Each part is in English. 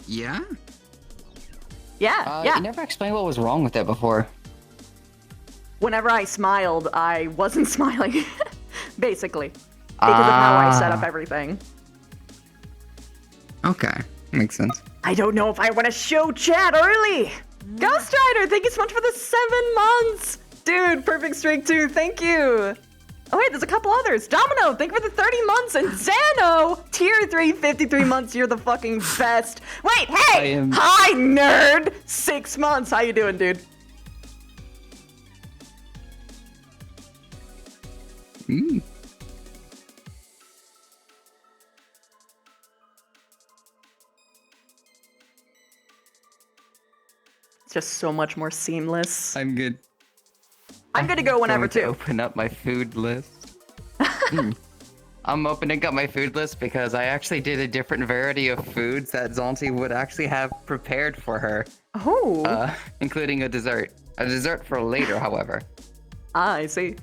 Yeah? Yeah. You never explained what was wrong with it before. Whenever I smiled, I wasn't smiling, basically, because of how I set up everything. Okay, makes sense. I don't know if I want to show chat early. Ghost Rider, thank you so much for the 7 months. Dude, perfect streak too, thank you. Oh wait, there's a couple others. Domino, thank you for the 30 months. And Zano, tier 3, 53 months. You're the fucking best. Wait, hey, hi nerd. 6 months, how you doing, dude? It's just so much more seamless. I'm good. I'm good to go whenever, too. Open up my food list. I'm opening up my food list because I actually did a different variety of foods that Zante would actually have prepared for her. Oh. Including a dessert. A dessert for later, however. Ah, I see.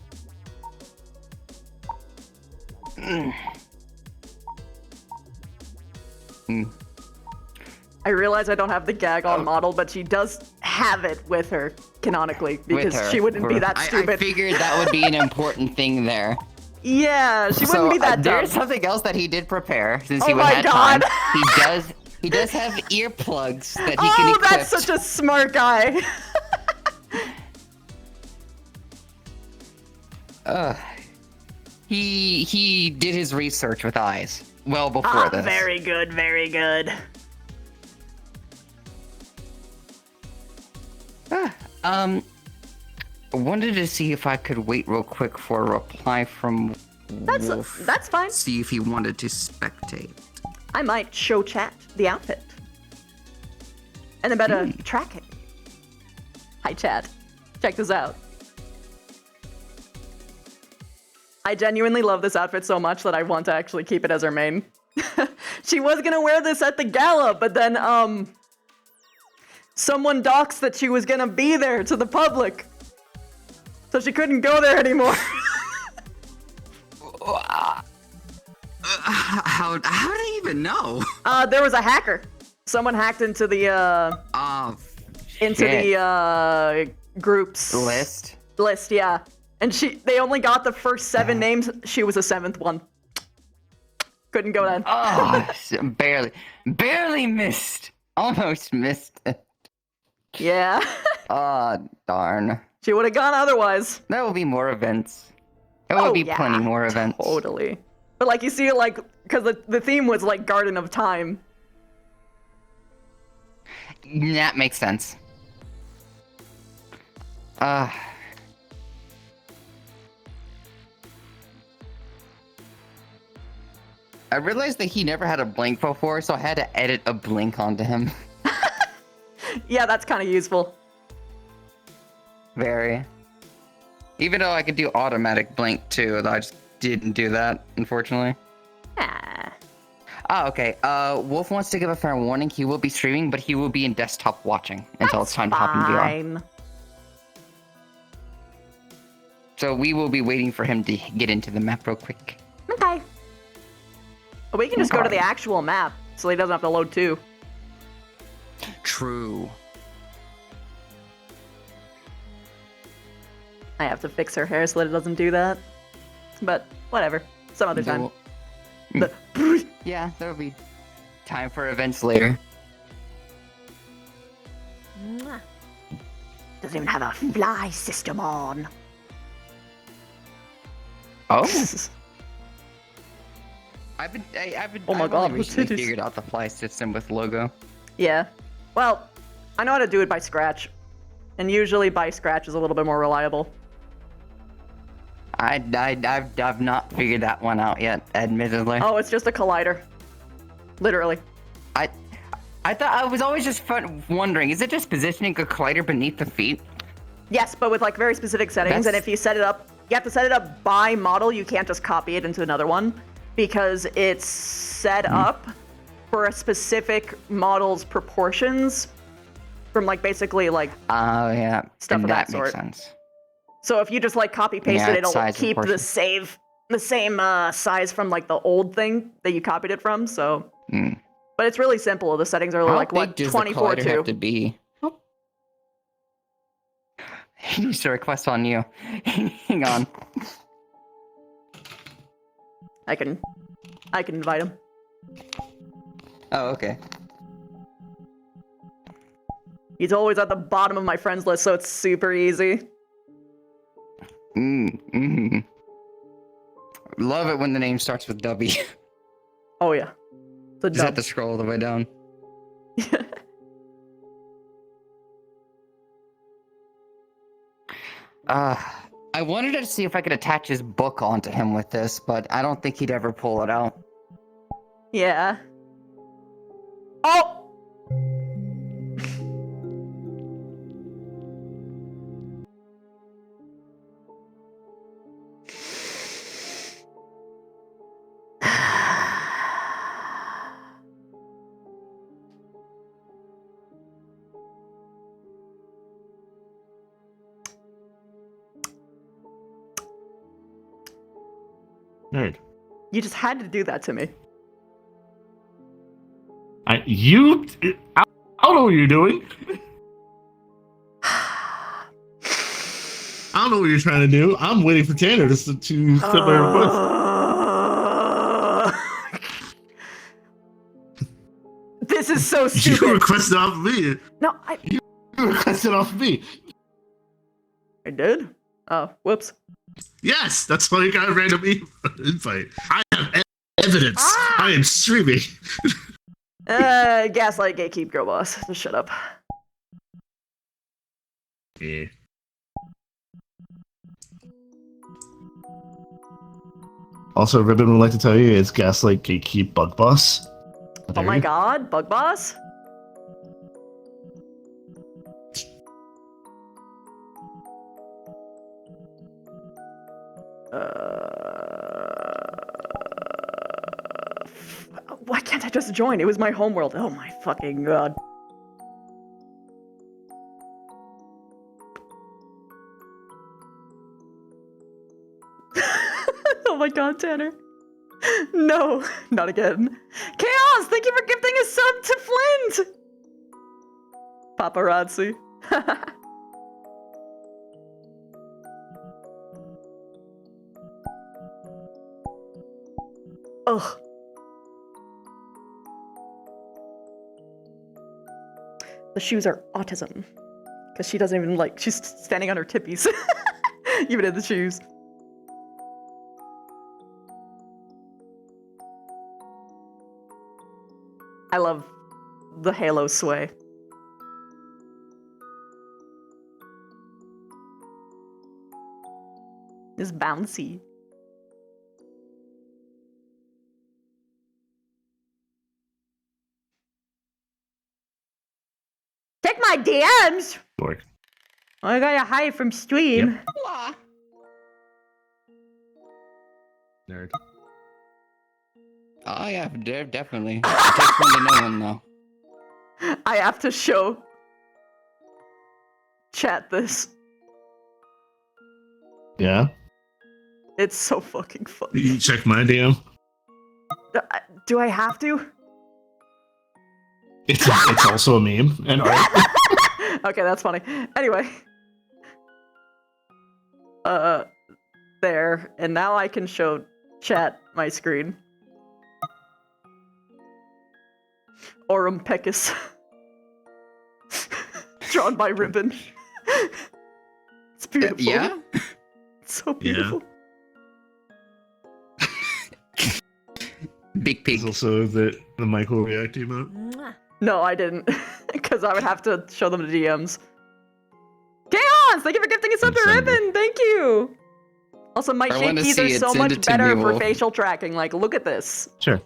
I realize I don't have the gag on model, but she does have it with her, canonically, because she wouldn't be that stupid. I figured that would be an important thing there. Yeah, she wouldn't be that dumb. There's something else that he did prepare, since he would have time. He does have earplugs that he can equip. Oh, that's such a smart guy. He did his research with eyes well before this. Very good, very good. Wanted to see if I could wait real quick for a reply from Wolf. That's fine. See if he wanted to spectate. I might show chat the outfit. And then better track it. Hi chat. Check this out. I genuinely love this outfit so much that I want to actually keep it as her main. She was gonna wear this at the gala, but then, someone doxed that she was gonna be there to the public. So she couldn't go there anymore. How did he even know? There was a hacker. Someone hacked into the, group's list, yeah. And they only got the first 7 names. She was the 7th one. Couldn't go down. Oh, barely missed. Almost missed it. Yeah. Darn. She would have gone otherwise. There will be more events. There will be plenty more events. Totally. But like you see it like, because the theme was like Garden of Time. That makes sense. I realized that he never had a blink before, so I had to edit a blink onto him. Yeah, that's kind of useful. Very. Even though I could do automatic blink too, though I just didn't do that, unfortunately. Okay. Wolf wants to give a fair warning. He will be streaming, but he will be in desktop watching until it's time to hop in VR. So we will be waiting for him to get into the map real quick. Okay. We can just go to the actual map, so he doesn't have to load 2. True. I have to fix her hair so that it doesn't do that. But, whatever. Some other time. Yeah, there'll be time for events later. Doesn't even have a fly system on. Oh. I've oh my god, recently figured out the fly system with logo. Yeah. Well, I know how to do it by scratch. And usually by scratch is a little bit more reliable. I've not figured that one out yet, admittedly. Oh, it's just a collider. Literally. I thought I was always just wondering, is it just positioning a collider beneath the feet? Yes, but with like very specific settings, and if you set it up, you have to set it up by model, you can't just copy it into another one, because it's set up for a specific model's proportions from like basically like stuff of that sort. Makes sense. So if you just like copy paste it, it'll keep the same size from like the old thing that you copied it from. So, but But it's really simple. The settings are How like, big what, does the collider 24:2. have to be? He needs to request on you. Hang on. I can invite him. Oh, okay. He's always at the bottom of my friends list, so it's super easy. Love it when the name starts with W. Oh yeah. The Just have to scroll all the way down. I wanted to see if I could attach his book onto him with this, but I don't think he'd ever pull it out. Yeah. Oh! Nerd. You just had to do that to me. I don't know what you're doing. I don't know what you're trying to do. I'm waiting for Tanner to send my request. This is so stupid. You requested off of me. No, You requested off of me. I did? Oh, whoops. Yes, that's why you got a random invite. I have evidence. I am streaming. Gaslight, gatekeep, girl boss. Just shut up. Yeah. Also, Ribbon would like to tell you it's Gaslight Gatekeep Bug Boss. Oh my god, Bug Boss? Why can't I just join? It was my homeworld. Oh my fucking god. Oh my god, Tanner. No, not again. Chaos, thank you for gifting a sub to Flint! Paparazzi. Ugh. The shoes are autism. Because she doesn't even like, she's standing on her tippies. Even in the shoes. I love the halo sway. It's bouncy. Check my DMs! Dork. I got a hide from stream. Yep. Nerd. Oh yeah, definitely. It takes one to know one though. I have to show chat this. Yeah? It's so fucking funny. You check my DM. Do I have to? It's also a meme and art. Okay, that's funny. Anyway. There. And now I can show chat my screen. Aurum Pecus. Drawn by Ribbon. It's beautiful. Yeah? It's so beautiful. Big pig. There's also the Michael React emote. No, I didn't. Because I would have to show them the DMs. Chaos! Thank you for gifting a sub to Ribbon! Thank you! Also, my I wanna shakies see are it. so Send much it to better me, for Wolf. facial tracking. Like, look at this. Sure.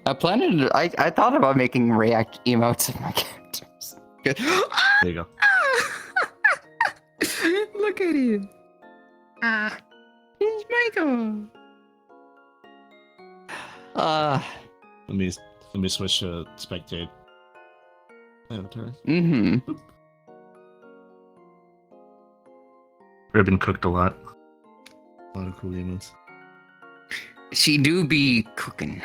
I thought about making React emotes of my characters. Good. There you go. Look at him. Here's Michael. Let me switch to spectate. Avatar. Mm-hmm. Ribbon cooked a lot. A lot of cool emotes. She do be cooking.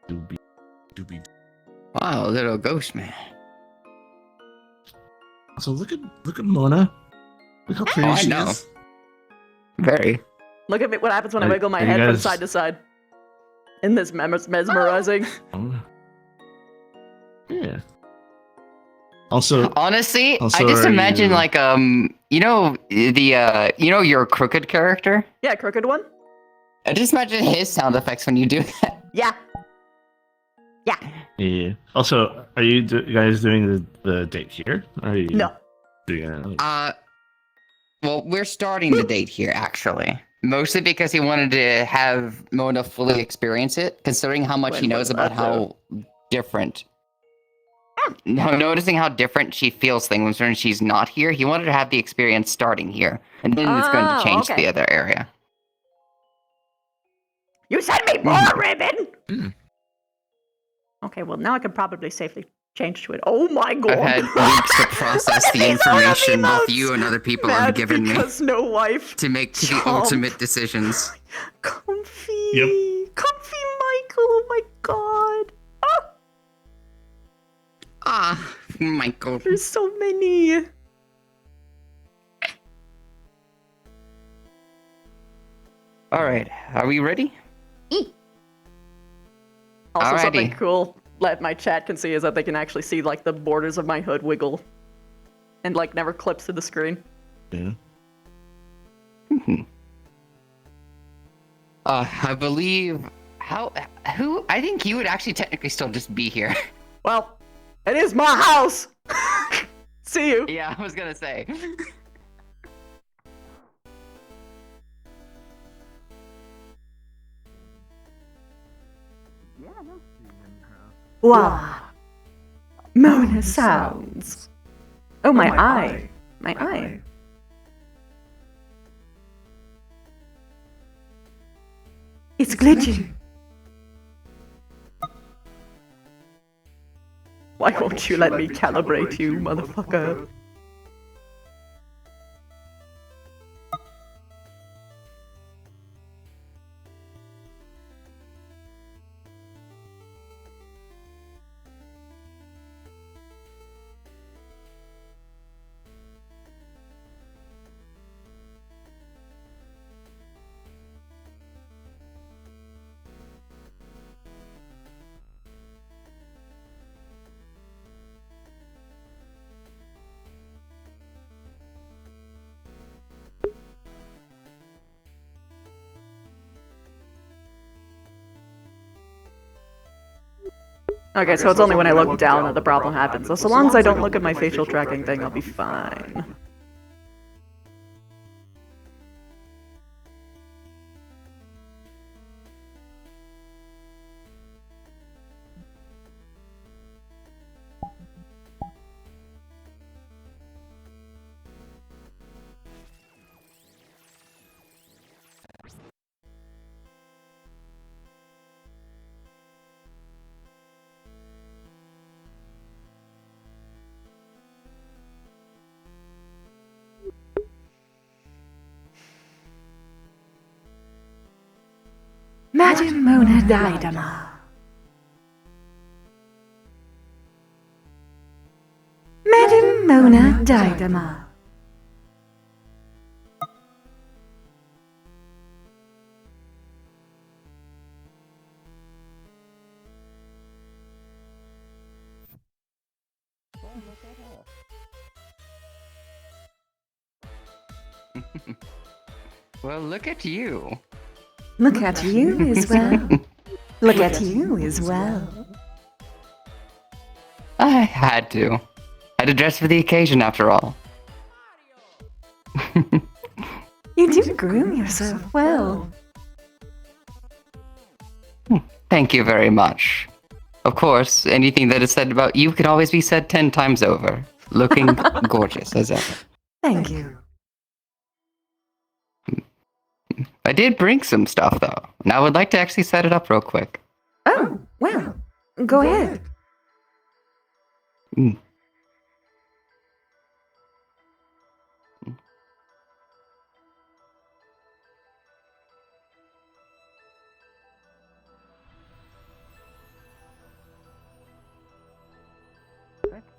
Doobie. Wow, little ghost man. So look at Mona. Look how pretty I she know. is. Very. Look at me, what happens when I Are- wiggle my are you head from guys- side to side. Isn't this mesmerizing? Oh. Yeah. Also, Honestly, Also, I just are imagine you- like you know your crooked character. Yeah, crooked one? I just imagine his sound effects when you do that. Yeah. Yeah. yeah. Also, are you guys doing the date here? Or are you No. doing it? Well, we're starting the date here actually. Mostly because he wanted to have Mona fully experience it, considering how much he When knows was about that, how different. Now, noticing how different she feels things when she's not here, he wanted to have the experience starting here, and then it's going to Oh, change okay. the other area. You sent me more ribbon! Mm. Okay, well now I can probably safely change to it. Oh my god! I've had weeks to process the These are information both emotes! you and other people Mad have given me because no wife. to make the Chomp. ultimate decisions. Comfy. Yep. Comfy Michael, oh my god. Oh, Ah, Michael. there's so many. All right, are we ready? Also, something Alrighty. cool that my chat can see is that they can actually see like the borders of my hood wiggle, and like never clips to the screen. Yeah. I believe who I think you would actually technically still just be here. Well, it is my house. See you. Yeah, I was gonna say. Wow. Mona sounds. Oh, my eye. My eye. It's glitching. Why won't you let me calibrate you, motherfucker? Okay, so it's only when I look down that the problem happens. So long as I don't look at my facial tracking thing, I'll be fine. Madam Mona Didama. Madam Mona Didama. Well, look at you. Look at you as well. Look at you as well. I had to. Had to dress for the occasion after all. You do groom yourself well. Thank you very much. Of course, anything that is said about you can always be said 10 times over. Looking gorgeous as ever. Thank you. I did bring some stuff though, and I would like to actually set it up real quick. Oh, well, go ahead.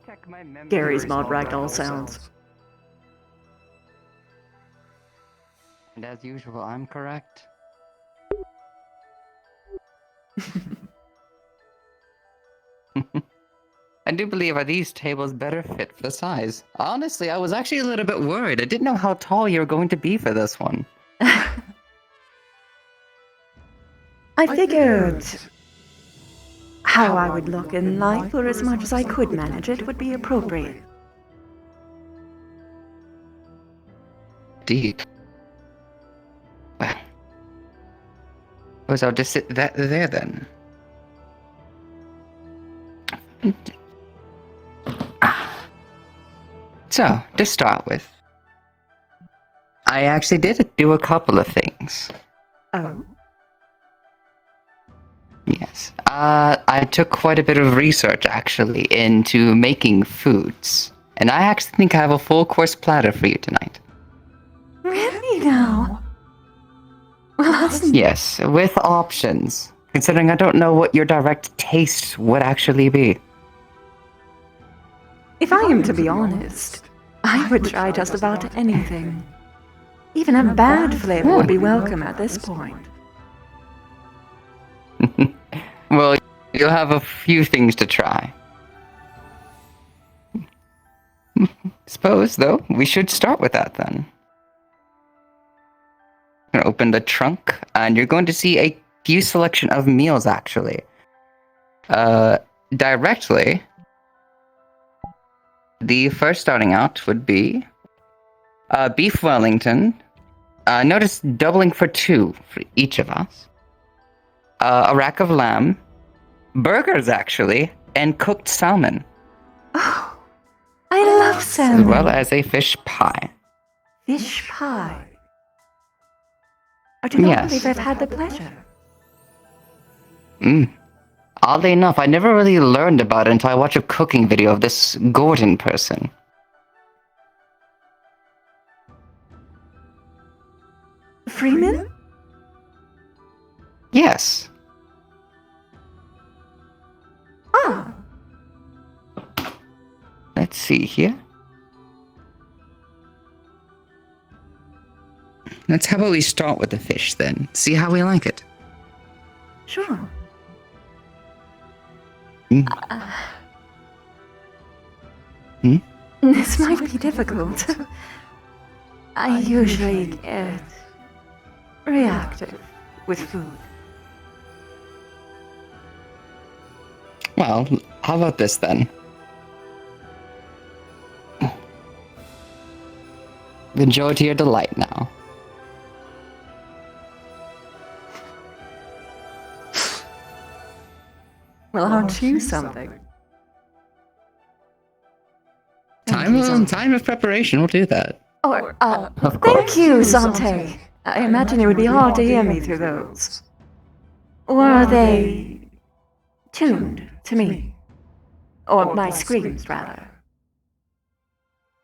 check my memory. Gary's mod ragdoll sounds. And as usual, I'm correct. I do believe these tables better fit for the size. Honestly, I was actually a little bit worried. I didn't know how tall you were going to be for this one. I figured how I would look in life, or as much as I could manage it, would be appropriate. Indeed. Well, suppose I'll just sit there then. So, to start with, I actually did do a couple of things. Oh? Yes. I took quite a bit of research, actually, into making foods. And I actually think I have a full course platter for you tonight. Really now? Well, that's... Yes, with options. Considering I don't know what your direct taste would actually be. If I am to be honest, I would try just about anything. Even a bad flavor would be welcome at this point. Well, you'll have a few things to try. Suppose, though, we should start with that then. I'm gonna open the trunk, and you're going to see a few selection of meals, actually. Directly, the first starting out would be beef Wellington. Notice doubling for 2 for each of us. A rack of lamb, burgers actually, and cooked salmon. Oh, I love salmon. As well as a fish pie. Fish pie? I do not Yes. believe I've had the pleasure. Oddly enough, I never really learned about it until I watched a cooking video of this Gordon person. Freeman? Yes. Ah. Let's see here. Let's how about we start with the fish then? See how we like it. Sure. This might be difficult. I usually get reactive with food. Well, how about this then? Enjoy to your delight now. Well, aren't you something? Time of preparation, we'll do that. Or, Of thank course. you, Zante. I imagine it would be hard to hear me through those. Or are they tuned to me? Or my screams, rather?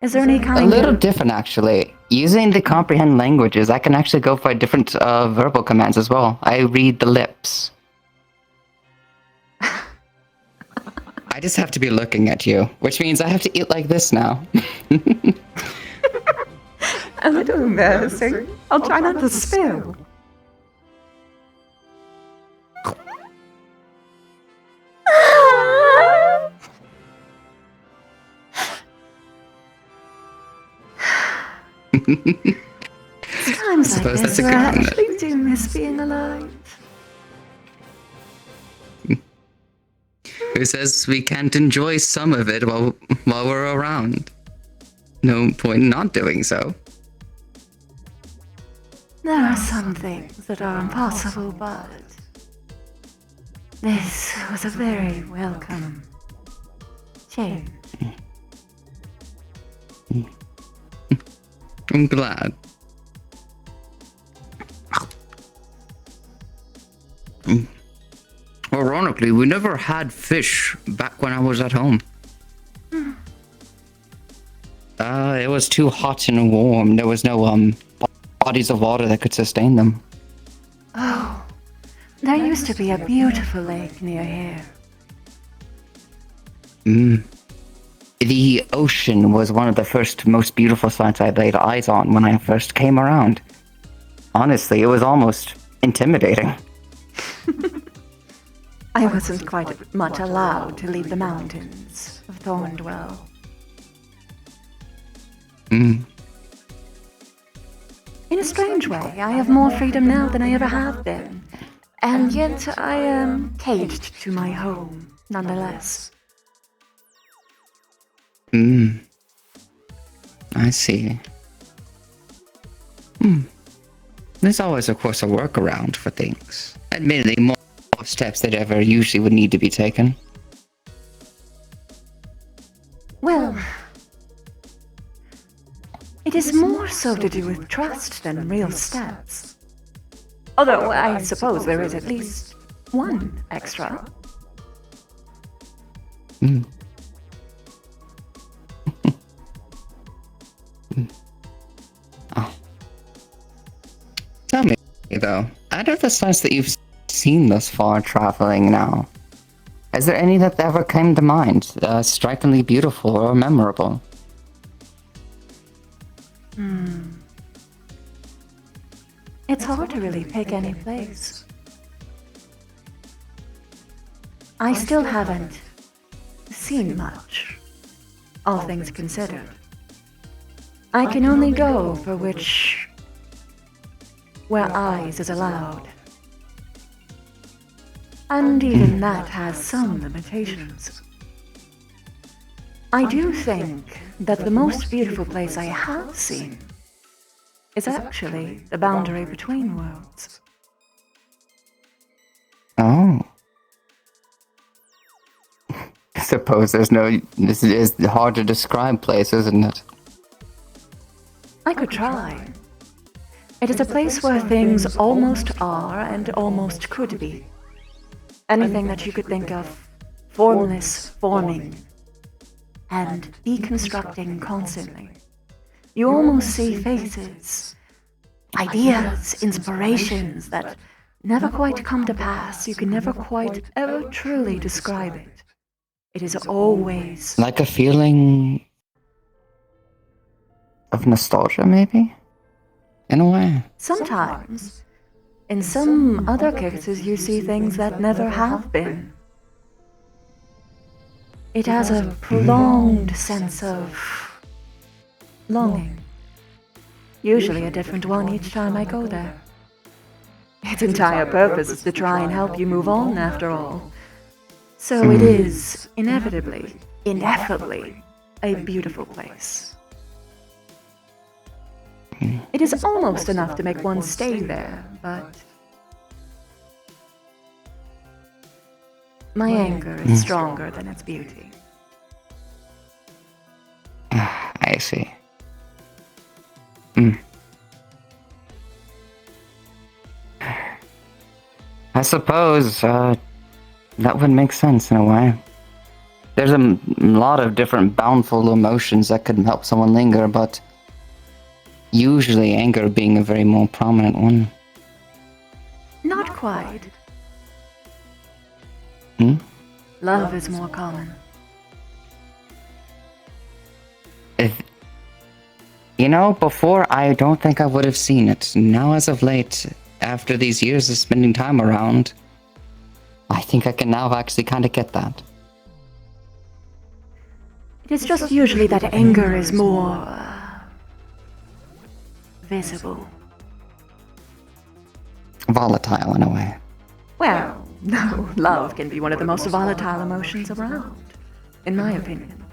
Is there any kind A little of... different, actually. Using the comprehend languages, I can actually go for different verbal commands as well. I read the lips. I just have to be looking at you, which means I have to eat like this now. A little embarrassing. I'll try not to spill. Sometimes I Suppose guess that's a I good one, actually do miss being alive. Who says we can't enjoy some of it while we're around? No point in not doing so. There are some things that are impossible, but this was a very welcome change. I'm glad. Ironically, we never had fish back when I was at home. It was too hot and warm. There was no bodies of water that could sustain them. Oh, there used to be a beautiful lake near here. The ocean was one of the first, most beautiful sights I laid eyes on when I first came around. Honestly, it was almost intimidating. I wasn't quite much allowed to leave the mountains of Thorndwell. Mm. In a strange way, I have more freedom now than I ever have been. And yet I am caged to my home, nonetheless. I see. There's always, of course, a workaround for things. Admittedly, more steps than ever usually would need to be taken. Well, it is more so to do with trust than real steps. Although I suppose there is at least one extra. Tell me, though, out of the sights that you've seen thus far traveling now, is there any that ever came to mind, strikingly beautiful or memorable? It's hard to really pick any place. I still haven't seen much, all things considered. I can only go for where eyes is allowed. And even that has some limitations. I do think that the most beautiful place I have seen is actually the boundary between worlds. Oh. I suppose this is hard to describe place, isn't it? I could try. It is a place where things almost are and almost could be. Anything that you could think of, formless, forming, and deconstructing constantly. You almost see faces, ideas, inspirations that never quite come to pass. You can never quite ever truly describe it. It is always Like a feeling of nostalgia, maybe? In a way. sometimes. In some other cases, you see things that never have been. It has a prolonged sense of longing. Usually a different one each time I go there. Its entire purpose is to try and help you move on, after all. So it is inevitably, ineffably, a beautiful place. It is almost enough to make one stay there, but my anger is stronger than its beauty. I see. I suppose that would make sense in a way. There's a lot of different bountiful emotions that could help someone linger, but usually anger being a very more prominent one. Not quite. Love is more common. Before I don't think I would have seen it. Now, as of late, after these years of spending time around, I think I can now actually kind of get that. It is just usually that anger is more visible. Volatile in a way. Well, no, love can be one of the most volatile emotions around, in my opinion.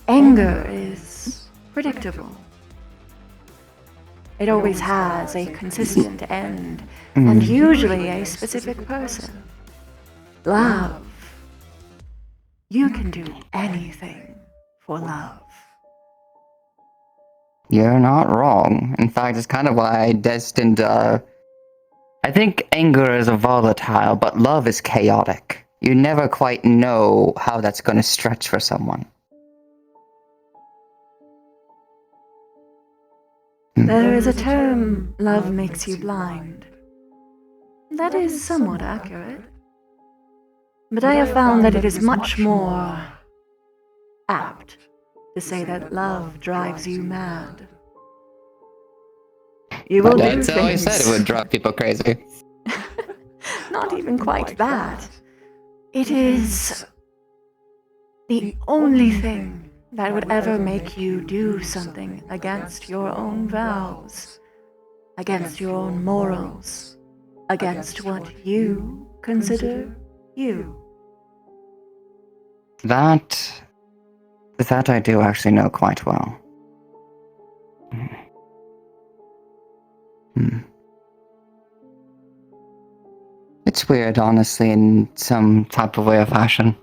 Anger is predictable. It always has a consistent end, and usually a specific person. Love. You can do anything for love. You're not wrong. In fact, it's kind of why I destined, I think anger is a volatile, but love is chaotic. You never quite know how that's going to stretch for someone. There is a term, love makes you blind. That is somewhat accurate. But I have found that it is much more apt to say that love drives you mad. You will do That's how I said it would things. drive people crazy. Not even quite that. It is the only thing that would ever make you do something against your own vows, against your own morals, against what you consider you. That I do actually know quite well. Hmm. It's weird, honestly, in some type of way or fashion.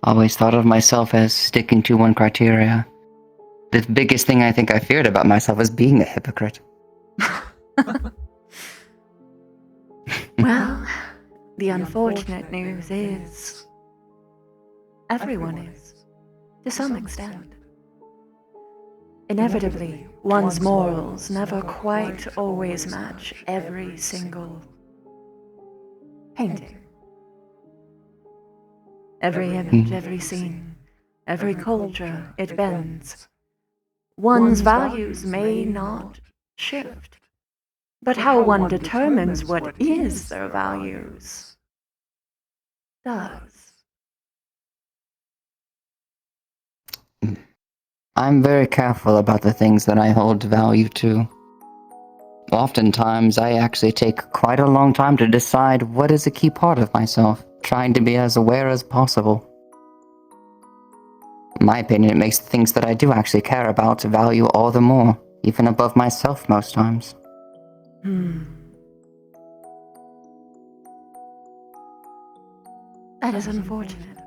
Always thought of myself as sticking to one criteria. The biggest thing I think I feared about myself was being a hypocrite. Well, the unfortunate news is everyone is, to some extent. Inevitably, one's morals never quite always match every single painting. Every image, every scene, every culture, it bends. One's values may not shift, but how one determines what is their values does. I'm very careful about the things that I hold value to. Oftentimes, I actually take quite a long time to decide what is a key part of myself, trying to be as aware as possible. In my opinion, it makes the things that I do actually care about value all the more, even above myself most times. That is unfortunate.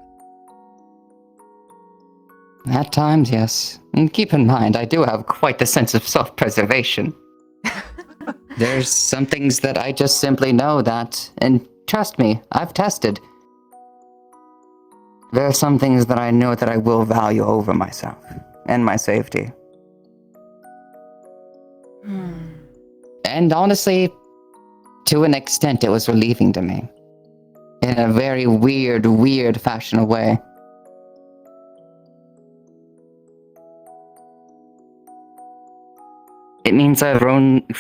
At times, yes. And keep in mind, I do have quite the sense of self-preservation. There's some things that I just simply know that, and trust me, I've tested. There are some things that I know that I will value over myself, and my safety. And honestly, to an extent, it was relieving to me. In a very weird fashion way. It means I've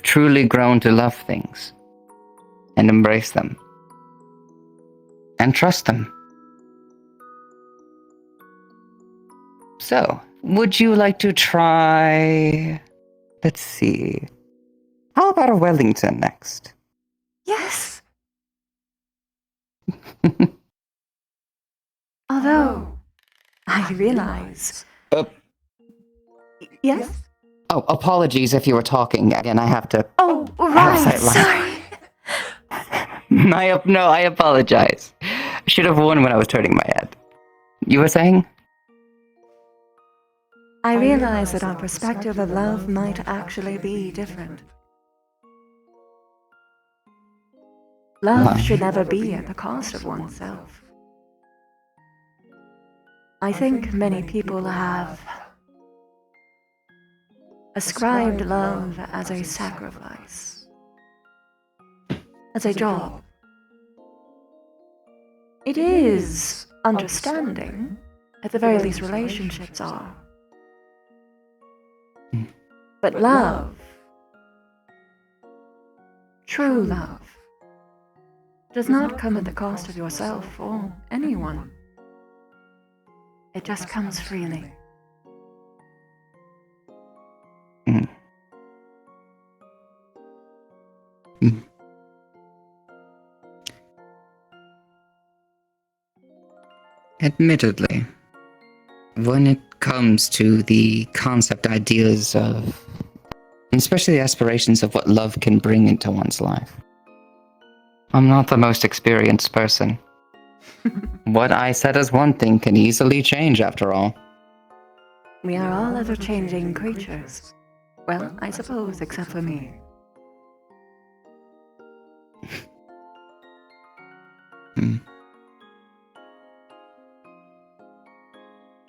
truly grown to love things. And embrace them. And trust them. So, would you like to try... Let's see... How about a Wellington next? Yes! Although, I realize... Yes? Oh, apologies if you were talking. Again, I have to... Oh, right, sight lines. sorry. No, I apologize. I should have warned when I was turning my head. You were saying? I realize that our perspective of love might actually be different. Love should never be at the cost of oneself. I think many people have ascribed love as a sacrifice, as a job. It is understanding, at the very least relationships are. But love, true love, does not come at the cost of yourself or anyone. It just comes freely. Mm. Mm. Admittedly, when it comes to the concept ideas of, especially the aspirations of what love can bring into one's life, I'm not the most experienced person. What I said as one thing can easily change after all. We are all ever-changing creatures. Well, I suppose, except for me.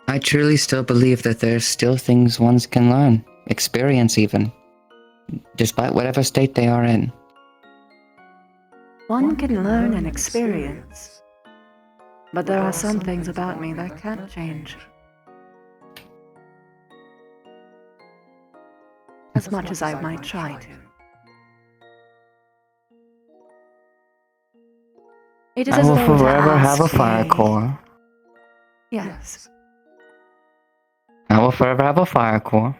I truly still believe that there's still things one can learn, experience even, despite whatever state they are in. One can learn and experience, but there are some things about me that can't change. as much as I might try to. It is I as will though to forever have a ask fire a- core. Yes. I will forever have a fire core.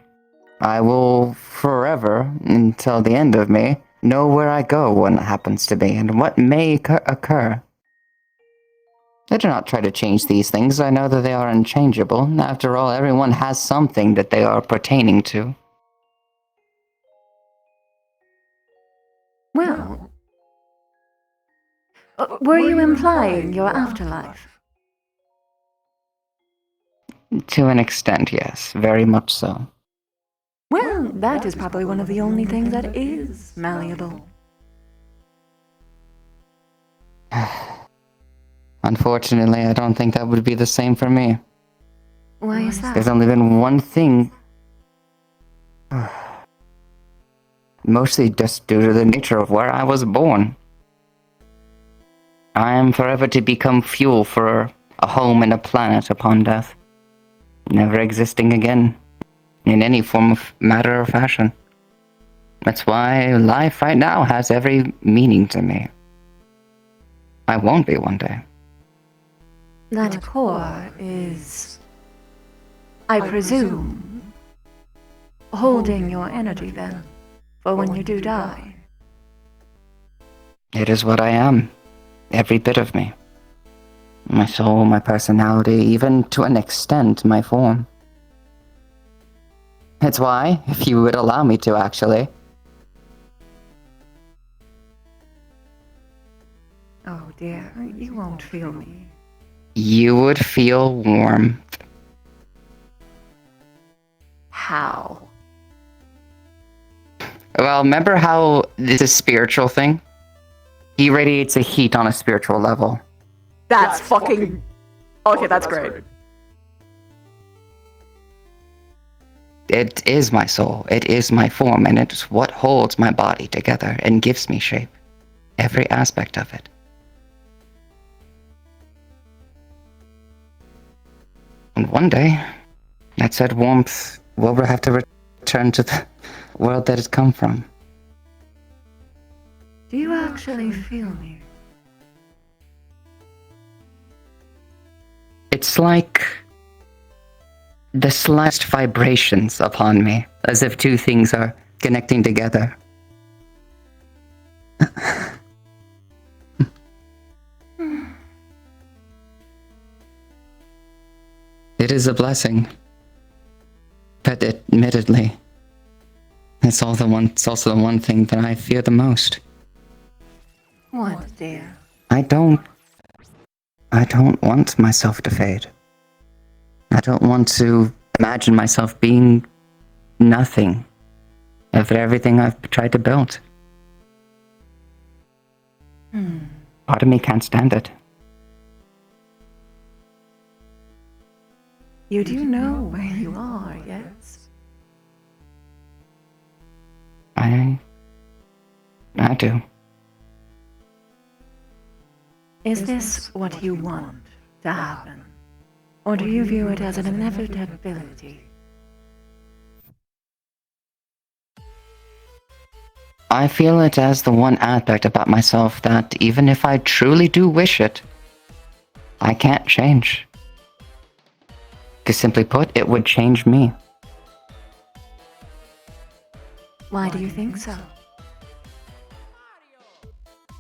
I will forever, until the end of me, know where I go when it happens to be and what may occur. I do not try to change these things. I know that they are unchangeable. After all, everyone has something that they are pertaining to. Well, were you implying your afterlife? To an extent, yes. Very much so. Well, that is probably one of the only things that is malleable. Unfortunately, I don't think that would be the same for me. Why is that? There's only been one thing. Mostly just due to the nature of where I was born. I am forever to become fuel for a home and a planet upon death. Never existing again. In any form of matter or fashion. That's why life right now has every meaning to me. I won't be one day. That core is, I presume, holding your energy then, for when you do die. It is what I am. Every bit of me. My soul, my personality, even to an extent, my form. It's why, if you would allow me to, actually. Oh dear, you won't feel me. You would feel warmth. How? Well, remember how this is a spiritual thing? He radiates a heat on a spiritual level. That's fucking... Okay, that's great. It is my soul, it is my form, and it's what holds my body together and gives me shape. Every aspect of it. And one day, that said warmth will have to return to the world that it come from. Do you actually feel me? It's like the slightest vibrations upon me, as if two things are connecting together. It is a blessing, but admittedly, it's also the one thing that I fear the most. What, dear? I don't want myself to fade. I don't want to imagine myself being nothing after everything I've tried to build. Part of me can't stand it. You do know where you are, yes? I do. Is this what you want to happen? Or do you view it as an inevitability? I feel it as the one aspect about myself that, even if I truly do wish it, I can't change. Because simply put, it would change me. Why do you think so?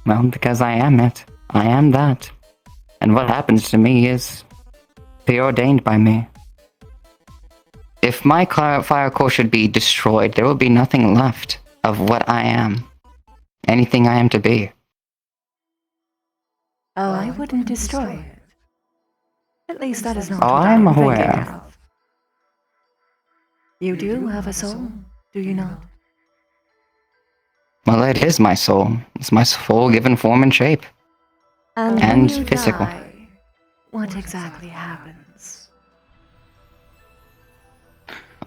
Well, because I am it. I am that. And what happens to me is preordained by me. If my fire core should be destroyed, there will be nothing left of what I am. Anything I am to be. Oh, I wouldn't destroy it. At least that is not Oh, what I'm I'm thinking aware. of. You do have a soul, do you not? Well, it is my soul. It's my soul given form and shape. And And when you physical. die, what exactly happens?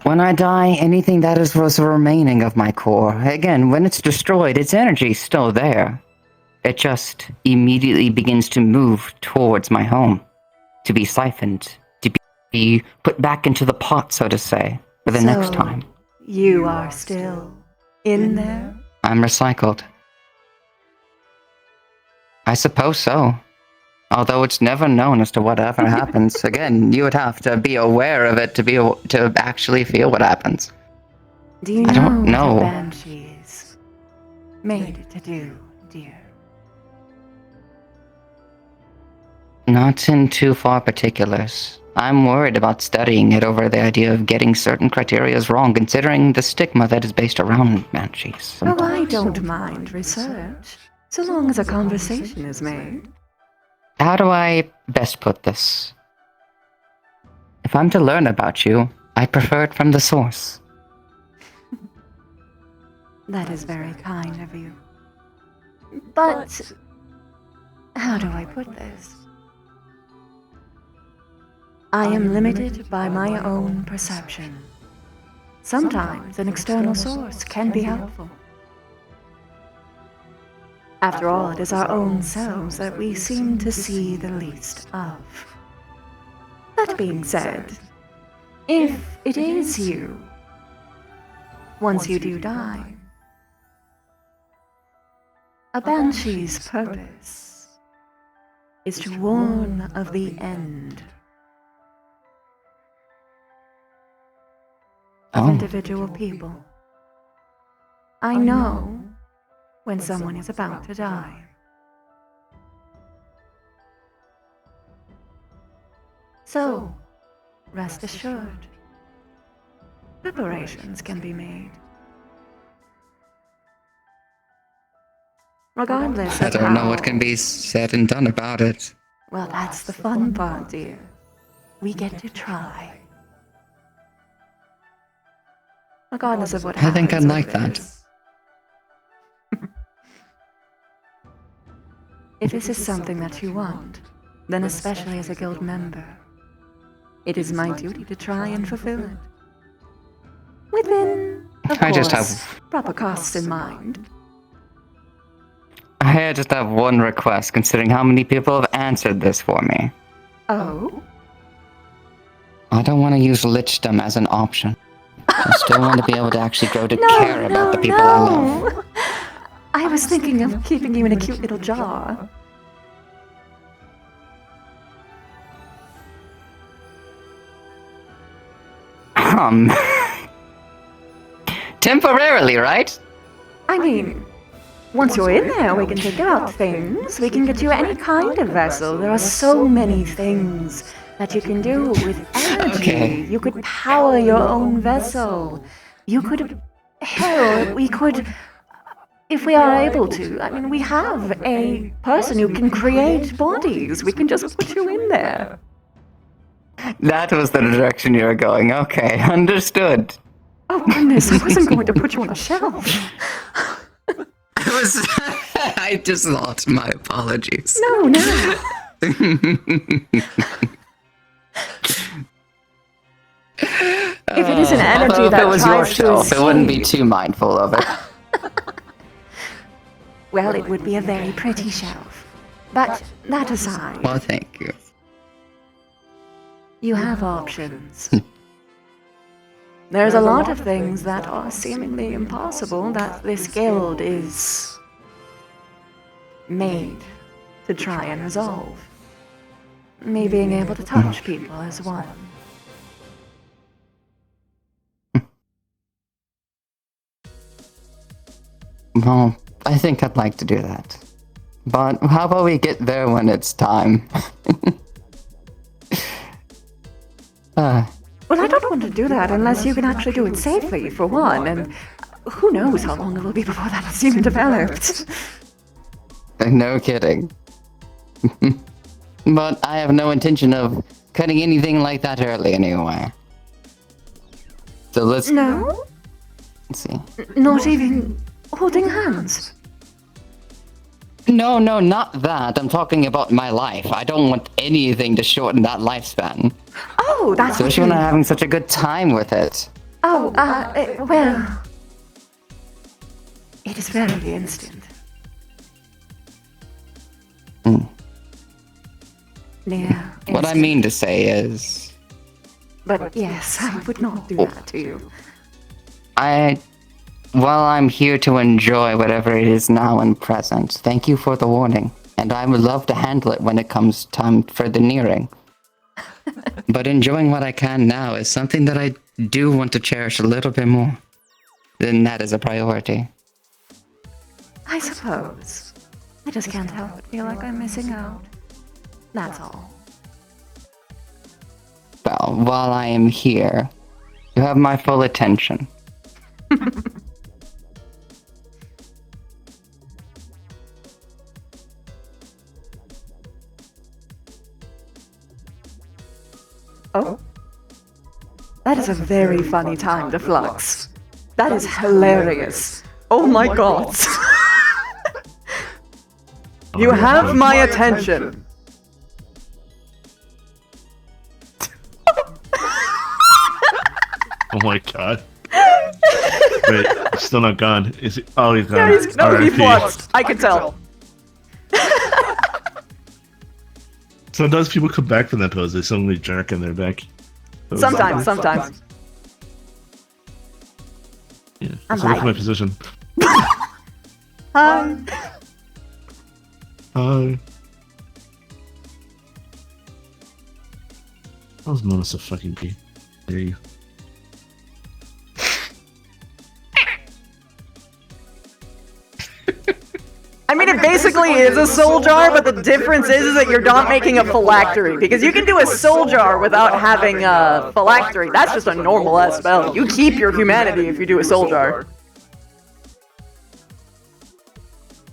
When I die, anything that was remaining of my core, again, when it's destroyed, its energy's still there. It just immediately begins to move towards my home. To be siphoned. To be put back into the pot, so to say, for the next time. You are still in there? I'm recycled. I suppose so. Although it's never known as to whatever happens. Again, you would have to be aware of it to actually feel what happens. Do you I don't know know. what a banshee is made to do, dear? Not in too far particulars. I'm worried about studying it over the idea of getting certain criterias wrong, considering the stigma that is based around banshees. Oh, I don't mind research, so long as a conversation is made. How do I best put this? If I'm to learn about you, I prefer it from the source. That is very kind of you. But how do I put this? I am limited by my own perception. Sometimes an external source can be helpful. After all, it is our own selves that we seem to see the least of. That being said, if it is you, once you do die, a banshee's purpose is to warn of the end of individual people. I know when someone is about to die. So, rest assured, preparations can be made. Regardless I of don't know how- what can be said and done about it. Well, that's the fun part, dear. We get to try. Regardless of what I happens. think I'd with like that. this. If this is something that you want, then especially as a guild member, it is my duty to try and fulfill it. Within, of I just course, have- proper costs in mind. I just have one request, considering how many people have answered this for me. Oh? I don't want to use lichdom as an option. I still want to be able to actually grow to care about the people I love. I was thinking of keeping you in a cute little jar. Temporarily, right? I mean, once you're in there, we can think about things. We can get you any kind of vessel. There are so many things that you can do with energy. Okay. You could power your own vessel. You could... Hell, we could... If we are able to, I mean, we have a person who can create bodies. We can just put you in there. That was the direction you were going. Okay, understood. Oh, goodness, I wasn't going to put you on a shelf. I just thought. My apologies. No, no. If it is an energy Although if that it was your tries to shelf, it wouldn't be escape- too mindful of it. Well, it would be a very pretty shelf. But that aside, Well, thank you. you have options. There's a lot of things that are seemingly impossible that this guild is made to try and resolve. Me being able to touch people is one. Well, I think I'd like to do that. But how about we get there when it's time? Well, I don't want to do that unless you can actually do it safely, for one, and who knows how long it will be before that is even developed. No kidding. But I have no intention of cutting anything like that early anyway. So let's No? see. Not even holding hands? No, not that. I'm talking about my life. I don't want anything to shorten that lifespan. Oh, that's what Especially you when I'm mean. having such a good time with it. Oh, well... It is very instant. Yeah. What I instant. mean to say is, But yes, I would not do that to you. While I'm here to enjoy whatever it is now and present, thank you for the warning. And I would love to handle it when it comes time for the nearing. But enjoying what I can now is something that I do want to cherish a little bit more. Then that is a priority. I suppose. I just can't help but feel like I'm missing out. That's all. Well, while I am here, you have my full attention. Oh? That is a very funny time to flux. That is hilarious. Oh my god. You have my attention. Oh my god. Wait, he's still not gone. Is he? Oh, he's gone. Yeah, he RIP. fluxed. I could tell. Sometimes people come back from that pose. They suddenly jerk and they're back. Sometimes. Yeah. I'm So look at my like- position. Hi. Hi. I was known as a fucking bee. There you. I mean, it basically is a soul jar, but the difference is that you're not making a phylactery. Because you can do a soul jar without having a phylactery. That's just a normal ass spell. You keep your humanity if you do a soul jar.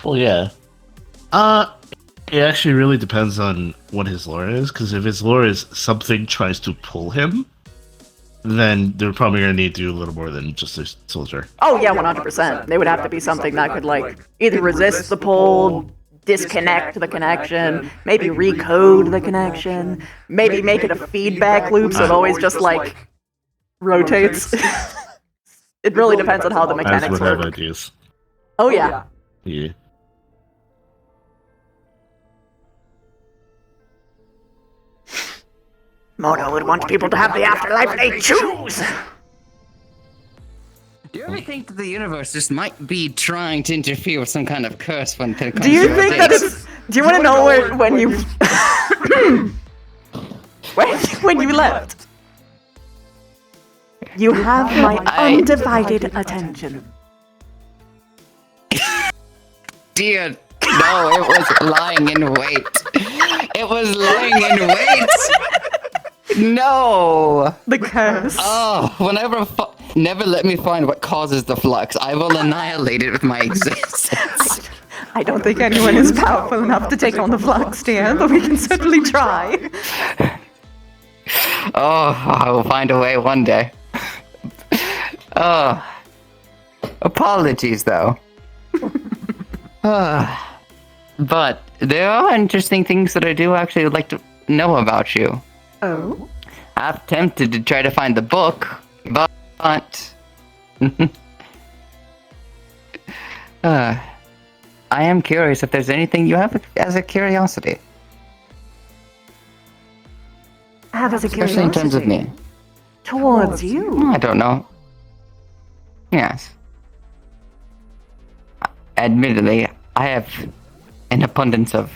Well, yeah. It actually really depends on what his lore is, because if his lore is something tries to pull him, then they're probably going to need to do a little more than just a soldier. Oh yeah, 100%. They would have to be something that could, like, either resist the pull, disconnect the connection, maybe recode the connection, maybe make it a feedback loop so it always just, like, rotates. It really depends on how the I mechanics would have work. ideas. Oh yeah. Yeah. Mono would want people to have the afterlife they choose! Do you ever think that the universe just might be trying to interfere with some kind of curse when it comes Do you to think that it's... Do you want to know when you... when you left? You have my undivided attention. Dear, no, it was lying in wait. It was lying in wait. No. The curse. Oh, never let me find what causes the flux. I will annihilate it with my existence. I don't think anyone is powerful enough to take on the flux, dear, but we can certainly try. Oh, I will find a way one day. Oh, apologies though. But there are interesting things that I do actually like to know about you. Oh? I've tempted to try to find the book, but I am curious if there's anything you have as a curiosity. Have as a Especially curiosity. in terms of me. Towards you. I don't know. Yes. Admittedly, I have an abundance of...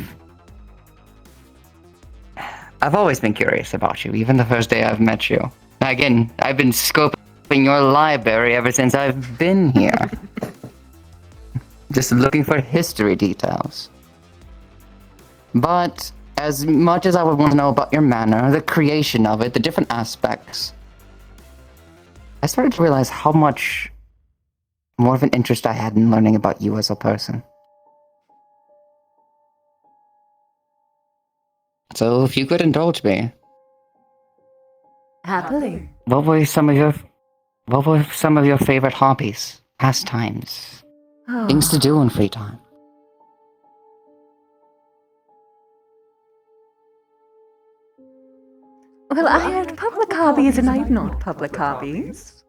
I've always been curious about you, even the first day I've met you. Again, I've been scoping your library ever since I've been here. Just looking for history details. But as much as I would want to know about your manner, the creation of it, the different aspects, I started to realize how much more of an interest I had in learning about you as a person. So if you could indulge me, Happily. what were some of your favorite hobbies, pastimes, Oh. things to do in free time? Well, I had public hobbies and I had not public hobbies.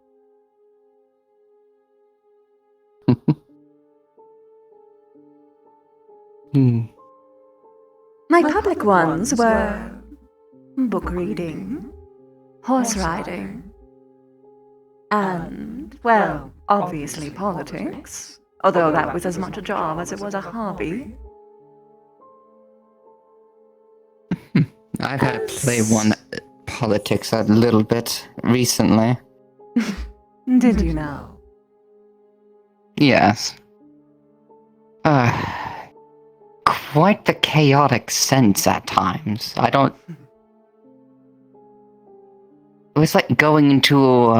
My public ones were book reading, horse riding, and, well, Obviously politics, although that was as much a job as it was a hobby. I've had to play one politics a little bit recently. Did you know? Yes. Quite the chaotic sense at times. It was like going into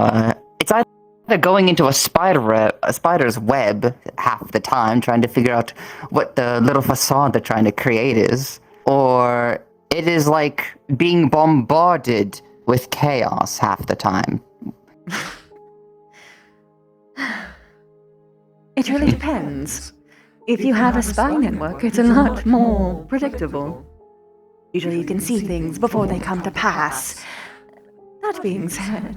it's either going into a spider's web half the time, trying to figure out what the little facade they're trying to create is, or it is like being bombarded with chaos half the time. It really depends. If you have a spy network, it's a lot more predictable. Usually you can see things before they come to pass. That being said,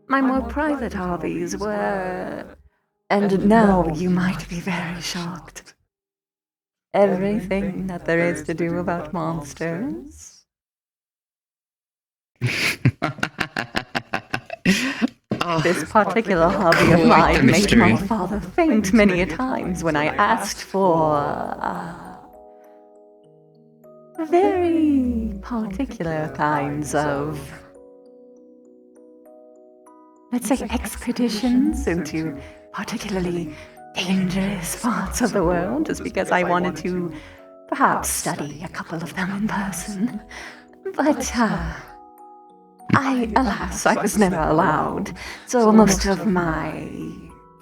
my more private hobbies were... And now you might be very shocked. Everything that there is to do about monsters. This particular hobby of mine made my father faint many a times when I asked for very particular kinds of, let's say, expeditions into particularly dangerous parts of the world, just because I wanted to perhaps study a couple of them in person. But, alas, I was never allowed, so most of my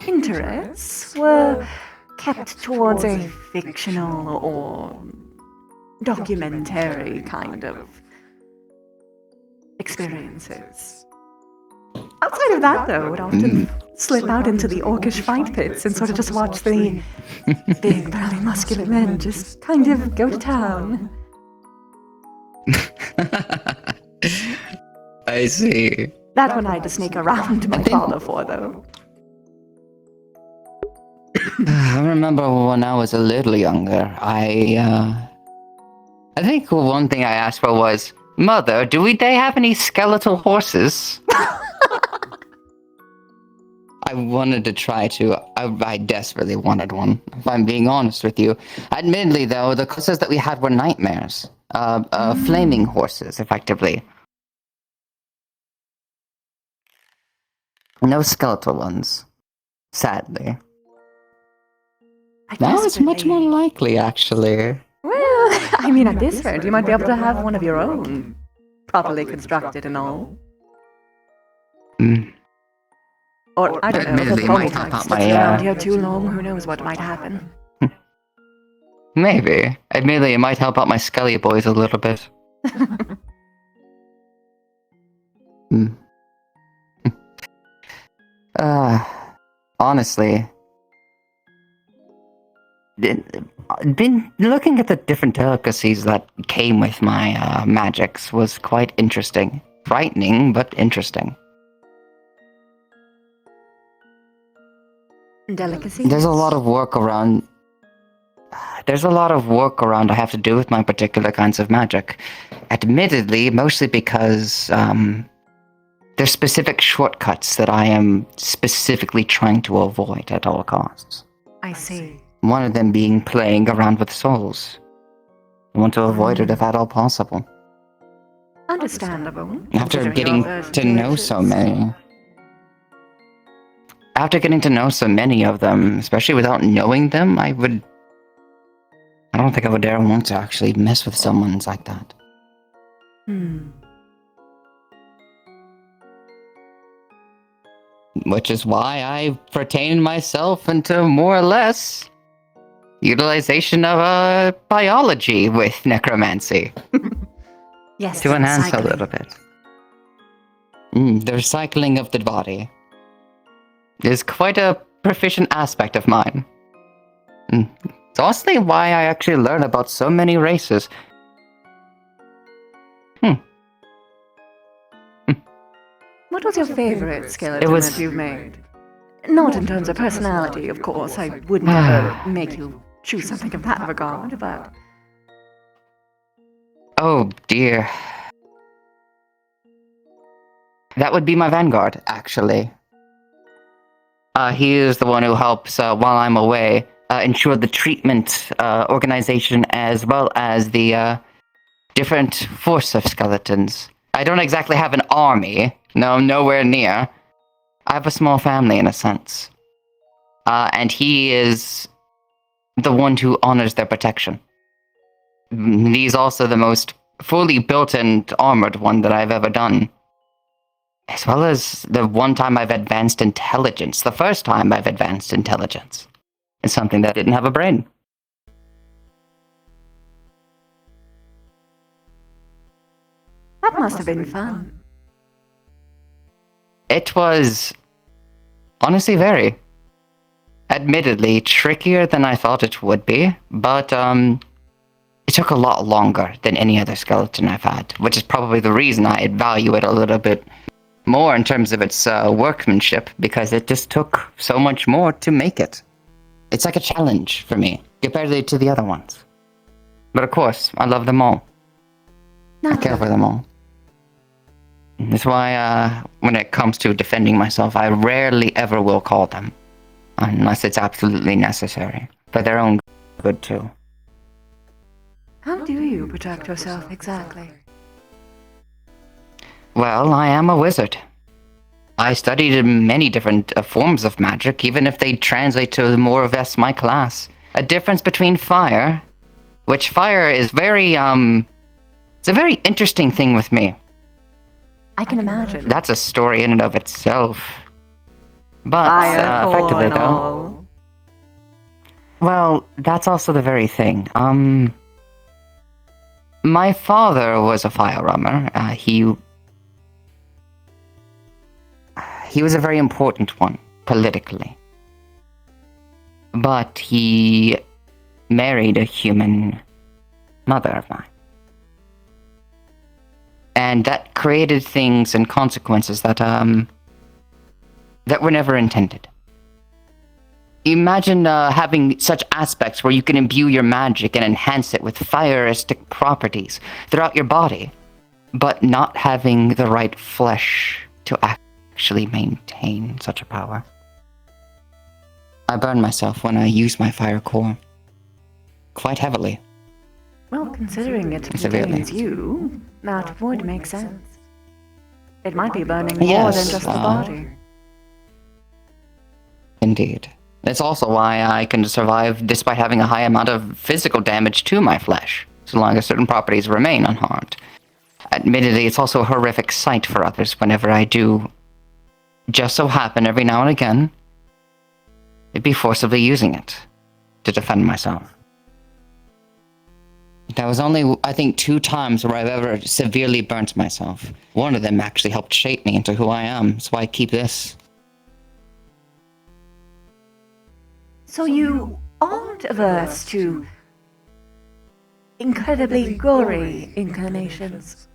interests were kept towards a fictional or documentary kind of experiences. Outside of that, though, I would often slip out into the orcish fight pits and sort of just watch the big, burly, muscular men just kind of go to town. I see. That one I had to sneak around my father for, though. I remember when I was a little younger, I think one thing I asked for was, Mother, they have any skeletal horses? I wanted to try to. I desperately wanted one, if I'm being honest with you. Admittedly, though, the closest that we had were nightmares. Flaming horses, effectively. No skeletal ones, sadly. Now it's much more likely, actually. Well, I mean, at this rate, you might be able to have one of your own, properly constructed and all. Or, I don't know, if Admittedly, a it might help prototype out sticks around here too long, who knows what might happen. Maybe. Admittedly, it might help out my Skelly boys a little bit. Honestly, been looking at the different delicacies that came with my magics was quite interesting. Frightening, but interesting. Delicacies? There's a lot of work around I have to do with my particular kinds of magic. Admittedly, mostly because there's specific shortcuts that I am specifically trying to avoid at all costs. I see. One of them being playing around with souls. I want to avoid it if at all possible. Understandable. After considering getting your to know so many. After getting to know so many of them, especially without knowing them, I don't think I would dare want to actually mess with someone like that. Which is why I pertain myself into more or less utilization of biology with necromancy. Yes, to enhance cycling. a little bit. The recycling of the body is quite a proficient aspect of mine. It's honestly why I actually learn about so many races. What was your favorite skeleton that you've made? Not in terms of personality, of course. I wouldn't ever make you choose something of that regard, but... Oh dear. That would be my vanguard, actually. He is the one who helps, while I'm away, ensure the treatment organization as well as the different force of skeletons. I don't exactly have an army. No, nowhere near. I have a small family, in a sense. And he is the one who honors their protection. He's also the most fully built and armored one that I've ever done. As well as the one time I've advanced intelligence. The first time I've advanced intelligence. It's something that didn't have a brain. That must have been fun. It was honestly very. Admittedly, trickier than I thought it would be, but it took a lot longer than any other skeleton I've had, which is probably the reason I value it a little bit more in terms of its workmanship, because it just took so much more to make it. It's like a challenge for me, compared to the other ones. But of course, I love them all. I care for them all. That's why, when it comes to defending myself, I rarely ever will call them. Unless it's absolutely necessary. For their own good, too. How do you protect yourself exactly? Well, I am a wizard. I studied many different forms of magic, even if they translate to more or less my class. A difference between fire, which fire is very, it's a very interesting thing with me. I can imagine. That's a story in and of itself. But, Fire, effectively and though... all. Well, that's also the very thing. My father was a firearmer. He was a very important one, politically. But he married a human mother of mine. And that created things and consequences that were never intended. Imagine having such aspects where you can imbue your magic and enhance it with fireistic properties throughout your body, but not having the right flesh to actually maintain such a power. I burn myself when I use my fire core. Quite heavily. Well, considering it Severely. contains you, that would make sense. It might be burning more Yes, than just the body. Indeed. That's also why I can survive despite having a high amount of physical damage to my flesh, so long as certain properties remain unharmed. Admittedly, it's also a horrific sight for others whenever I do just so happen every now and again to be forcibly using it to defend myself. That was only, I think, 2 times where I've ever severely burnt myself. One of them actually helped shape me into who I am, so I keep this. So you aren't averse to incredibly gory inclinations?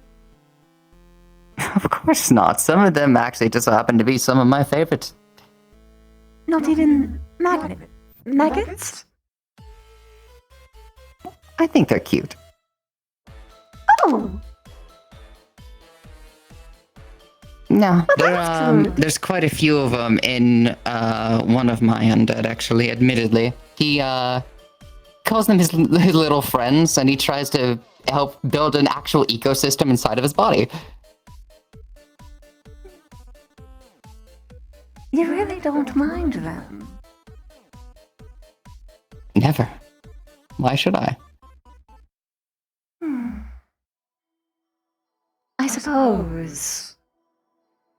Of course not. Some of them actually just happen to be some of my favorites. Not even maggots? I think they're cute. Oh! No, that's cute. there's quite a few of them in one of my undead, actually, admittedly. He calls them his little friends, and he tries to help build an actual ecosystem inside of his body. You really don't mind them? Never. Why should I? I suppose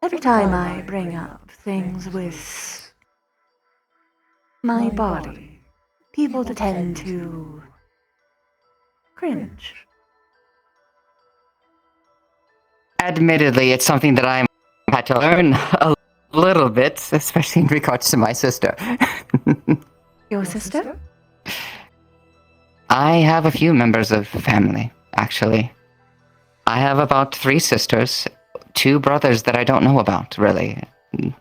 every time I bring up things with my body, people tend to cringe. Admittedly, it's something that I had to learn a little bit, especially in regards to my sister. Your sister? I have a few members of family, actually. I have about 3 sisters, 2 brothers that I don't know about, really.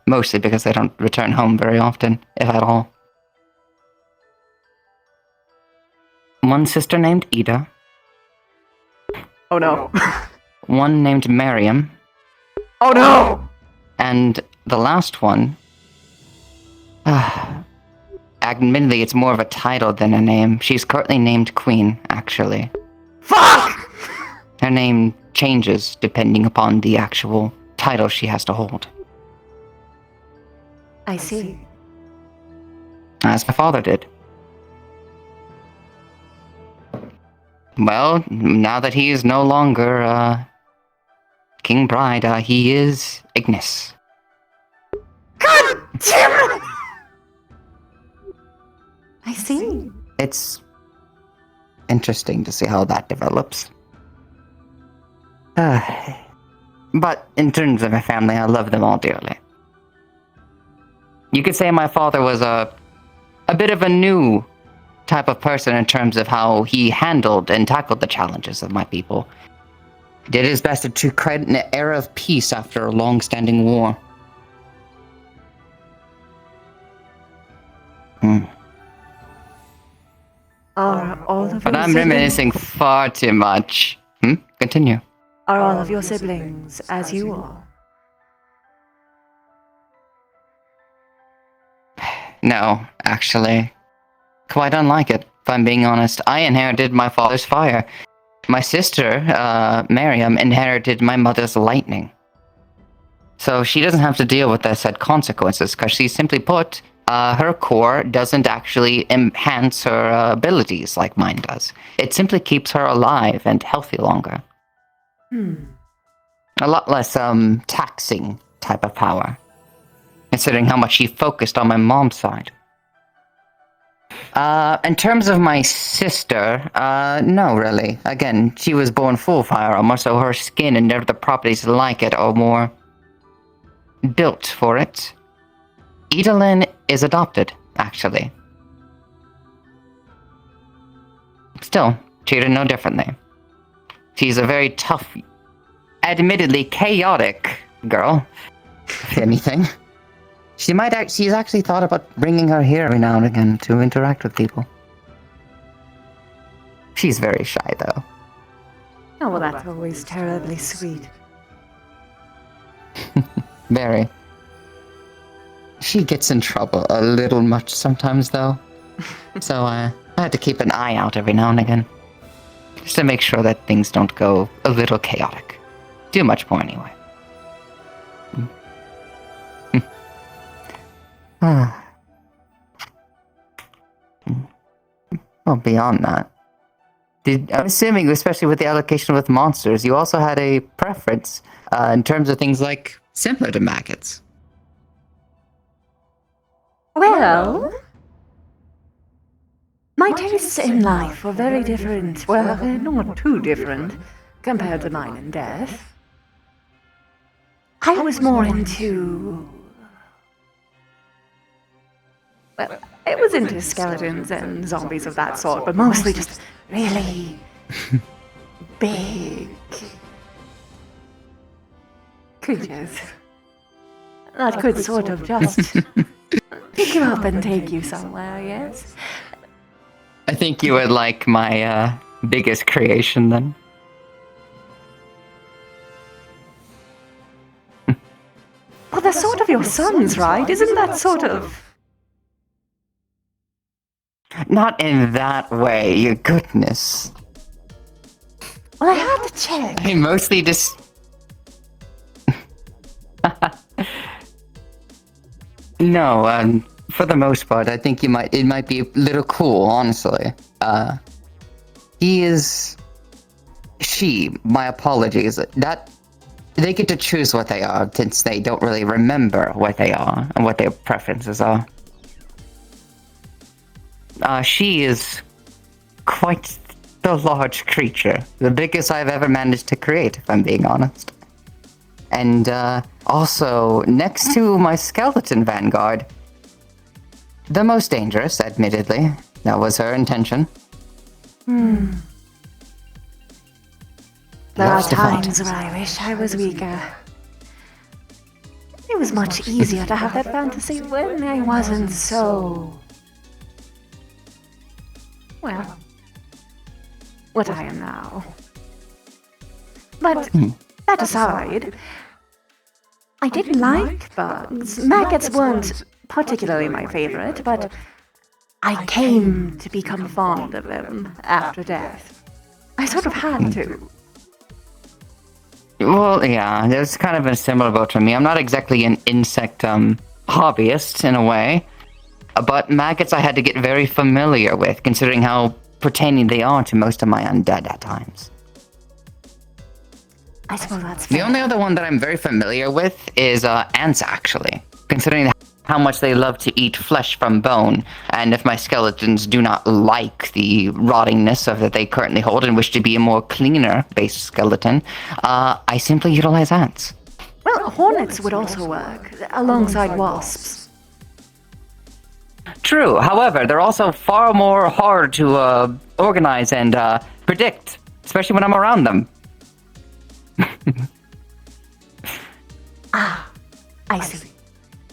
Mostly because they don't return home very often, if at all. One sister named Ida. Oh no. One named Miriam. Oh no! And the last one, admittedly, it's more of a title than a name. She's currently named Queen, actually. Fuck! Her name changes depending upon the actual title she has to hold. I see. As my father did. Well, now that he is no longer, King Bride, he is Ignis. God damn it! I see. It's interesting to see how that develops. But in terms of my family, I love them all dearly. You could say my father was a bit of a new type of person in terms of how he handled and tackled the challenges of my people. He did his best to create an era of peace after a long-standing war. Are all of But your I'm siblings, reminiscing far too much. Continue. are all of your siblings as you are? No, actually. Quite unlike it, if I'm being honest. I inherited my father's fire. My sister, Miriam, inherited my mother's lightning. So she doesn't have to deal with the said consequences, because she simply put, her core doesn't actually enhance her abilities like mine does. It simply keeps her alive and healthy longer. A lot less, taxing type of power, considering how much she focused on my mom's side. In terms of my sister, no, really. Again, she was born full fire armor, so her skin and other properties like it are more built for it. Edalyn is adopted, actually. Still, treated no differently. She's a very tough, admittedly chaotic girl, if anything. She's actually thought about bringing her here every now and again to interact with people. She's very shy, though. Oh, well, that's always terribly sweet. Very. She gets in trouble a little much sometimes, though. So, I had to keep an eye out every now and again. Just to make sure that things don't go a little chaotic. Too much more, anyway. Well, beyond that, I'm assuming, especially with the allocation with monsters, you also had a preference in terms of things like similar to maggots. Well, my tastes in life were very different. Well, they're not too different compared to mine in death. I was more into... Well, it was into skeletons and zombies of that sort, but mostly just really big creatures that could sort of just pick you up and take you somewhere, yes? I think you would like my biggest creation then. Well, they're sort of your sons, right? Isn't that sort of... Not in that way, your goodness. Well, I had to check. I mostly just... No, for the most part, I think it might be a little cool, honestly. My apologies, that they get to choose what they are, since they don't really remember what they are and what their preferences are. She is quite the large creature, the biggest I've ever managed to create, if I'm being honest. And also, next to my skeleton vanguard, the most dangerous, admittedly. That was her intention. There are Loves to fight. times where I wish I was weaker. It was much easier to have that fantasy when I wasn't so... well, what I am now. But that aside, I did like bugs. Maggots weren't particularly my favorite, but I came to become fond of them after death. I sort of had to. Well, yeah, it's kind of a similar boat for me. I'm not exactly an insect hobbyist in a way, but maggots I had to get very familiar with, considering how pertaining they are to most of my undead at times. I suppose that's fair. The only other one that I'm very familiar with is ants, actually, considering how much they love to eat flesh from bone, and if my skeletons do not like the rottingness of that they currently hold and wish to be a more cleaner-based skeleton, I simply utilize ants. Well, hornets would also work, alongside wasps. True, however, they're also far more hard to organize and predict, especially when I'm around them. I see.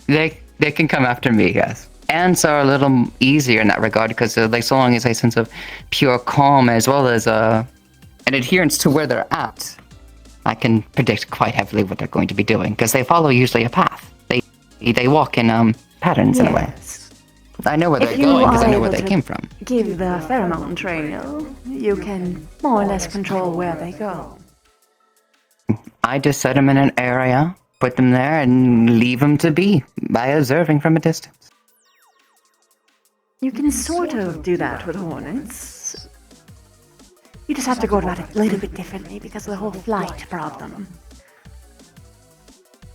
They can come after me, yes. Ants are a little easier in that regard because like so long as a sense of pure calm as well as an adherence to where they're at, I can predict quite heavily what they're going to be doing because they follow usually a path. They walk in patterns in a way. I know where they're going because I know where they came from. Give the pheromone trail, you can more or less control where they go. I just set them in an area, put them there, and leave them to be by observing from a distance. You can sort of do that with hornets. You just have to go about it a little bit differently because of the whole flight problem.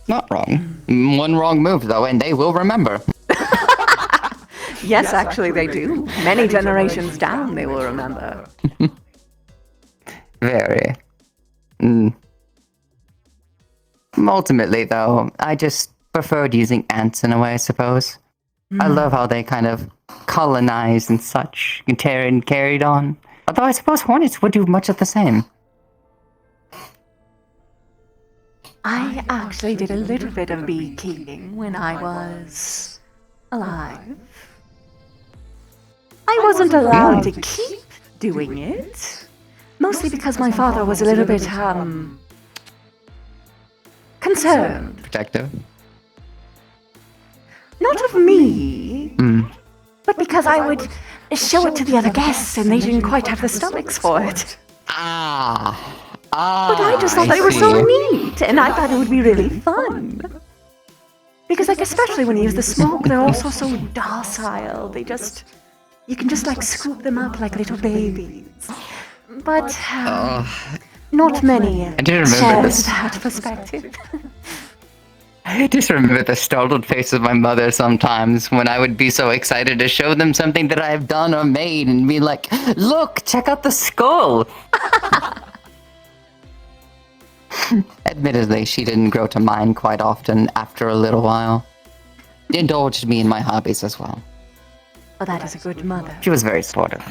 Not wrong. One wrong move, though, and they will remember. Yes, actually they do. Many generations down they will remember. Very. Ultimately, though, I just preferred using ants in a way, I suppose. I love how they kind of colonized and such, and carried on. Although I suppose hornets would do much of the same. I actually did a little bit of beekeeping when I was alive. I wasn't allowed to keep doing it, mostly because my father was a little bit, concerned. Protective. Not of me, but because I would show it to the other guests and they didn't quite have the stomachs for it. But I just thought they were so neat, and I thought it would be really fun. Because, like, especially when you use the smoke, they're also so docile. You can just, like, scoop them up like little babies. But, not many share that perspective. I just remember the startled face of my mother sometimes when I would be so excited to show them something that I've done or made and be like, look, check out the skull! Admittedly, she didn't grow to mind quite often after a little while. Indulged me in my hobbies as well. Oh, that is a good mother. She was very supportive.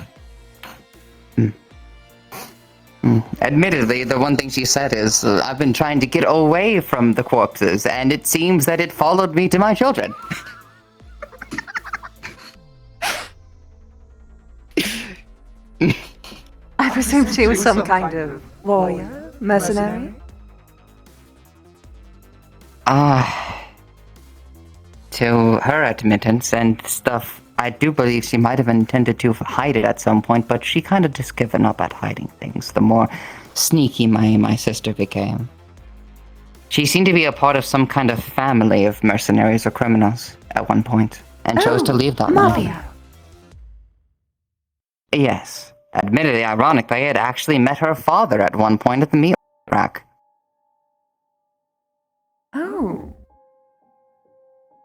Admittedly, the one thing she said is, I've been trying to get away from the corpses, and it seems that it followed me to my children. I presume she was some kind of warrior, mercenary? To her admittance and stuff, I do believe she might have intended to hide it at some point, but she kind of just given up at hiding things the more sneaky my sister became. She seemed to be a part of some kind of family of mercenaries or criminals at one point, and chose to leave that life. Mafia. Yes. Admittedly, ironically, I had actually met her father at one point at the meat rack. Oh.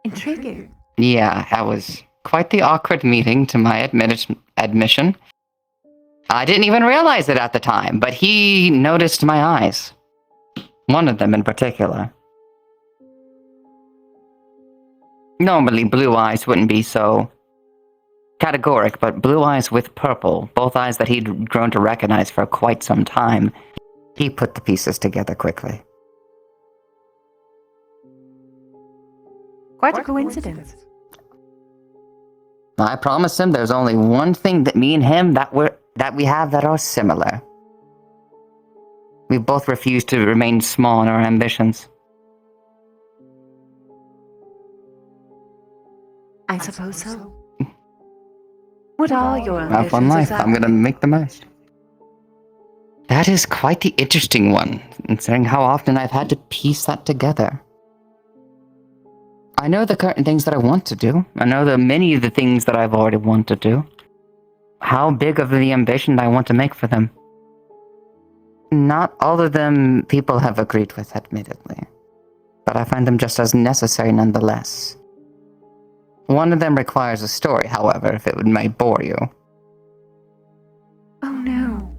Intriguing. Yeah, that was quite the awkward meeting to my admission. I didn't even realize it at the time, but he noticed my eyes. One of them in particular. Normally, blue eyes wouldn't be so categoric, but blue eyes with purple, both eyes that he'd grown to recognize for quite some time, he put the pieces together quickly. Quite a coincidence. I promised him there's only one thing that me and him that we have that are similar. We both refuse to remain small in our ambitions. I suppose so. What are your I have ambitions one life. exactly? I'm gonna make the most. That is quite the interesting one, considering how often I've had to piece that together. I know the current things that I want to do. I know many of the things that I've already wanted to do. How big of the ambition I want to make for them. Not all of them people have agreed with, admittedly. But I find them just as necessary nonetheless. One of them requires a story, however, if it might bore you. Oh no.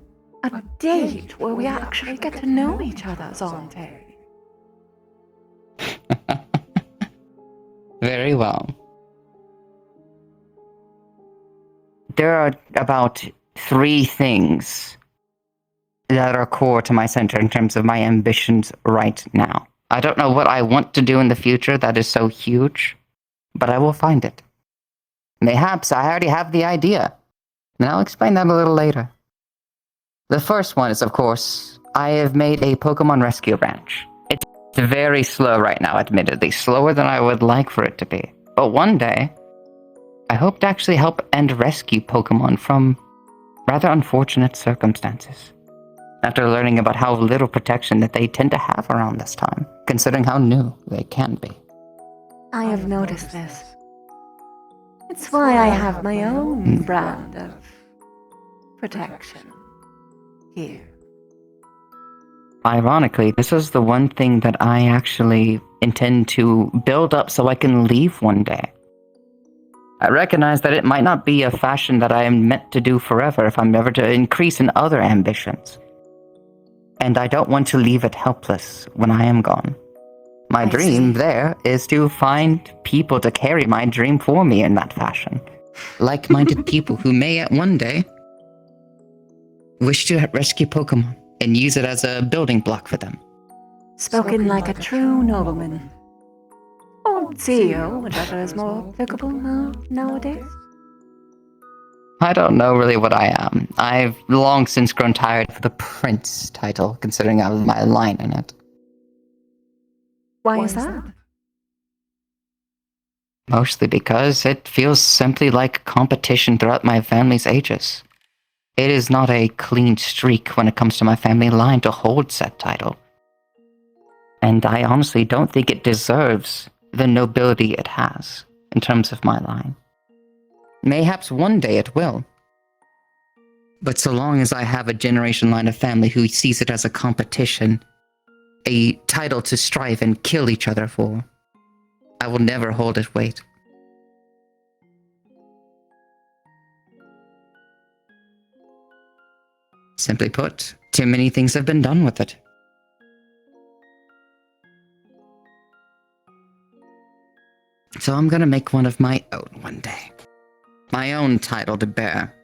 A date where we actually get to know each other, Zante. Very well. There are about 3 things that are core to my center in terms of my ambitions right now. I don't know what I want to do in the future that is so huge, but I will find it. Mayhaps I already have the idea, and I'll explain that a little later. The first one is, of course, I have made a Pokemon Rescue Ranch. It's very slow right now, admittedly, slower than I would like for it to be. But one day, I hope to actually help and rescue Pokemon from rather unfortunate circumstances. After learning about how little protection that they tend to have around this time, considering how new they can be. I have noticed this. It's why I have my own brand of protection here. Ironically, this is the one thing that I actually intend to build up so I can leave one day. I recognize that it might not be a fashion that I am meant to do forever if I'm ever to increase in other ambitions. And I don't want to leave it helpless when I am gone. My dream there is to find people to carry my dream for me in that fashion. Like-minded people who may at one day wish to rescue Pokemon and use it as a building block for them. Spoken like a true nobleman. Or CEO, whichever is more applicable nowadays. I don't know really what I am. I've long since grown tired of the Prince title, considering I have my line in it. Why is that? Mostly because it feels simply like competition throughout my family's ages. It is not a clean streak when it comes to my family line to hold said title. And I honestly don't think it deserves the nobility it has in terms of my line. Mayhaps one day it will. But so long as I have a generation line of family who sees it as a competition, a title to strive and kill each other for, I will never hold its weight. Simply put, too many things have been done with it. So I'm gonna make one of my own one day. My own title to bear.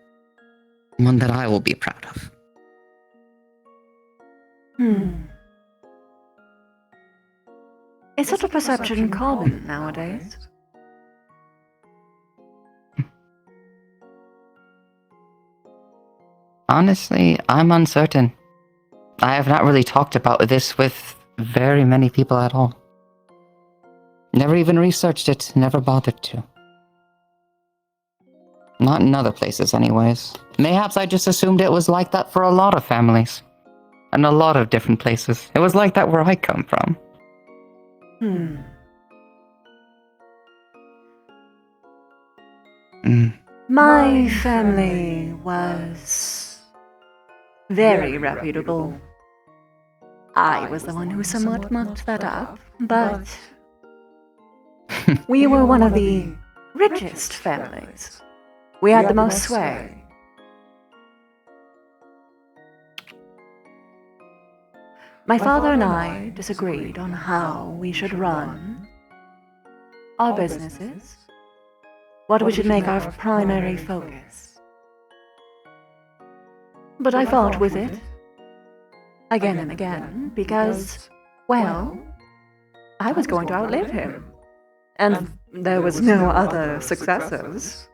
One that I will be proud of. Is such a perception common nowadays? Honestly, I'm uncertain. I have not really talked about this with very many people at all. Never even researched it, never bothered to. Not in other places, anyways. Mayhaps I just assumed it was like that for a lot of families. And a lot of different places. It was like that where I come from. My family was very reputable. I was the one who somewhat mucked that up, but we were one of the richest families. We had the most sway. My father and I disagreed on how we should run our businesses, what we should make our primary focus. But I fought with it, again and again, because, well, I was going to outlive him. And there was no other successors.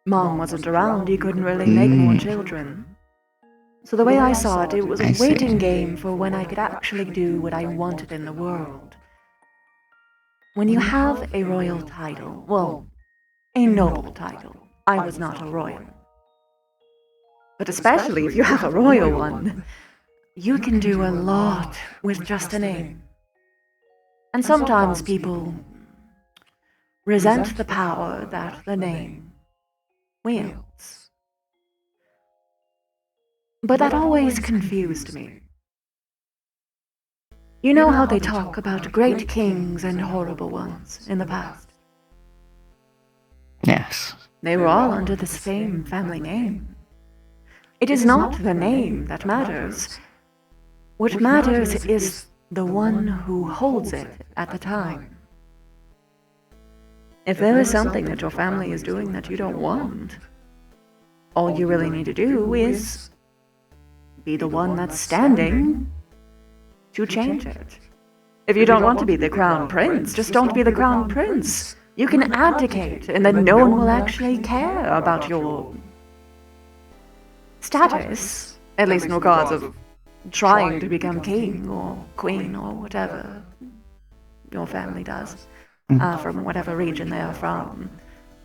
Mom wasn't around, he couldn't really make more children. So the way I saw it, it was a waiting game for when I could actually do what I wanted in the world. When you have a royal title, well, a noble title. I was not a royal. But especially if you have a royal one, you can do a lot with just a name. And sometimes people resent the power that the name wields. But that always confused me. You know how they talk about great kings and horrible ones in the past? Yes. They were all under the same family name. It is not the name that matters. What matters is the one who holds it at the time. If there is something that your family is doing that you don't want, all you really need to do is be the one that's standing to change it. If you don't want to be the crown prince, just don't be the crown prince. You can abdicate, and then no one will actually care about your status, at least in regards of trying to become king or queen or whatever your family does, from whatever region they are from.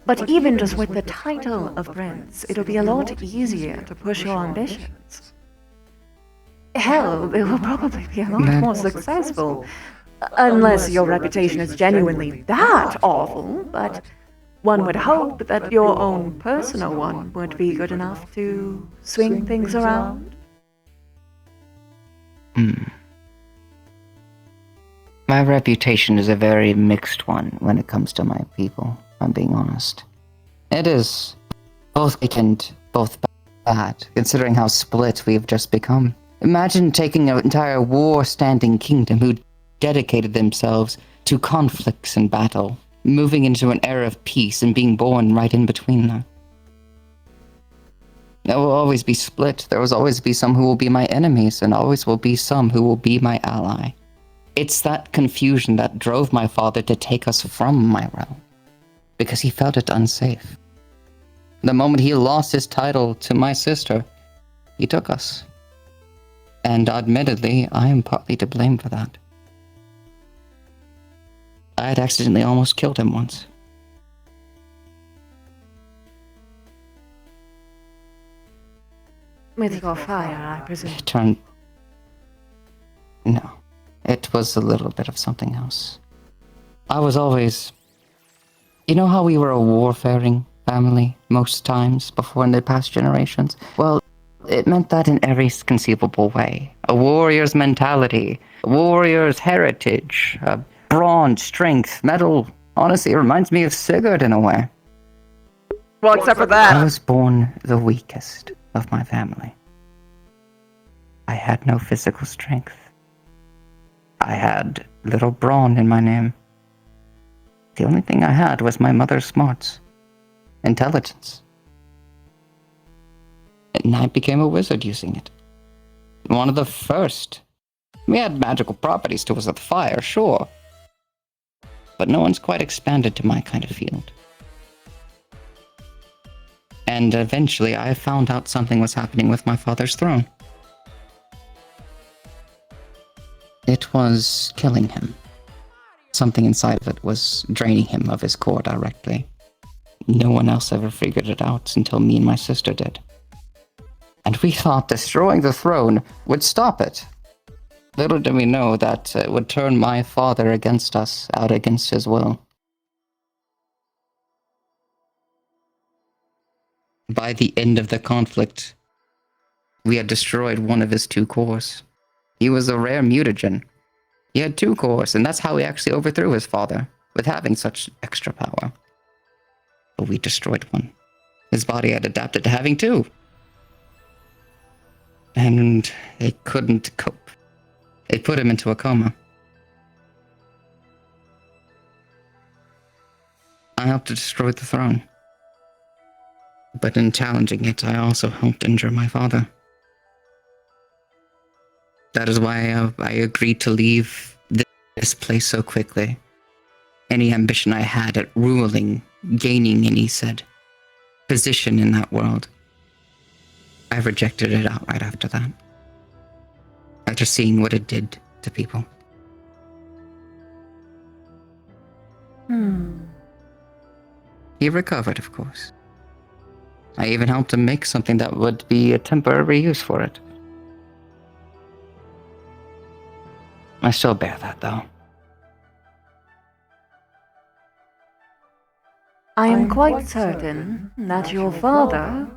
But even just with the title of prince, it'll be a lot easier to push your ambitions. Hell, it will probably be a lot more successful. Unless your reputation is genuinely that awful, but one would hope that your own personal one would be good enough to swing things around. My reputation is a very mixed one when it comes to my people, if I'm being honest. It is both good and both bad, considering how split we've just become. Imagine taking an entire war-standing kingdom who dedicated themselves to conflicts and battle, moving into an era of peace and being born right in between them. There will always be split. There will always be some who will be my enemies, and always will be some who will be my ally. It's that confusion that drove my father to take us from my realm, because he felt it unsafe. The moment he lost his title to my sister, he took us. And admittedly, I am partly to blame for that. I had accidentally almost killed him once. With your fire, I presume. It turned... No. It was a little bit of something else. I was always... You know how we were a warfaring family most times before in the past generations? Well, it meant that in every conceivable way. A warrior's mentality, a warrior's heritage, brawn, strength, metal. Honestly, it reminds me of Sigurd in a way. Well, except for I that. was born the weakest of my family. I had no physical strength. I had little brawn in my name. The only thing I had was my mother's smarts, intelligence. And I became a wizard using it. One of the first. We had magical properties to us with fire, sure. But no one's quite expanded to my kind of field. And eventually I found out something was happening with my father's throne. It was killing him. Something inside of it was draining him of his core directly. No one else ever figured it out until me and my sister did. And we thought destroying the throne would stop it. Little did we know that it would turn my father against us, out against his will. By the end of the conflict, we had destroyed one of his 2 cores. He was a rare mutagen. He had 2 cores, and that's how he actually overthrew his father, with having such extra power. But we destroyed one. His body had adapted to having 2. And it couldn't cope. It put him into a coma. I helped to destroy the throne. But in challenging it, I also helped injure my father. That is why I agreed to leave this place so quickly. Any ambition I had at ruling, gaining any said position in that world, I rejected it outright after that. After seeing what it did to people. He recovered, of course. I even helped him make something that would be a temporary use for it. I still bear that, though. I am quite certain that your father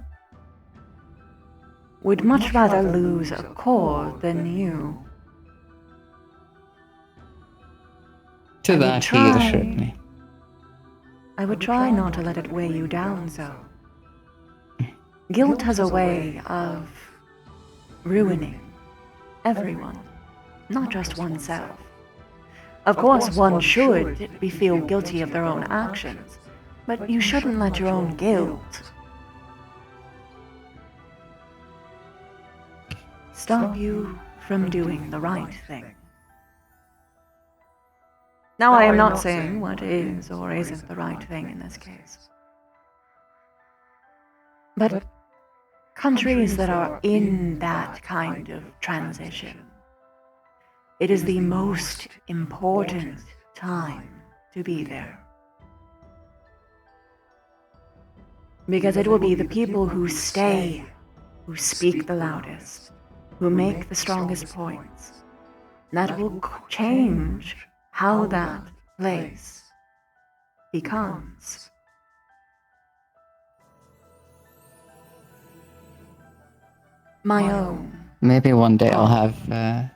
would much rather lose a core than you. To I would that, he try. assured me. I would try not to let it weigh you down so. Guilt has a way of ruining everyone, not just oneself. Of course, one should feel guilty of their own actions, but you shouldn't let your own guilt stop you from doing the right thing. Now, I am not saying what is or isn't the right thing in this case. But countries that are in that kind of transition, it is the most important time to be there. Because it will be the people who stay, who speak the loudest, who make the strongest points, that will change how that place becomes. My own. Maybe one day I'll have,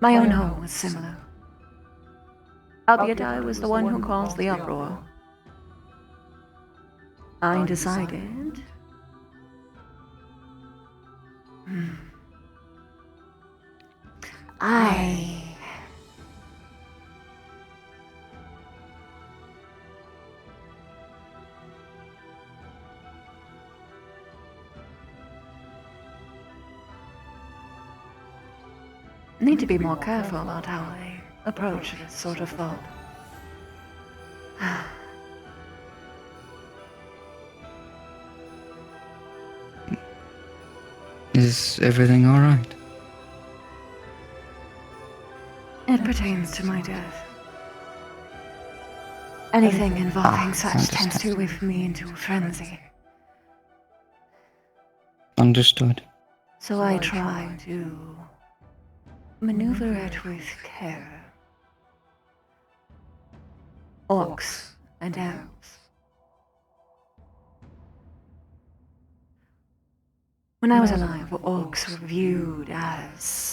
My own home was similar. Albeit I was the one who caused the uproar. I decided... I need to be more careful about how I approach this sort of thought. is everything alright? It pertains to my death. Anything involving such tends to whip me into a frenzy. Understood. So I try to maneuver it with care. Orcs and elves. When I was alive, orcs were viewed as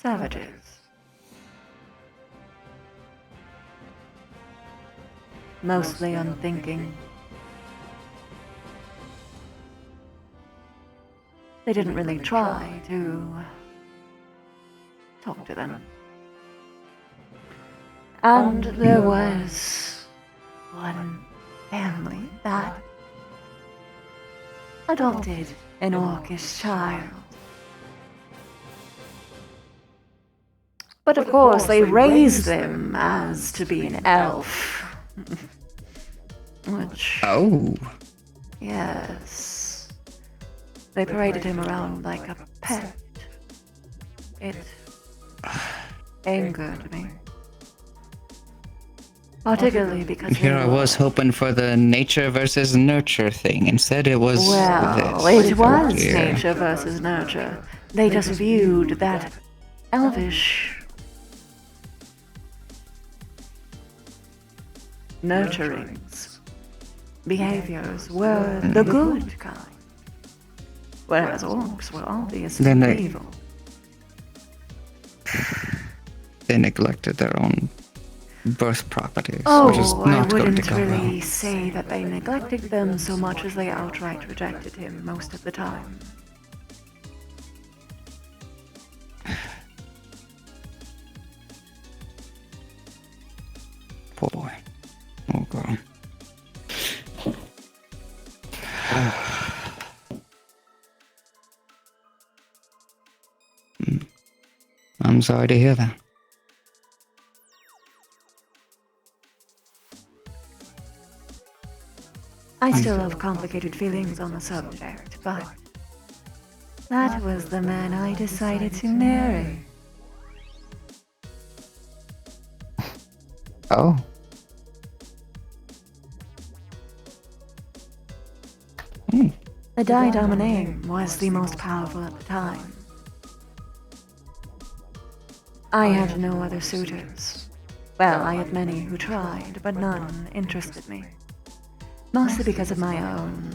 savages. Mostly unthinking. They didn't really try to talk to them. And there was one family that adopted an orcish child. But of course, they raised them as to be an elf. Which... Oh. Yes. They paraded him around like a pet. It angered me. Particularly because Here I was hoping for the nature versus nurture thing. Instead it was well, this. it was dear. nature versus nurture. They just viewed that elvish nurturings, behaviors were the good kind, whereas orcs were obviously Then they- evil. They neglected their own birth properties, which is Oh, I not going to wouldn't go really well. say that they neglected them so much as they outright rejected him most of the time. Poor boy. Oh, girl. I'm sorry to hear that. I still have complicated feelings on the subject, but that was the man I decided to marry. Oh. The Die Dominating was the most powerful at the time. I had no other suitors. Well, I had many who tried, but none interested me. Mostly because of my own...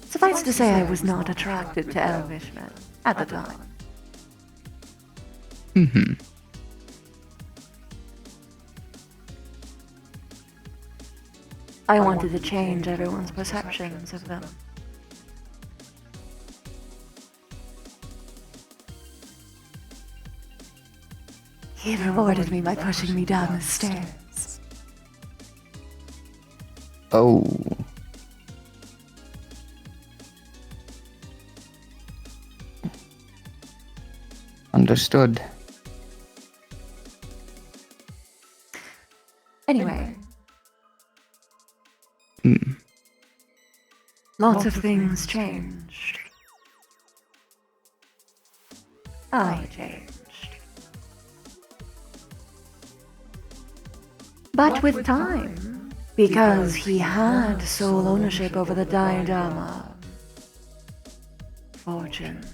Suffice to say, I was not attracted to elvish men at the time. Mm-hmm. I wanted to change everyone's perceptions of them. He rewarded me by pushing me down the stairs. Oh. Understood. Anyway, Hmm. lots of things changed. I changed. But with time, because he had sole ownership over the diadema, fortune.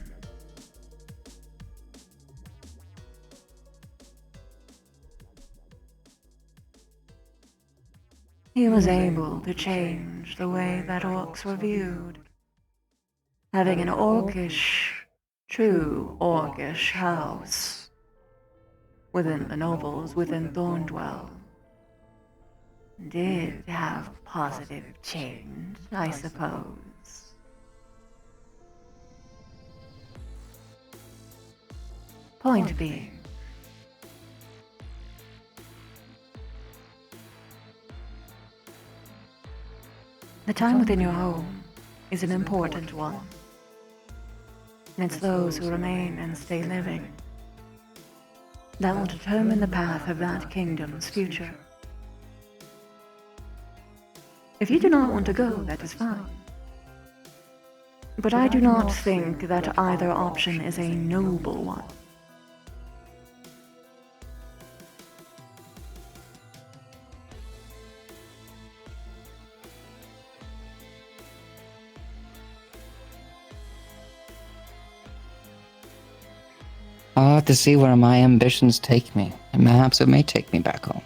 He was able to change the way that orcs were viewed. Having an orcish, true orcish house within the nobles within Thorndwell did have positive change, I suppose. Point being, the time within your home is an important one. And it's those who remain and stay living that will determine the path of that kingdom's future. If you do not want to go, that is fine. But I do not think that either option is a noble one. I'll have to see where my ambitions take me, and perhaps it may take me back home.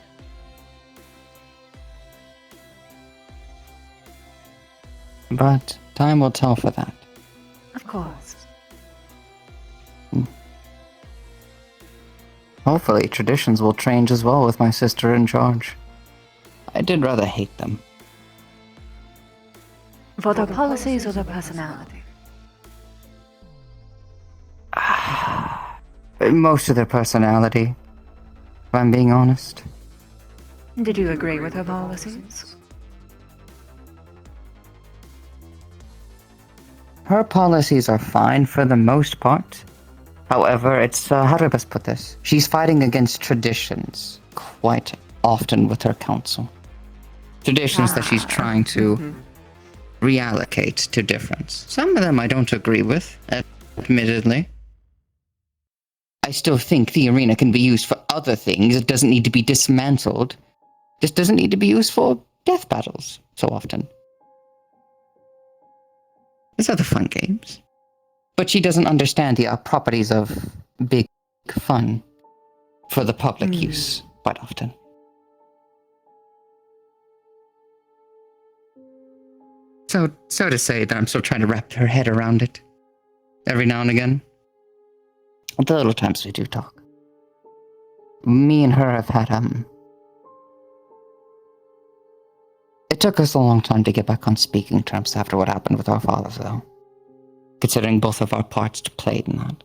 But time will tell for that. Of course. Hopefully, traditions will change as well with my sister in charge. I did rather hate them. For their policies or their personality? Most of their personality, if I'm being honest. Did you agree with her policies? Her policies are fine for the most part. However, it's, how do I best put this? She's fighting against traditions quite often with her council. Traditions that she's trying to reallocate to difference. Some of them I don't agree with, admittedly. I still think the arena can be used for other things. It doesn't need to be dismantled. Just doesn't need to be used for death battles so often. There's other fun games. But she doesn't understand the properties of big fun for the public use quite often. So to say that I'm still trying to wrap her head around it. Every now and again. The little times we do talk. Me and her have had, It took us a long time to get back on speaking terms after what happened with our fathers, though. Considering both of our parts played in that.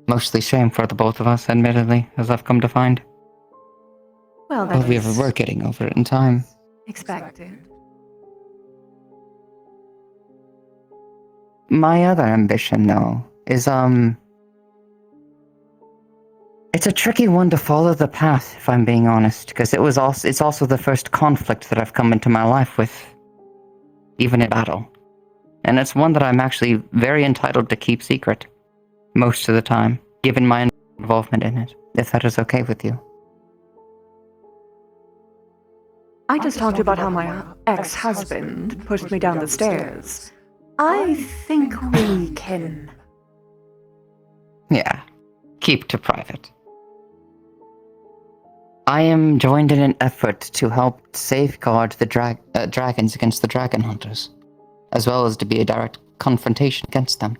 Mostly shame for the both of us, admittedly, as I've come to find. Well, But that is we're getting over it in time. expected. My other ambition, though, is, It's a tricky one to follow the path, if I'm being honest, because it's also the first conflict that I've come into my life with, even in battle. And it's one that I'm actually very entitled to keep secret, most of the time, given my involvement in it, if that is okay with you. I just talked about how my ex-husband pushed me down the stairs. I think we can... Yeah, keep to private. I am joined in an effort to help safeguard the dragons against the dragon hunters, as well as to be a direct confrontation against them.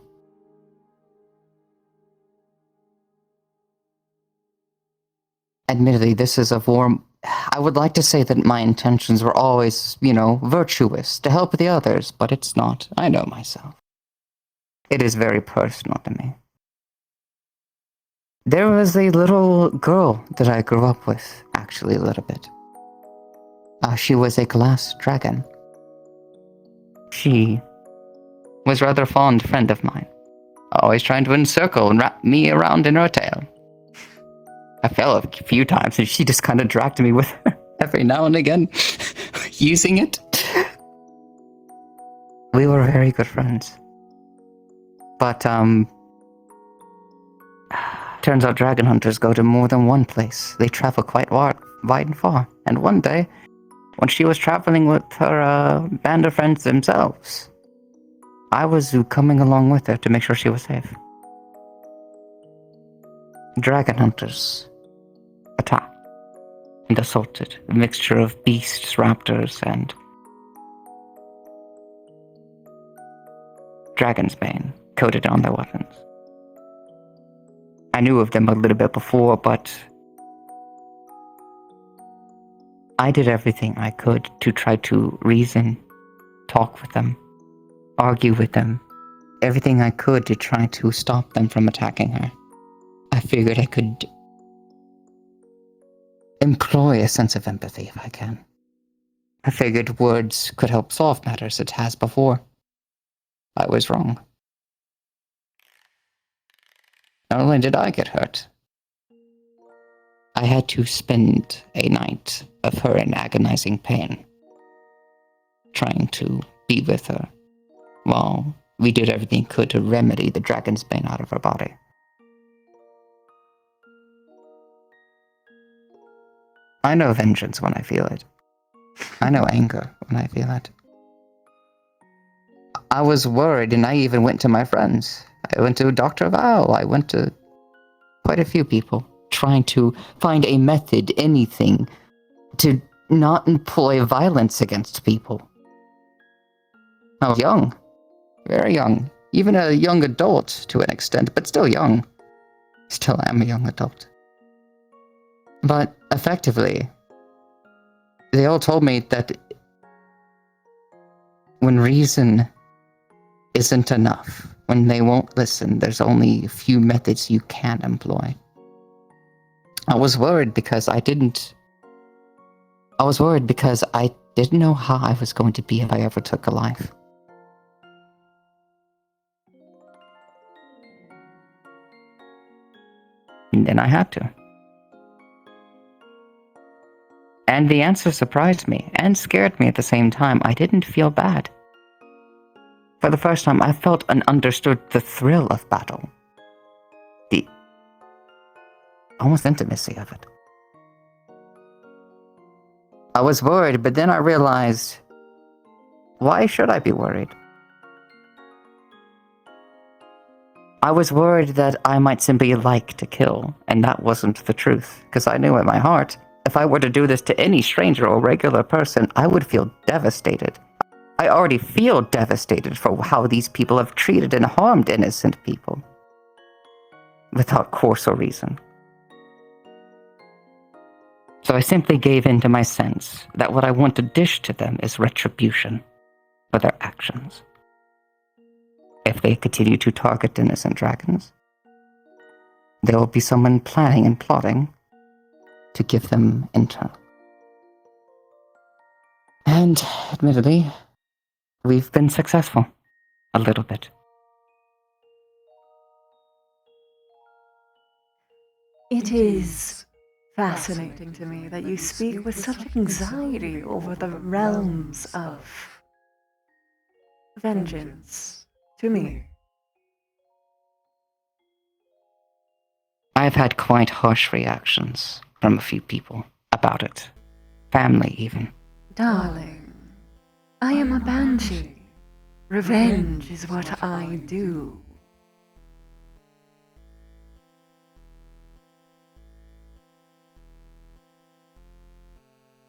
Admittedly, this is a war. I would like to say that my intentions were always, virtuous, to help the others, but it's not. I know myself. It is very personal to me. There was a little girl that I grew up with, actually, a little bit. She was a glass dragon. She was a rather fond friend of mine, always trying to encircle and wrap me around in her tail. I fell a few times and she just kind of dragged me with her every now and again, using it. We were very good friends. But, turns out dragon hunters go to more than one place. They travel quite wide and far. And one day, when she was traveling with her band of friends themselves, I was coming along with her to make sure she was safe. Dragon hunters attacked and assaulted a mixture of beasts, raptors, and dragon's bane coated on their weapons. I knew of them a little bit before, but I did everything I could to try to reason, talk with them, argue with them, everything I could to try to stop them from attacking her. I figured I could employ a sense of empathy if I can. I figured words could help solve matters. It has before. I was wrong. Not only did I get hurt, I had to spend a night of her in agonizing pain, trying to be with her, while we did everything we could to remedy the dragon's bane out of her body. I know vengeance when I feel it. I know anger when I feel it. I was worried, and I even went to my friends. I went to Dr. Val. I went to quite a few people, trying to find a method, anything, to not employ violence against people. I was young. Very young. Even a young adult, to an extent, but still young. Still am a young adult. But, effectively, they all told me that when reason isn't enough, when they won't listen, there's only a few methods you can employ. I was worried because I didn't know how I was going to be if I ever took a life. And then I had to. And the answer surprised me and scared me at the same time. I didn't feel bad. For the first time, I felt and understood the thrill of battle. The almost intimacy of it. I was worried, but then I realized, why should I be worried? I was worried that I might simply like to kill, and that wasn't the truth, because I knew in my heart, if I were to do this to any stranger or regular person, I would feel devastated. I already feel devastated for how these people have treated and harmed innocent people, without course or reason. So I simply gave in to my sense that what I want to dish to them is retribution for their actions. If they continue to target innocent dragons, there will be someone planning and plotting to give them intel. And, admittedly, we've been successful. A little bit. It is fascinating to me that you speak with such anxiety over the realms of vengeance to me. I've had quite harsh reactions from a few people about it. Family, even. Darling, I am a banshee. Revenge is what I do.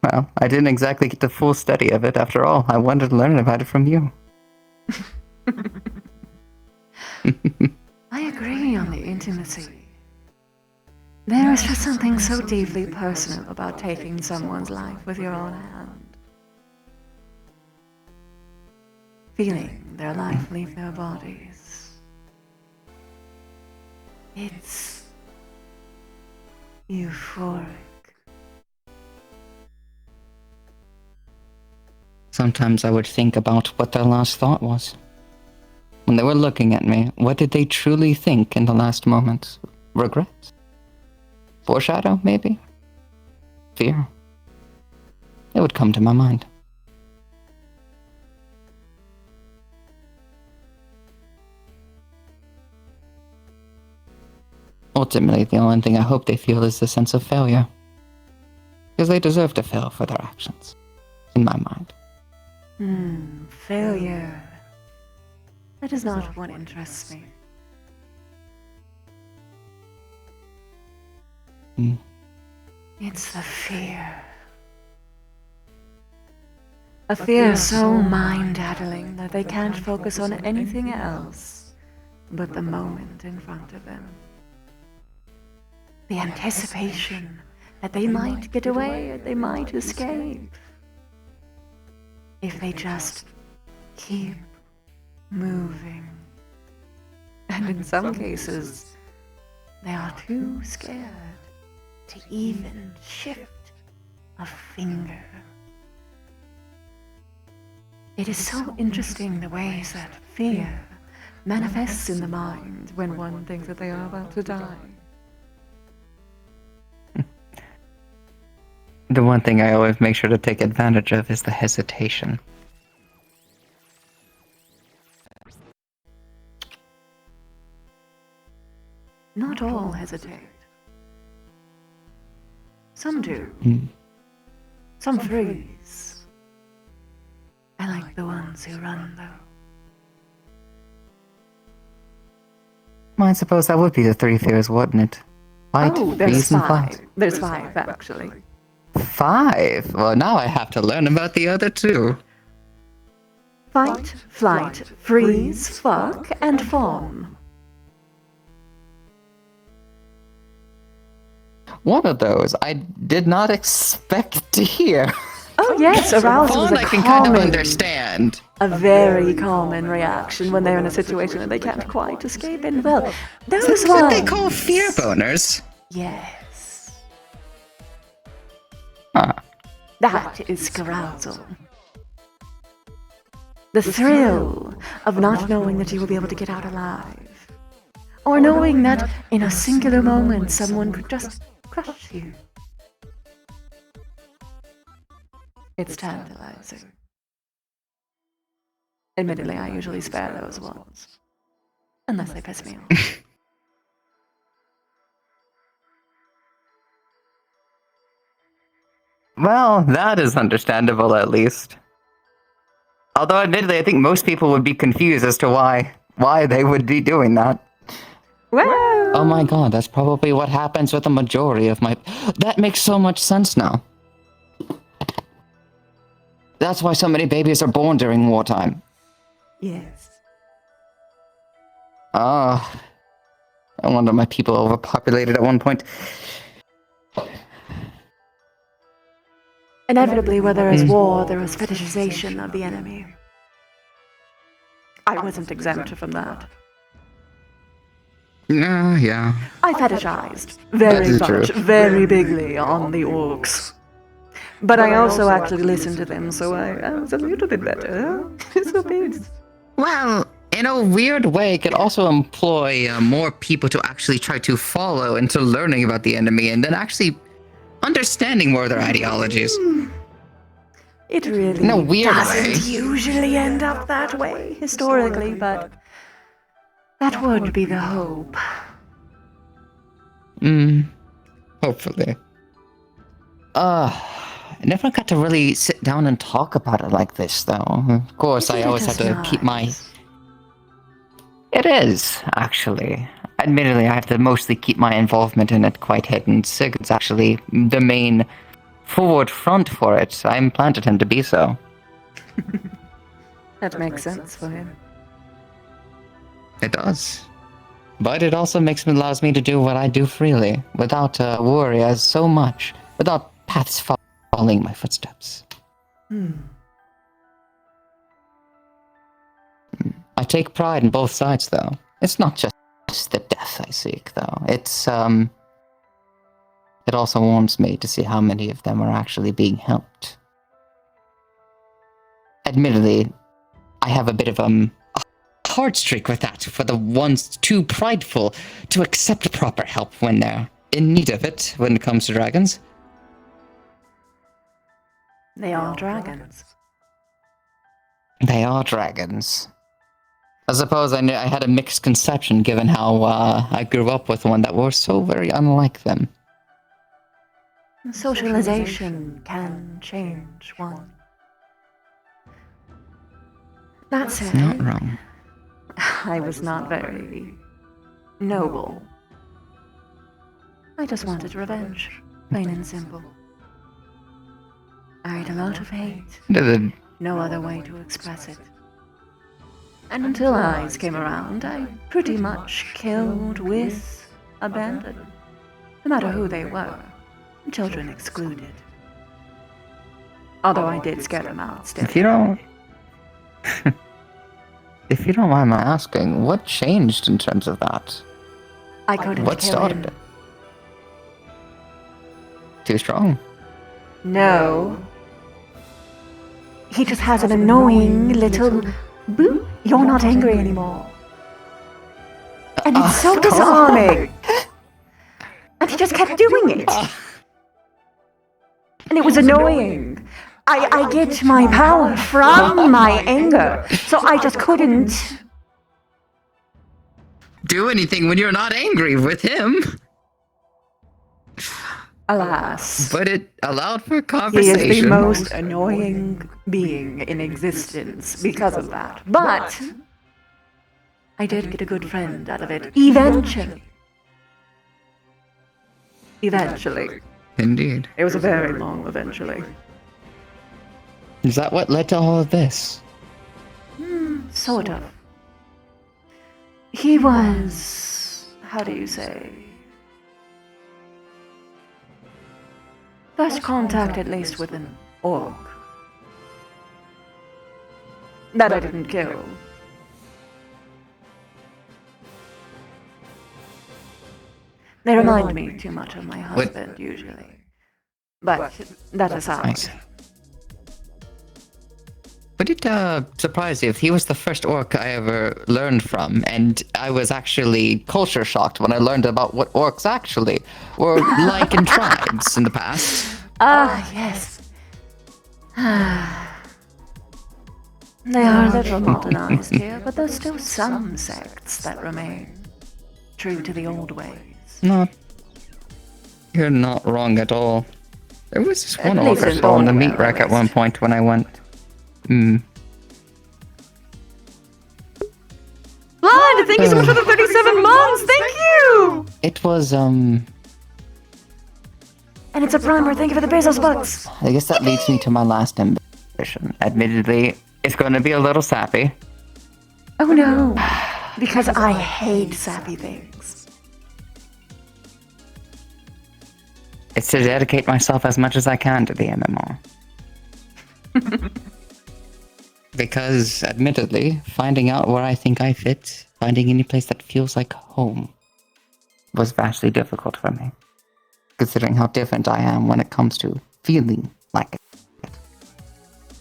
Well, I didn't exactly get the full study of it after all. I wanted to learn about it from you. I agree on the intimacy. There is just something so deeply personal about taking someone's life with your own hand. Feeling their life leave their bodies. It's euphoric. Sometimes I would think about what their last thought was. When they were looking at me, what did they truly think in the last moments? Regret? Foreshadow, maybe? Fear? It would come to my mind. Ultimately, the only thing I hope they feel is the sense of failure. Because they deserve to fail for their actions, in my mind. Failure. That is not what interests me. It's the fear. A fear so mind-addling that they can't focus on anything else but the moment in front of them. The anticipation that they might get away or they might escape. If they just keep moving. And in some cases, they are too scared to even shift a finger. It is so interesting the ways that fear manifests in the mind when one thinks that they are about to die. The one thing I always make sure to take advantage of is the hesitation. Not all hesitate. Some do. Some freeze. I like the ones who run, though. Well, I suppose that would be the three fears, wouldn't it? Fight, There's freeze, and five. flight. There's five, actually. 5? Well, now I have to learn about the other 2. Fight, flight, freeze, fuck, and fawn. One of those I did not expect to hear. Oh yes, arousal is Fawn a I can kind of common, understand. a very common reaction when they're in a situation that they can't quite escape in. Well, those That's ones. what they call fear boners. Yes. Huh. That is carousal. The thrill of not knowing that you will be able to get out alive. Or knowing that in a singular moment someone could just crush you. It's tantalizing. Admittedly, I usually spare those ones. Unless they piss me off. Well, that is understandable at least. Although admittedly, I think most people would be confused as to why they would be doing that. Well, Oh my god, that's probably what happens with the majority of my... That makes so much sense now. That's why so many babies are born during wartime. yes. Ah. I wonder my people overpopulated at one point. Inevitably, where there is war, there is fetishization of the enemy. I wasn't exempt from that. Yeah. I fetishized very is much, true. very bigly on the orcs. But I also actually listened to them, so I was a little bit better. So please. Well, in a weird way, it could also employ more people to actually try to follow into learning about the enemy and then actually understanding more of their ideologies. It really In a weird doesn't way. usually end up that way, historically, but that would be the hope. Hopefully. I never got to really sit down and talk about it like this, though. Of course, I always have to keep my... It is, actually. Admittedly, I have to mostly keep my involvement in it quite hidden. Sigurd's actually the main forward front for it. I implanted him to be so. That makes sense for him. It does. But it also allows me to do what I do freely, without worry as so much, without paths following my footsteps. I take pride in both sides, though. It's not just the death I seek, though. It's, it also warms me to see how many of them are actually being helped. Admittedly, I have a bit of, a hard streak with that for the ones too prideful to accept proper help when they're in need of it when it comes to dragons. They are dragons. They are dragons. I suppose I had a mixed conception given how I grew up with one that were so very unlike them. Socialization can change one. That said, Not wrong. I was not very noble. I just wanted revenge, plain and simple. I had a lot of hate, no other way to express it. And until eyes came around, I pretty much killed with abandon. No matter who they were, children excluded. Although I did scare them out still. If you don't... if you don't mind my asking, what changed in terms of that? I couldn't What kill started him. it? Too strong? No. He just has an annoying little boop. You're not angry anymore. And it's so disarming. And he just kept doing it. And it was annoying. I get my power from my anger, so I just couldn't. Do anything when you're not angry with him. Alas. But it allowed for He conversation. is the most annoying being in existence because of that. But I did get a good friend out of it. Eventually. Eventually. Indeed. It was a very long eventually. Is that what led to all of this? Sort of. He was... how do you say... first contact at least with an orc. That I didn't kill. They remind me too much of my husband, usually. But that aside. Nice. Would it surprise you if he was the first orc I ever learned from, and I was actually culture shocked when I learned about what orcs actually were like in tribes in the past? Ah, yes. They are a little modernized here, but there's still some sects that remain true to the old ways. You're not wrong at all. There was this one At orc least I in saw on the Baldwin, meat rack at at one least. point when I went. Blood, thank you so much for the 37 months! Thank you! It was, And it's a primer, thank you for the Bezos bucks. I guess that leads me to my last ambition. Admittedly, it's going to be a little sappy. Oh no, because I hate sappy things. It's to dedicate myself as much as I can to the MMR. Because, admittedly, finding out where I think I fit, finding any place that feels like home, was vastly difficult for me. Considering how different I am when it comes to feeling like it.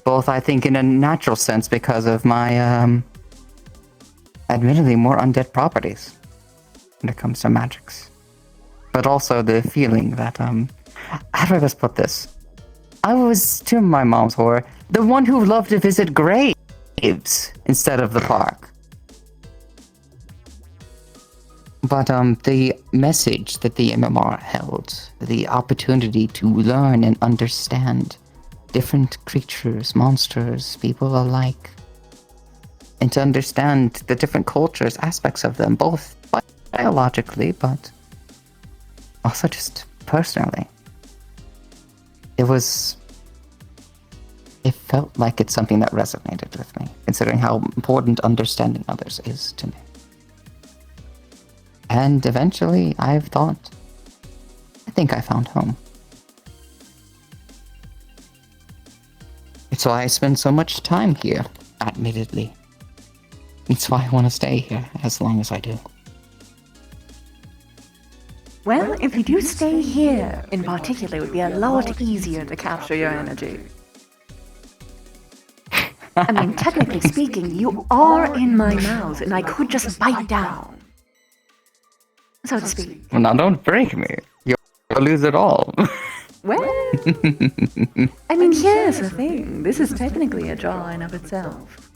Both, I think, in a natural sense because of my, admittedly more undead properties when it comes to magics. But also the feeling that, how do I best put this? I was, to my mom's horror, the one who loved to visit graves instead of the park. But the message that the MMR held, the opportunity to learn and understand different creatures, monsters, people alike, and to understand the different cultures, aspects of them, both biologically, but also just personally. It felt like it's something that resonated with me, considering how important understanding others is to me. And eventually, I think I found home. It's why I spend so much time here, admittedly. It's why I want to stay here as long as I do. Well, if you do stay here, in particular, it would be a lot easier to capture your energy. I mean, technically speaking, you are in my mouth, and I could just bite down, so to speak. Well, now don't break me. You'll lose it all. Well, I mean, here's the thing. This is technically a draw in of itself.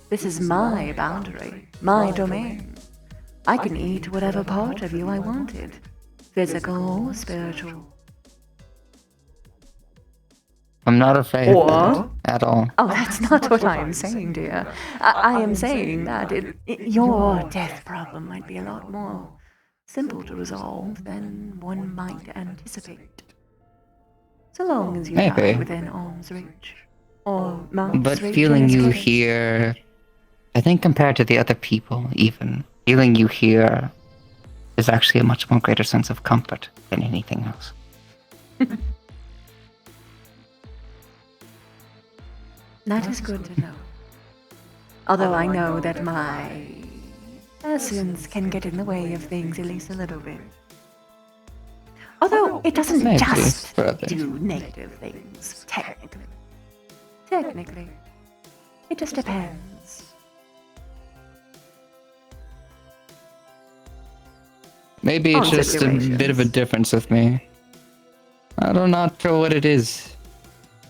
This is my boundary, my domain. I can eat whatever part of you I wanted, physical or spiritual. I'm not afraid of that at all. Oh, that's not what I am saying, dear. I am saying that your death problem might be a lot more simple to resolve than one might anticipate. So long as you die within arm's reach. Or mouth's reach. But feeling you here, I think compared to the other people even, feeling you here is actually a much more greater sense of comfort than anything else. That is good to know. Although I know that my essence can get in the way of things at least a little bit. Although it doesn't just do negative things, technically. Technically. It just depends. Maybe it's just a bit of a difference with me. I'm not sure what it is.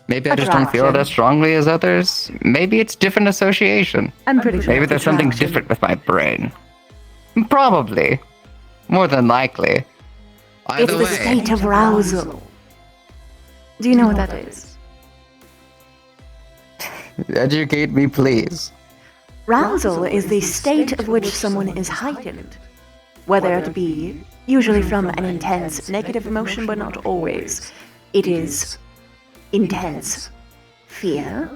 Maybe I just don't feel it as strongly as others. Maybe it's different association. I'm pretty sure. Maybe there's something different with my brain. Probably. More than likely. It's the state of arousal. Do you know what that is? Educate me, please. Arousal is the state of which someone is heightened. Whether it be, usually from an intense negative emotion, but not always. It is intense fear,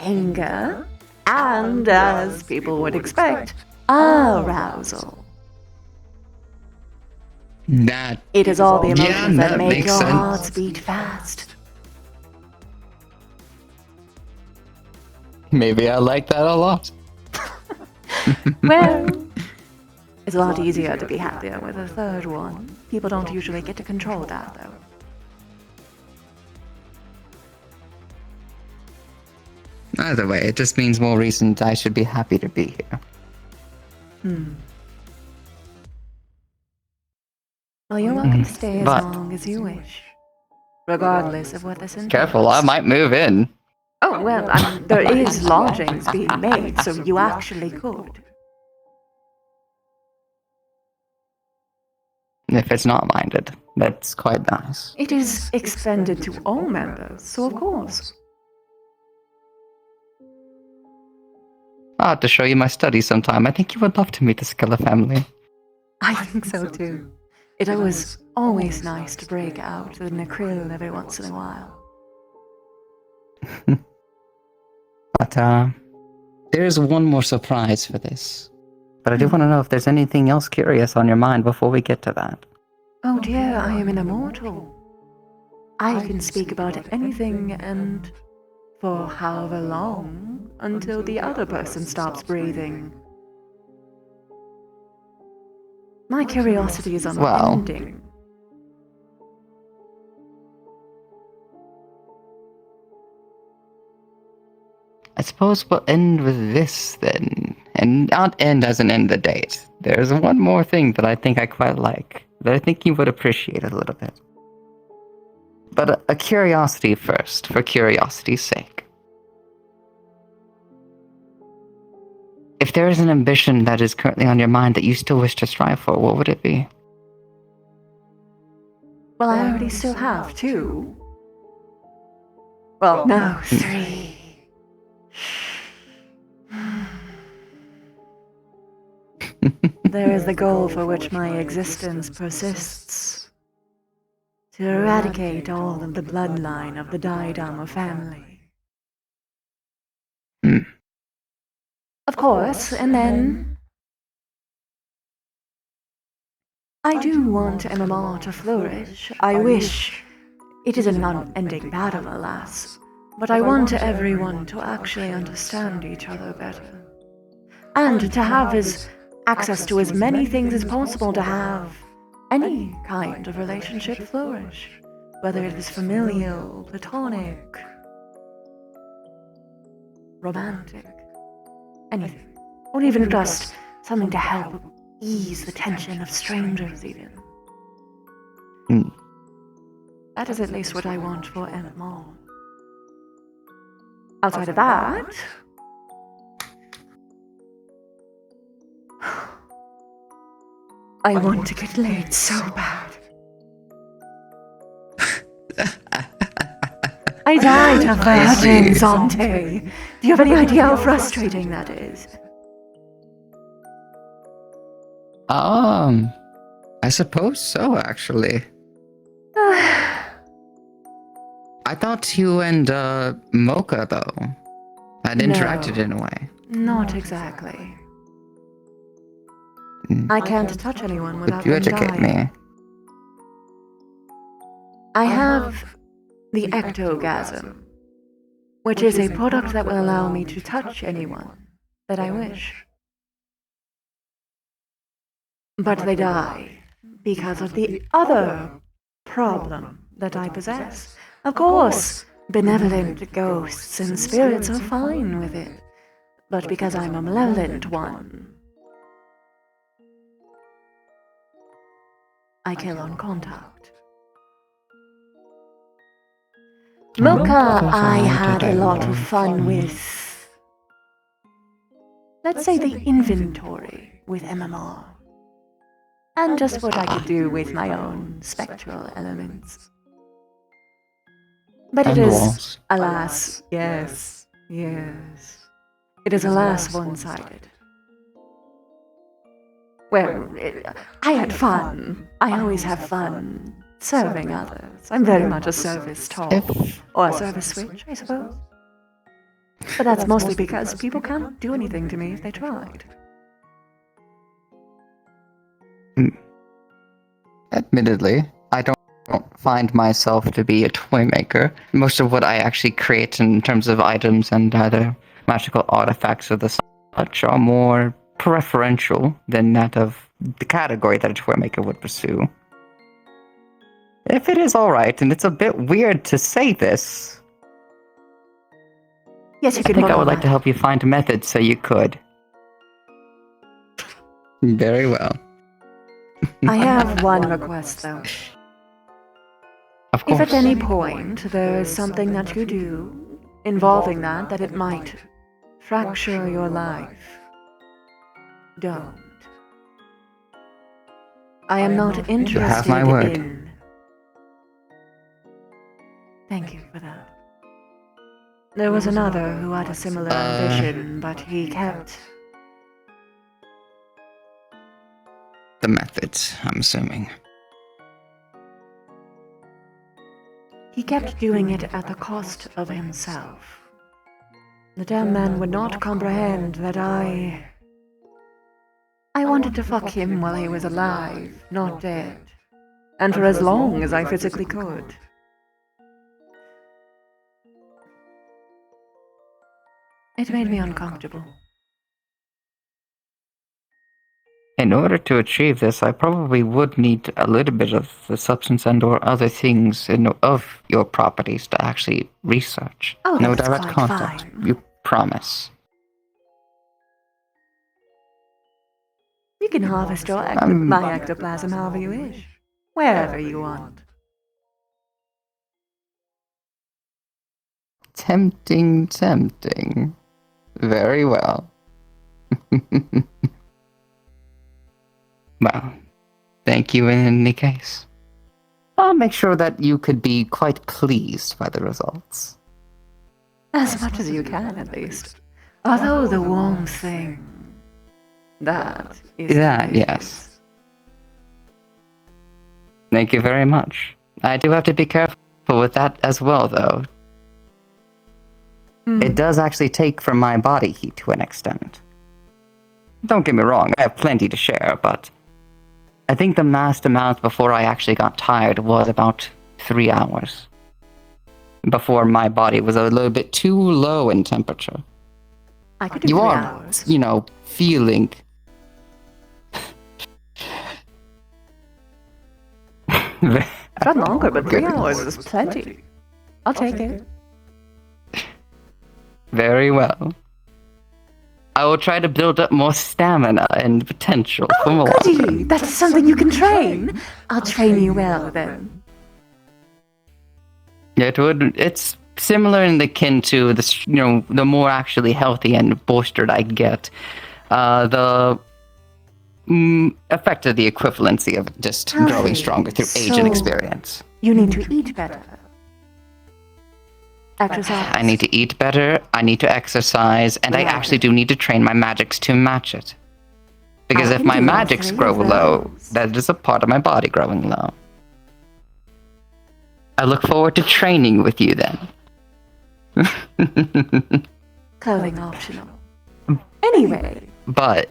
anger, and, as people would expect, arousal. It is all the emotions that make your hearts beat fast. Maybe I like that a lot. Well, it's a lot easier to be happier with a third one. People don't usually get to control that, though. Either way, it just means more reason I should be happy to be here. Well, you're welcome to stay as long as you wish. Regardless of what this entails. Careful, I might move in. Oh, well, there is lodgings being made, so you actually could. If it's not minded, that's quite nice. It is expended to all members, so of course. I'll have to show you my studies sometime. I think you would love to meet the Skilla family. I think so too. It was always nice to break out with an acryl every once in a while. But, there's one more surprise for this. But I do want to know if there's anything else curious on your mind before we get to that. Oh dear, I am an immortal. I can speak about anything and for however long until the other person stops breathing. My curiosity is unending. suppose we'll end with this then. And not end as an end the date. There's one more thing that I think I quite like, that I think you would appreciate a little bit. But a curiosity first, for curiosity's sake. If there is an ambition that is currently on your mind that you still wish to strive for, what would it be? Well, I already still have 2. Well, no, 3. There is the goal for which my existence persists. To eradicate all of the bloodline of the Daidama family. Of course, and then... I do want MMR to flourish. I wish... It is an unending battle, alas. But I want everyone to actually understand each other better. And to have access to as many things as possible to have any kind of relationship flourish. Whether it is familial, platonic, romantic, anything. Or even just something to help ease the tension of strangers, even. That is at least what I want for MMO. Outside of that... I want to get laid so bad. I died a virgin, Zante. Do you have any idea how frustrating that is? I suppose so, actually. I thought you and, Mocha, though, had interacted in a way. Not exactly. I can't touch anyone without Could you them educate dying. me? I have the ectogasm, which is a product that will allow me to touch anyone that I wish. But they die because of the other problem that I possess. Of course, benevolent ghosts and spirits are fine with it, but because I'm a malevolent one, I kill on contact. Mocha, I had a lot of fun with, let's say, the inventory with MMR. And just what I could do with my own spectral elements. But it is, alas, yes. It is alas one-sided. Well, I had fun. I always have fun serving others. I'm very much a service top. Or a service switch, I suppose. But that's mostly because people can't do anything to me if they tried. Admittedly, I don't find myself to be a toy maker. Most of what I actually create in terms of items and other magical artifacts of the such are more preferential than that of the category that a toy maker would pursue. If it is alright, and it's a bit weird to say this, Yes, you I can think I vote would on like to that. help you find a method so you could. Very well. I have one request, though. Of course. If at any point there is something that you do involving that it might fracture your life, don't. I am not interested have my word. in... Thank you for that. There was another who had a similar ambition, but he kept... The methods, I'm assuming. He kept doing it at the cost of himself. The damn man would not comprehend that I wanted to fuck him while he was alive, not dead. And for as long as I physically could. It made me uncomfortable. In order to achieve this, I probably would need a little bit of the substance and/or other things of your properties to actually research. Oh, No that's direct quite contact. fine. You Promise. You can harvest your my ectoplasm however you wish. Wherever you want. Tempting, tempting. Very well. Well, thank you in any case. I'll make sure that you could be quite pleased by the results. As much as you can, at least. Although the warm thing... That is... That, yes. Thank you very much. I do have to be careful with that as well, though. It does actually take from my body heat to an extent. Don't get me wrong, I have plenty to share, but I think the max amount before I actually got tired was about 3 hours. Before my body was a little bit too low in temperature. I could do You 3 are, hours. you know, feeling... I've had longer, but 3 Good. hours is plenty. I'll take it. Very well. I will try to build up more stamina and potential for Oh, more. goody! That's something you can train. I'll train you well, then. It's similar in the kin to the, the more actually healthy and bolstered I get, the effect of the equivalency of just growing stronger through age and So- experience. You need to eat better. Exercise. I need to eat better, I need to exercise, and I actually do need to train my magics to match it. Because I if can my do all magics 3 grow of low, those. that is a part of my body growing low. I look forward to training with you then. Clothing optional. Anyway, But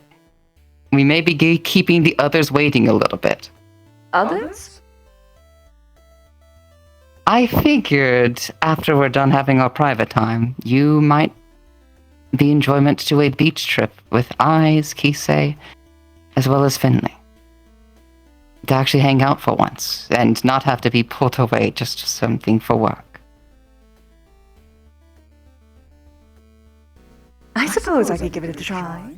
we may be keeping the others waiting a little bit. others? I figured after we're done having our private time, you might be enjoyment to a beach trip with Eyes, Kisei, as well as Finley. To actually hang out for once, and not have to be pulled away just something for work. I suppose I could give it a try.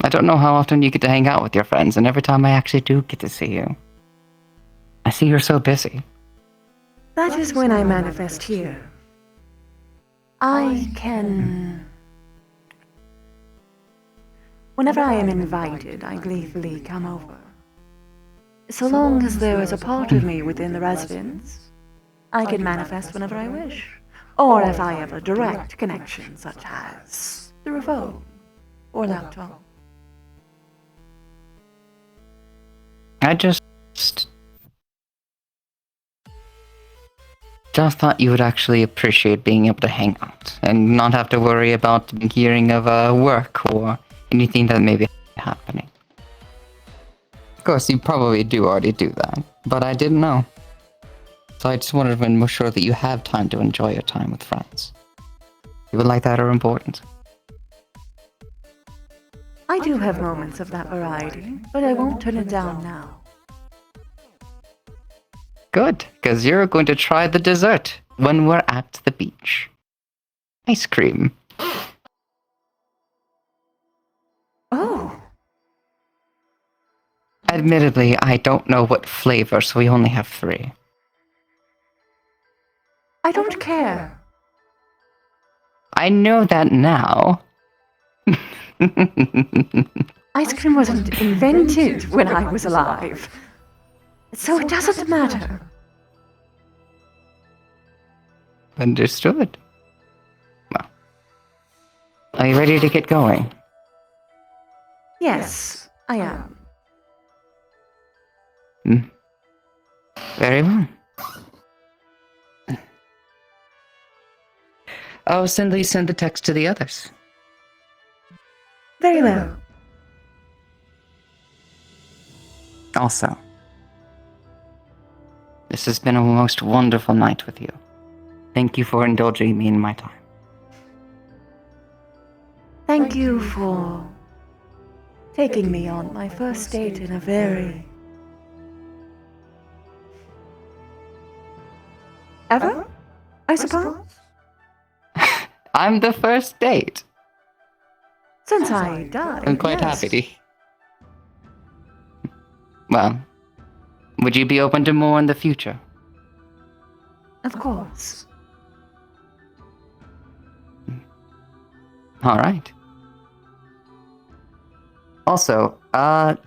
I don't know how often you get to hang out with your friends, and every time I actually do get to see you, I see you're so busy. That is when I manifest here. I can... Whenever I am invited, I gleefully come over. So long as there is a part of me within the residence, I can manifest whenever I wish. Or if I have a direct connection, such as through a phone or laptop. I just thought you would actually appreciate being able to hang out and not have to worry about hearing of work or anything that may be happening. Of course, you probably do already do that, but I didn't know. So I just wanted to make sure that you have time to enjoy your time with friends. People like that are important. I do have moments of that variety, but I won't turn it down now. Good, because you're going to try the dessert when we're at the beach. Ice cream. Oh, Admittedly, I don't know what flavor, so we only have 3. I don't care. I know that now. Ice cream wasn't invented when I was alive. So it doesn't matter. Understood. Well, are you ready to get going? Yes, I am. Very well. I'll send the text to the others. Very well. Also, this has been a most wonderful night with you. Thank you for indulging me in my time. Thank you for taking me on my first date in a very... Ever? I suppose. I'm the first date. Since I died, I'm quite yes. happy to. Well, would you be open to more in the future? Of course. All right. Also, I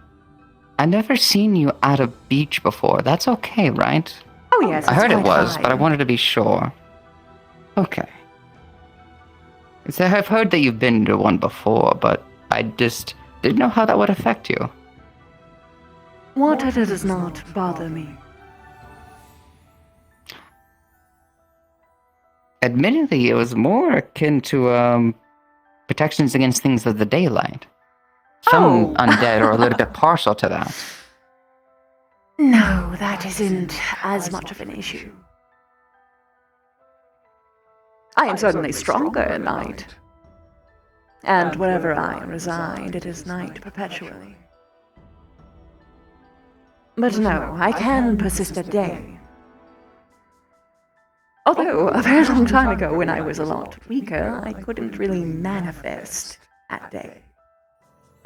never seen you at a beach before. That's okay, right? Oh yes, I heard it quite was, fine. but I wanted to be sure. Okay. So I've heard that you've been to one before, but I just didn't know how that would affect you. Water does not bother me. Admittedly, it was more akin to protections against things of the daylight. Some undead are a little bit partial to that. No, that isn't as much of an issue. I am certainly stronger at night. And wherever I reside, it is night perpetually. But no, I can persist at day. Although, a very long time ago, when I was a lot weaker, I couldn't really manifest at day.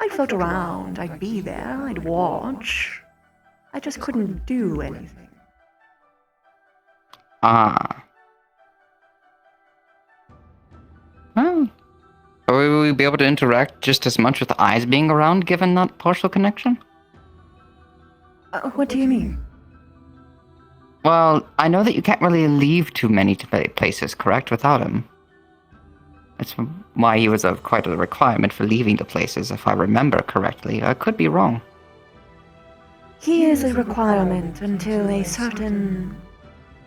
I'd float around, I'd be there, I'd watch. I just couldn't do anything. Ah. Well, will we be able to interact just as much with the eyes being around, given that partial connection? What do you mean? Well, I know that you can't really leave too many places, correct, without him. That's why he was quite a requirement for leaving the places, if I remember correctly. I could be wrong. He is a requirement until a certain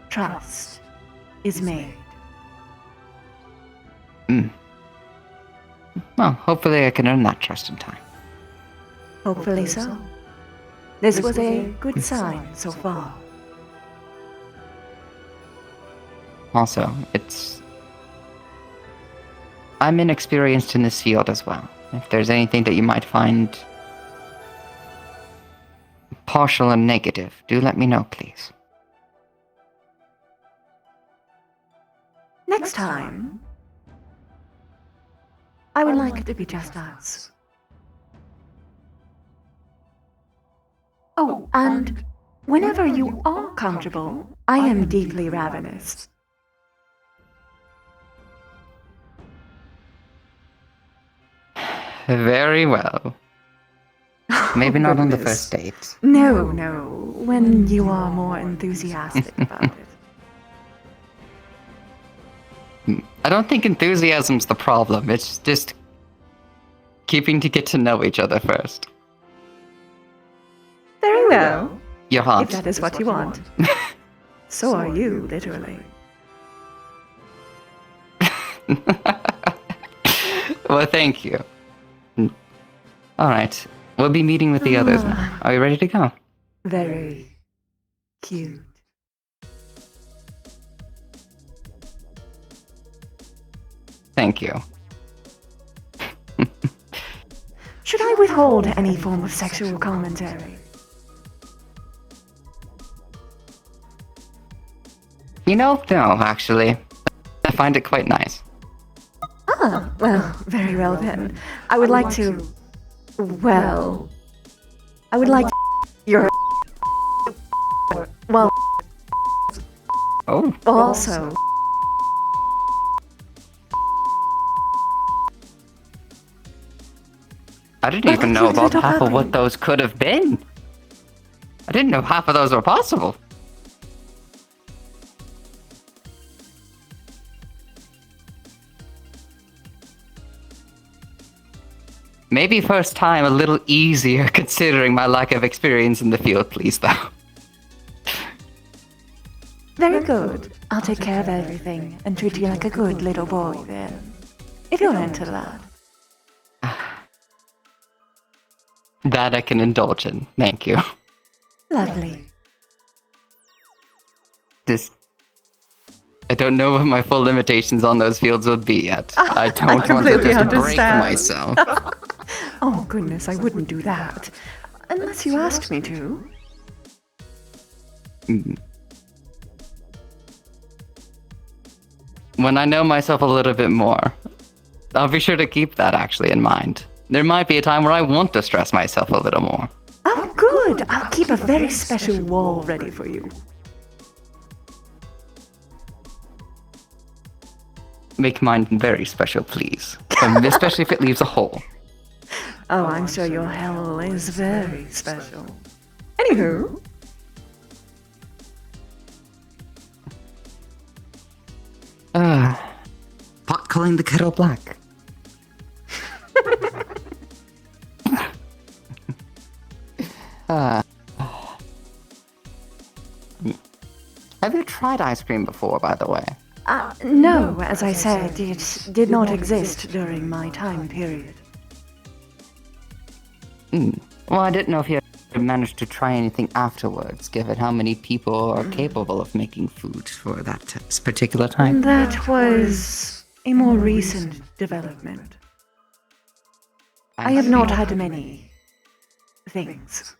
trust is made. Well, hopefully I can earn that trust in time. Hopefully so. This was a good sign so far. Also, I'm inexperienced in this field as well. If there's anything that you might find partial and negative, do let me know, please. Next time, I would like it to be just us. Oh, and whenever you are comfortable, I am deeply ravenous. Very well. Maybe not on the first date. No, when you are more enthusiastic about it. I don't think enthusiasm's the problem. It's just keeping to get to know each other first. Very well, You're if hot. that is what you want. So are you, literally. Well, thank you. Alright, we'll be meeting with the others now. Are you ready to go? Very cute. Thank you. Should I withhold any form of sexual commentary? You know, no, actually. I find it quite nice. Ah, well, very well then. I would like to... Well... I would like your... Well, Oh, also... I didn't even know about half of what those could have been. I didn't know half of those were possible. Maybe first time a little easier considering my lack of experience in the field, please, though. Very good. I'll take care of everything and treat you like a good little boy then. If you're into that. That I can indulge in. Thank you. Lovely. I don't know what my full limitations on those fields would be yet. I don't want to completely just break understand. myself. Oh goodness, I wouldn't do that. Unless you asked me to. when I know myself a little bit more, I'll be sure to keep that actually in mind. There might be a time where I want to stress myself a little more. Oh, good. I'll keep a very special wall ready for you. Make mine very special, please. Especially if it leaves a hole. Oh, I'm sure your hell is very special. Anywho. Pot calling the kettle black. Have you tried ice cream before, by the way? No, as I said, it did not exist during my time period. Well, I didn't know if you had managed to try anything afterwards, given how many people are capable of making food for that particular time. That was a more recent development. I have not had many things.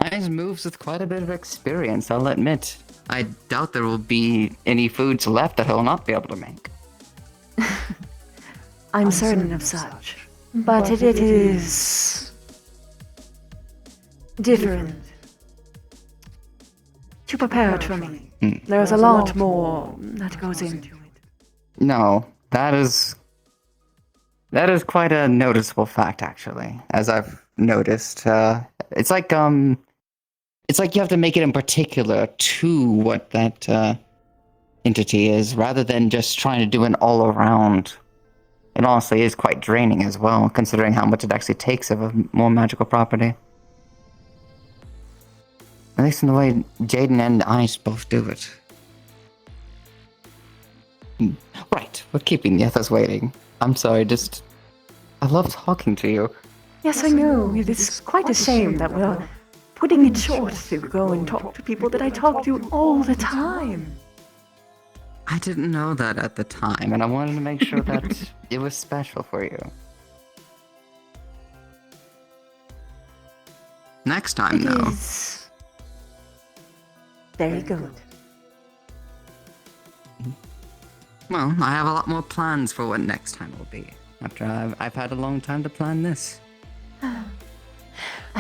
Eyes moves with quite a bit of experience, I'll admit. I doubt there will be any foods left that he'll not be able to make. I'm certain of such. But it is different. Too prepared for me. There's a lot more that goes into it. No, that is quite a noticeable fact, actually. As I've noticed, it's like you have to make it in particular to what that entity is, rather than just trying to do an all around. It honestly is quite draining as well, considering how much it actually takes of a more magical property. At least in the way Jaden and Ice both do it. Right, we're keeping the others waiting. I'm sorry, I love talking to you. Yes, I know. It is quite a shame that we're putting it short to go and talk to people that I talk to all the time. I didn't know that at the time, and I wanted to make sure that it was special for you. Next time, though. Is very good. Well, I have a lot more plans for what next time will be. After I've had a long time to plan this. I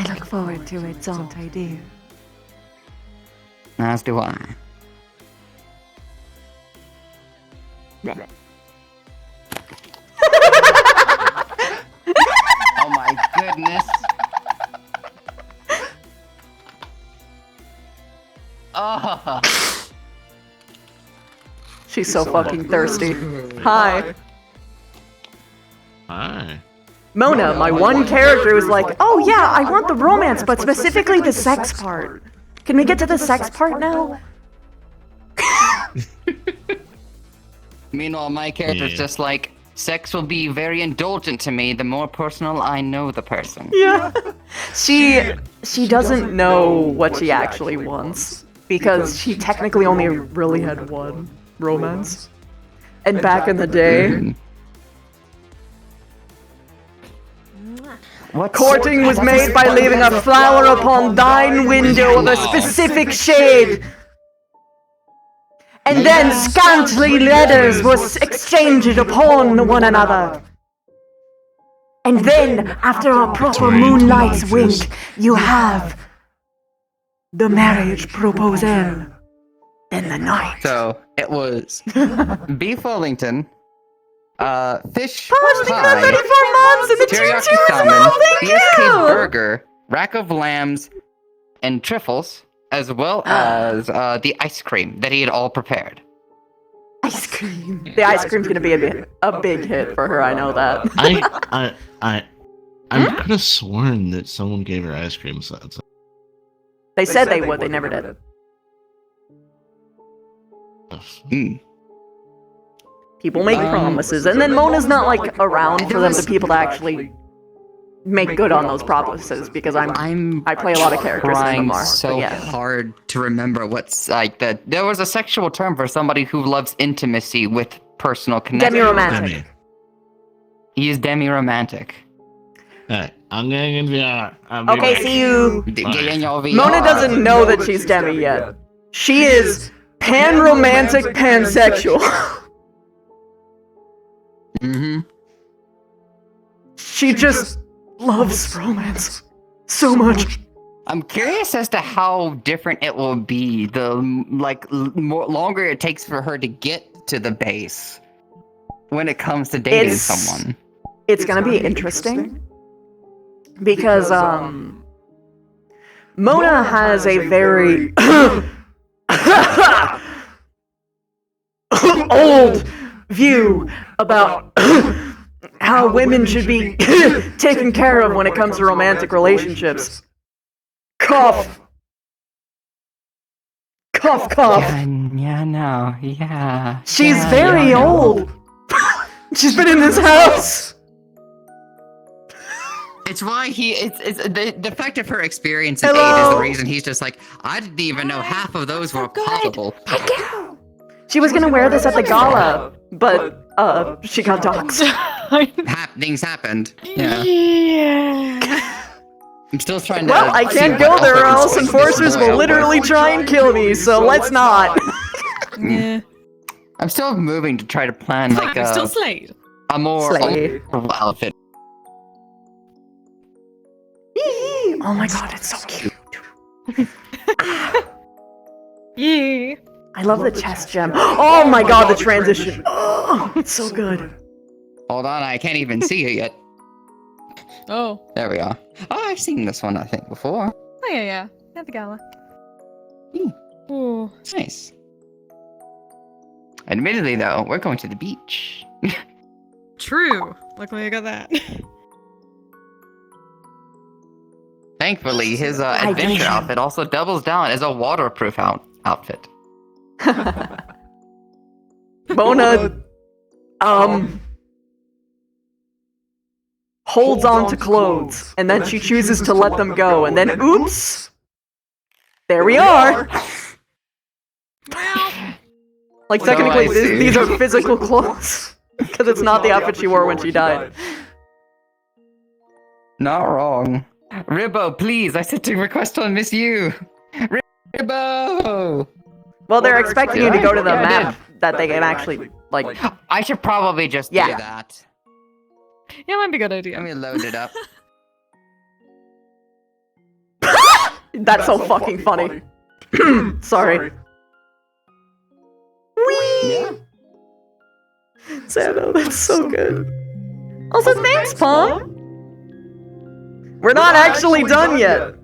look forward to it, Zante, dear. As do I. Oh my goodness. Oh. She's so fucking thirsty. Hi. Hi. Mona, my one character, was like, oh yeah, I want the romance, but specifically the sex part. Can we get to the sex part now? Meanwhile, my character's just like, sex will be very indulgent to me the more personal I know the person. Yeah. She doesn't know what she actually wants, because she technically only really had one romance. And back in the day, courting was made by leaving a flower upon thine window of a specific shade. And then scantly letters were exchanged upon one another. And then, after a proper moonlight's wink, you have the marriage proposal in the night. So, it was Beef Wellington, Fish Thank you for Pie, 34 months and the Teriyaki choo-choo as Salmon, well, thank BSK you! Burger, Rack of Lambs, and Trifles, as well as the ice cream that he had all prepared. Ice cream. The ice cream's gonna be a big hit for her, I know that. I could have sworn that someone gave her ice cream. So They said they would, they never did. People make promises, and then Mona's not like around for them, the people to actually make good on those promises, because I play a lot of characters in trying MMR. so Yeah. hard to remember what's like that. There was a sexual term for somebody who loves intimacy with personal connection. Demi-romantic. He is demi-romantic. Hey, I'm getting into Okay, see you. Getting your VR. Mona doesn't know that she's Demi yet. She is pan-romantic, pansexual. Mm-hmm. She just loves romance so much. I'm curious as to how different it will be the more longer it takes for her to get to the base when it comes to dating someone. It's gonna be interesting because Mona has a very old view about how women should be taken care of when it comes to romantic relationships. Cough. Cough, cough. Yeah, no, yeah. She's yeah, very yeah, old. She's been in this house. It's why it's the fact of her experience in Hello? 8 is the reason he's just like, I didn't even know half of those were possible. She was gonna wear this at the gala, but she got doxxed. Things happened. Yeah. I'm still trying to. Well, I can't go there or else enforcers will literally try and kill me, so let's not. Yeah. I'm still moving to try to plan like I'm still Slade. a more Slay. outfit. Oh my god, it's so cute. Yeah. I love the chest gem. Oh my god, the transition. Oh, it's so good. Hold on, I can't even see it yet. Oh. There we are. Oh, I've seen this one, I think, before. Oh yeah. At the gala. Hmm. Ooh. It's nice. Admittedly, though, we're going to the beach. True. Luckily I got that. Thankfully, his adventure outfit also doubles down as a waterproof outfit. Mona, holds on to clothes, and then she chooses to let them go, and then oops! There we are! Like, technically, I see. these are physical clothes. Because it's not the outfit she wore when she died. Not wrong. Ribbo, please, I said to request on Miss You. Ribbo! Well, they're expecting you to go to the Yeah, I map that they can actually, like... I should probably just do Yeah. that. Yeah, might be a good idea. Let me load it up. That's so fucking funny. Sorry. Whee! Yeah. Sando, that's so good. Also, thanks, Palm! We're not actually done yet.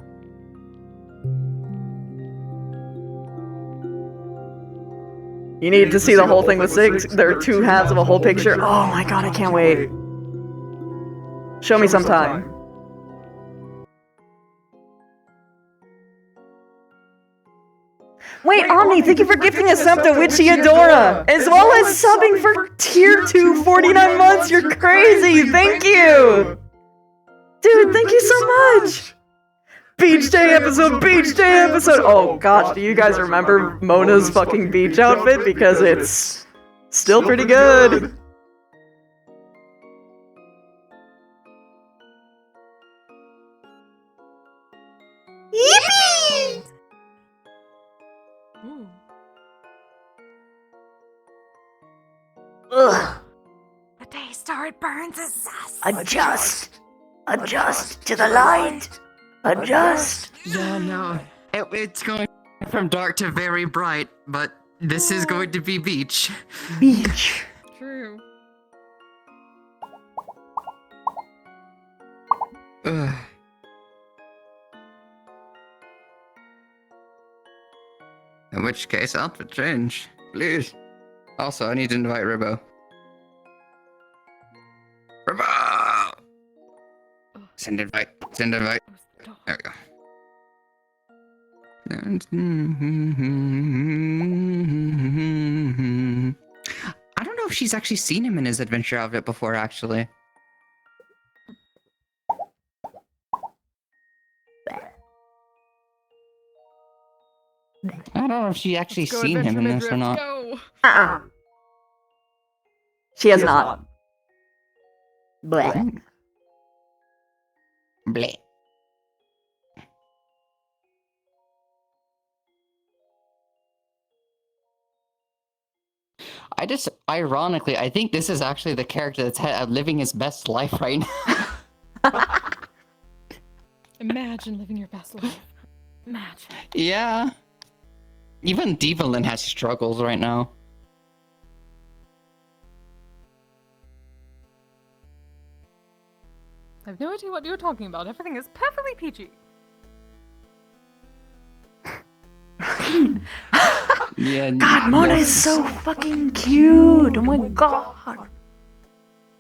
You need to see the whole thing with Sigs. There are two halves of a whole picture. Oh my god, I can't wait. Show me sometime. Wait, Omni, thank you for gifting a sub to Witchy Adora, as well as subbing for tier 2 49 months. You're crazy. Thank you. Dude, thank you so much. Beach day episode, beach day episode. Oh gosh, do you guys remember Mona's fucking beach outfit? Because it's still pretty good. Yippee! Ooh. Ugh. The day star it burns is sus. Adjust. Adjust to the light. Adjust. Yeah, no. It's going from dark to very bright, but this is going to be beach. Beach. True. Ugh. In which case, outfit change, please. Also, I need to invite Ribbo. Ribbo! Send invite. Send invite. There we go. I don't know if she's actually seen him in his adventure outfit before, actually. I don't know if she actually Let's go seen him in Adventure this or Midriff, not. Go. She has not. Bleh. Bleh. Ironically, I think this is actually the character that's living his best life right now. Imagine living your best life. Imagine. Yeah. Even Devalin has struggles right now. I have no idea what you're talking about. Everything is perfectly PG. Yeah. God, Mona is so fucking cute. Oh my god.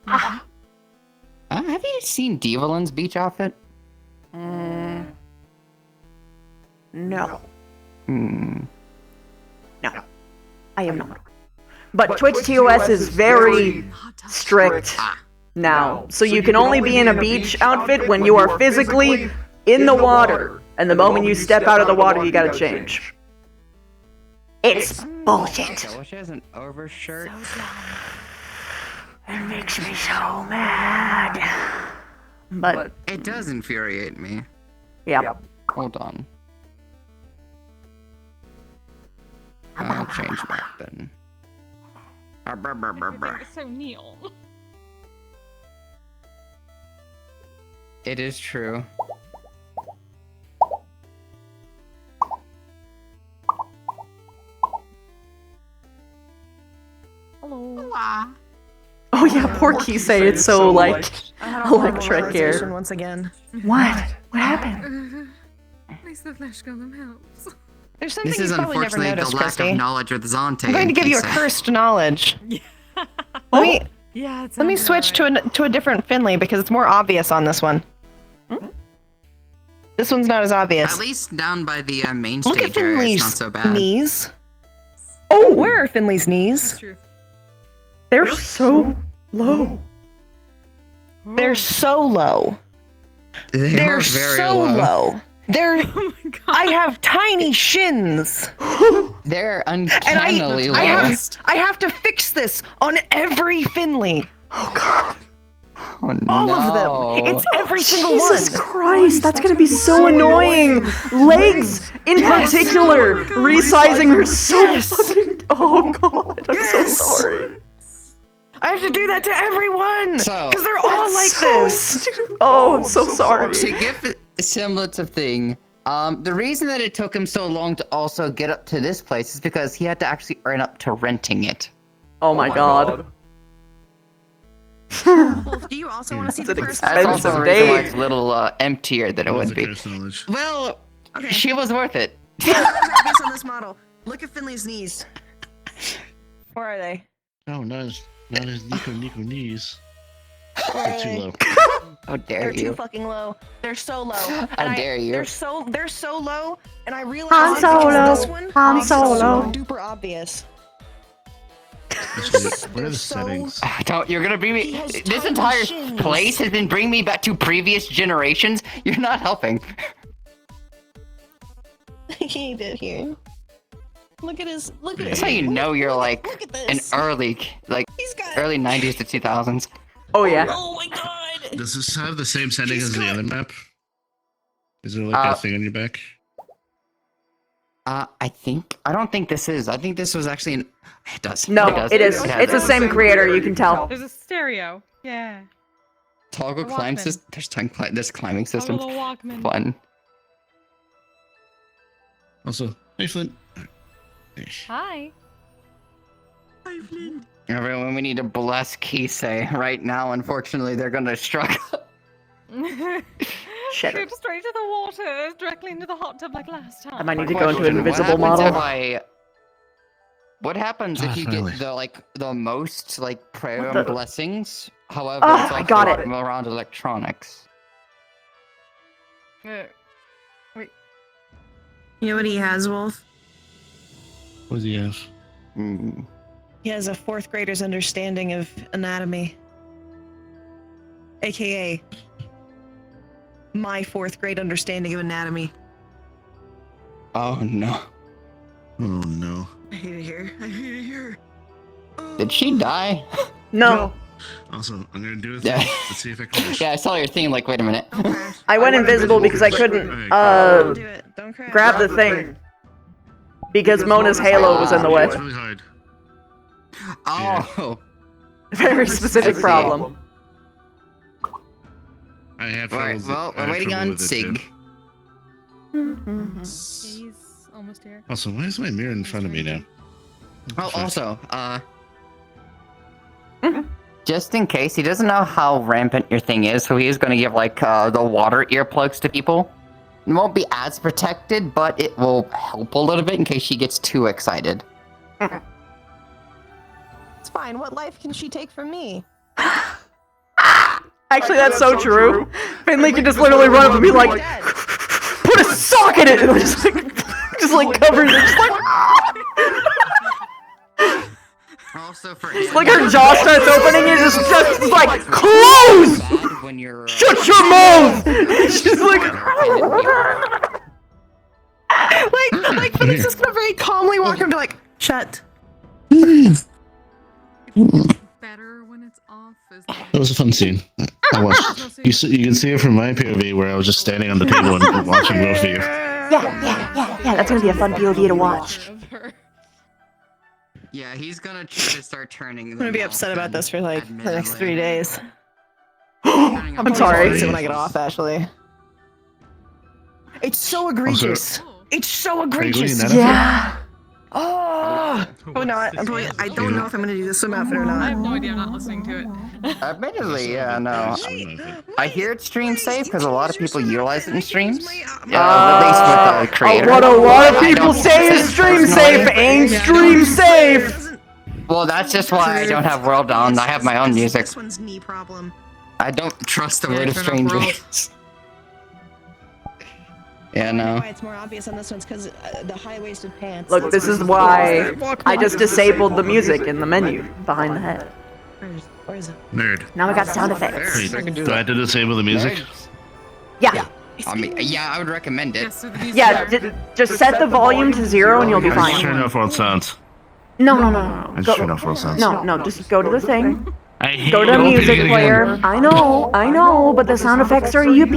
Have you seen Devalin's beach outfit? No. Hmm. No. I am not. But Twitch TOS is very strict now. So you can only be in a beach outfit when you are physically in the water. And the moment you step out of the water, you gotta change. It's bullshit. So she has an overshirt. It makes me so mad. But, It does infuriate me. yeah. Hold on. I'll change back then. Everything is so neon. It is true. Hello. Oh yeah, poor Kisei. It's so like electric here. Realization once again. What? What happened? At least the flesh golem helps. There's something This you've is probably never unfortunately the noticed, lack Christy. of knowledge with Zante. I'm going to give you a cursed knowledge. Yeah, it's Let me switch to a different Finley because it's more obvious on this one. This one's not as obvious. At least down by the main Look at stage area, it's Finley's not so bad. knees. Oh, where are Finley's knees? True. They're so low. They're so low. They're very so low. They're. Oh my god. I have tiny shins, They're and uncannily low. I have to fix this on every Finley. Oh god. Oh, All no. of them. It's every single Jesus one. Christ, that's gonna be so annoying. Legs, in particular, resizing her so fucking. Oh god, I'm so sorry. I have to do that to everyone So- because they're all like So this. stupid. Oh, I'm so sorry. To give a semblance of thing, the reason that it took him so long to also get up to this place is because he had to actually earn up to renting it. Oh my god. Wolf, do you also want to see It's the an first That's also the reason why date. it's a little emptier than it would be. Well, Okay. she was worth it. Based on this model, look at Finley's knees. Where are they? No, not as Nico knees. Where are They're too they? low. How dare They're you? too fucking low. They're so low. How dare you? They're so low, and I realized Han that Solo. this one Han makes it Solo. super obvious. Actually, what are the So- settings? Don't, you're gonna bring He me. has This tiny entire shins. place has been bringing me back to previous generations. You're not helping. He did here. Look at his. Look at That's his. how you know you're like Look at an this. early, like He's got. early 90s to 2000s. Oh yeah. Oh my god. Does this have the same setting as the got- other map? Is there like Uh, a thing on your back? I don't think this is. I think this was actually an. It does. No, it does. it is. has It's the it. same creator, you can tell. There's a stereo. Yeah. Toggle a climb Walkman. system. There's climbing A systems. little Walkman. Fun. Also, hey Flint. Hi. Everyone, we need to bless Kisei right now. Unfortunately, they're gonna struggle. Shit. Shoot straight to the water, directly into the hot tub like last time. I might need to go into an Question, invisible what happens model. what happens if you finally. get the most prayer What and the- blessings? However, Ah, it's I also got it. around electronics. You know what he has, Wolf? What does he have? Hmm. He has a fourth grader's understanding of anatomy. AKA my fourth grade understanding of anatomy. Oh no! Oh no. I hate it here. I hate it here. Did she die? No. Also, I'm gonna do it. Yeah. Let's see if I can. Finish. Yeah, I saw your thing. Like, wait a minute. Okay. I went invisible because I couldn't Don't do it. Don't crash. grab the thing. Because Mona's halo was in the way. It's really hard. Oh. Very specific see. problem. I have Alright, troubles- well, I have we're waiting trouble on with it, too. Sig. He's almost here. Also, why is my mirror in front of me now? Oh, also, Just in case, he doesn't know how rampant your thing is, so he is going to give, like, the water earplugs to people. It won't be as protected, but it will help a little bit in case she gets too excited. It's fine. What life can she take from me? Actually, that's so true. Finley can just literally run up and be like, put a sock in it! And just like covers it. Just like, also for like her jaw starts opening and just like, close! bad when you're Shut your mouth! She's like, Like Finley's just gonna very calmly walk up and be like, shut. Better when it's off. It was a fun scene. I watched. You can see it from my POV where I was just standing on the table and watching both of you. yeah, that's gonna be a fun POV to watch. Yeah, he's gonna try to start turning. I'm gonna be upset about this for like the next 3 days. I'm sorry. When I get off, Ashley. It's so egregious. It's so Are you going in egregious. that Yeah. Oh no, I don't know if I'm gonna do the swim outfit or I have not. no idea. I'm not listening to it. Admittedly, yeah, no. I hear it's stream safe because a lot of people utilize it in streams. At least with the creator. What a lot of I people don't say use is it stream personally. safe ain't stream safe! Well, that's just why I don't have World on. I have my own music. This one's knee problem. I don't trust the Yeah, word of turn off World. strangers. Yeah, no. Why it's more obvious on this one's because the high-waisted pants. Look, this is why I just disabled the music in the menu behind the head. Where is it? Nerd. Now we got sound effects. Wait, I can do do I that. have to disable the music? Yeah, I mean, yeah, I would recommend it. Yes, so the music yeah, there. just set the volume to 0 and you'll be I just turned fine. off world sounds. No. I just turned off world sounds. No, just go to the thing. I hate Go to opening it music again. player. I know, but the sound effects are UP,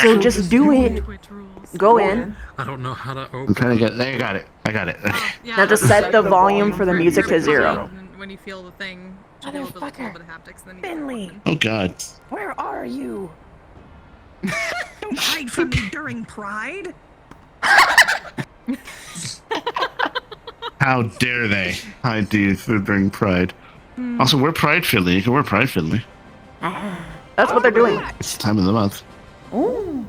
so just do it. Twitch rules. Go in. I don't know how to open. I'm trying to get. I got it. I got it. Yeah, Now just set the volume for the music to 0. When you feel the thing, you feel a little bit of haptics, then you Finley, Oh God. where are you? Don't hide from me during Pride. How dare they hide you during Pride? Also, we're Pride Finley. You can wear Pride Finley. That's what they're doing. It's the time of the month. Ooh.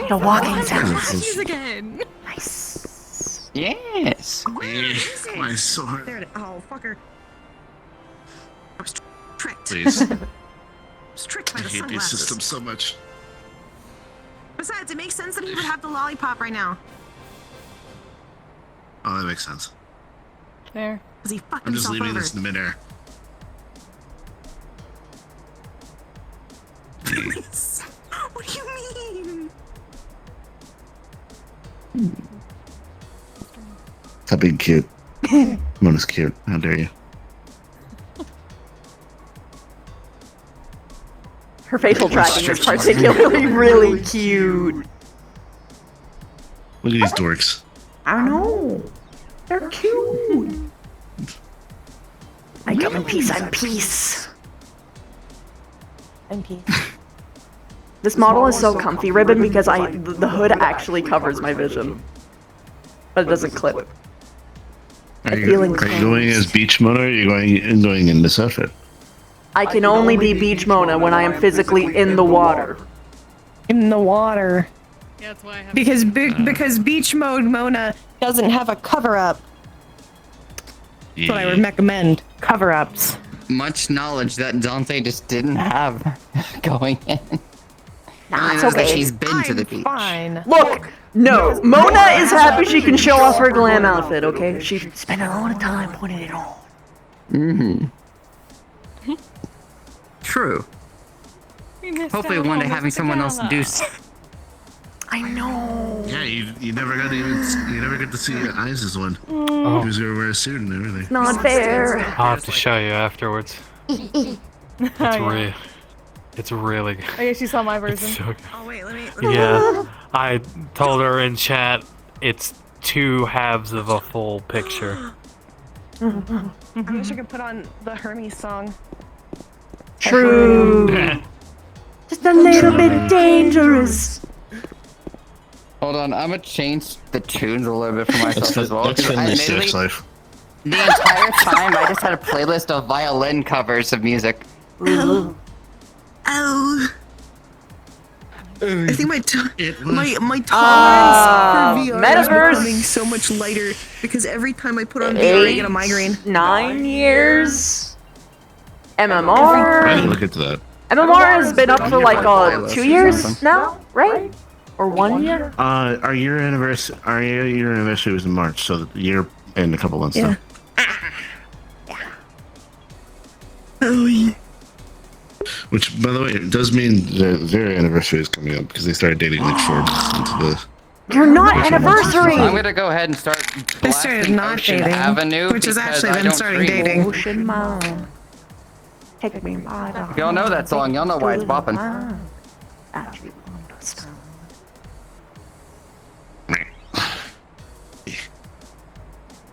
The walking sounds. Use again. Nice. Yes. My sword. There it is. Oh, fucker. I was tricked. Please. I was tricked by I the hate these sunglasses. systems so much. Besides, it makes sense that he would have the lollipop right now. Oh, that makes sense. There. Because he fucked I'm just himself leaving over. this in the midair. What do you mean? Stop being cute. Mona's cute. How dare you? Her facial tracking is particularly really cute. Look at these dorks. I know. They're cute. I come in peace, I'm peace. I'm peace. This model is so comfy, Ribbon, because the hood actually covers my vision. But it doesn't clip. Are you, feel are you going as Beach Mona or are you going in this outfit? I can only be Beach Mona when I am physically in the water. In the water. Yeah, that's why I have. Because beach mode Mona doesn't have a cover up. That's what I would recommend. Cover ups. Much knowledge that Zante just didn't have going in. Nah, it's knows that okay. she's been to the beach. Fine. Look, no, Mona is happy she can show off her glam outfit, okay? She spent a lot of time putting it on. Mm-hmm. True. We missed Hopefully out one day on having the someone else gala. do I know. Yeah, you never got to see Eyes' one. He was gonna wear a suit and everything. Not fair. I'll have to show you afterwards. It's really good. I guess you saw my It's version. so good. Oh wait, let me. Yeah, I told her in chat it's 2 halves of a full picture. I wish I could put on the Hermes song. True. Just a little bit dangerous. Hold on, I'm gonna change the tunes a little bit for myself as well. That's 'Cause I Finley's literally- sex life. The entire time, I just had a playlist of violin covers of music. Oh. I think my tolerance for VR is Metaverse. becoming so much lighter because every time I put on VR, I get a migraine. 9 years. I didn't MMR. look into that. MMR has been up for like Playlist 2 or years something. now, right? Or 1 year? Our year anniversary was in March, so the year and a couple months Yeah. now. Oh yeah. Which, by the way, it does mean their anniversary is coming up because they started dating like 4 months into the. You're not Which one? anniversary. I'm gonna go ahead and start They started blasting not Ocean dating, Avenue which is because actually I them don't starting dream. dating. Ocean Mom. Take me by the If y'all know that song, y'all know why it's bopping.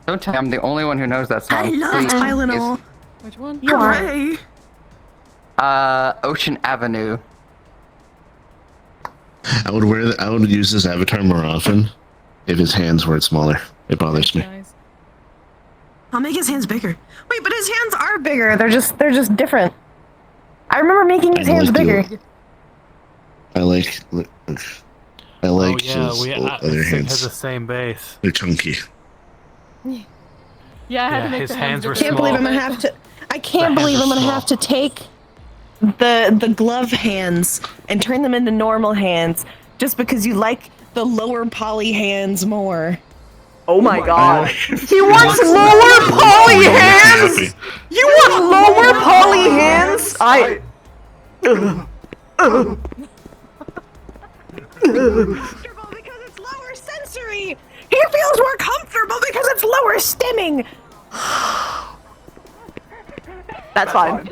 Don't tell me I'm the only one who knows that song. I love Please. Tylenol. Which one? You are. Hooray. Ocean Avenue. I would use this avatar more often if his hands weren't smaller. It bothers me. Guys. I'll make his hands bigger. Wait, but his hands are bigger. They're just different. I remember making his I hands like the- bigger. I like Oh his yeah, other it has hands. the same base. They're chunky. Yeah, I had Yeah, to make his the hands were bigger. Can't believe I'm gonna have to. I can't believe I'm gonna have to take the glove hands and turn them into normal hands just because you like the lower poly hands more. Oh my god. He wants lower poly hands! You want lower poly hands? Comfortable because it's lower sensory. He feels more comfortable because it's lower stimming. That's fine.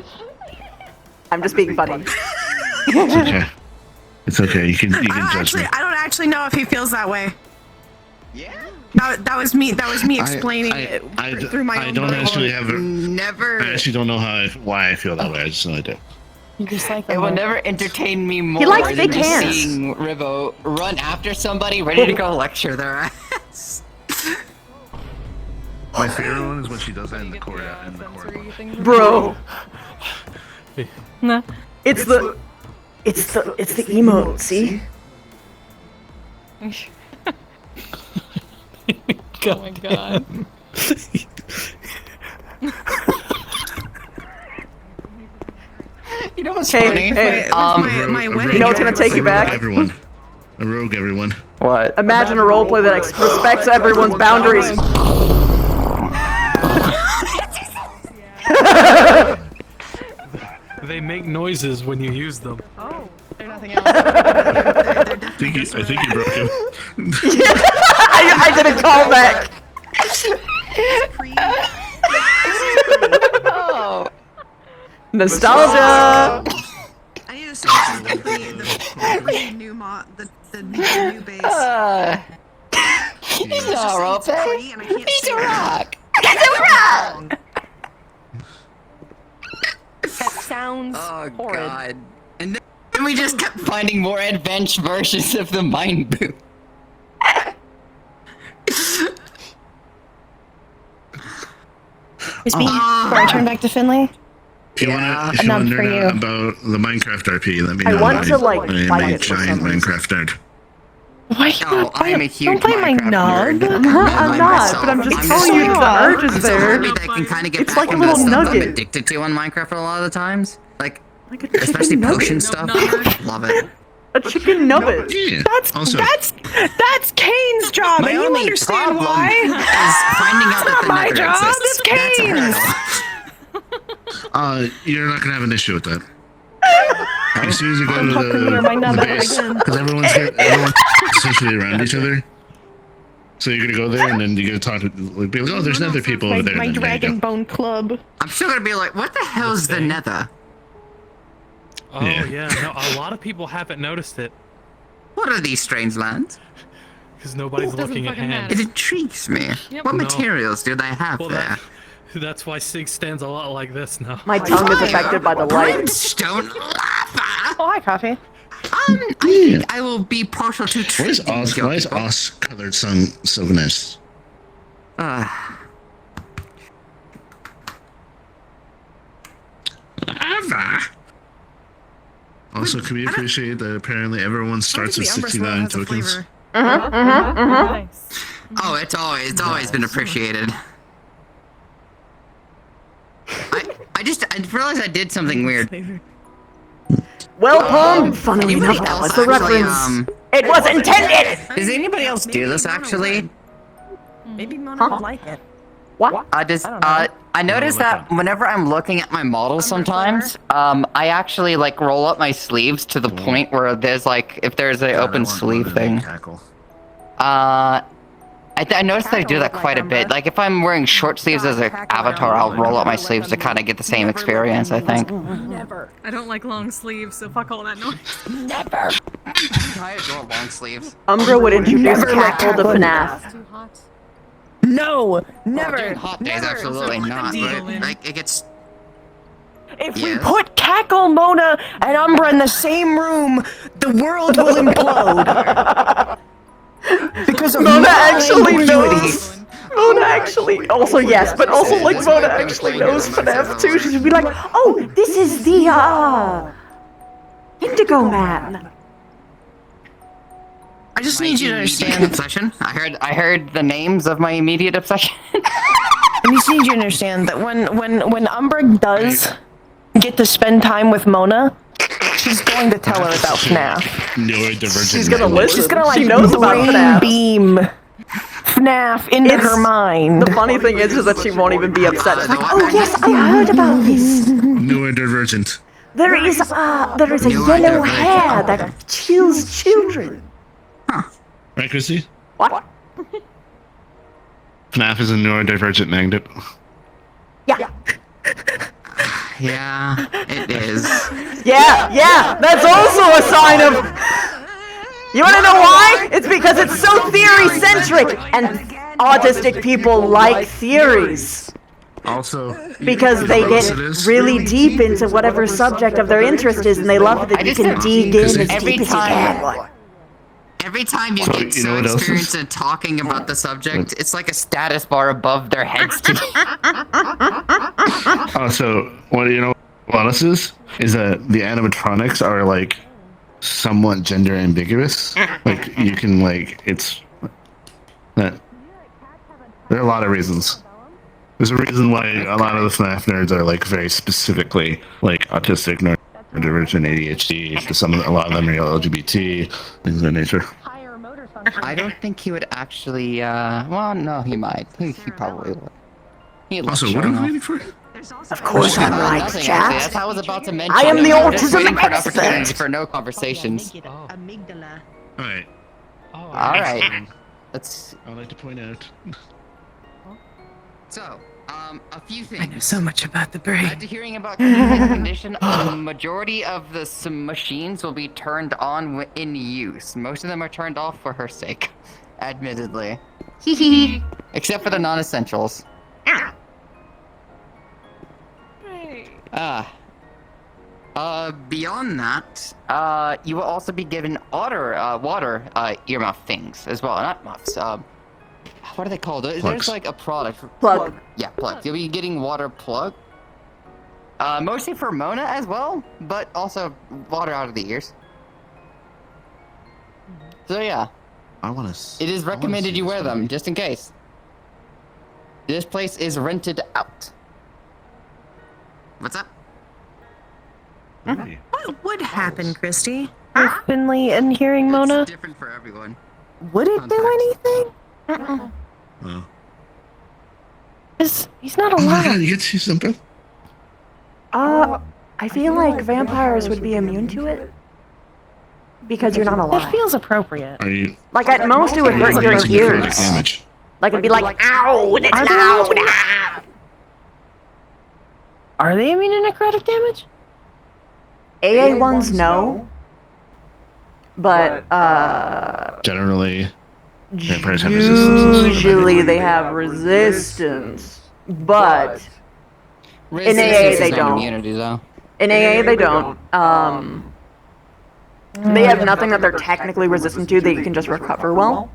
I'm just being funny. It's okay. It's okay. You can judge me. I don't actually know if he feels that way. Yeah. That was me. That was me explaining it through my I own don't brain. actually have. Never. I actually don't know why I feel that way. I just know I do. You just like It them will more. never entertain me more likes than big just hands. seeing Rivo run after somebody ready to go lecture their ass. My favorite one is when she does that in the Get court. the, In the court. sensory things Bro, No. it's the emote, see? Oh my god. You know what's Hey, funny? hey, my wedding You know what's gonna dress. take you back? Everyone. A rogue, everyone. What? Imagine a roleplay that respects everyone's boundaries. They make noises when you use them. Oh, there's nothing else. I think you broke him. I did a callback. Oh. Nostalgia. I need to search the new the new base. He's not role play. He's a rock. That sounds Oh horrid. god. And then we just kept finding more advanced versions of the mind boot. Is me before I turn back to Finley? If you Yeah. want to Enough for learn you. about the Minecraft RP, let me know. I want to, like, I am fight a it for giant some reason. Minecraft nerd. Why? Oh, I'm a huge Don't play my Minecraft nerd. nerd. I'm not, but I'm just telling you the urge is I'm so there. happy that I can kind of get It's back like a into the little stuff I'm nugget. addicted to on Minecraft a lot of the times. Like, Like a especially chicken potion nugget. stuff. Love it. A chicken nugget. Yeah. That's also, that's Kane's job, My and you only understand problem why? is finding out that the my nether job, exists. it's That's a Kane's. hurdle. you're not gonna have an issue with that. As soon as you go I'm talking to near my the nether base, again. because everyone's essentially around each other. So you're gonna go there, and then you're gonna talk to, like, be like, oh, there's nether people over there. My and then there you go. Dragon Bone Club. I'm still gonna be like, what the hell's the thing? nether? Oh Yeah. yeah, no, a lot of people haven't noticed it What are these strange lands? because nobody's Doesn't looking at fucking hands. matter. It intrigues me. Yep. What No. materials do they have Well, there? That's why Sig stands a lot like this now. My tongue is affected by the light. Brimstone lava. Oh, hi, Coffee. I think I will be partial to Why is treating Why is Os colored so nice? Lava. Also, can we appreciate that apparently everyone starts with 69 tokens? Nice. Oh, it's always been appreciated. I realized I did something weird. Well, funnily enough, that was the reference. It was intended! Does anybody else do this actually? Maybe Mona would like it. What? I noticed that whenever I'm looking at my models sometimes, I actually like roll up my sleeves to the point where there's like, if there's an open sleeve thing. I noticed that I do that quite a bit. Like if I'm wearing short sleeves as an avatar, I'll roll up my sleeves to kind of get the same experience, I think. Never. I don't like long sleeves, so fuck all that noise. Never. I adore long sleeves. Umbra would introduce Never let Cackle to Cackle- FNAF. Too hot. No, never. During hot days, never. absolutely not. deal But in. like it gets. If we Yes. put Cackle, Mona, and Umbra in the same room, the world will implode. Because of Mona my actually ambiguity. knows. Mona actually, also yes, but also like Mona actually knows FNAF too. She'd be like, oh, this is the, Indigo Man. I just need you to understand. Obsession. I heard the names of my immediate obsession. I just need you to understand that when Umbra does get to spend time with Mona, she's going to tell her about FNAF. Neurodivergent. She's gonna man. listen. She's gonna like She knows about brain FNAF. beam FNAF into It's- her mind. The funny thing is that she won't even be upset. It's like, oh yes, I heard about this. Neurodivergent. There is a yellow hair that kills children. Right, Chrissy? What? FNAF is a neurodivergent magnet. Yeah. Yeah, it is. Yeah, that's also a sign of... You wanna know why? It's because it's so theory-centric, and autistic people like theories. Also, Because they get really deep into whatever subject of their interest is, and they love that you can dig in as Every deep as you time- can. Every time you So, get you so know what else is? experienced in talking about the subject, it's like a status bar above their heads. also, what you know what else is that the animatronics are like somewhat gender ambiguous. Like you can like it's that there are a lot of reasons. There's a reason why a lot of the FNAF nerds are like very specifically like autistic, neurodivergent, ADHD. A lot of them are LGBT, things of that nature. I don't think he would actually. Well, no, he might. He probably would. He loves Also, what are showing we off. waiting for? Of course I'm right, Nothing, actually. chat. That's how I was about to mention. I am the I'm just autism waiting for an expert. opportunity for no conversations. Oh. Amygdala. All right. Oh, All right. Let's. I'd like to point out. So, a few things. So much about the brain. After hearing about Kenny's condition, the majority of the machines will be turned on in use. Most of them are turned off for her sake, admittedly. Except for the non-essentials. Beyond that, you will also be given water earmuff things as well. Not muffs. What are they called? Plugs. There's like a product. Plug. Yeah, plugs. You'll be getting water plug. Mostly for Mona as well, but also water out of the ears. So yeah, I want to. it is recommended you wear them just in case. This place is rented out. What's up? What would happen, Christy? With Finley and hearing Mona? It's different for everyone. Would it do Context. anything? Oh. He's not Oh my alive. god, you get to see something? I feel like vampires would be immune to it. Because you're not That alive. feels appropriate. Are you? Like at most it would hurt your using necrotic ears. damage? Like it'd be like, ow, it's Are they- loud. Ah. Are they immune to necrotic damage? AA ones no. But Generally, vampires have resistance. usually they have resistance. but Resistance AA, is they not don't. immunity, though. in AA they don't. They have nothing that they're technically resistant to that you can just recover well.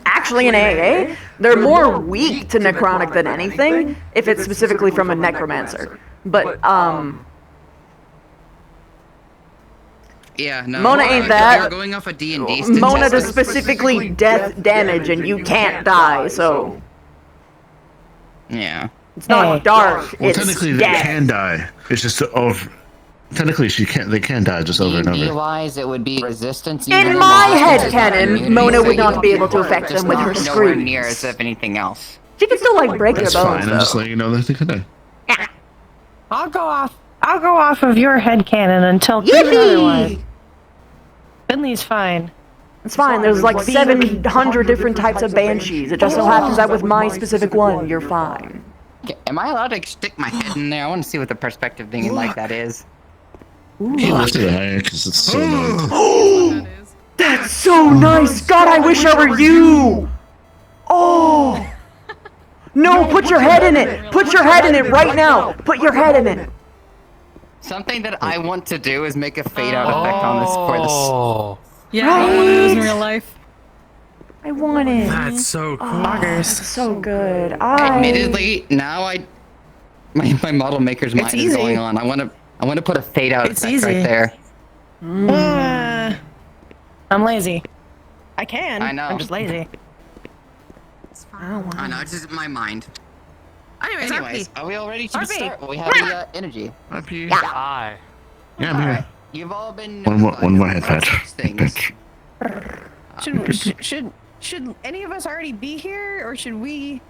Actually, in AA, they're more weak to necrotic than anything, if it's specifically from a necromancer. But, Yeah, no. Mona ain't if that. You're going off a D&D Mona does statistics. specifically death damage, and you can't die, so Yeah. it's not dark, Well, it's technically they death. can die. It's just over. Technically, they can die just over and over. D&D-wise, it would be resistance. In my headcanon, Mona would not be able to affect them with her Nowhere near screams. as of anything else. She can still, like, break their That's bones, fine. I'm just though. letting you know that they can die. I'll go off of your headcanon until proven Yippee! otherwise. Finley's fine. It's fine, there's like 700 different types of banshees. It just so happens that with my specific one, you're fine. Okay, am I allowed to stick my head in there? I want to see what the perspective thinking like that is. You have to die because it's so annoying. That is. That's so nice! God, I wish I were you! Oh! No, put your head in it! Put your head in it right now! Put your head in it! Something that I want to do is make a fade out effect on this for this. Oh, Yeah, I want those in real life. I want it. that's so cool. That's so good. Admittedly, now my model maker's mind is easy. going on. I want to put a fade out It's effect easy. right there. I'm lazy. I can. I know. I'm just lazy. I know, it's just my mind. Anyways, Are we all ready to RP. start? We have the energy. Happy. Hi. Yeah, I'm here. You've all been One more head notified patch. of things. Should any of us already be here, or should we?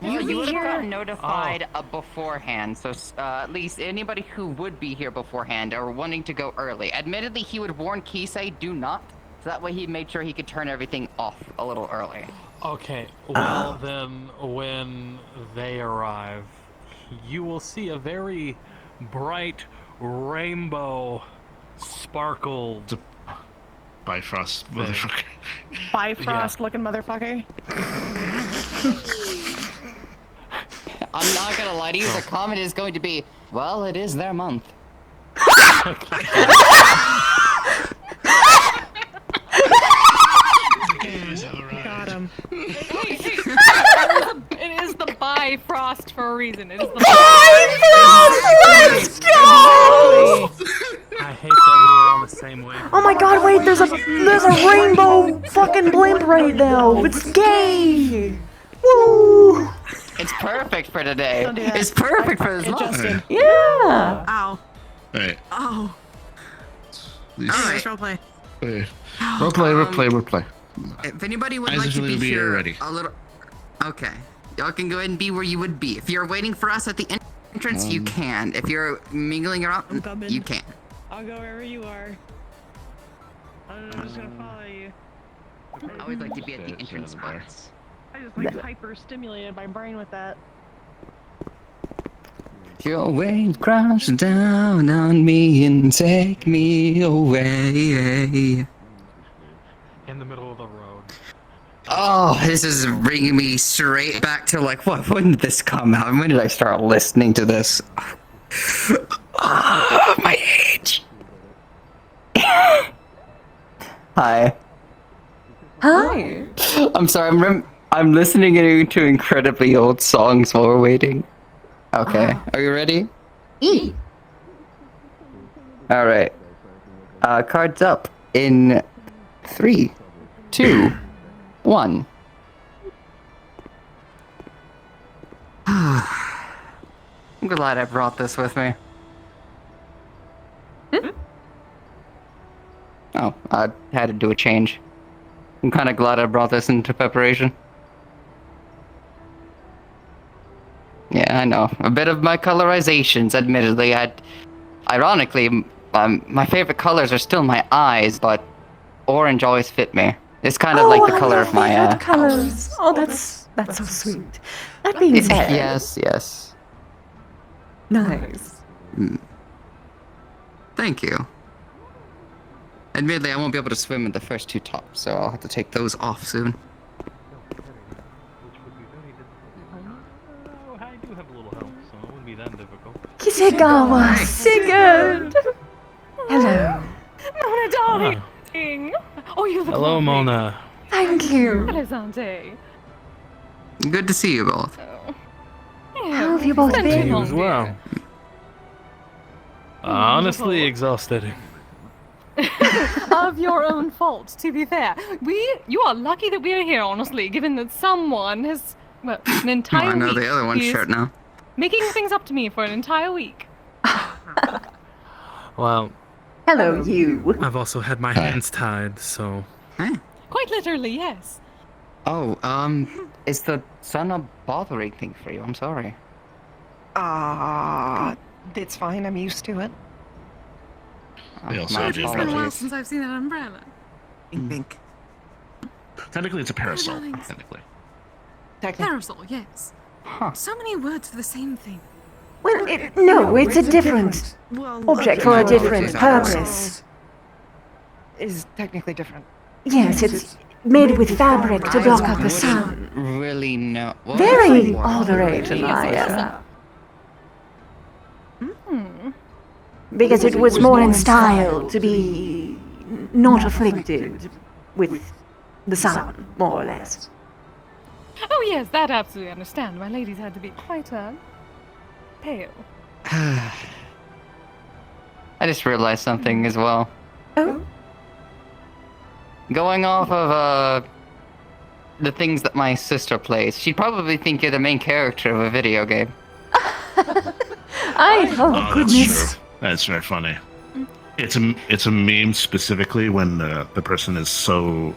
Well, you would have here? gotten notified beforehand, so at least anybody who would be here beforehand or wanting to go early. Admittedly, he would warn Kisei, do not, so that way he made sure he could turn everything off a little early. Okay, well then, when they arrive, you will see a very bright rainbow sparkle. Bifrost, motherfucker. Bifrost looking motherfucker. I'm not gonna lie to you, the comment is going to be, well, it is their month. Got him. It is the Bifrost for a reason. It is the Let's go! I hate that we were on the same wavelength. Oh my god, wait, there's a rainbow fucking blimp right now. It's gay! Woo! It's perfect for today. Don't do that. It's perfect for this month. Justin. Yeah! ow. Alright. Oh. Please. Anyways, roleplay. Roleplay. If anybody would Mine's like to usually be be here ready. a little... Okay. Y'all can go ahead and be where you would be. If you're waiting for us at the entrance, you can. If you're mingling around, coming. you can. I'll go wherever you are. I'm just gonna follow you. I always like to be at the entrance There. spots. I just like hyper stimulated my brain with that. Your waves crash down on me and take me away. In the middle of the road. Oh, this is bringing me straight back to like, what? When did this come out? When did I start listening to this? Oh, my age. Hi. Hi! I'm sorry. I'm listening to incredibly old songs while we're waiting. Okay, are you ready? All right. Cards up in 3, 2, 1. I'm glad I brought this with me. Oh, I had to do a change. I'm kind of glad I brought this into preparation. Yeah, I know. A bit of my colorizations, admittedly. Ironically, my favorite colors are still my eyes, but orange always fit me. It's kind of like the color of my colors. Oh, that's so sweet. That being said, Yes. nice. Thank you. Admittedly, I won't be able to swim in the first 2 tops, so I'll have to take those off soon. Isigawa, Sigurd. Hello. Mona, darling! Oh, you look Hello, lovely. Mona. Thank you. Hello, Zante. Good to see you both. How have you both Plenty been? You long, as well. dear. Honestly exhausted. Of your own fault, to be fair. You are lucky that we are here, honestly, given that someone has, well, an entire I know week the other one's is shirt now. making things up to me for an entire week. Well, Hello, you. I've also had my hands tied, so. Quite literally, yes. Oh, is the sun a bothering thing for you? I'm sorry. It's fine. I'm used to it. They also My have It's been a while apologies. since I've seen an umbrella. Think. Technically, it's a parasol. darlings. Technically. Parasol, yes. Huh. So many words for the same thing. Well, no, it's a different object for a different purpose. Is technically different. Yes, it's made with fabric to block out the sun. Really no. What? Very What? all-the-rage, What's Anaya. that? Because it was more in style to be not afflicted with the sun, more or less. Oh yes, that absolutely understand. My ladies had to be quite pale. I just realized something as well. Oh? Going off of the things that my sister plays, she'd probably think you're the main character of a video game. Oh, goodness. That's true. That's very funny. It's a meme specifically when the person is so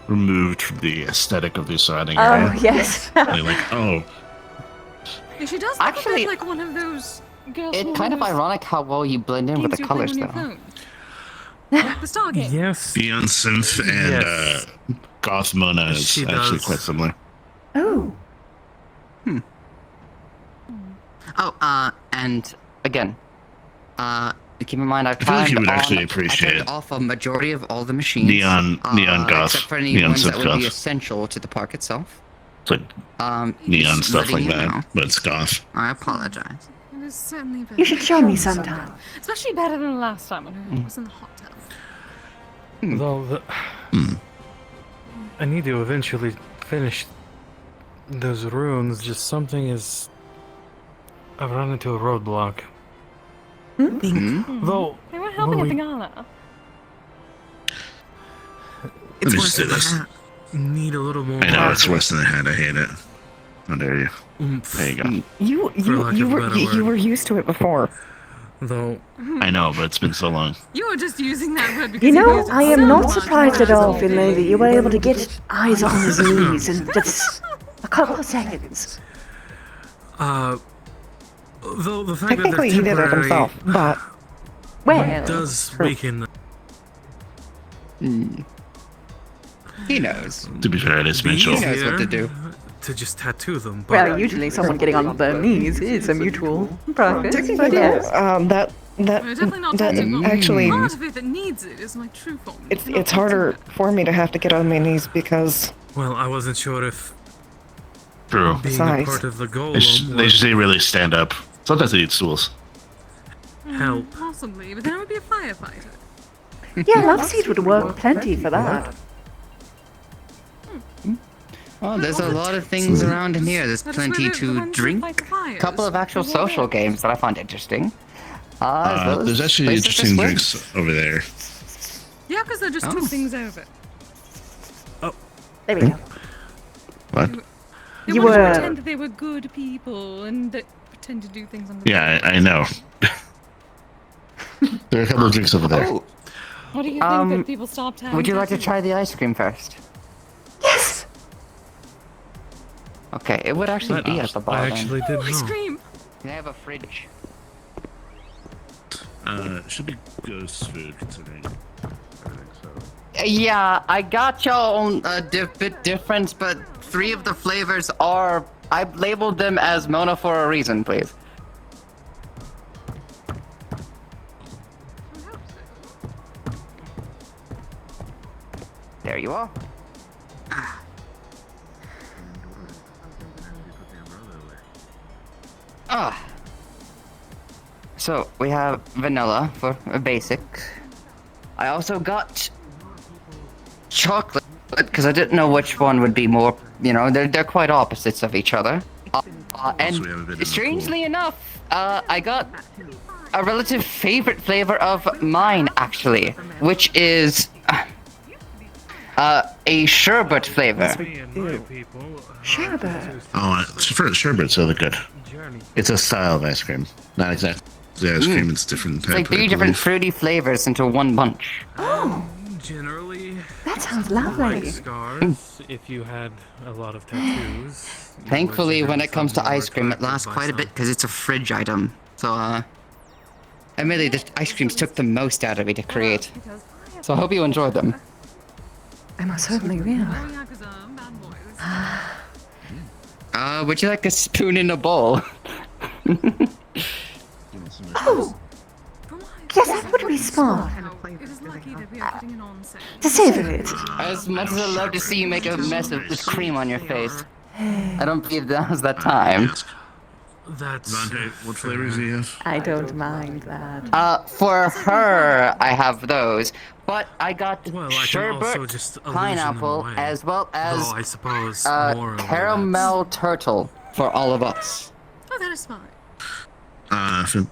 removed from the aesthetic of the surrounding Oh, area. yes. They're like, oh, Yeah, she does look Actually, a bit like one of those girls. It's from kind one of those ironic how well you blend in with games the you play colors, on your though. phone. Like the Star game. Yes. Beyond Synth and Yes. Goth Mona is She actually does. quite similar. Oh. Oh, and again, keep in mind I've I feel like you turned would actually on- appreciate I turned off a majority of all the machines. Neon Goth, except for any Neon ones that Synth would be Goth. essential to the park itself. It's like neon just stuff like letting you that, know. but it's goth. I apologize. It is certainly better. You should show me sometime. Especially better than the last time when it was in the hot tub. Though I need to eventually finish those runes. Just something is. I've run into a roadblock. Though They weren't helping when at the we gala. It's me worse just do than this. that. need a little more. I know it's worse than I had. I hate it. How dare you? oomph. There you go. You lack of a better word. were used to it before. Though I know, but it's been so long. You were just using that word because You know, used it I am so not much surprised when at I was all, older. Finlay, that you were able to get eyes on his knees in just a couple of seconds. though the fact Technically, that he they're did it temporary himself, but Well, does weaken. He knows. To be fair, it is Be Mitchell. He knows what to do. To just tattoo them. But well, usually someone getting on their knees is a mutual process. technically, But yes. We're definitely not that tattooed them. actually, Part of it that needs it is my true form. it's harder for me to have to get on my knees because well, I wasn't sure if True. being a Size. part of the They golem just need to really stand up. Sometimes they need stools. would help. Possibly, but then I would be a firefighter. Yeah, Love Seed would work plenty for that. Well, there's a lot of things around in here. There's That is plenty where the to ones that drink. fight the fires. Couple of actual They're all social there. games that I find interesting. As well as There's actually places to interesting swim. drinks over there. Yeah, because they're just Oh. two things over. There we go. What? They You wanted to were- pretend that they were good people and that pretend to do things on the Yeah, I know. There are a couple of drinks over there. Oh, What do you think that people stopped having? would you like to tattoos? try the ice cream first? Yes! Okay, it would actually be at the bar. I then. actually did Ice know. cream. They have a fridge. Should be ghost food considering everything. So Yeah, I got y'all a bit different, but 3 of the flavors are. I labeled them as Mona for a reason, please. There you are. Ah. So we have vanilla for a basic. I also got chocolate because I didn't know which one would be more. You know, they're quite opposites of each other. And strangely enough, I got a relative favorite flavor of mine actually, which is a sherbet flavor. Sherbet. Oh, sherbet's really good. It's a style of ice cream, not exactly ice cream. It's different. It's like 3 different fruity flavors into one bunch. Oh, Generally, that sounds like lovely. scars, if you had a lot of tattoos. Thankfully, when it comes to ice cream, it lasts quite a bit because it's a fridge item. So, admittedly, the ice creams took the most out of me to create. So I hope you enjoyed them. I most certainly will. Would you like a spoon in a bowl? Oh! Yes, that would be smart. To savor it. As much as I'd love to see you make a mess with cream on your face, I don't believe now's that time. That's Zante, what flavors do you have? I don't mind that. For her, I have those, but I got well, I can also sherbet, just illusion them pineapple, away. as well as Though I suppose more caramel turtle for all of us. Oh, that is fine. For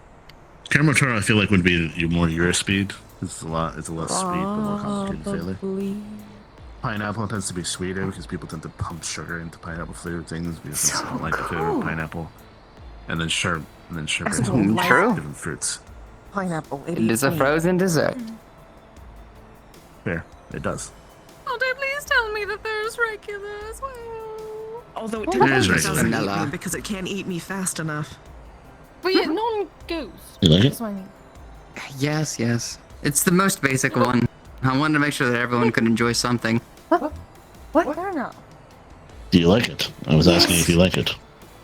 caramel turtle, I feel like would be more your speed. It's less sweet, but more complicated flavor. Pineapple tends to be sweeter because people tend to pump sugar into pineapple flavored things because it's not like the flavor of pineapple. And then sherbet. True. Different fruits. Pineapple. It is a frozen dessert. Fair. It does. Oh, do please tell me that there's regular as well. Although There is technically it regular. doesn't eat Vanilla. me because it can't eat me fast enough. But yeah, non goose. You like it? That's what I mean. Yes, yes. It's the most basic one. I wanted to make sure that everyone could enjoy something. What? Fair enough. Do you like it? I was asking if you like it.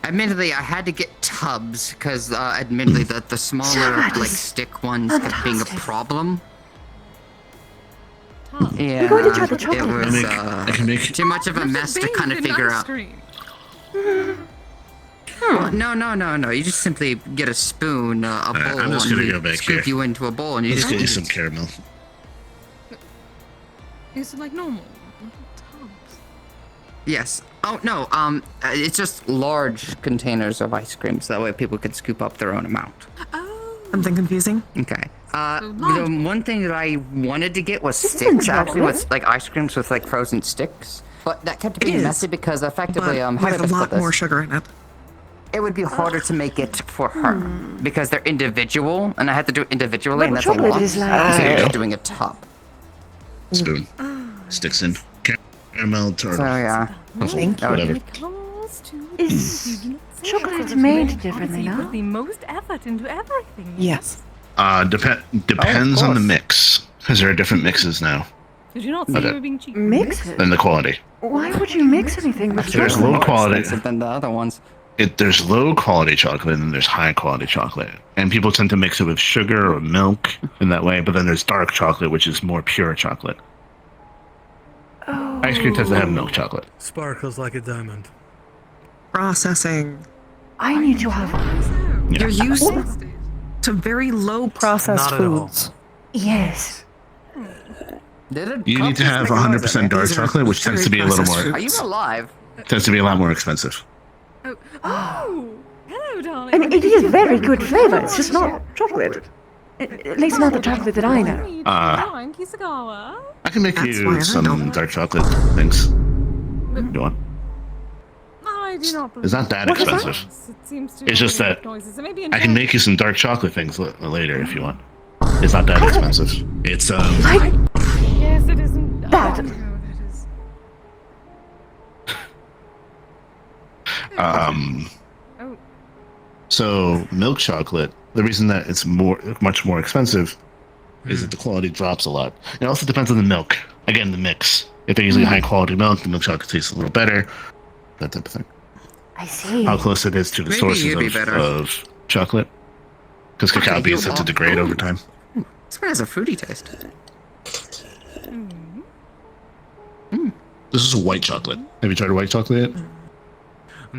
Admittedly, I had to get tubs because, admittedly, the smaller, like, stick ones kept being a problem. Yeah, We're going to try the it chocolate. was, I can make too much of a mess to kind of figure out. Well, no. You just simply get a spoon, a bowl, I'm just and gonna we go back scoop here. you into a bowl, and you Let's just get you eat some it. caramel. Is it like normal? Tubs. Yes. Oh, no, it's just large containers of ice cream, so that way people could scoop up their own amount. Oh. Something confusing? Okay. So large. The one thing that I wanted to get was This isn't sticks, actually, chocolate. with, like, ice creams with, like, frozen sticks. But that kept It being is, messy because But effectively, how with did a I lot put more this? sugar in it. It would be harder to make it for her because they're individual, and I had to do it individually, and But that's a chocolate lot. is like- Instead of just doing a top. Spoon. Sticks in. Caramel turtle. So yeah. Thank That would Whatever. be- Is chocolate made differently You now? put the most effort into everything. Yes. Depends on the course. mix, because there are different mixes now, Did you not say Okay. you were being cheap? Mix it? and the quality. Why would you mix anything with There's chocolate? low quality. expensive than the other ones. There's low quality chocolate and then there's high quality chocolate, and people tend to mix it with sugar or milk in that way. But then there's dark chocolate, which is more pure chocolate. Oh. Ice cream tends to have milk chocolate. sparkles like a diamond. Processing. I need to have. Yeah. You're used to very low processed Not at all. foods. Yes. Did it You need to come have make a noise 100% at me? dark These are chocolate, which tends to be a little very more Are you alive? tends to be a lot more expensive. Oh, hello, darling. And it is very good flavor. It's just not chocolate. At least not the chocolate that I know. I can make That's why you I some don't. dark chocolate things. You want? I do not It's not that What is that? expensive. It seems to It's just that noises. It may be I can make you some dark chocolate things later if you want. It's not that expensive. It's Yes, it isn't. That- Oh, no, that is. Oh. So milk chocolate, the reason that it's much more expensive is that the quality drops a lot. It also depends on the milk. Again, the mix. If they're using high quality milk, the milk chocolate tastes a little better. That type of thing. I see. How close it is to the Maybe sources you'd be of, better. of chocolate. Because cacao Okay, beans you tend to are- degrade over time. This one has a fruity taste. This is white chocolate. Have you tried white chocolate yet?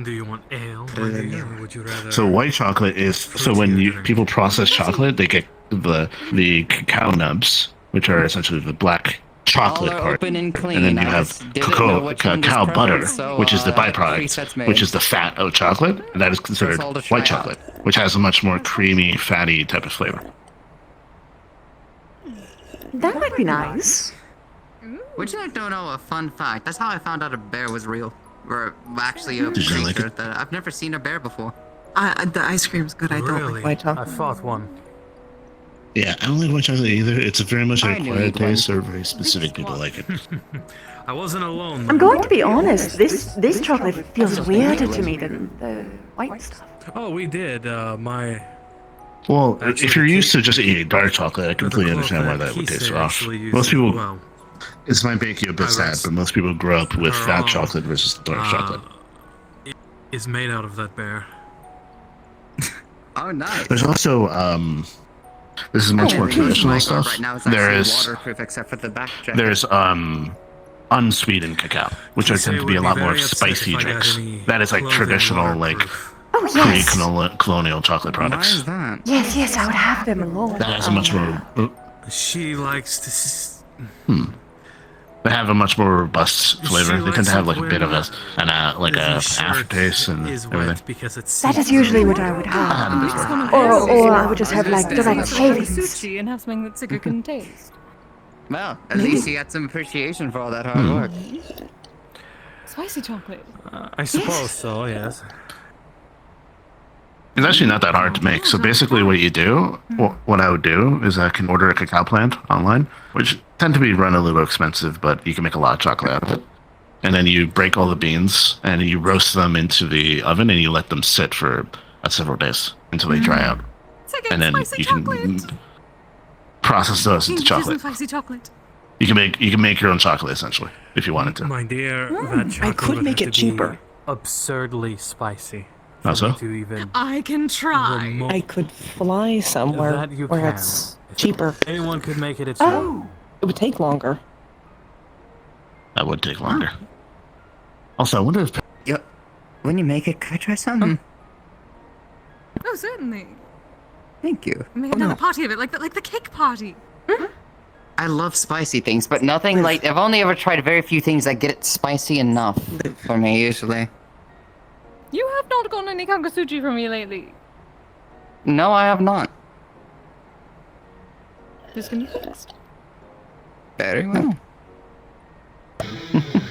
Do you want ale, my dear, or would you rather? So white chocolate is so when people process chocolate, they get the cacao nubs, which are essentially the black chocolate All are part, open and clean. and then you I have just didn't know which one was cacao butter, preferred, so, which is the presets byproduct, made. which is the fat of chocolate, and that is considered That's all to try white out. chocolate, which has a much more creamy, fatty type of flavor. That might be nice. Would you like to know a fun fact? That's how I found out a bear was real. Or actually a Did you like creature it? that I've never seen a bear before. The ice cream's good. I don't Really? like white chocolate. I fought one. Yeah, I don't like white chocolate either. It's a very much I an knew acquired you'd like taste, or very specific people like it. I wasn't alone. I'm going to be honest. This chocolate feels weirder to me than the white stuff. Oh, we did. My. Well, Actually, if you're used to Keith- just eating dark chocolate, I completely understand why that would taste off. Most people, Well, this might make you a bit I sad, rest. but most people grow up with Are fat all, chocolate versus dark chocolate. is made out of that bear. Oh, nice. There's also, this is much more Everything in traditional my stuff. garb right now is There actually is, waterproof except for the back jacket. there's, unsweetened cacao, which You are say tend to be a would lot be more very upset spicy if I got drinks. any That is like clothing traditional, like waterproof. Oh yes. pre-colonial chocolate Why products. is that? Yes, I would have them alone. That has a much more. She likes to. They have a much more robust flavor. She They tend to likes have it like a bit of a when the aftertaste shirt and is everything. wet because it's That is usually what I would have. We just wanna Or I would just have like Understand. direct have shavings. sushi and have something that Sigurd can taste. Well, at least he had some appreciation for all that hard work. Spicy chocolate. I suppose so. Yes. It's actually not that hard to make. So basically, what you do, what I would do is I can order a cacao plant online, which tend to be run a little expensive, but you can make a lot of chocolate out of it. And then you break all the beans and you roast them into the oven and you let them sit for several days until they dry out. Sigurd, And then spicy you can chocolate. process those into Changes in chocolate. spicy chocolate. You can make your own chocolate essentially if you wanted to. My dear, that chocolate could would make have it to be cheaper. Absurdly spicy. How so? To even I can try. remote. I could fly somewhere That you where can. it's cheaper. Anyone could make it. It's Oh, It would take longer. That would take longer. Also, I wonder if When you make it, could I try some? Oh, certainly. Thank you. Make another party of it, like the cake party. I love spicy things, but nothing like I've only ever tried very few things that get it spicy enough for me usually. You have not gotten any kakasuchi from me lately. No, I have not. This can be fixed. Very well.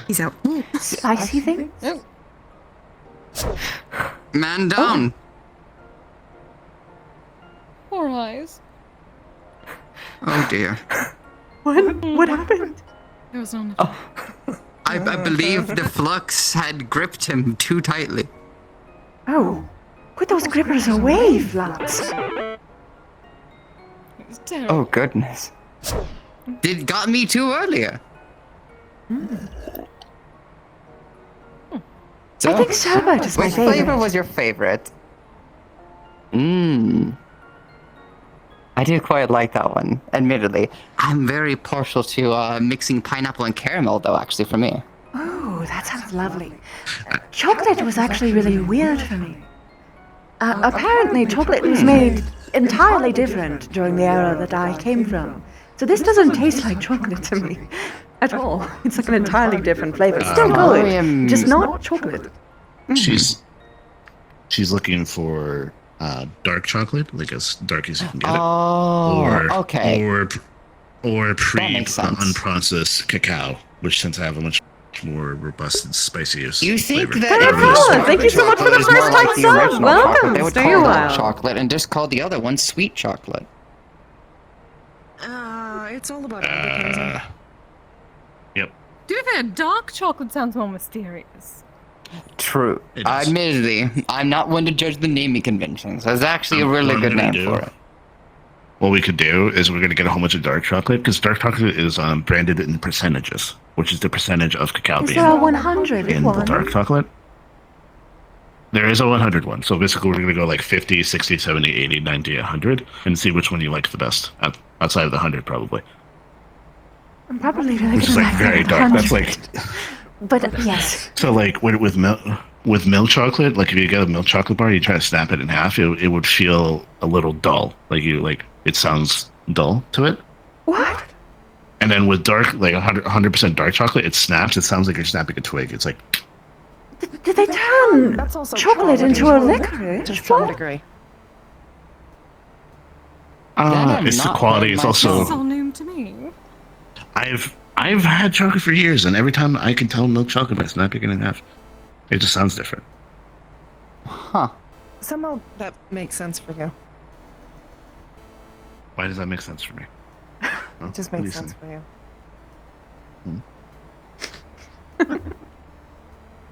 He's out. spicy thing? Oh, Man down. poor eyes. Oh dear. What happened? There was no I believe the flux had gripped him too tightly. Oh, put those grippers away, Flux. It was terrible. Oh goodness. It got me too earlier. So, I think sherbet is my which flavor favorite. was your favorite? I do quite like that one, admittedly. I'm very partial to mixing pineapple and caramel, though, actually, for me. Oh, that sounds lovely. Chocolate was actually really weird for me. Apparently, chocolate was made entirely different during the era that I came from. So this doesn't taste like chocolate to me at all. It's like an entirely different flavor. Still good, just not chocolate. she's looking for dark chocolate, like as dark as you can get it, Oh, okay. or makes sense. unprocessed cacao, which tends to have a much more robust and spicier You think flavor. that Very if good. the Thank you so much for the chocolate is more first like time the sub. original Welcome. chocolate, they would Stay call a it while. chocolate and just call the other one sweet chocolate. It's all about advertising. Yep. To be fair, dark chocolate sounds more mysterious. True. It does. Admittedly, I'm not one to judge the naming conventions. There's actually a really What good I'm gonna name do- for it. What we could do is we're going to get a whole bunch of dark chocolate, because dark chocolate is branded in percentages, which is the percentage of cacao Is being there a 100 in the one? dark chocolate. There is a 100 one. So basically, we're going to go like 50, 60, 70, 80, 90, 100, and see which one you like the best. Outside of the 100, probably. I'm probably really Which is gonna like like very the dark. That's 100. like But yes, so like with with milk chocolate, like if you get a milk chocolate bar, you try to snap it in half, it would feel a little dull. Like it sounds dull to it. What? And then with dark, like 100% dark chocolate, it snaps. It sounds like you're snapping a twig. It's like Did they turn That's also chocolate into a chocolate. licorice? To some What? degree. I'm it's the not quality. heard It's myself. It's also all new to me. I've had chocolate for years, and every time I can tell milk chocolate by snapping it in half, it just sounds different. Huh. Somehow that makes sense for you. Why does that make sense for me? It just makes sense for you.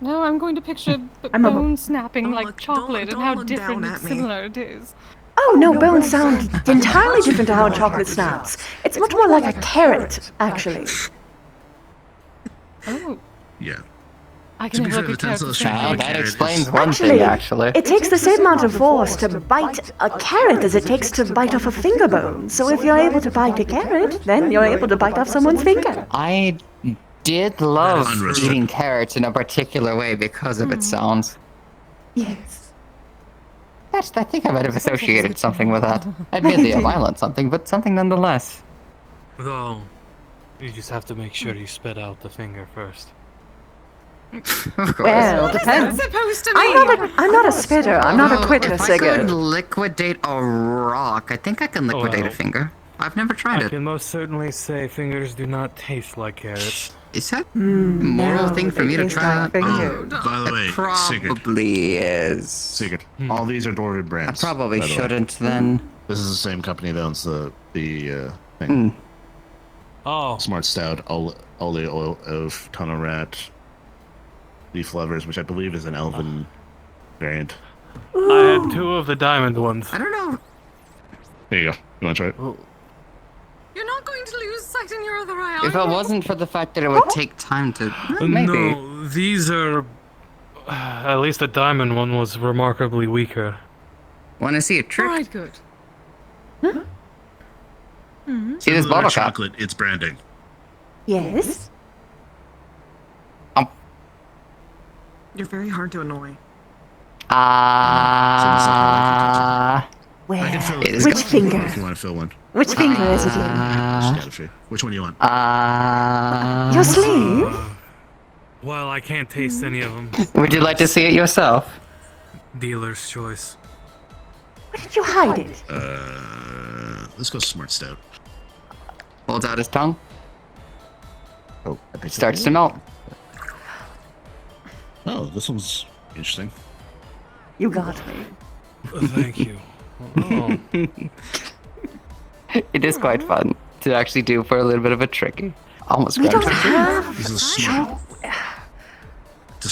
No, I'm going to picture I'm a- bone snapping Don't like look- chocolate don't and how look different down and at me. similar it is. Oh no, bones sound entirely different to how chocolate snaps. It's much more like a carrot, actually. Oh, Yeah. I To can be have a fair, good the character. Tencel Ah, Like that carrot explains is- one Actually, thing, actually. it takes the same amount of force to bite a carrot as it takes to bite off a finger bone. So if you're able to bite a carrot, then you're able to bite off someone's finger. I did love unrealistic. eating carrots in a particular way because of its sounds. Yes. I think I might have associated something with that. Admittedly a violent something, but something nonetheless. Though, you just have to make sure you spit out the finger first. Well, That's depends. supposed to mean. I'm not a spitter. I'm not a Although, quitter, if I could Sigurd. liquidate a rock, I think I can liquidate Well, a finger. I've never tried I it. can most certainly say fingers do not taste like carrots. Is that a moral No, thing for they me to taste try like that? fingers. By the way, It Sigurd, probably is. Sigurd, all these are Dwarven I brands. probably by the way. shouldn't then. This is the same company that owns the thing. Mm. Oh, Smart Stout, Oil of Tunnel Rat, Leaf Lovers, which I believe is an elven variant. I had 2 of the diamond ones. I don't know. There you go. You want to try it? You're not going to lose sight in your other eye, If are it you? wasn't for the fact that it would take time to. Maybe. No, these are. At least the diamond one was remarkably weaker. Want to see a trick? Alright, good. See this Similar bottle cap? chocolate, it's branding. Yes. You're very hard to annoy. Where? I can fill It is Which good. finger? If you want to fill one. Which finger is it in? Just gotta feel. Which one do you want? Your sleeve? Well, I can't taste any of them. Would you like to see it yourself? Dealer's choice. Where did you hide it? Let's go Smart Stout. Holds out his tongue. Oh, Starts to melt. Oh, this one's interesting. You got me. Thank you. Oh. It is quite fun to actually do for a little bit of a trick. Almost We grabbed don't it. have. This is smart.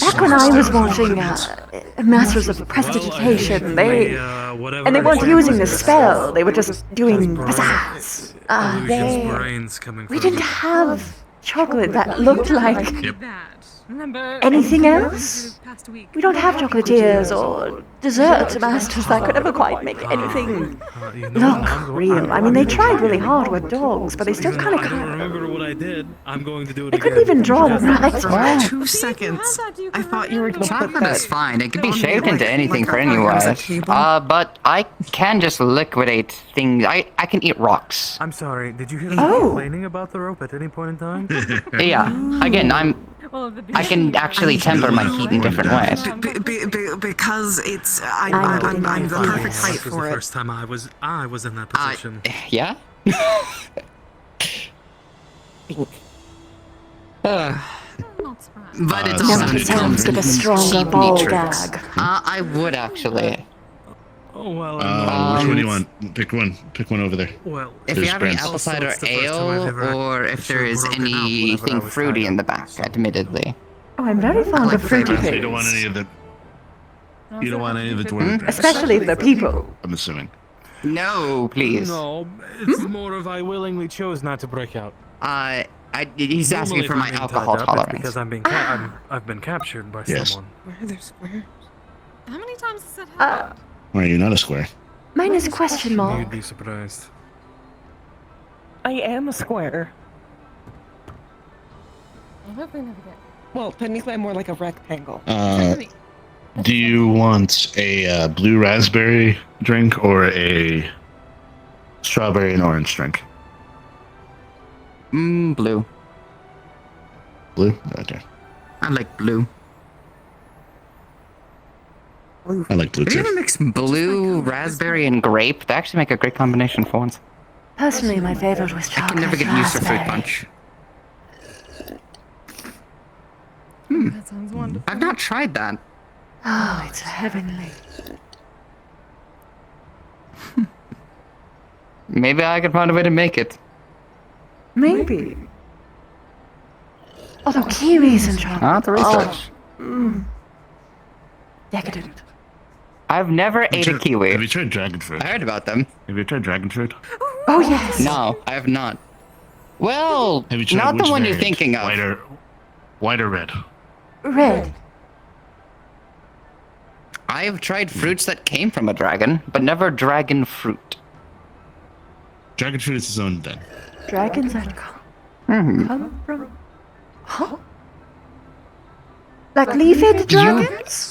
Back when I was watching Masters of Prestidigitation, they and they weren't using the spell. They were just doing pizzazz. brains coming We didn't have chocolate that looked like. Yep. That. Remember Anything everything else? we did past week? We don't have chocolatiers or dessert masters that could ever quite make anything look real. I mean, they tried really hard with dogs, but they still kind of I don't can't. remember what I did. I'm going to do it They again. couldn't even draw them right. For Wow. 2 seconds, I thought you were going to put Chocolate is that. fine. It can be on shaped like- into anything like for a anyone. progress table. But I can just liquidate things. I can eat rocks. I'm sorry, did you hear me Oh. complaining about the rope at any point in time? Yeah. Again, Well, the I can actually temper my heat in different ways. Because it's I'm the Yes. perfect height This was for the it. first time I was in that position. Yeah. not surprised. But it's Uh, also Nothing sounds like a stronger cheap ball tricks. gag. I would actually. Oh well, Which one do you want? Pick one. Pick one over there. well. If There's you have any brands. apple cider Also, it's the first time I've ale, ever or if there is broken out whenever I anything was fruity tied in the up, back, so. admittedly. Oh, I'm very fond like of fruity flavor. You don't want things, any of the. You don't want any of the dwarven brands. especially if they're people. I'm assuming. No, please. No, it's more of I willingly chose not to break out. He's asking Normally for if my I'm being alcohol tied up, it's tolerance. because I've been captured by Yes. someone. Where are there squares? How many times has that happened? Why are you not a square? Mine is question You'd mark. be surprised. I am a square. I hope we never get. Well, technically, I'm more like a rectangle. Uh, Do you want a blue raspberry drink or a strawberry and orange drink? Blue. Blue? Okay. I like blue. I like blue Have you too. ever mixed blue, raspberry, and grape? They actually make a great combination for once. Personally, my favorite was I chocolate can never get used to fruit raspberry. punch. That sounds wonderful. I've not tried that. Oh, it's heavenly. Maybe I could find a way to make it. Maybe. Although kiwis and chocolate. I'll have to research. Decadent. I've never ate a Have kiwi. you tried dragon fruit? I heard about them. Have you tried dragon fruit? Oh, yes. No, I have not. Well, Have you tried not the which one you're variant? thinking of. White or red? Red. I've tried fruits that came from a dragon, but never dragon fruit. Dragon fruit is its own thing. Dragons that come from... Huh? Like leaf-eared dragons?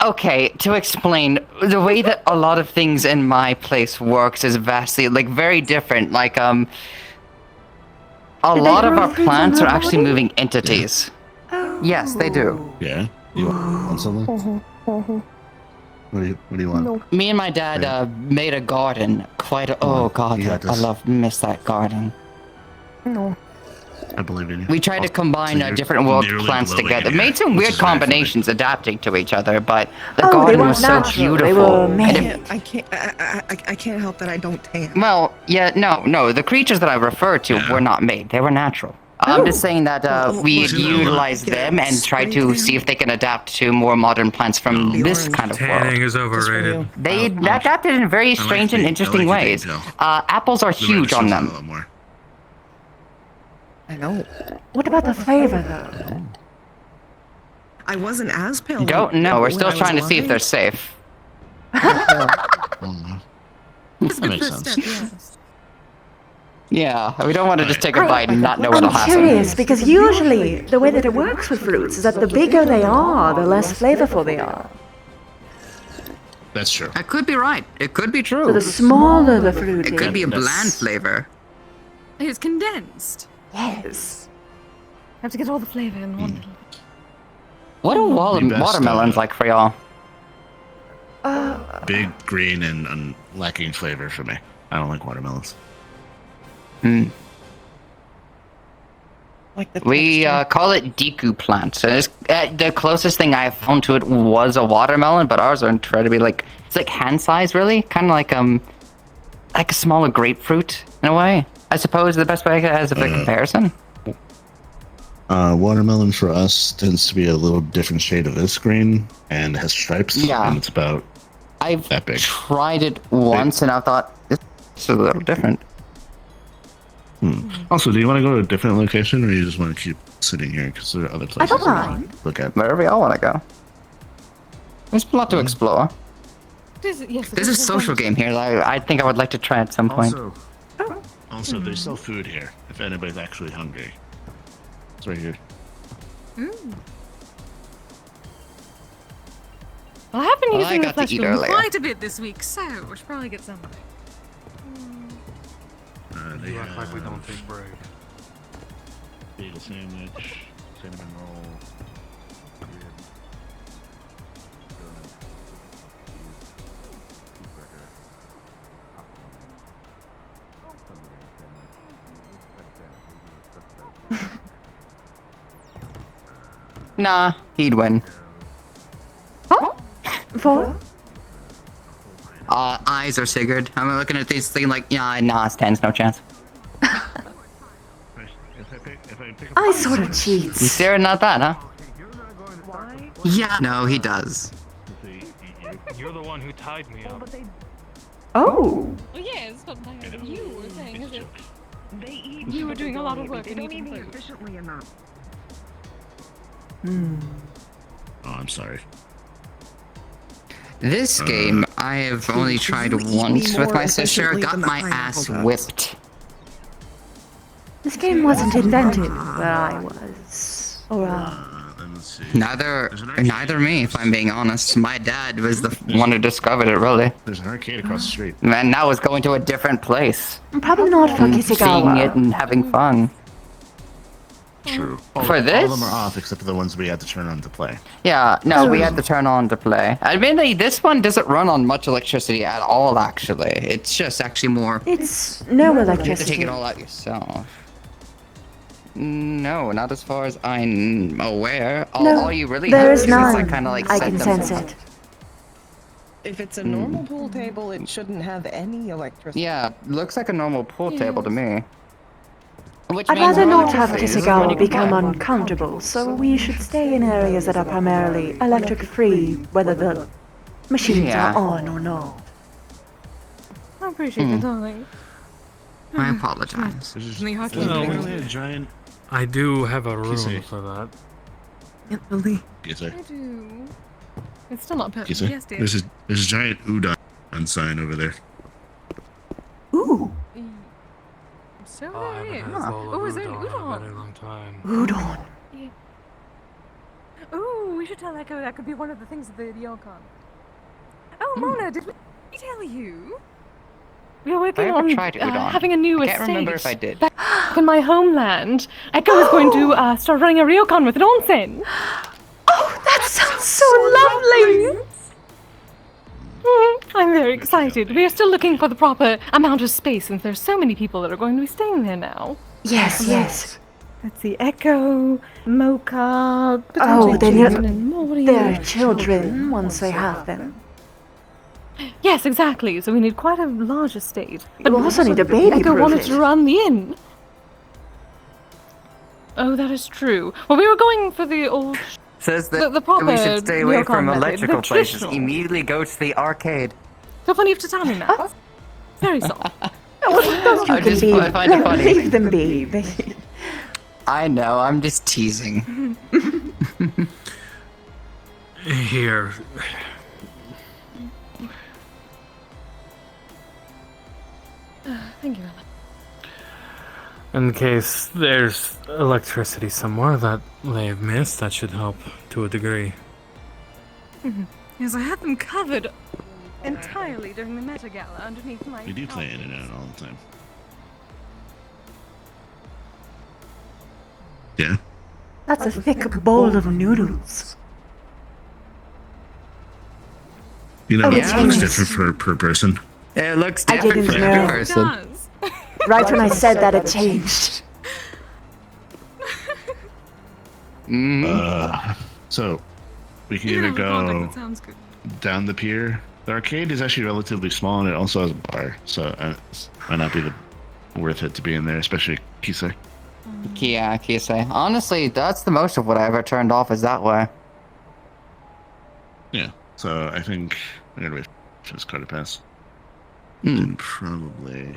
Okay, to explain, the way that a lot of things in my place works is vastly, very different. A lot of grow our fruits plants on are their actually body? moving entities. Yes, they do. Yeah? You want something? What do you want? Me and my dad made a garden. Oh god, You got this. miss that garden. I believe in you. We tried to combine So you're different world nearly plants glowing together. in here, Made some which weird is very funny. combinations adapting to each other, but the Oh, they garden weren't was so natural. beautiful. They were And made. it- I can't help that I don't tan. well, yeah, no, the creatures that I referred to were not made. They were natural. I'm just saying that we well, utilized get them and tried spray to tan? see if they can adapt to more modern plants from The this orange kind of Tanning world. is overrated. They adapted in very strange and interesting ways. Apples are huge on them. I know. What about the flavor, though? I wasn't as pale. Don't know. We're when still I was trying to see if they're alive. safe. It's a That good makes first sense. step, yes. Yeah, we don't want to just take a bite and not know what'll I'm happen. curious because usually the way that it works with fruits is that the bigger they are, the less flavorful they are. That's true. I could be right. It could be So true. the smaller the fruit It is. could be a That's- bland flavor. It's condensed. Yes. Have to get all the flavor in one little. What are The best, watermelons like for y'all? Big, green, and lacking flavor for me. I don't like watermelons. Like the We texture. call it Deku plants. And the closest thing I found to it was a watermelon, but ours are incredibly it's like hand size, really, kind of like a smaller grapefruit in a way. I suppose the best way as a comparison. Watermelon for us tends to be a little different shade of this green and has stripes. Yeah. And it's about I've that big. tried it once, and I thought it's a little different. Also, do you want to go to a different location, or you just want to keep sitting here because there are other I places don't to mind. look at? Wherever y'all want to go. There's a lot to explore. Yes, it There's a social game here that I think I would like to try at some point. Also, they sell food here if anybody's actually hungry. It's right here. Well, I have been Well, using I the got to flesh eat film earlier. Quite a bit this week, so we should probably get something. They You act like we have don't take breaks. bagel sandwich, cinnamon roll. ribs, donut, cheeseburger, Nah, he'd win. For? Eyes are Sigurd. I'm looking at this thing like, yeah, nah, it's tens, no chance. I sort of You cheats. staring at that, huh? Yeah, no, he does. You're the one who tied me up. Oh. Oh yes, but you were saying is it? You were doing a lot of work and eating food. efficiently enough. Oh, I'm sorry. This game, I have only tried you eat me once with more my sister. efficiently Got than the my pineapple ass does. whipped. This game wasn't invented where I was. Or, Let's see. Neither, There's an arcade neither me, if across- I'm being honest. My dad was the one who discovered it, really. There's an arcade across the street. And now it's going to a different place. Probably not for And seeing it Kisagawa. and having fun. True. For All of this? them are off except for the ones we had to turn on to play. Yeah, no, we had to turn on to play. Admittedly, this one doesn't run on much electricity at all, actually. It's just actually more... It's no You have to take electricity. it all out yourself. No, not as far as I'm aware. No, all you really there have is to do is none. like, kind of like I set can them. sense it. If it's a normal pool table, it shouldn't have any electricity. Yeah, looks like a normal pool table to me. Which I'd means rather not have obviously, Kisagawa become uncomfortable, so we should stay in areas that are primarily electric-free, whether the machines Yeah. are on or not. I appreciate it, darling. I apologize. There's The arcade No. thing. literally a giant... I do have a room Kissy. for that. Can't believe. Yes, sir. I do. It's still not perfect. Yes, sir. Yes, dear. There's a giant udon sign over there. Ooh, So Oh, I there haven't is. had a bowl of Oh, is there an udon in a udon? very long time. udon. Ooh, we should tell Echo that could be one of the things at the Ryokan. Oh, Mona, did we tell you? We are working I ever on tried udon? having a new I estate. can't remember if I did. Back in my homeland, Echo is going to start running a Ryokan with an onsen. Oh, that sounds so lovely! I'm very excited. We are still looking for the proper amount of space since there's so many people that are going to be staying there now. Yes, yes. Let's see, Echo, Mocha, Oh, potentially then Jin and Mori. They're children once they have them. Yes, exactly. So we need quite a large estate. You also need a baby Echo proof wanted it. to run the inn. Oh, that is true. Well, we were going for the old. Says that The proper we should stay away ryokan from method, the electrical places. traditional. Immediately go to the arcade. So funny of tatami mats. Very soft. Oh, those you I can just be. find it funny. Leave them be. I know, I'm just teasing. Here. Thank you, Ella. In case there's electricity somewhere that they've missed, that should help to a degree. Yes, I had them covered entirely during the Meta Gala underneath my. We do play in and out all the time. Yeah. That's a thick bowl of noodles. You know, Oh, it it's looks nice. different per person. It looks I different didn't for know. every It person. does. Right when I said that, it changed. So, we can You either know, contact, go that sounds good. down the pier. The arcade is actually relatively small and it also has a bar, so it might not be worth it to be in there, especially Kisei. Yeah, Kisei. Honestly, that's the most of what I ever turned off is that way. Yeah, so I think I'm gonna wait for this car to pass. Hmm. And probably.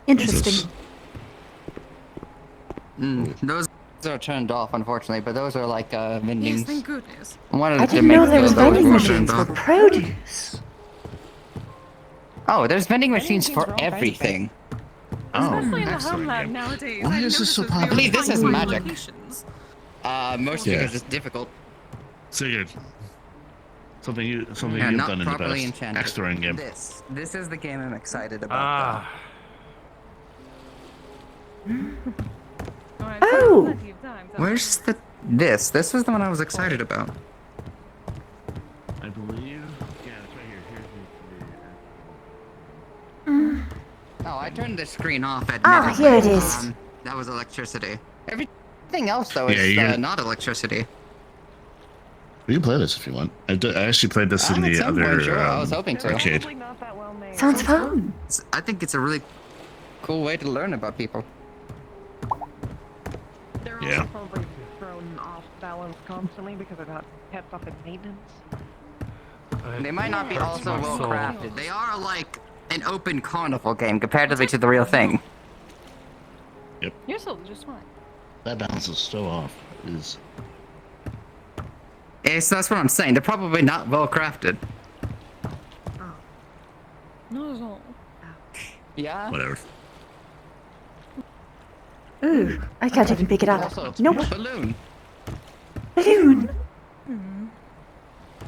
Interesting. Those are turned off, unfortunately, but those are like vending. Yes, thank goodness. I wanted I to didn't make know there was those vending more machines turned for off. produce. Oh, there's vending machines for everything. Especially in the excellent home lab game. nowadays. Why I've is this so noticed that popular? we Please, this find is more magic. locations. Mostly Yeah. because it's difficult. So good. Something Yeah, you've not done in the properly past. enchanted. X-Throwing game. This is the game I'm excited about. Ah, Alright, Oh. plenty of time, so- Where's the this? This was the one I was excited about. I believe. Yeah, it's right here. Oh, I turned the screen off at Ah, here it is. That was electricity. Everything else though Yeah, is you're- not electricity. We can play this if you want. I actually played this in At the some other point, sure, I was hoping to. arcade. Not that well made. Sounds fun. I think it's a really cool way to learn about people. They're Yeah. also probably thrown off balance constantly because they're not kept up in maintenance. They might not be hurts also my well soul. crafted. They are like an open carnival game comparatively to the real thing. You're still just fine. That balance is so off. It is. That's what I'm saying. They're probably not well crafted. Not at all. Yeah. Whatever. Ooh, I can't even pick it up. Also, Nope. balloon. Balloon.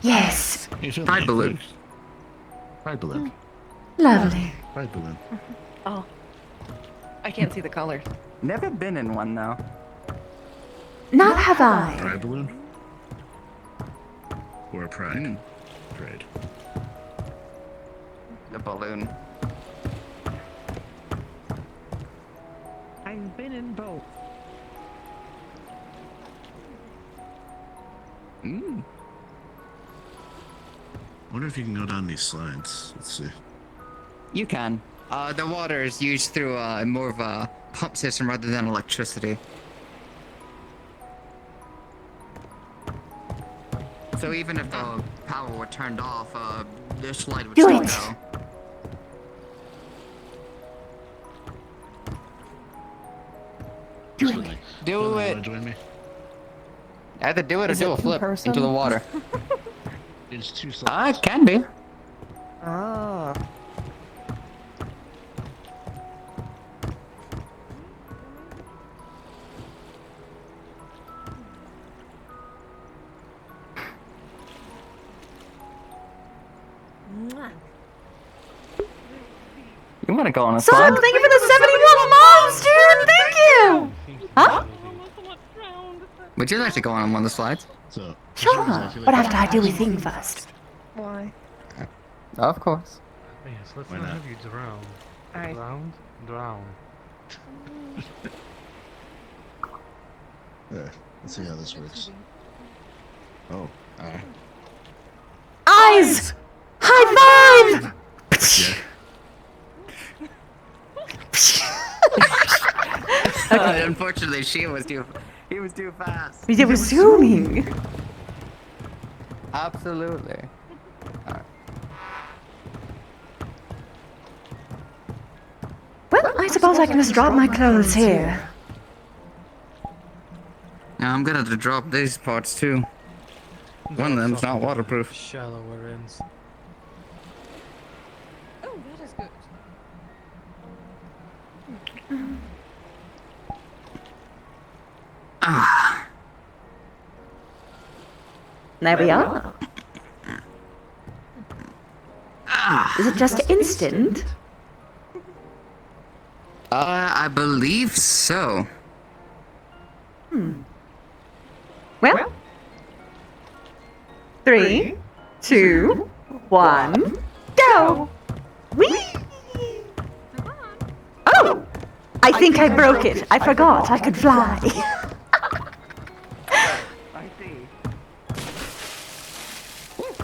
Yes. Pride balloon. Pride balloon. Lovely. Pride balloon. Oh. I can't see the colors. Never been in one though. Not have I. Pride balloon? Or a pride? Pride. The balloon. I've been in both. Wonder if you can go down these slides. Let's see. You can. The water is used through more of a pump system rather than electricity. So even if the power were turned off, the slide would Do still it. go. Do it. Do You it. wanna join me? Either do it or Is do it a flip in-person? into the water. It's 2 slides. It can be. Ah. You want to go on a Son, slide? thank you for the 71 months, dude! Thank you! Huh? Would you like to go on one of the slides? So, Sure, I feel but like- after I do a thing first. Why? Of course. Yes, let's Why not not? have you drown. I- Drown? Drown. Yeah, let's see how this works. Oh, alright. Eyes! High five! Yeah. Unfortunately, he was too fast. They were zooming. Absolutely. Well, I suppose I can just drop my clothes here. Now I'm gonna have to drop these parts too. One of them's not waterproof. Shallower ends. Oh, that is good. Ah, There we are. Is it just instant? I believe so. Well, 3, 2, 1, go! Whee! Oh! I think I broke it. I forgot I could fly. I see.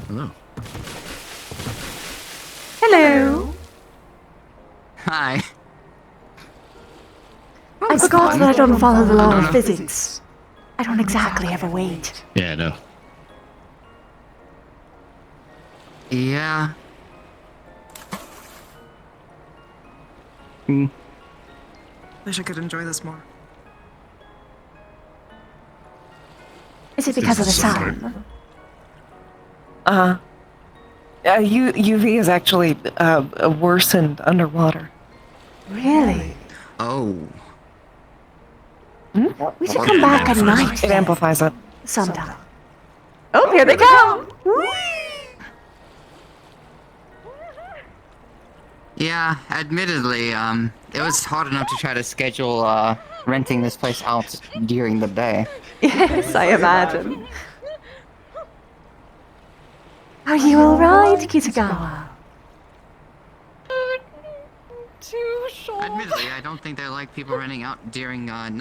Hello. Hello. Hi. I forgot that I don't follow the law of physics. I don't exactly have a weight. Yeah, I know. Yeah. Wish I could enjoy this more. Is it because of the This is so sun? UV is actually worsened underwater. Really? Oh. We should come back at night. It amplifies it. Sometime. Oh, here they come! Yeah, admittedly, it was hard enough to try to schedule, renting this place out during the day. Yes, I imagine. Are you alright, Kitagawa? Too short. Admittedly, I don't think they like people renting out during, night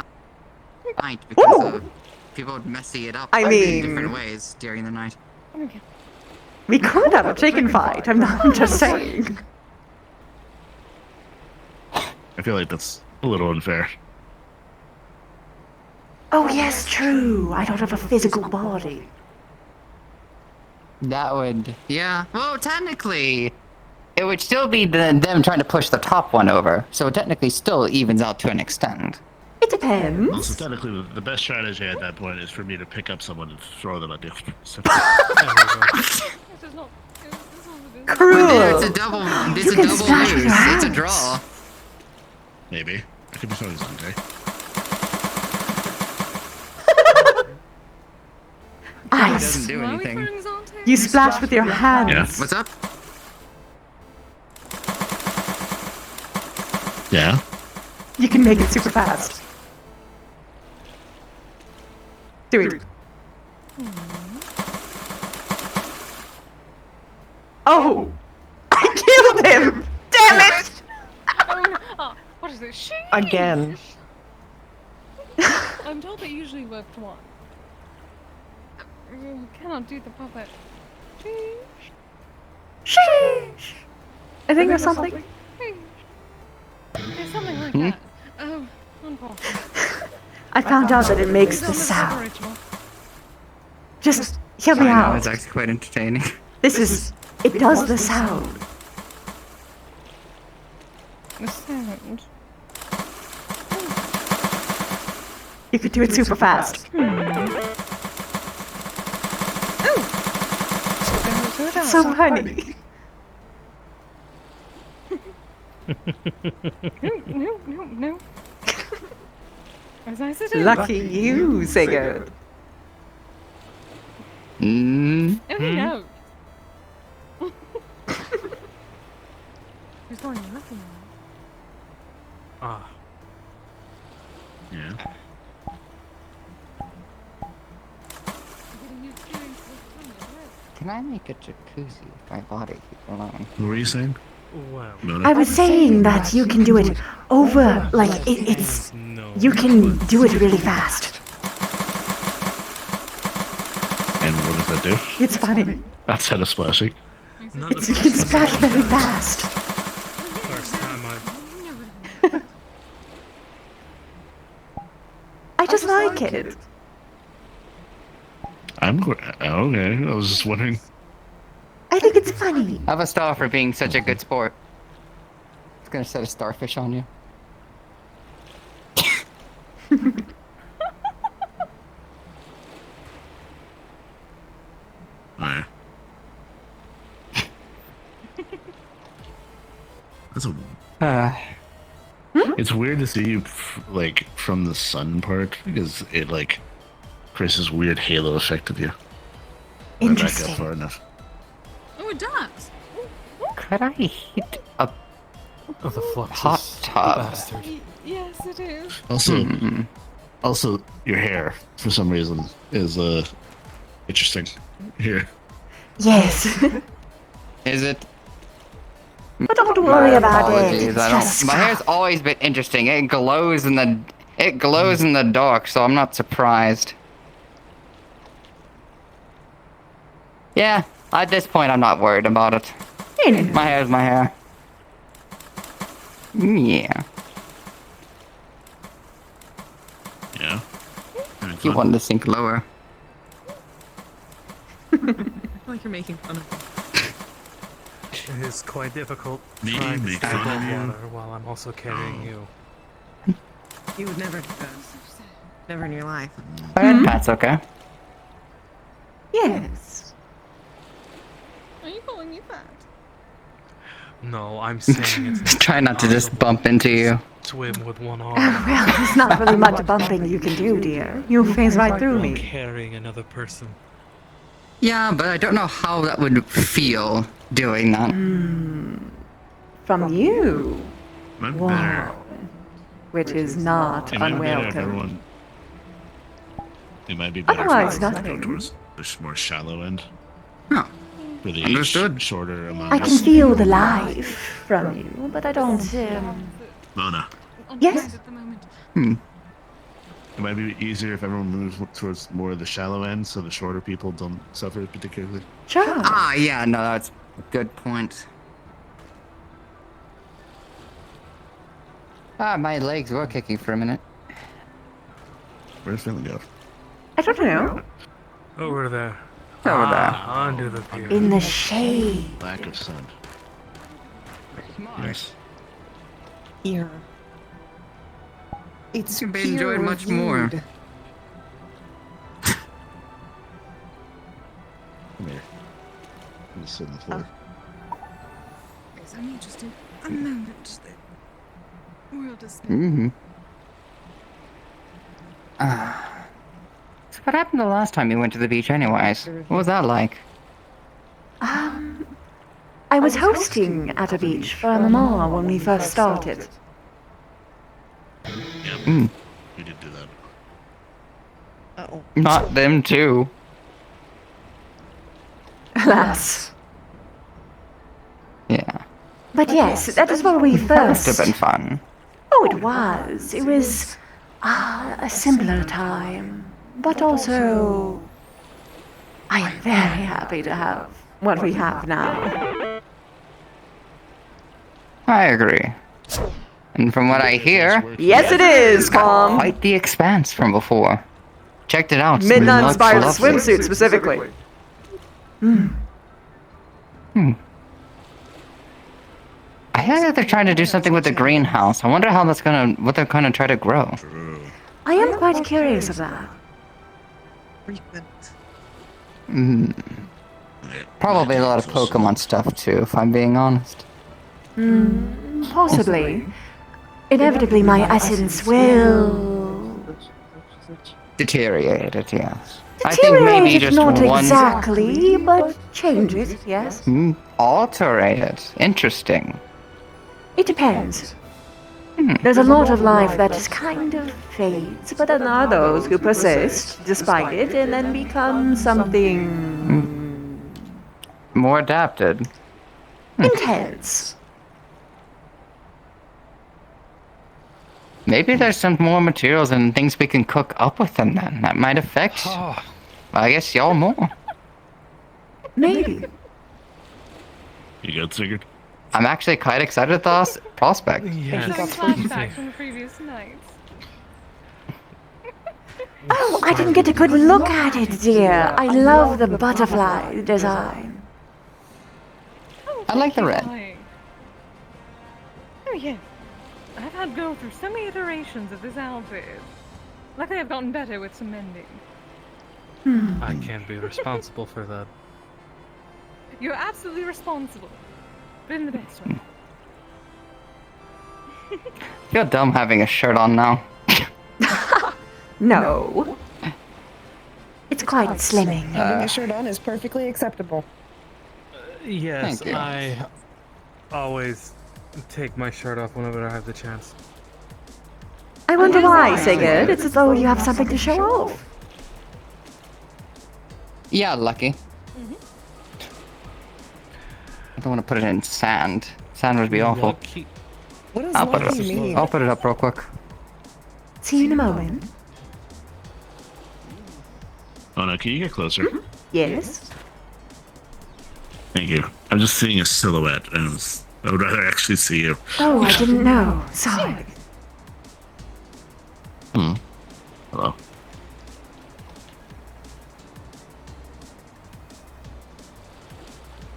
because, people would messy it up I in mean- different ways during the night. We could have a chicken fight, I'm just saying. I feel like that's a little unfair. Oh yes, true. I don't have a physical body. That would... Yeah, well, technically, it would still be them trying to push the top one over, so it technically still evens out to an extent. It depends. Also, technically, the best strategy at that point is for me to pick up someone and throw them at you. So, This is not. Cruel. It's a double. It's You a can double splash with lose. your It's a hands. draw. maybe. I could be throwing Zante. It Ice. doesn't do Why are we anything. throwing Zante? You splash with your hands. Yeah. What's up? Yeah. You can make it super fast. Do it. Oh! I killed him! Damn it! Oh, no. Oh, what is this? Sheesh. Again. I'm told they usually work one. You cannot do the puppet. Sheesh. Sheesh! I think there's something. There's something like that. Oh, unfortunate. I found out that it makes the It's sound. original. Just hear me I know, out. it's actually quite entertaining. This is. It does the sound. The sound. You could do it super fast. It's so funny. No. As nice as it is. Lucky you, Singer. Mm. Oh, no. Who's going lucky? Ah, Yeah. Getting new experience with fun as well. Can I make a jacuzzi with my body alone? What were you saying? well. Mona? I was saying that you can do it over, like, it's. No. You can do it really fast. And what does that do? It's funny. Outside of splashing. Not the You can splash very fast. first time I. I just like it. Okay. I was just wondering. I think it's funny. Have a star for being such a good sport. It's gonna set a starfish on you. Alright. That's a. It's weird to see you like from the sun part because it like creates this weird halo effect of you. When I back up Interesting. far enough. Oh, it does. Could I heat a Oh, the Fluxus hot tub? bastard. Yes, it is. Also, your hair for some reason is interesting here. Yes. Is it? But don't worry about it. Apologies. It's I don't. just My hair's always been interesting. It glows in the dark, so I'm not surprised. Yeah, at this point, I'm not worried about it. My hair's my hair. Yeah. Yeah. If you wanted to sink lower. I feel like you're making fun of me. It is quite difficult Me trying to make stay fun above of you? water while I'm also carrying you. You would never do that. Never in your life. Alright, that's okay. Yes. Are you calling me fat? No, I'm saying it's Try not to just bump into you. swim with one arm. Well, there's not really much bumping you can do, dear. You phase right through while me. carrying another person. Yeah, but I don't know how that would feel doing that. From you. Might be Wow. better. Which is not It might be better if unwelcome. everyone. It might be better Otherwise, if everyone nothing. go towards the more shallow end. Oh, For the Understood. shorter amount I of can feel the life from you, but I don't. Mona. Yes? At the moment. It might be easier if everyone moves towards more of the shallow end so the shorter people don't suffer particularly. Sure. Ah, yeah, no, that's a good point. Ah, my legs were kicking for a minute. Where's Finley go? I don't know. Over there. Over there. Under the pier. In the shade. Lack of sun. Nice. Here. It's Could be peer enjoyed much more. reviewed. Come here. I'm just sit on the floor. Guys, I'm interested. A moment. The world is Mm-hmm. So what happened the last time you went to the beach anyways? What was that like? I was hosting at a beach for a mama when we first started. Yeah, we did do that. Uh-oh. Not them too. Alas. Yeah. But yes, that is where we That must have first... been fun. Oh, it was. It was a simpler time. But also... I am very happy to have what we have now. I agree. And from what I hear, Yes, it is, Mom. quite the expanse from before. Checked it out. Midnight-inspired Looks lovely. swimsuit specifically. I hear that they're trying to do something with the greenhouse. I wonder how that's what they're gonna try to grow. I am quite curious of that. Frequent. Probably a lot of Pokemon stuff too, if I'm being honest. Possibly. Inevitably, my essence will... Deteriorated, yes. I think maybe deteriorate, just not one. exactly, but change it, yes. Alter it. Interesting. It depends. There's a lot of life that just kind of fades, but then there are those who persist despite it and then become something More adapted. intense. Maybe there's some more materials and things we can cook up with them then. That might affect, I guess, y'all more. Maybe. You good, Sigurd? I'm actually quite excited at the prospect. Yes. flashbacks from the previous nights. Oh, I didn't get a good look at it, dear. I love the butterfly design. I like the red. Oh yeah. I've had to go through so many iterations of this outfit. Luckily I've gotten better with some mending. I can't be responsible for that. You're absolutely responsible. But in the best way. Feel dumb having a shirt on now. No. It's quite slimming. Having a shirt on is perfectly acceptable. Yes, Thank you. I always take my shirt off whenever I have the chance. I wonder why, Sigurd. It's as though you have something to show off. Yeah, lucky. I don't want to put it in sand. Sand would be awful. Lucky. What does I'll put it lucky mean? up. I'll put it up real quick. See you in a moment. Oh no, can you get closer? Yes? Thank you. I'm just seeing a silhouette, and I would rather actually see you. Oh, I didn't know. Sorry. Hello.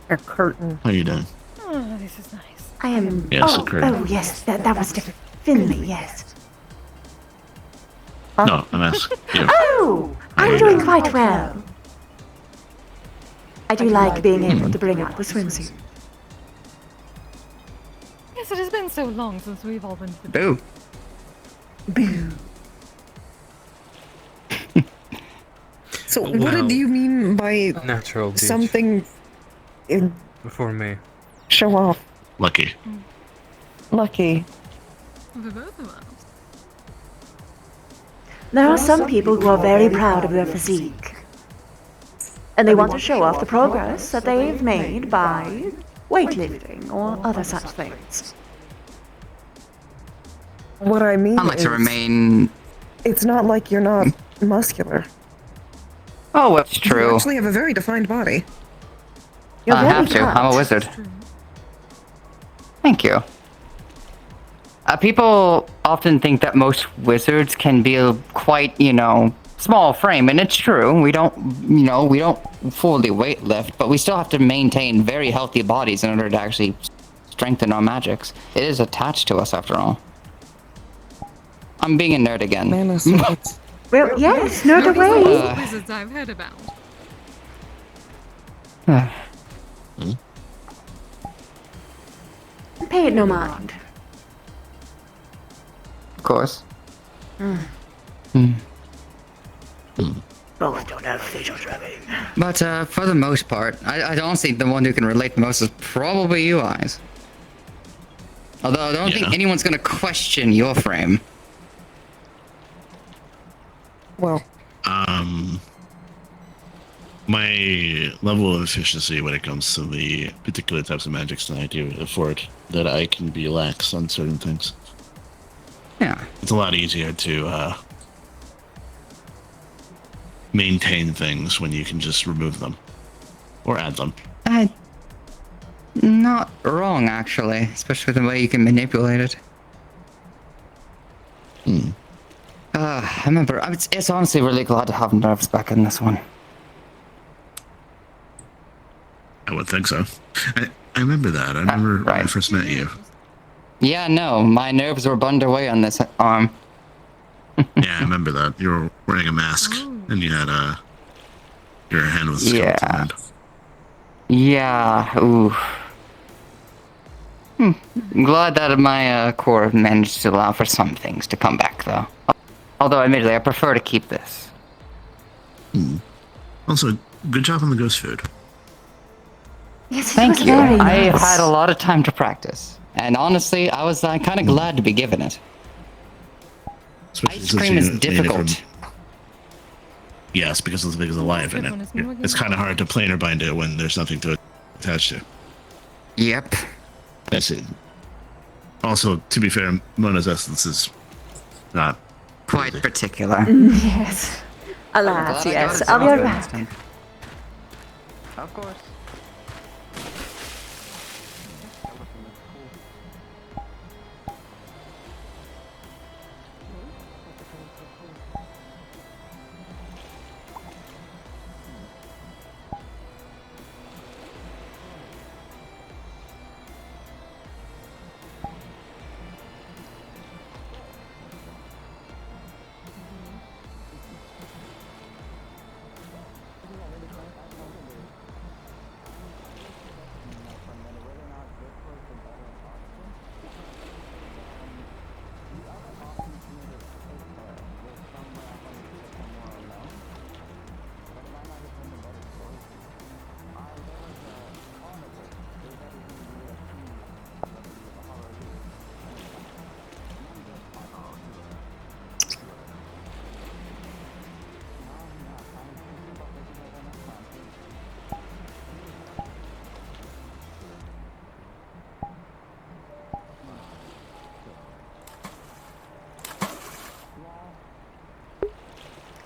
A curtain. How you doing? Oh, this is nice. I am... Yes, oh, correct. oh, yes. That was different. Finley, yes. No, I'm asking you. Oh! I'm doing quite well. I do like being able to bring out the swimsuit. Yes, it has been so long since we've all been to the Boo. Boo. So what Well, did you mean by Natural beach. something in For me. show off? Lucky. Lucky. For both of us. There are some people who are very proud of their physique. And they want to show off the progress that they've made by weightlifting or other such things. What I mean I'd like is, to remain. it's not like you're not muscular. Oh, it's You true. actually have a very defined body. You're I very have to. cut. I'm a wizard. Thank you. People often think that most wizards can be quite, small frame, and it's true. We don't fully weightlift, but we still have to maintain very healthy bodies in order to actually strengthen our magics. It is attached to us, after all. I'm being a nerd again. Mana circuits. Well, yes, nerd away. Uh, Wizards I've heard about. Pay it no mind. Of course. Both don't have facial tracking. But for the most part, I honestly the one who can relate the most is probably you guys. Although I don't think anyone's gonna question your frame. Well, My level of efficiency when it comes to the particular types of magics that I do afford that I can be lax on certain things. Yeah. It's a lot easier to maintain things when you can just remove them or add them. Not wrong, actually, especially the way you can manipulate it. I remember, it's honestly really glad to have nerves back in this one. I would think so. I remember that. I remember when I right. first met you. Yeah, no, my nerves were burned away on this arm. Yeah, I remember that. You were wearing a mask and you had your hand was skeleton hand. Yeah, ooh. I'm glad that my core managed to allow for some things to come back, though. Although, admittedly, I prefer to keep this. Also, good job on the ghost food. Yes, Thank you. very I nice. had a lot of time to practice. And honestly, I was kind of glad to be given it. Especially Ice since cream you is made it difficult. from- Yes, because it's because alive in it. It's kind of hard to planar bind it when there's nothing to attach to. Yep. That's it. Also, to be fair, Mona's essence is not Quite crazy. particular. Yes. Alas, yes. I'll be right back. Of course.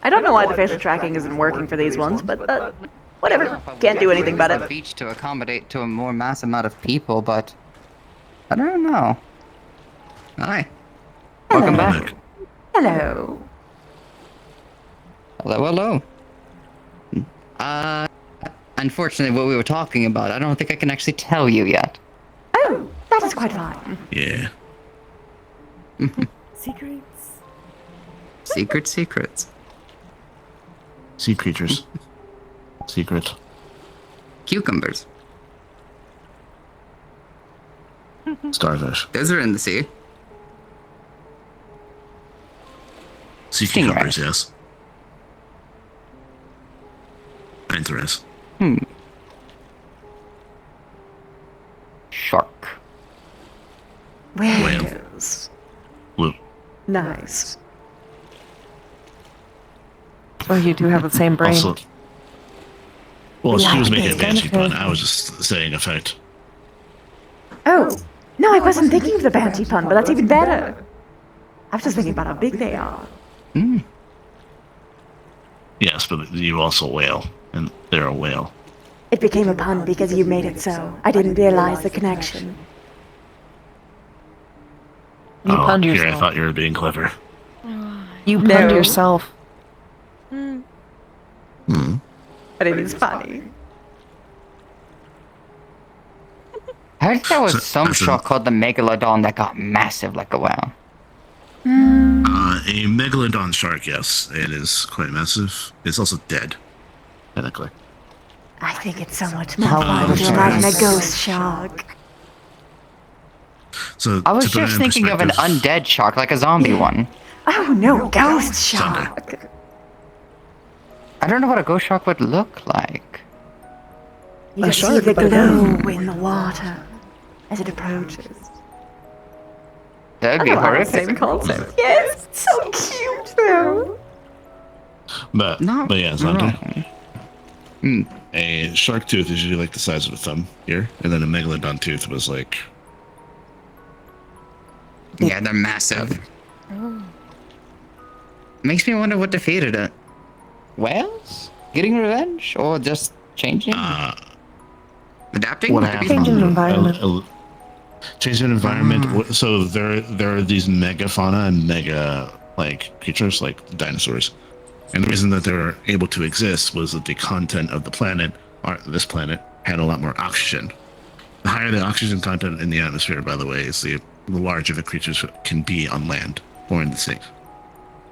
I don't know why the facial tracking isn't working for these ones, but whatever. Can't do anything about The it. beach to accommodate to a more mass amount of people, but I don't know. Hi. Welcome back. Hello. Hello, hello. Unfortunately, what we were talking about, I don't think I can actually tell you yet. Oh, that is quite fine. Yeah. secrets. Secrets. Sea creatures. Secret. Cucumbers. Starfish. Those are in the sea. Sea Stingrays. cucumbers, yes. Anthrax. Shark. Whales. Blue. Nice. Oh, you do have the same brain. Also, well, she was Yeah, making a it's kind banshee of pun. crazy. I was just saying effect. Oh, no, I wasn't thinking of the banshee pun, but that's even better. I was just thinking about how big they are. Yes, but you also whale, and they're a whale. It became a pun because you made it so. I didn't realize the connection. You punned here, yourself. I thought you were being clever. You punned No. yourself. But it is funny. I heard there was So- some so- shark called the Megalodon that got massive like a whale. A megalodon shark, yes. It is quite massive. It's also dead, technically. I think it's so much more How fun big to is imagine a it? ghost shark. So I was to put it just in thinking of an perspective- undead shark, like a zombie one. Oh no, ghost Zante. shark. I don't know what a ghost shark would look like. You can see the glow in the water as it approaches. That'd be Oh, wow, horrific. same concept. Yes, it's so cute though. But yeah, Zante. wrong. A shark tooth is usually like the size of a thumb here, and then a megalodon tooth was like Yeah, they're massive. Makes me wonder what defeated it. Whales? Getting revenge? Or just changing? Adapting? what Could be happened. Changing fun. environment. Changing environment. So there are these mega fauna and mega like creatures like dinosaurs, and the reason that they were able to exist was that the content of the planet, or this planet, had a lot more oxygen. The higher the oxygen content in the atmosphere, by the way, is the larger the creatures can be on land or in the sea.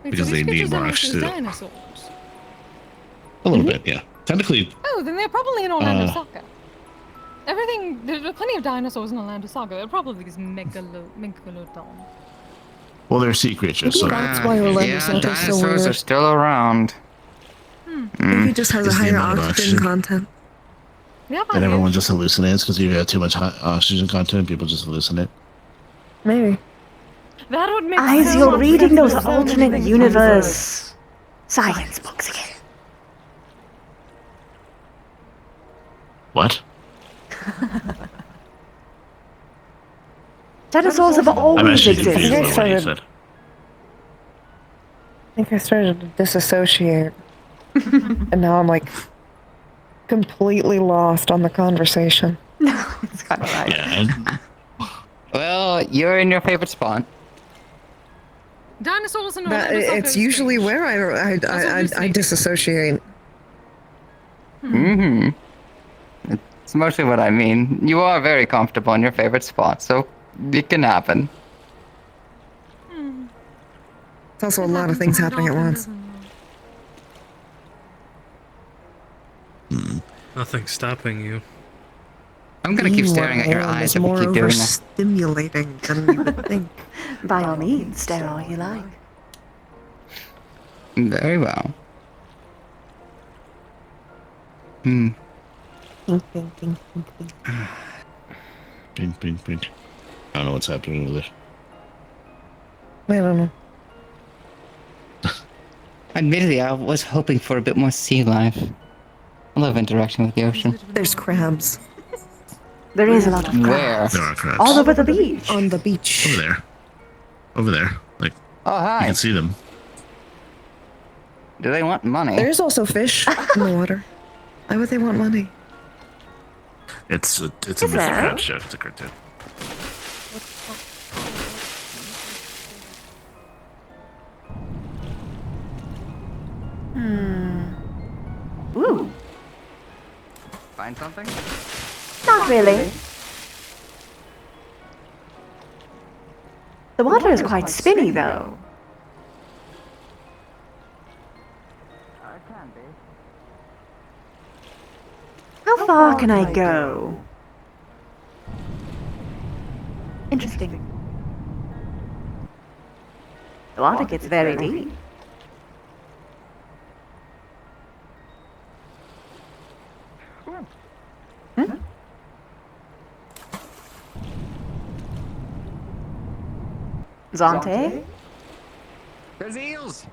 Wait, Because so they these need creatures more are actually oxygen. dinosaurs. A little bit, yeah. Technically, Oh, then they're probably in Orlando Uh, Saga. Everything, there are plenty of dinosaurs in Orlando Saga. They're probably these megalodon. well, they're sea creatures, so That's why Orlando yeah, Saga is so dinosaurs are weird. still around. Maybe it just has a Is the higher amount of oxygen oxygen. content. Yeah, and everyone just hallucinates because you have too much oxygen content. People just hallucinate. Maybe. that would make Eyes, so you're much reading sense those with so many alternate things universe science books again. What? Dinosaurs have I'm always actually confused existed. I by what you started- said. I think I started to disassociate. And now I'm like completely lost on the conversation. No, it's kind of right. Yeah, and Well, you're in your favorite spot. Dinosaurs in That, Orlando Saga it's is usually strange. where I disassociate. Mm-hmm. It's mostly what I mean. You are very comfortable in your favorite spot, so it can happen. It's also a lot of things happening at once. Nothing's stopping you. I'm gonna keep staring at your Meanwhile, eyes it's if we more keep doing that. overstimulating than you would think. By all means, stare all you like. Very well. Hmm. Think, think, think, think, think. ping, ping, ping. I don't know what's happening with it. I don't know. Admittedly, I was hoping for a bit more sea life. I love interaction with the ocean. There's crabs There is a lot of Where? crabs. There are crabs. All over the beach. on the beach. Over there. Over there. Like, Oh, you hi. can see them. Do they want money? There's also fish in the water. Why would they want money? It's a Is Mr. there? Krabs show. It's a cartoon. Ooh, Find something? not really. The water is quite spinny, though. It can be. How far can I go? Interesting. The water gets very deep. Hmm? Zante? There's eels!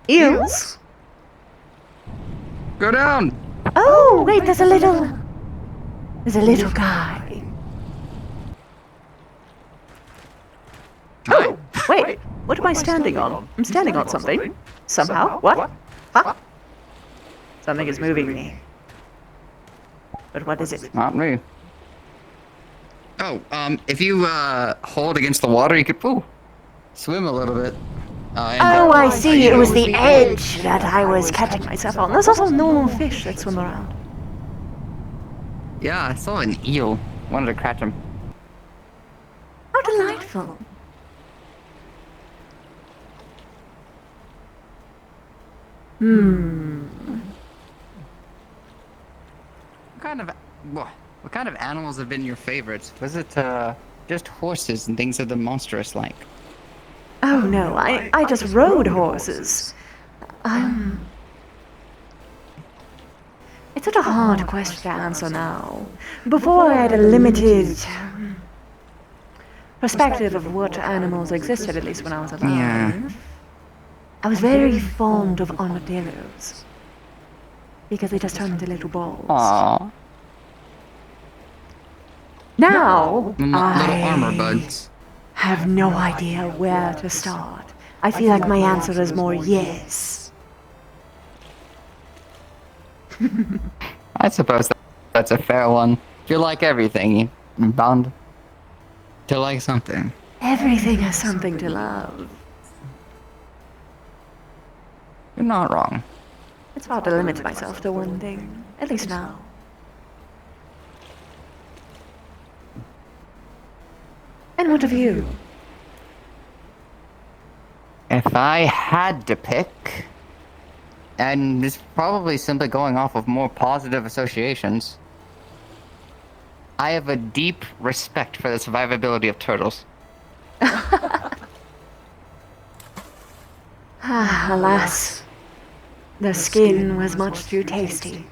Eels? Go down! Oh, wait, there's a little guy. Hi. Wait, what am I standing on? I'm standing on something. Somehow. What? Huh? Something is moving me. But what is it? Not me. Oh, if you, hold against the water, you could, swim a little bit. Oh, I see. It was the edge that I was catching myself on. There's also normal fish that swim around. Yeah, I saw an eel. Wanted to catch him. How delightful. What kind of animals have been your favorites? Was it just horses and things of the monstrous like? Oh no, I just rode horses. It's such a hard question to answer now. Before I had a limited perspective of what animals existed, at least when I was alive. Yeah. I was very fond of armadillos. Because they just turn into little balls. Aww. Now, Little armor buds. have no idea where to start. I feel like my answer is more yes. I suppose that's a fair one. If you like everything, you're bound to like something. Everything has something to love. You're not wrong. It's hard to limit myself to one thing, at least now. And what of you? If I had to pick, and it's probably simply going off of more positive associations, I have a deep respect for the survivability of turtles. Alas, the skin was much too tasty.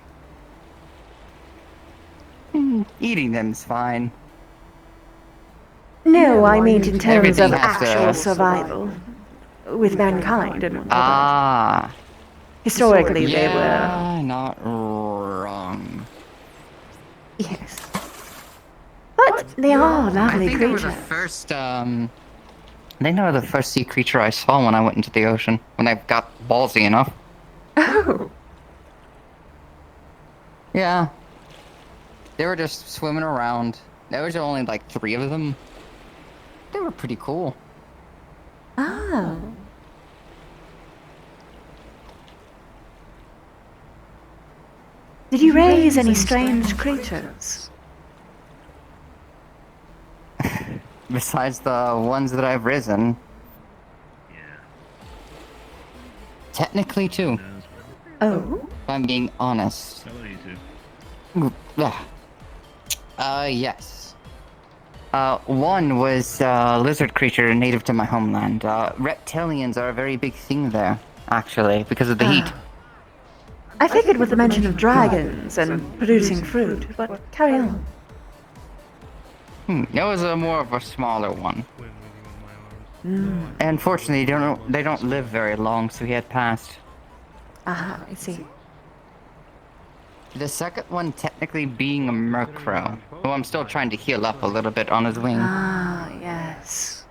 Eating them's fine. No, I mean in terms Everything of has to- actual survival. With mankind and whatnot. Ah. Historically, they were. Yeah, not wrong. Yes. But they are I lovely think they were creatures. the first, I think they were the first sea creature I saw when I went into the ocean. When I got ballsy enough. Oh, Yeah. They were just swimming around. There was only like 3 of them. They were pretty cool. oh. Did you raise any strange creatures? Besides the ones that I've risen. Technically 2, Oh? if I'm being honest. Yes. One was a lizard creature native to my homeland. Reptilians are a very big thing there, actually, because of the heat. I figured with the mention of dragons and producing fruit, but carry on. That was a more of a smaller one. Unfortunately, they don't live very long, so he had passed. Ah, I see. The second one technically being a Murkrow, who I'm still trying to heal up a little bit on his wing. Ah, yes.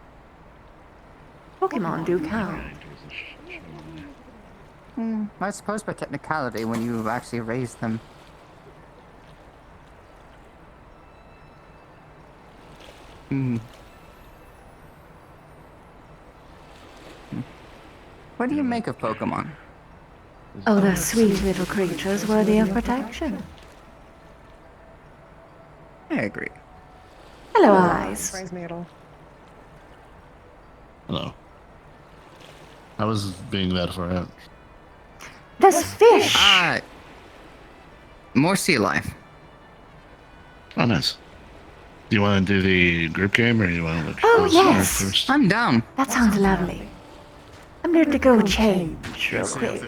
Pokemon do count. I suppose by technicality when you actually raise them. What do you make of Pokemon? Oh, they're sweet little creatures worthy of protection. I agree. Hello, Eyes. Surprise me at all. Hello. I was being that far out. There's fish! More sea life. Oh, nice. Do you want to do the group game, or you want to look? Oh, yes. First? I'm down. That sounds lovely. I'm going to go change real quick.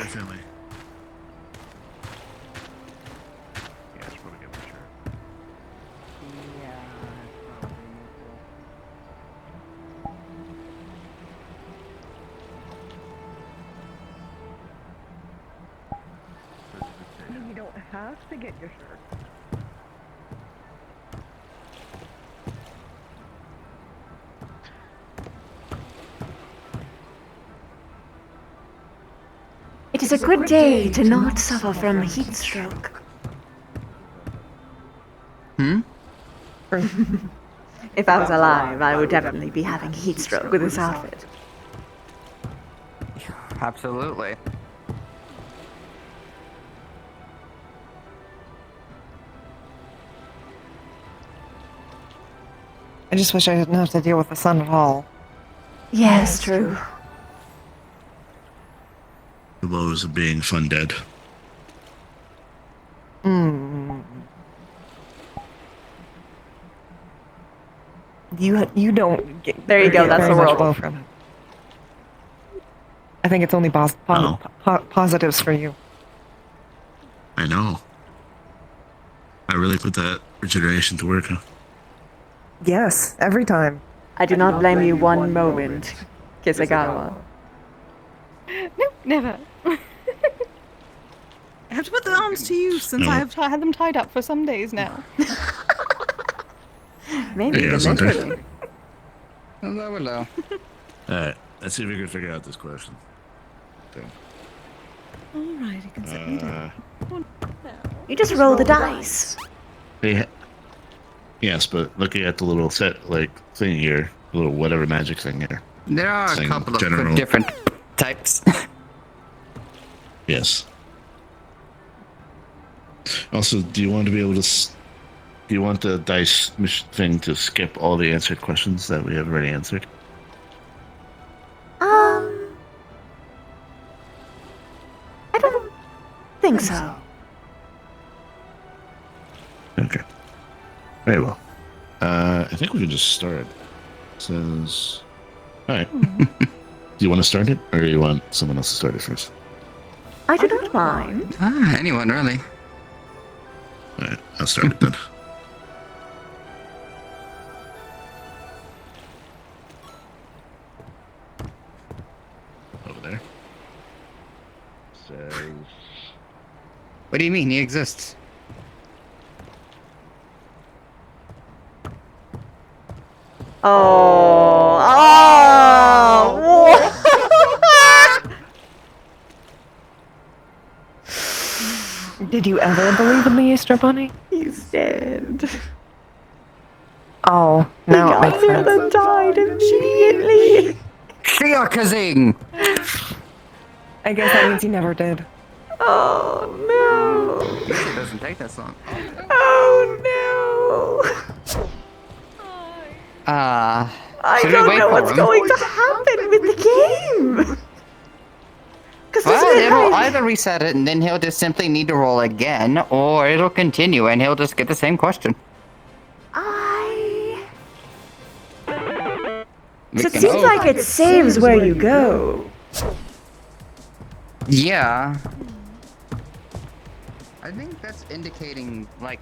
You don't have to get your shirt. It is a good day to not suffer from heat stroke. If I was alive, I would definitely be having heat stroke with this outfit. Absolutely. I just wish I didn't have to deal with the sun at all. Yes, true. capable of being fun dead. You don't get. There you go, get that's very the much world. well from it. I think it's only positives for you. I know. I really put that regeneration to work, huh? Yes, every time. I do not blame you one moment, Kisagawa. No, never. I have to put the arms to use since No. I have had them tied up for some days now. Maybe Yeah, eventually. Hello, hello. Alright, let's see if we can figure out this question. Alright, you can set me down. You just roll the dice. Yes, but looking at the little set, like, thing here, the little whatever magic thing here. There are a Saying couple of general- different types. Yes. Also, do you want to be able to... Do you want the dice thing to skip all the answered questions that we have already answered? I don't think so. Okay. Very well. I think we can just start. It says... Alright. Do you want to start it, or do you want someone else to start it first? I do not mind. Anyone, really. Alright, I'll start it then. Over there. Says... What do you mean? He exists. Did you ever believe in the Easter Bunny? He's dead. Oh, now it makes sense. Died immediately. Kazing! I guess that means he never did. Oh no. It doesn't take that long. Oh no. I should we don't wait know for what's him? going to happen with the game. Well, it'll either reset it and then he'll just simply need to roll again, or it'll continue and he'll just get the same question. We So it can seems hope. like it saves where you go. Yeah. I think that's indicating, like,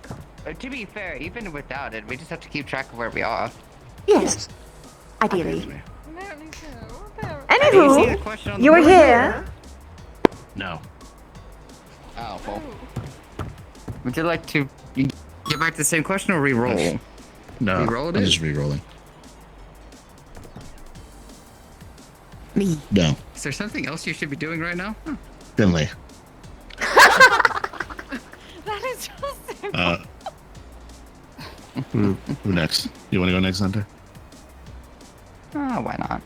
to be fair, even without it, we just have to keep track of where we are. Yes. Ideally. Apparently so. Apparently. Do you see the Anywho, question on the you were board? here. No. Oh, well. Would you like to get back to the same question or re-roll? No. Re-rolled I'm it? just re-rolling. Me. No. Is there something else you should be doing right now? Finley. That is just simple. Who next? You want to go next, Hunter? Why not?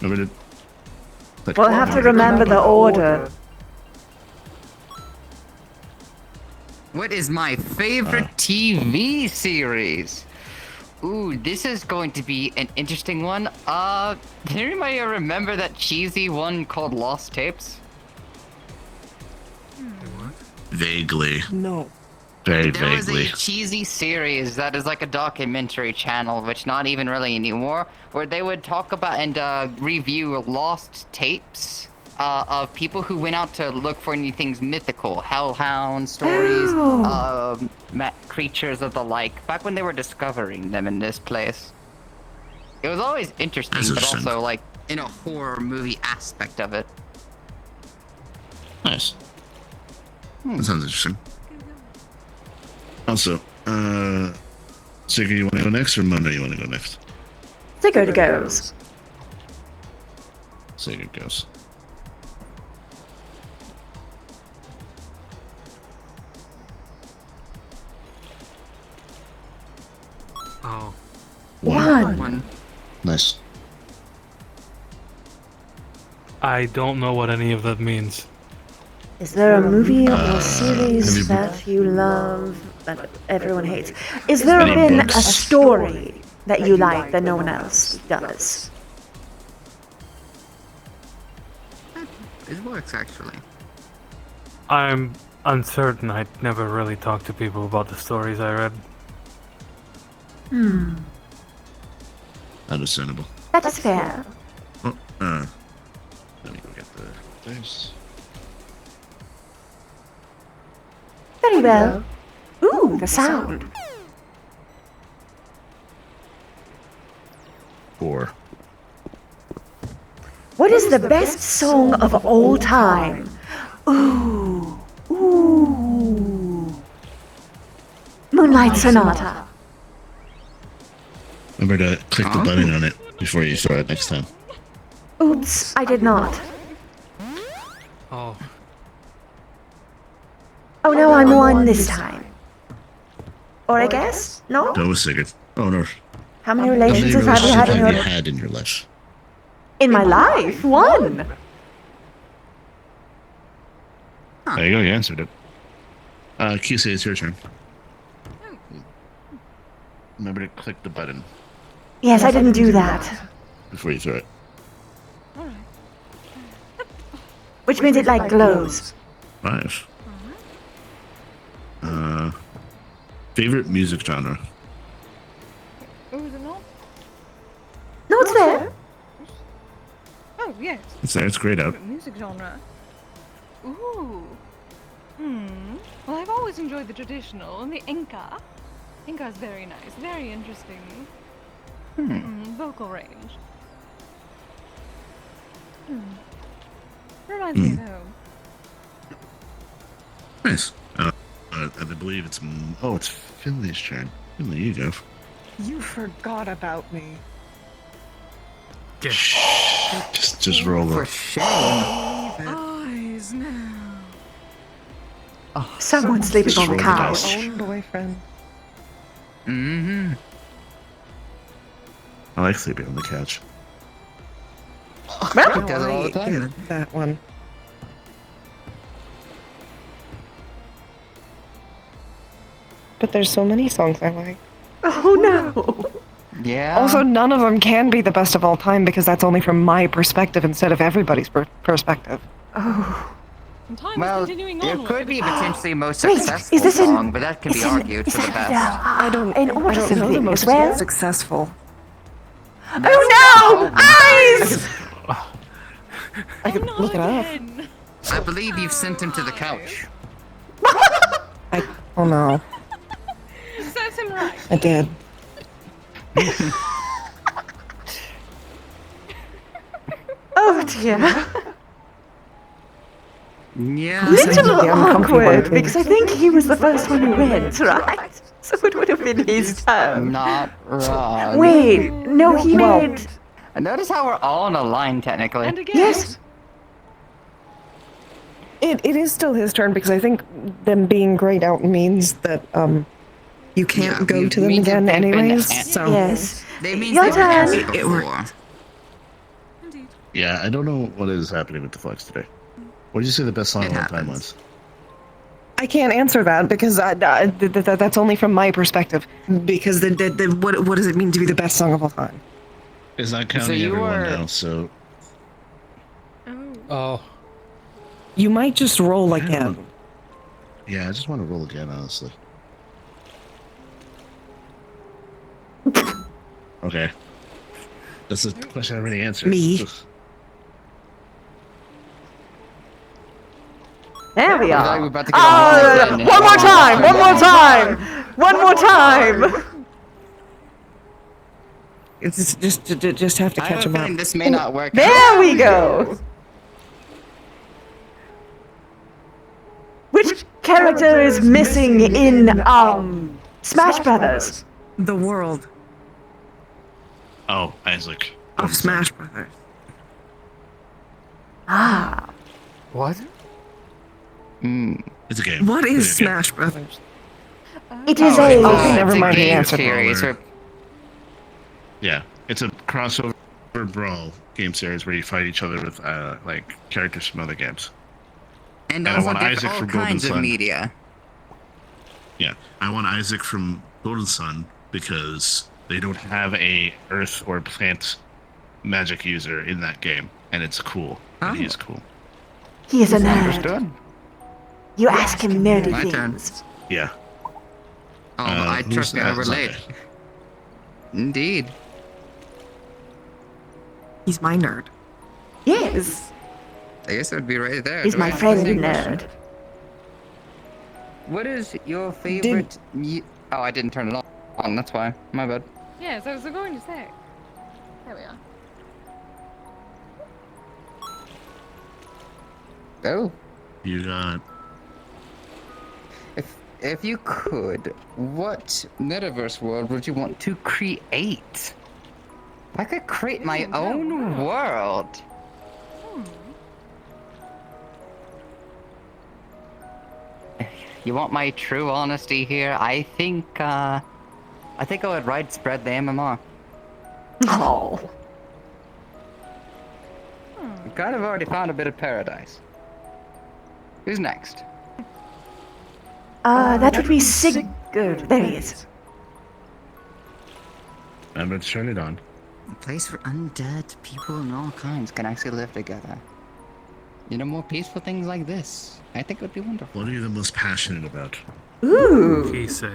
Over to... We'll have to remember the order. What is my favorite TV series? Ooh, this is going to be an interesting one. Did anybody remember that cheesy one called Lost Tapes? Vaguely. No. Very There was vaguely. a cheesy series that is like a documentary channel, which not even really anymore, where they would talk about and review lost tapes of people who went out to look for anything mythical, hellhound stories, creatures of the like, back when they were discovering them in this place. It was always interesting, That's but interesting. also like in a horror movie aspect of it. Nice. That sounds interesting. Also, Sigurd, you want to go next, or Mona, you want to go next? Sigurd goes. Sigurd goes. Oh. One. Nice. I don't know what any of that means. Is there a movie or have you- series that you love that everyone hates? Is there Any been books? a story that you like that no one else does? It works actually. I'm uncertain. I never really talked to people about the stories I read. Understandable. That is fair. Well, let me go get the dice. Very well. Ooh, the sound. 4. What is the best song of all time? Ooh. Ooh. Moonlight Sonata. Remember to click the button on it before you throw it next time. Oops, I did not. Oh, Oh no, I'm one this time. Or I guess? No? That was Sigurd. Oh no. How many How many relationships have you relationships had in have you your... had in your life? In my life? One. There you go, you answered it. Kisei, it's your turn. Remember to click the button Yes, I didn't do that. before you throw it. Which means it like glows. 5. Favorite music genre? Oh, is it not? No, it's there. Oh, yes. It's there, it's grayed out. Favorite music genre. Ooh. Well, I've always enjoyed the traditional and the Inca. Inca is very nice, very interesting. Vocal range. Reminds me of home. Nice. I believe it's... Oh, it's Finley's turn. Finley, you go. You forgot about me. Just roll For up. shame. Eyes now. Someone's sleeping on the roll the couch. dice. Own boyfriend. Mm-hmm. I like sleeping on the couch. Well, Does it all the time. That one. But there's so many songs I like. oh no. Yeah. Also, none of them can be the best of all time because that's only from my perspective instead of everybody's perspective. And time well, is continuing there onward. could be potentially the most Wait, successful is this in- song, but that could be It's in- argued is for the that best. I don't An know the autism thing most as well? successful. Oh no! Eyes! I could Not look it up. again. I believe you've sent him to the couch. Oh no, Serves him right. I did. Oh dear. Yeah. Little the uncomfortable awkward thing. because I think he was the first one who went, right? So it would have been his turn. Not wrong. Wait, no, he made. Notice how we're all on a line, technically. And again. Yes. It is still his turn because I think them being grayed out means that you can't Yeah, go it to them means that again they've been anyways. at- So Yes. They mean Your they've been asked turn. It worked. before. Yeah, I don't know what is happening with the flex today. What did you say the best song It of all time happens. was? I can't answer that because that's only from my perspective. Because what does it mean to be the best song of all time? It's not counting you everyone were- now, so... oh, You might just roll again. Yeah, I just want to roll again, honestly. Okay. That's a question I already answered. Me. There we I thought are. we were about to get on One more time! One more time! One more time! It's just have to I catch have a him up. feeling this may not work. There we go! Which character is missing in, Smash Brothers? The world Oh, Isaac. of Smash Brothers. Ah. what? It's a game. What is It's a game. Smash Brothers? It is Okay, a... never it's a mind, he game answered. series where Yeah, it's a crossover brawl game series where you fight each other with like characters from other games. and I also want there's Isaac all from Golden kinds of Sun. media. Yeah, I want Isaac from Golden Sun because they don't have a earth or plant magic user in that game, and it's cool. And he's cool. He is a nerd. Understood. You ask him nerdy My turn. things. Yeah. Oh, I who's trust me, I that? relate. Zante. Indeed. He's my nerd. Yes. I guess it would be right there. He's Do I my ask friend the same nerd. question? What is your favorite? Oh, I didn't turn it on. That's why. My bad. Yes, I was going to say. There we are. Oh, You got. if you could, what metaverse world would you want to create? If I could create my own world. You want my true honesty here? I think I would widespread the MMR. Oh. We've kind of already found a bit of paradise. Who's next? That would be Sigurd. There he is. I'm going to turn it on. A place where undead people and all kinds can actually live together. You know, more peaceful things like this. I think it would be wonderful. What are you the most passionate about? Ooh. He say.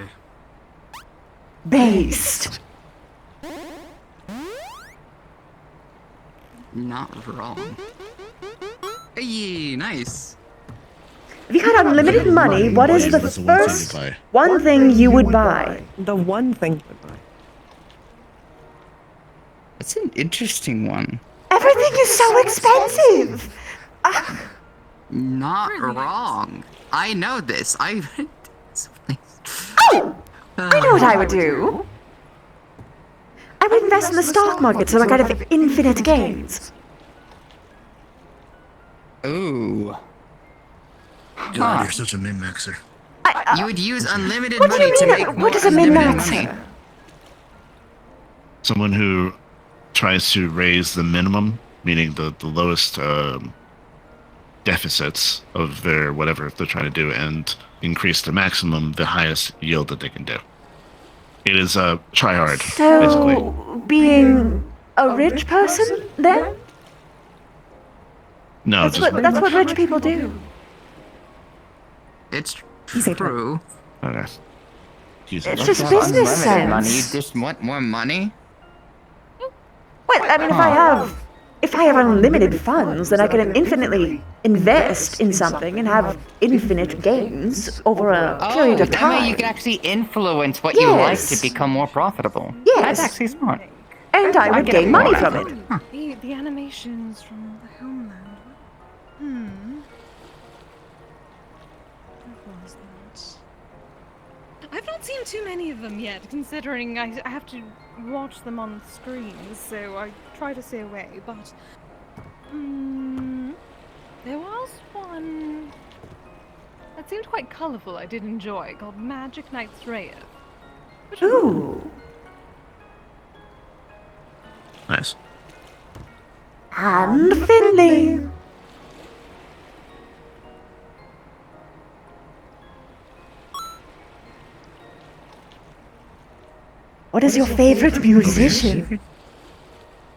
Based. Not wrong. Hey, nice. If you had unlimited money, what is the What's the one thing first you buy? one thing you would buy? The one thing. It's an interesting one. Everything is so expensive. Not wrong. I know this. I read this place. Oh! I know what I would do. I would invest in the stock market so I could have infinite gains. Ooh. God, you're such a min-maxer. You would use unlimited What do money you to mean? make more What is a unlimited money. min-maxer? Someone who tries to raise the minimum, meaning the lowest deficits of their whatever they're trying to do, and increase the maximum, the highest yield that they can do. It is a try hard, basically. So, being a rich person, then? No, just That's what rich people do. It's Easy. true. okay. Jesus. It's just Not business unlimited money. You sense. just want more money? Well, I mean, if I have unlimited funds, then I can infinitely invest in something and have infinite gains over a period of that way time. you can actually influence what you like to Yes. become more profitable. Yes. That's actually smart. And I would get gain it. money from it. The animations from the homeland. What was that? I've not seen too many of them yet, considering I have to watch them on screens, so I try to stay away, but... there was one that seemed quite colourful I did enjoy, called Magic Knight's Raya. Ooh. Nice. And Finley. What is your favorite musician?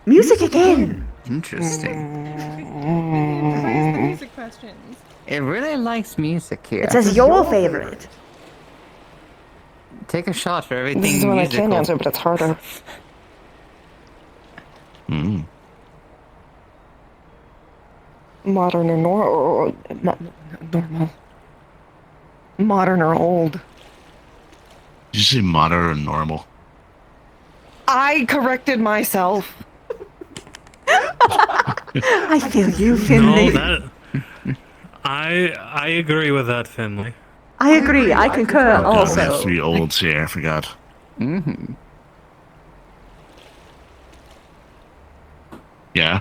Music again. Interesting. Where's the music questions? It really likes music here. It says your favorite. Take a shot for everything This is one I musical. can answer, but it's harder. Mm. Modern or normal? Modern or old? Did you say modern or normal? I corrected myself. I feel you, Finley. No, that. I agree with that, Finley. I agree. I concur Oh, we have also. three olds here, I forgot. Mm-hmm. Yeah?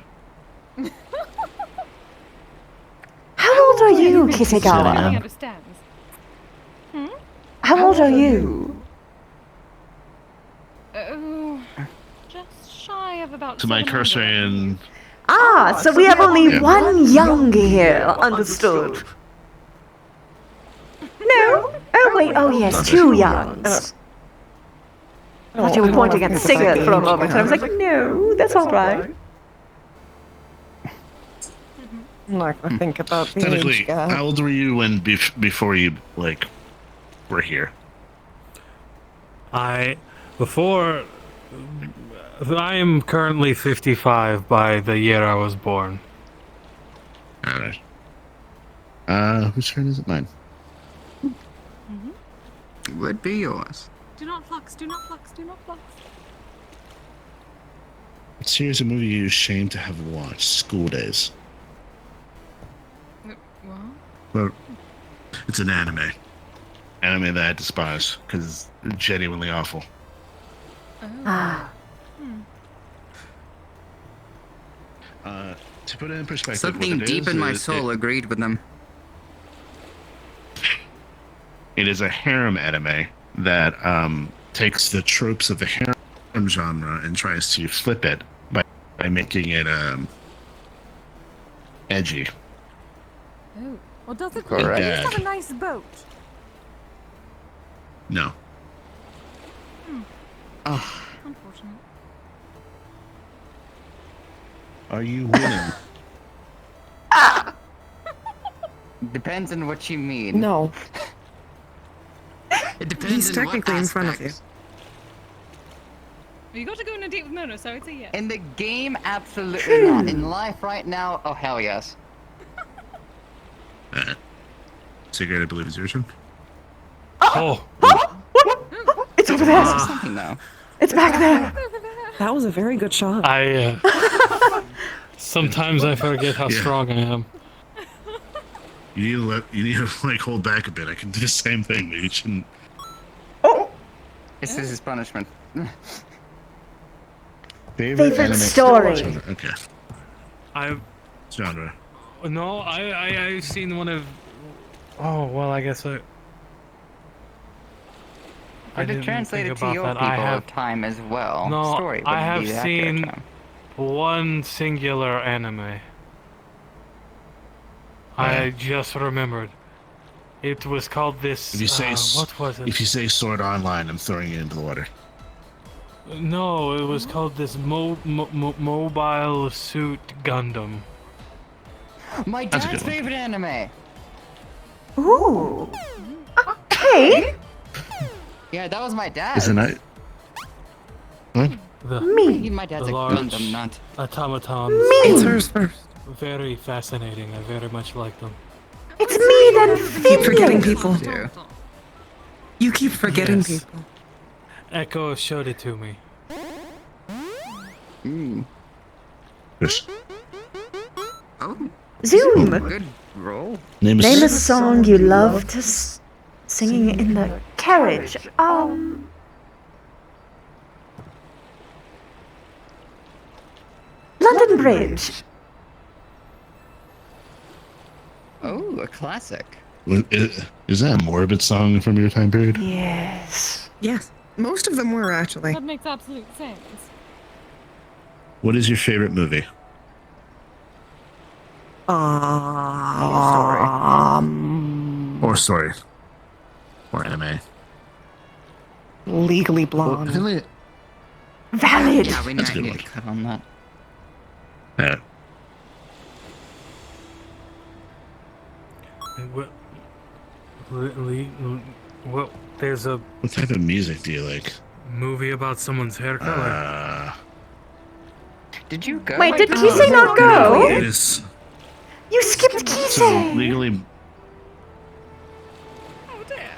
How old are you, He Kisegawa? understands. How old are you? Oh, just shy of about To my 700. cursor in... Ah, so we have only Yeah. one young here. Understood. No. Oh wait. Oh yes, two youngs. I thought you were pointing at Sigurd for a moment, and I was like, no, that's all right. I'm not gonna think about the Technically, age gap. how old were you when before you like were here? I am currently 55 by the year I was born. All right. Whose turn is it? Mine. Would be yours. Do not flux, do not flux, do not flux. What series of movie are you ashamed to have watched? School Days. What? Well, it's an anime. Anime that I despise because it's genuinely awful. Oh. To put it in perspective, Something what it deep is, in my soul agreed with them. It is a harem anime that takes the tropes of the harem genre and tries to flip it by making it edgy. Oh. Well, does it Correct. at least have a nice boat? No. Oh, Unfortunate. Are you winning? depends on what you mean. No. It depends He's on what technically in front of you. aspects. Well, you got to go on a date with Mona, so I'd say yes. In the game, absolutely not. In life right now, oh hell yes. Cigarette, I believe, is your turn. Oh, It's over there. Something though. It's back there. That was a very good shot. I sometimes I forget how Yeah. strong I am. You need to like hold back a bit. I can do the same thing. Maybe you shouldn't. This is his punishment. Favorite anime story. genre. Okay. I've Genre. I've seen one of. Oh well, I guess I But to didn't translate think it to about your that. people I have of time as well. No, Story I would have be the accurate seen- term. one singular anime. I just remembered. It was called this. If you say what was it? if you say Sword Online, I'm throwing you into the water. No, it was called this Mobile Suit Gundam. My That's a dad's good one. favorite anime. Ooh. Okay. Yeah, that was my dad. Isn't it? What? Me. My dad's The a large- Gundam nut. Automatons. It's hers first. Very fascinating. I very much like them. It's me then. Keep forgetting people. Yeah. You keep forgetting Yes. people. Echo showed it to me. Yes. Oh, Zoom. good roll. Name Name a is song you love to singing in the carriage. London Bridge. Oh, a classic. Is that a morbid song from your time period? Yes. Yes. Most of them were actually. That makes absolute sense. What is your favorite movie? Or story? Or anime? Legally Well, Blonde. I feel like- Valid. Yeah, we That's a good need one. to cut on that. yeah. Well, there's a What type of music do you like? movie about someone's hair color. Did you go? Wait, did Kisei not go? It is You skipped so Kisei. legally. Oh dear.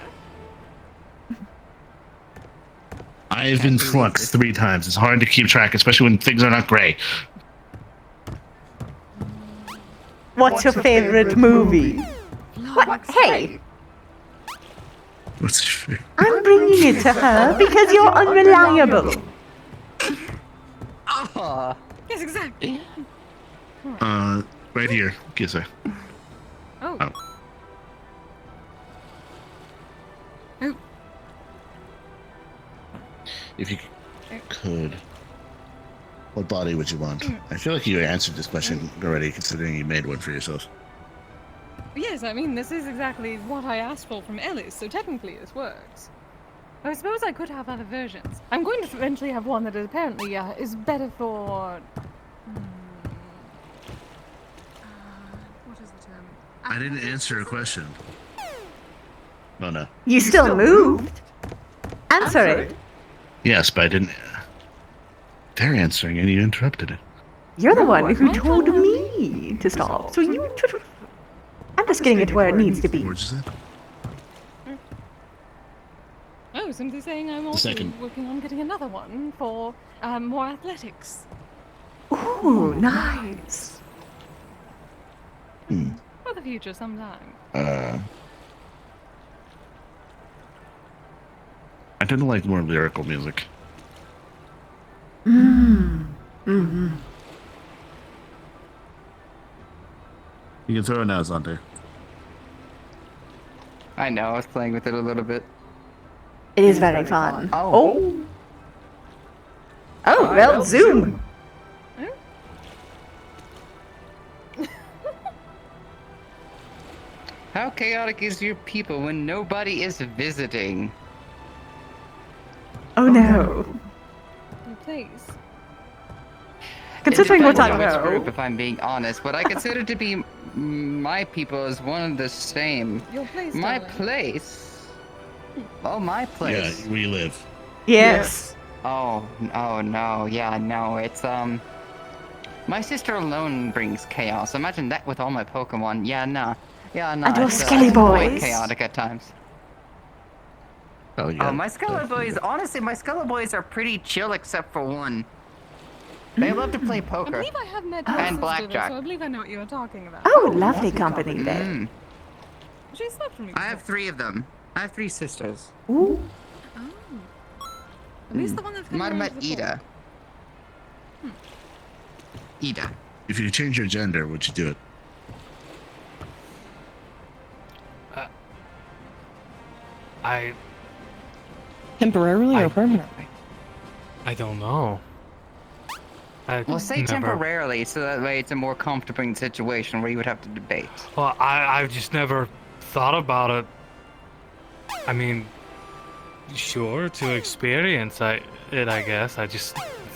I've been fluxed 3 times. It's hard to keep track, especially when things are not gray. What's your favorite movie? What? Hey, What's your favorite? I'm bringing it to her because you're unreliable. Aw. Yes, exactly. Right here, Kisa. Oh. Oh. Oh. If you could, what body would you want? I feel like you answered this question already, considering you made one for yourself. Yes, I mean, this is exactly what I asked for from Ellis, so technically this works. I suppose I could have other versions. I'm going to eventually have one that apparently is better for... I didn't answer a question. Oh no. You still moved. Answer it. Yes, but I didn't. They're answering and you interrupted it. You're the one who told me to stop. So you. I'm just getting it to where it needs to be. What'd you say? Oh, simply saying I'm also second. working on getting another one for more athletics. Ooh, nice. For the future sometime. I tend to like more lyrical music. Mm-hmm. You can throw it now, Zante. I know, I was playing with it a little bit. It is very fun. Oh. Oh, well, Zoom. How chaotic is your people when nobody is visiting? Oh no. Please. Considering It we're depends talking on which group, about. if I'm being honest, but I consider to be my people as one and the same. Your place, My darling. place. Oh, my place. Yeah, where you live. Yes. Oh no, yeah, no, it's my sister alone brings chaos. Imagine that with all my Pokemon. Yeah, no. Yeah, no. And your it's, Skelly it's quite boys. chaotic at times. Oh yeah. My Skelly boys, honestly, my Skelly boys are pretty chill except for one. They love to play I poker. believe I have met your And sister, blackjack. so I believe I know what you are talking about. Oh, lovely company then. She slept with me. I have before. 3 of them. I have 3 sisters. Ooh. At least the one I've You might have met before. Ida. Ida. If you change your gender, would you do it? I Temporarily I- or permanently? I don't know. Well, say never, temporarily, so that way it's a more comfortable situation where you would have to debate. Well, I've just never thought about it. I mean, sure, to experience I guess. It's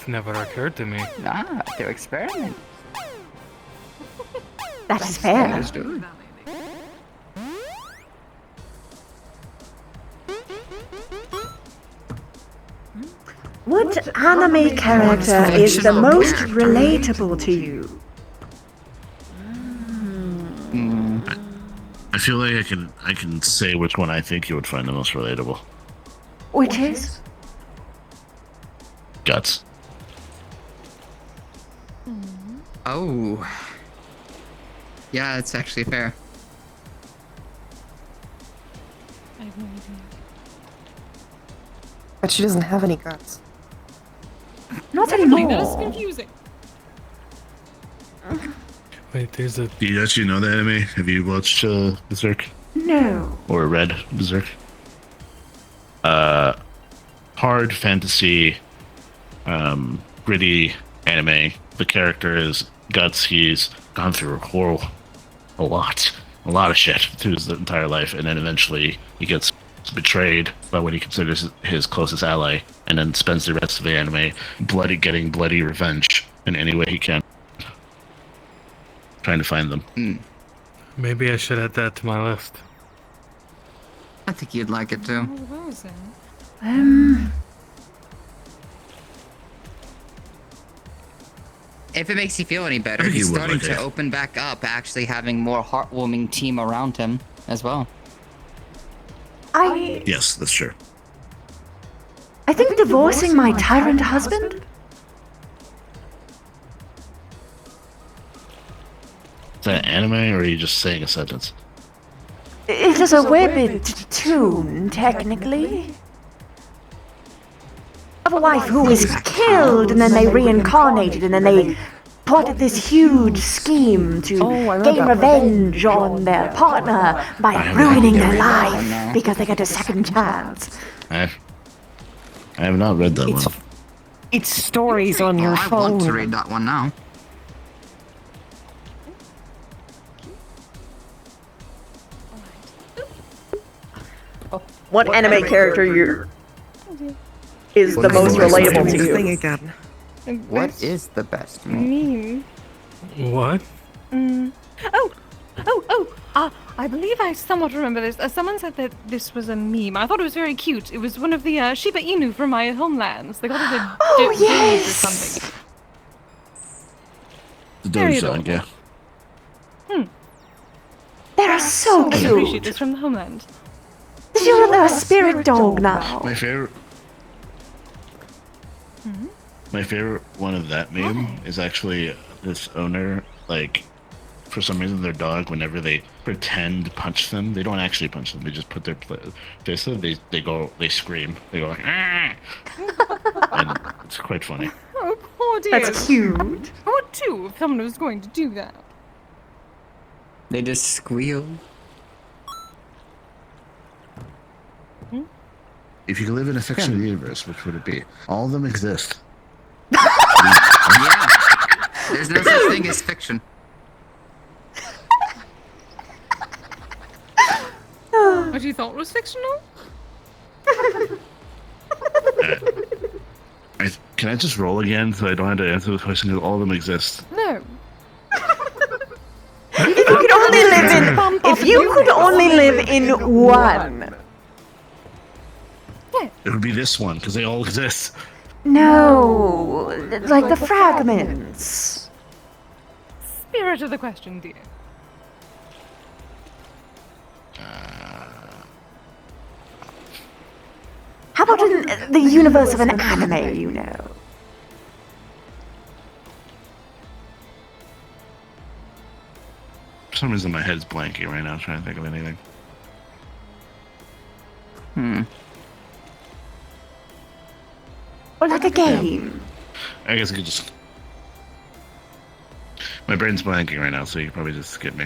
never occurred to me. Ah, to experiment. That is fair. Understood. What anime character is the most relatable to you? I feel like I can say which one I think you would find the most relatable. Which is? Guts. Oh. Yeah, it's actually fair. I have no idea. But she doesn't have any guts. Not That is anymore. confusing. Wait, there's a Do you actually know the anime? Have you watched Berserk No. or read Berserk? Hard fantasy, gritty anime. The character is Guts. He's gone through a lot of shit through his entire life, and then eventually he gets betrayed by what he considers his closest ally, and then spends the rest of the anime getting bloody revenge in any way he can, trying to find them. maybe I should add that to my list. I think you'd like it too. Where was it? If it makes you feel any better, I think he's you would starting like to it. open back up, actually having more heartwarming team around him as well. I Yes, that's true. think divorcing my tyrant husband? Is that anime, or are you just saying a sentence? It is a webbed tune, technically. Of a wife who is killed and then they reincarnated and then they plotted this huge scheme to Oh, I read gain that one. revenge on their partner by haven't ruining read their that one, life no. because they get a second chance. I have not read that It's one. It's stories on your I phone. want to read that one now. What anime character is the most relatable to Thing you? again. What is the best meme? Meme. What? Oh, I believe I somewhat remember this. Someone said that this was a meme. I thought it was very cute. It was one of the Shiba Inu from my homelands. They called it a Oh, doge yes! or something. The Very Doge dog, yeah. They're so I appreciate cute. this from the homeland. You're a spirit dog now. My favorite. My favorite one of that meme is actually this owner, like, for some reason their dog, whenever they pretend punch them, they don't actually punch them. They just put their fist up. They scream. They go like, ah! And it's quite funny. Oh, poor dear. That's cute. I would too if someone was going to do that. They just squeal. If you could live in a fictional universe, which would it be? All of them exist. Yeah. There's no such thing as fiction. What you thought was fictional? Can I just roll again so I don't have to answer the question? Because all of them exist. No. If you could only live in one. It would be this one because they all exist. No, like the fragments. Spirit of the question, dear. How about in the universe of an anime, you know? For some reason, my head's blanking right now. I'm trying to think of anything. Or like a game. I guess I could just. My brain's blanking right now, so you can probably just skip me.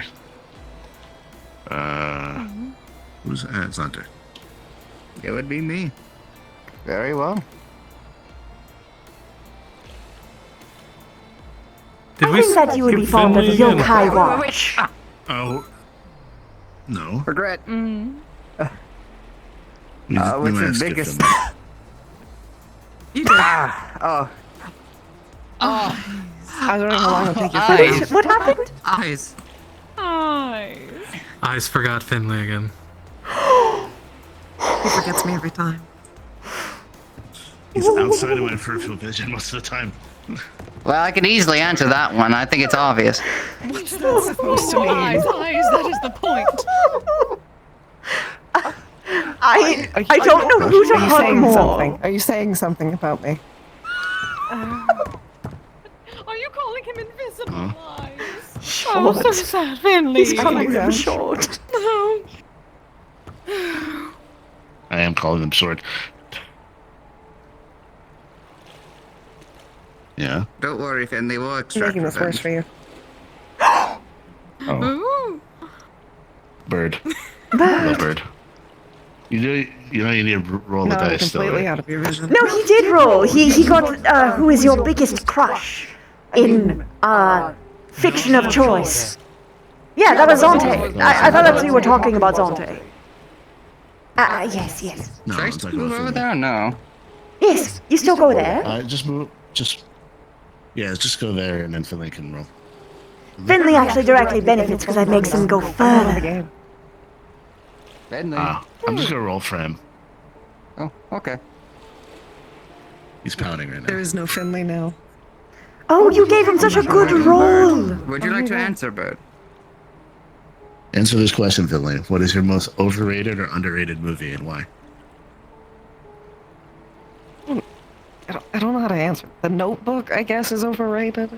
Who's Zante? It would be me. Very well. I think that you would be fond of Yokai Watch. Oh. No. Regret. We What's might the have skipped biggest? him. You did. Oh, I don't know how long it'll take you. eyes. What happened? Eyes. Eyes. Eyes forgot Finley again. He forgets me every time. He's outside of my peripheral vision most of the time. Well, I can easily answer that one. I think it's obvious. What's that supposed to mean? Eyes, that is the point. I don't know who to Are you hug saying more. something? Are you saying something about me? Are you calling him invisible? Huh? Eyes. Short. Oh, so sad, Finley. He's calling them short. No. I am calling them short. Yeah. Don't worry, Finley. We'll I'm extract making this worse revenge. for you. Oh, Ooh. bird. Hello, bird. You know you need to roll the No, I'm dice still, completely right? out of your vision. No, he did roll. He got who is your biggest crush in fiction of choice. Yeah, that was Zante. I thought that you were talking about Zante. Yes. No, Should I I'm just talking move about over Finley. there or no? Yes, you still go there. Just move. Yeah, just go there and then Finley can roll. Finley actually directly benefits because that makes them go The further. game. Finley. I'm just gonna roll for him. Oh, okay. He's pouting right There now. is no Finley now. Oh, you gave him such a good roll. Would you like to answer, Bird? Answer this question, Finley. What is your most overrated or underrated movie and why? I don't know how to answer. The Notebook, I guess, is overrated.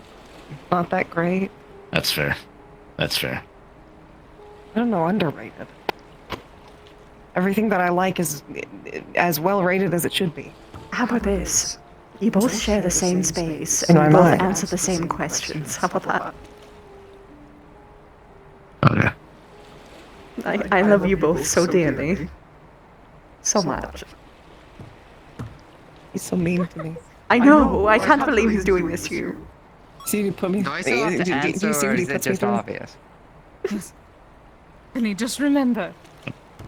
Not that great. That's fair. That's fair. I don't know, underrated. Everything that I like is as well rated as it should be. How about this? You both share the same space In and my you both mind. answer the same questions. How about that? Okay. I love you both so dearly. So much. He's so mean to me. I know. I can't believe he's doing this to you. See what he put me. Do I still have to do answer, you see or what he is it puts me just through? obvious? Finley, just remember.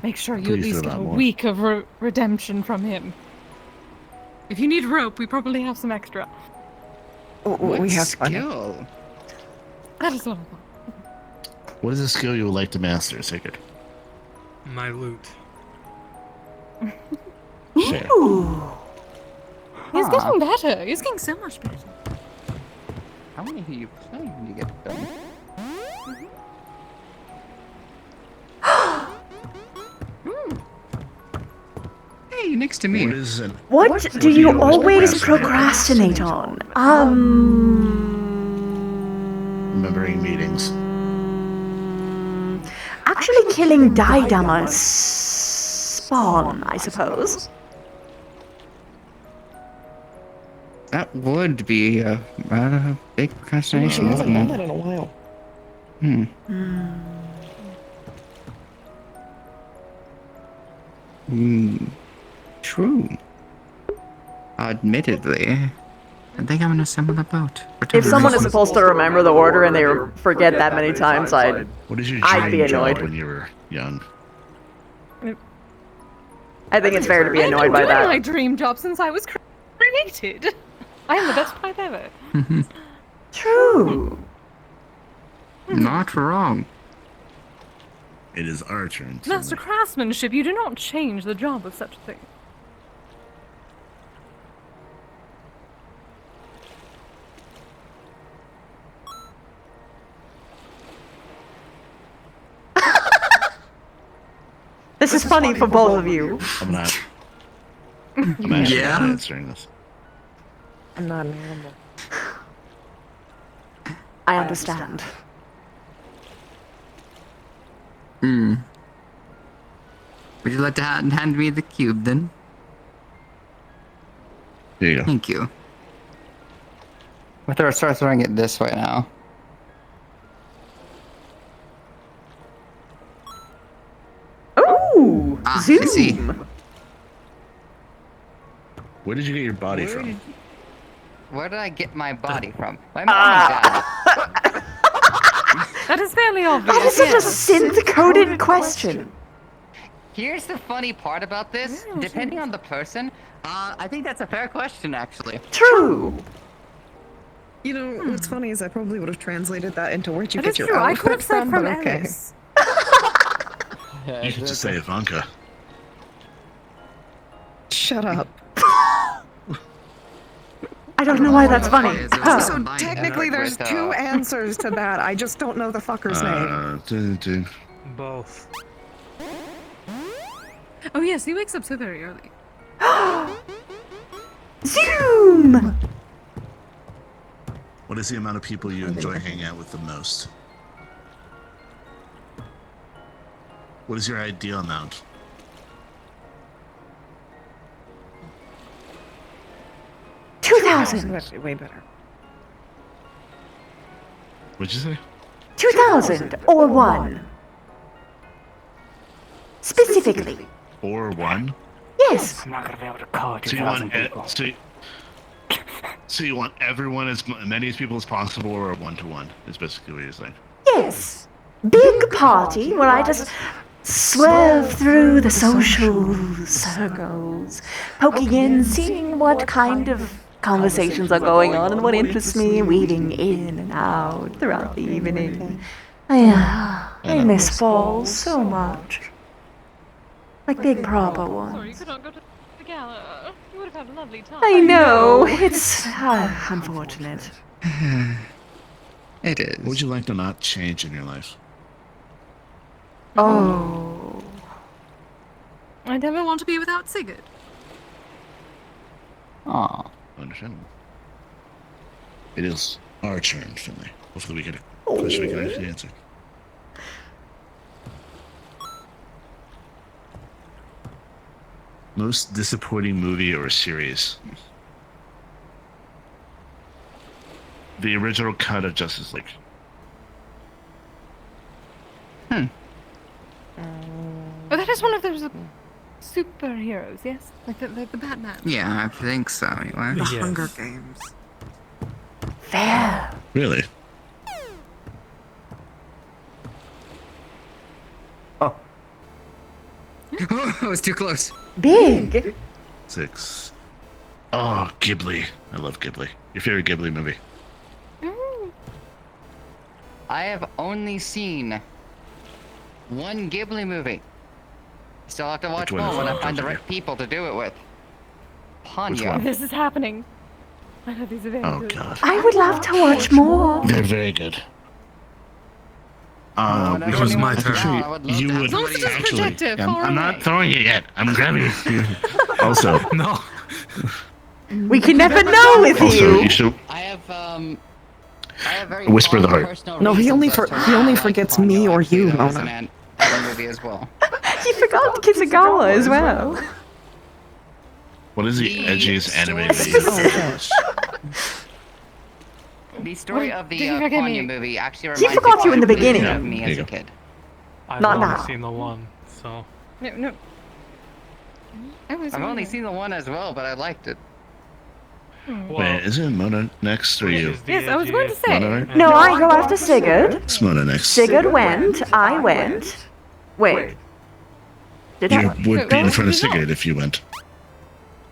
Make sure you at Please least do get that a more. week of redemption from him. If you need rope, we probably have some extra. We have fun. skill? That is what I thought. What is a skill you would like to master, Sigurd? My loot. Fair. He's getting better. He's getting so much better. I want to hear you play when you get done. Hey, next to me. What is an What do you always procrastinate on? remembering meetings? Actually killing Daidama's spawn, I suppose. That would be a big She procrastination, hasn't wouldn't done it? that in a while. True. Admittedly, I think I'm in a similar boat. If someone is supposed to remember the order and they forget that many times, I'd What is your I'd be dream job annoyed. when you were young? I think it's fair to be I've annoyed been by doing my that. dream job since I was created. I am the best pipe ever. True. Not wrong. It is our turn. Master craftsmanship, you do not change the job of such a thing. This is funny for both of you. I'm not. I'm actually not answering this. I'm not an animal. I understand. Would you like to hand me the cube then? Here you go. Thank you. We'll start throwing it this way now. Ooh! I see. Zoom! Where did you get your body from? Where did I get my body from? My mom and dad. That is fairly obvious. That is such a yes. synth-coded question. Here's the funny part about this. Depending on the person, I think that's a fair question, actually. True. You know, what's funny is I probably would have translated that into where'd you That get is your true. I could outfit have said from but okay. Ellis. You should just say Ivanka. Shut up. I don't know why that's funny. So technically there's two answers to that. I just don't know the fucker's name. Both. Oh yes, he wakes up so very early. Zoom! What is the amount of people you enjoy hanging out with the most? What is your ideal amount? That's 2,000. actually way better. What'd you say? 2,000 or 1. Specifically. Or one? Yes. I'm not gonna be able to call it So you want 2,000 people. so you want everyone as many as people as possible, or a 1-to-1? Is basically what you're saying. Yes. Big party where I just swerve through the social circles, poking in, seeing what kind of conversations are going on and what interests me, weaving in and out throughout the evening. I miss fall so much. Like big proper Sorry, you ones. could not go to the gala. You would have had a lovely time. I know, it's unfortunate. It is. What would you like to not change in your life? Oh. I never want to be without Sigurd. Aw. Understandable. It is our turn, Finley. Hopefully we get a question we can actually answer. Most disappointing movie or series? The original cut of Justice League. Oh, that is one of those superheroes, yes? Like the Batman. Yeah, I think so, anyway. The Yes. Hunger Games. Fair. Really? Oh, it was too close. Big. 6. Oh, Ghibli. I love Ghibli. Your favorite Ghibli movie? I have only seen one Ghibli movie. Still have to watch Which one more is when that? I find the Don't right people to do it with. Which Ponyo. one? This is happening. I know these are very Oh good. god. I would love to watch more. They're very good. Whenever it was anyone my is turn. down, I would love You to have would somebody- Monsters actually. projector, I'm, far I'm not away. throwing it yet. I'm grabbing it. Also, No. We can never know with you you. should. I have very Whisper the fond heart. personal No, he reasons only as for- to he why only I like forgets Ponyo. me or Actually, you, that was Mona. an movie as well. He forgot Kisagawa as well. What is the The edgiest anime story- video? Oh gosh. The story of the Did you forget me? Ponyo movie actually He reminds forgot me you in the quite a bit beginning. of me There as you a go. kid. I've Not only now. seen the one, so. No. I was I've only wondering. seen the one as well, but I liked it. Well, Wait, is it Mona next or which you? is the Yes, I was going to edgiest say. Mona, right? No, I go after Sigurd. It's Mona next. Sigurd went. I went. Wait. Did You I? would be in front of Did you not? Sigurd if you went.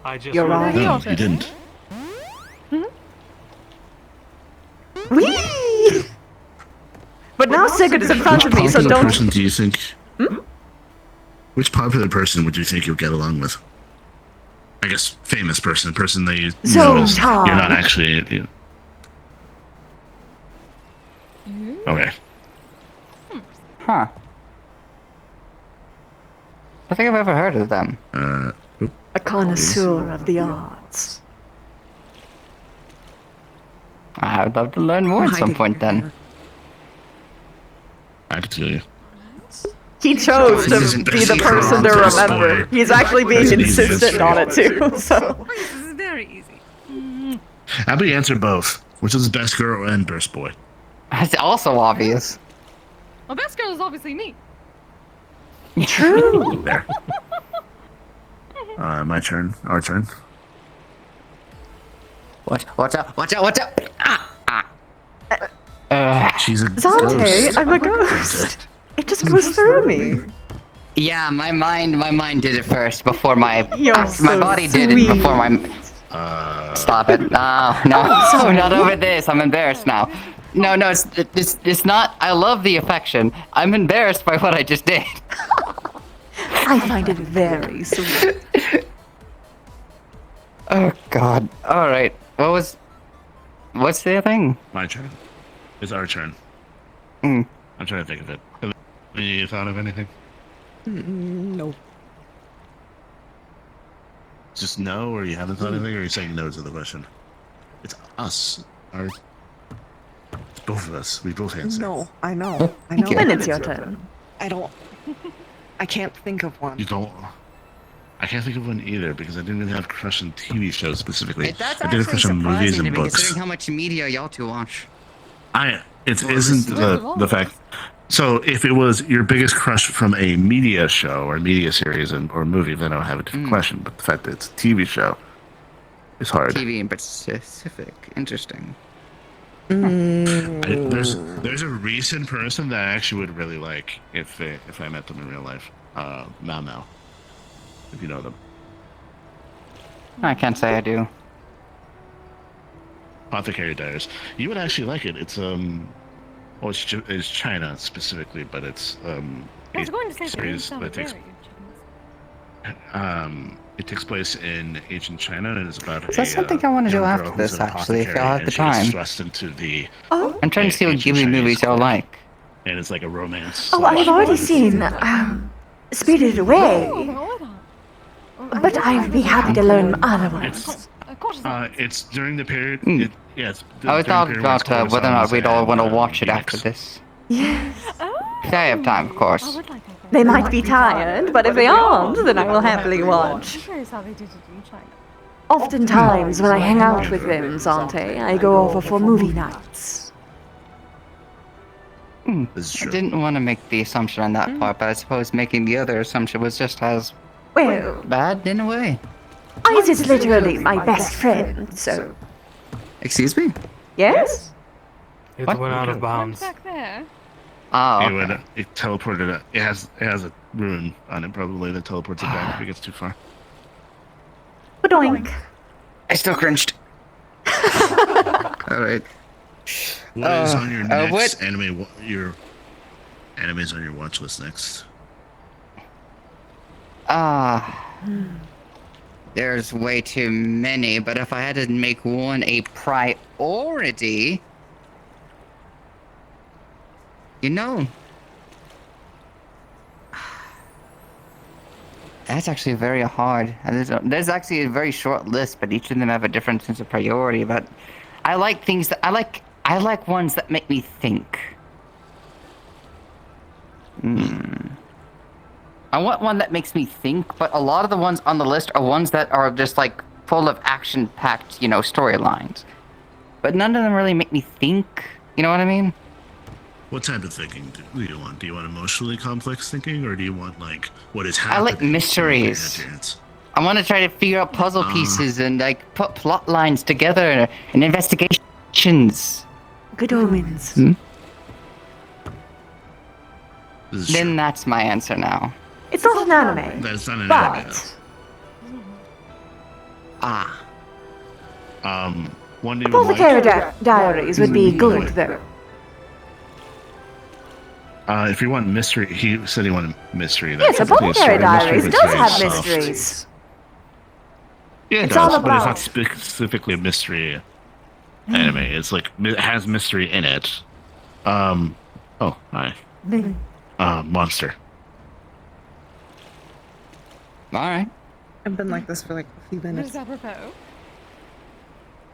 I just You're right. No, Your you turn. didn't. Whee! But now Sigurd is in front Which of me, so popular don't. person do you think? Which popular person would you think you'll get along with? I guess famous person that you know is Zante. you're not actually. Okay. Huh. I don't think I've ever heard of them. A connoisseur of the arts. I would love to learn more at some point then. I can tell you. He chose This is to be the best person to best remember. boy. He's actually being That's an easy insistent answer. on it too. So This is very easy. How about you answer both? Which is the best girl and best boy? It's also obvious. Well, best girl is obviously me. true. There. My turn. Our turn. Watch out! Watch out! Watch out! She's a Zante, ghost. I'm a ghost. It just goes through me. Yeah, my mind did it first before my You're my so body did it sweet. before my. Stop it! No, not over this. I'm embarrassed now. No, it's not. I love the affection. I'm embarrassed by what I just did. I find it very sweet. Oh God! All right. What's the thing? My turn. It's our turn. Mm. I'm trying to think of it. Have you thought of anything? No. Just no, or you haven't thought of anything, or you're saying no to the question? It's us. It's both of us. We both answer. No, I know. I know. Then it's your turn. I don't. I can't think of one. You don't. I can't think of one either because I didn't really have a crush on TV shows specifically. That's I did have a actually crush on movies surprising to and me, books. considering how much media y'all two watch. It isn't the fact. So if it was your biggest crush from a media show or media series or movie, then I would have a different question. But the fact that it's a TV show is hard. TV in specific. Interesting. There's a recent person that I actually would really like if I met them in real life. Now, if you know them. I can't say I do. Apothecary Diaries. You would actually like it. It's well, it's China specifically, but it's I was going to say that you series sounded that takes very it takes place in ancient China and it's about Is that something I wanna do young after girl who's this, an actually, if y'all apothecary, have and the she gets time? thrust into the Oh, I'm trying to see what Ancient Ghibli Chinese movies y'all court. like. and it's like a romance. oh, I've already seen Spirited Away, Oh, but I'd be happy to learn other ones. It's of course. it's during the period. Mm. It's I was during the talking period when it's about called whether or not Renaissance we'd all and, want to watch it Phoenix. after this. Yes. If I have time, of I course. would like that. They might be tired, but if they aren't, then I will happily I'm watch. curious how they did it in China. Oftentimes, when I hang out with them, Zante, I go over for movie nights. This is I true. didn't want to make the assumption on that part, but I suppose making the other assumption was just as Well, bad in a way. Ice is literally my best friend, so. Excuse me? Yes? It What? went out of Went bounds. back there. Oh, It, okay. would, it teleported. It has a rune on it probably that teleports it back if it gets too far. Badoink. I still cringed. Alright. What is on your next what? anime? Your animes on your watch list next? There's way too many, but if I had to make one a priority, you know, that's actually very hard. There's actually a very short list, but each of them have a different sense of priority. But I like things that I like ones that make me think. I want one that makes me think, but a lot of the ones on the list are ones that are just like full of action-packed, storylines. But none of them really make me think. You know what I mean? What type of thinking do you want? Do you want emotionally complex thinking, or do you want like what is I happening? like mysteries. I want to try to figure out puzzle pieces and like put plot lines together and investigations. Good omens. Then that's my answer now. It's not an anime. That's not an anime. One name of Apothecary Diaries would be good, though. If you want mystery, he said he wanted mystery. Yes, Apothecary Diaries does have mysteries. Yeah, it It's does, all but it's about- not specifically a mystery anime. It's like it has mystery in it. Oh, hi. Monster. All right. I've been like this for like a few What minutes. is apropos?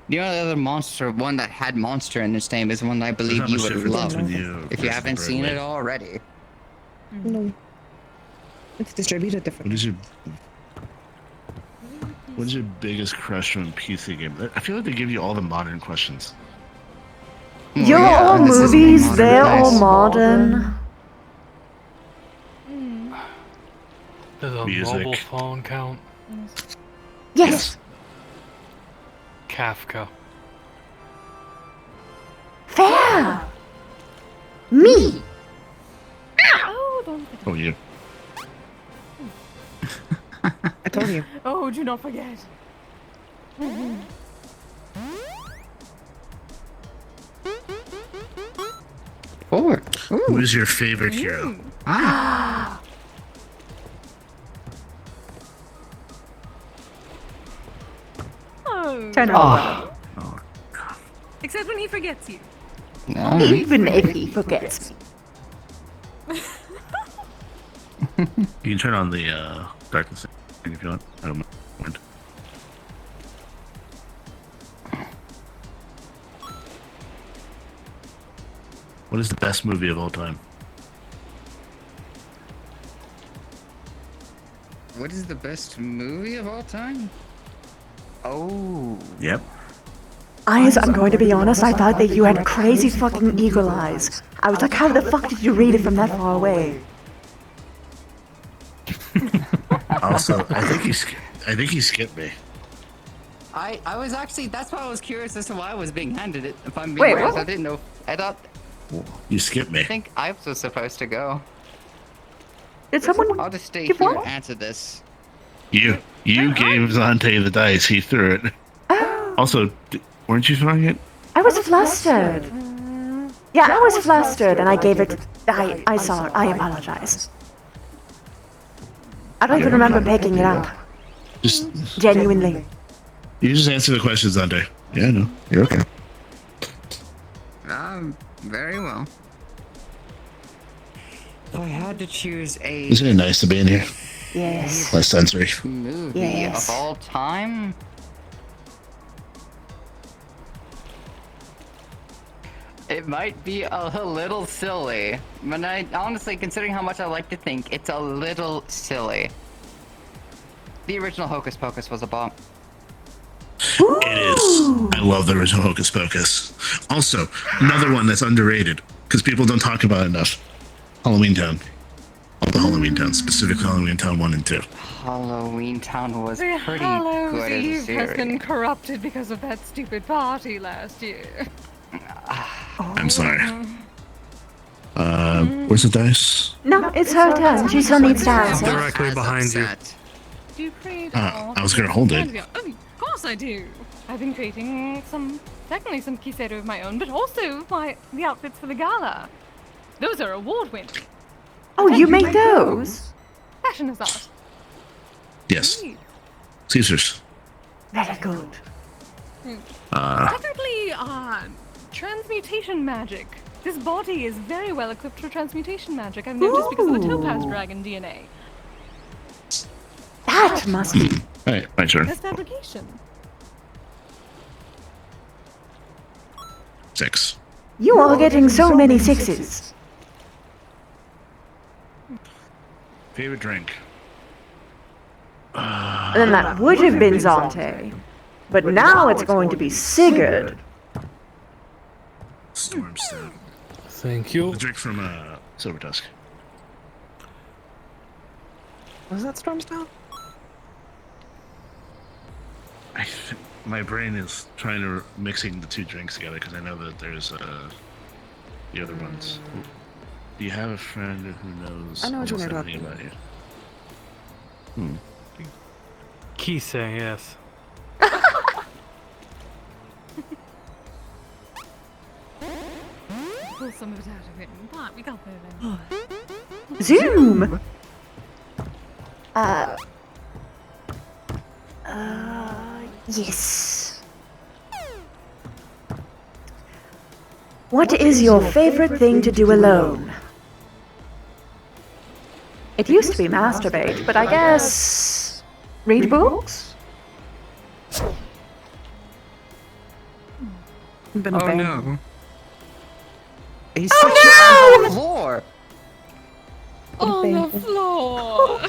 The only other monster, one that had monster in its name, is one that I believe not you much would difference love. between you If you versus haven't seen Berkeley. it already. No. It's distributed differently. What is your biggest crush from a PC game? I feel like they give you all the modern questions. You're yeah, all this is movies, modern they're all place. modern. Does a Music. mobile phone count? Yes. Kafka. Fair. Me. Oh, don't. Oh, you. I told you. Oh, do not forget. Four. Who is your favorite hero? Oh. Turn Oh. Except when he forgets you. No. Even if he forgets me. You can turn on the darkness thing if you want. I don't mind. What is the best movie of all time? What is the best movie of all time? Oh. Yep. I'm going to be honest, I thought that you had crazy fucking eagle eyes. I was like, how the fuck did you read it from that far away? Also, I think he skipped me. I was actually, that's why I was curious as to why I was being handed it. If I'm being Wait, honest, what? I didn't know. I thought, You skipped me. I think I was supposed to go. Did someone I'll just stay give here what? and answer this. You gave Zante the dice. He threw it. Also, weren't you throwing it? I was flustered. Yeah, I was flustered and I gave it. I saw it. I apologize. I don't even remember picking it up. Just Genuinely. you just answer the questions, Zante. Yeah, no, you're okay. Very well. If I had to choose a Isn't it nice to be in here? Yes. Less sensory. movie Yes. of all time, it might be a little silly, but I honestly, considering how much I like to think, it's a little silly. The original Hocus Pocus was a bomb. It is. I love the original Hocus Pocus. Also, another one that's underrated because people don't talk about it enough. Halloween Town. All the Halloween Towns, specifically Halloween Town 1 and 2. Halloween Town was The pretty Hallows good as a Eve has series. been corrupted because of that stupid party last year. I'm sorry. Where's the dice? No, it's her turn. She still needs to answer. Directly As behind you. upset. Do you pray I was gonna hold it. Of course I do. I've been creating definitely some kiseru of my own, but also the outfits for the gala. Those are award-winning. Oh, you make those? Fashion is art. Yes. Indeed. Caesar's. Very good. Technically, transmutation magic. This body is very well equipped for transmutation magic. I've noticed because of the topaz dragon DNA. That must be. Alright, my turn. That's fabrication. 6. You are getting so many sixes. Favorite drink? And then that would have been Zante. But now it's going to be Sigurd. Storm Stout. Thank you. A drink from Silver Tusk. Was that Storm Stout? My brain is trying to mixing the two drinks together because I know that there's the other ones. Do you have a friend who knows I know what you're almost talking everything about. you? Kise, yes. Pull some of it out of him, but we got there then. Zoom! Yes. What is your favorite thing to do alone? It used to be masturbate, but I guess... read books? Been Oh abandoned. no. He's on the floor. On the floor!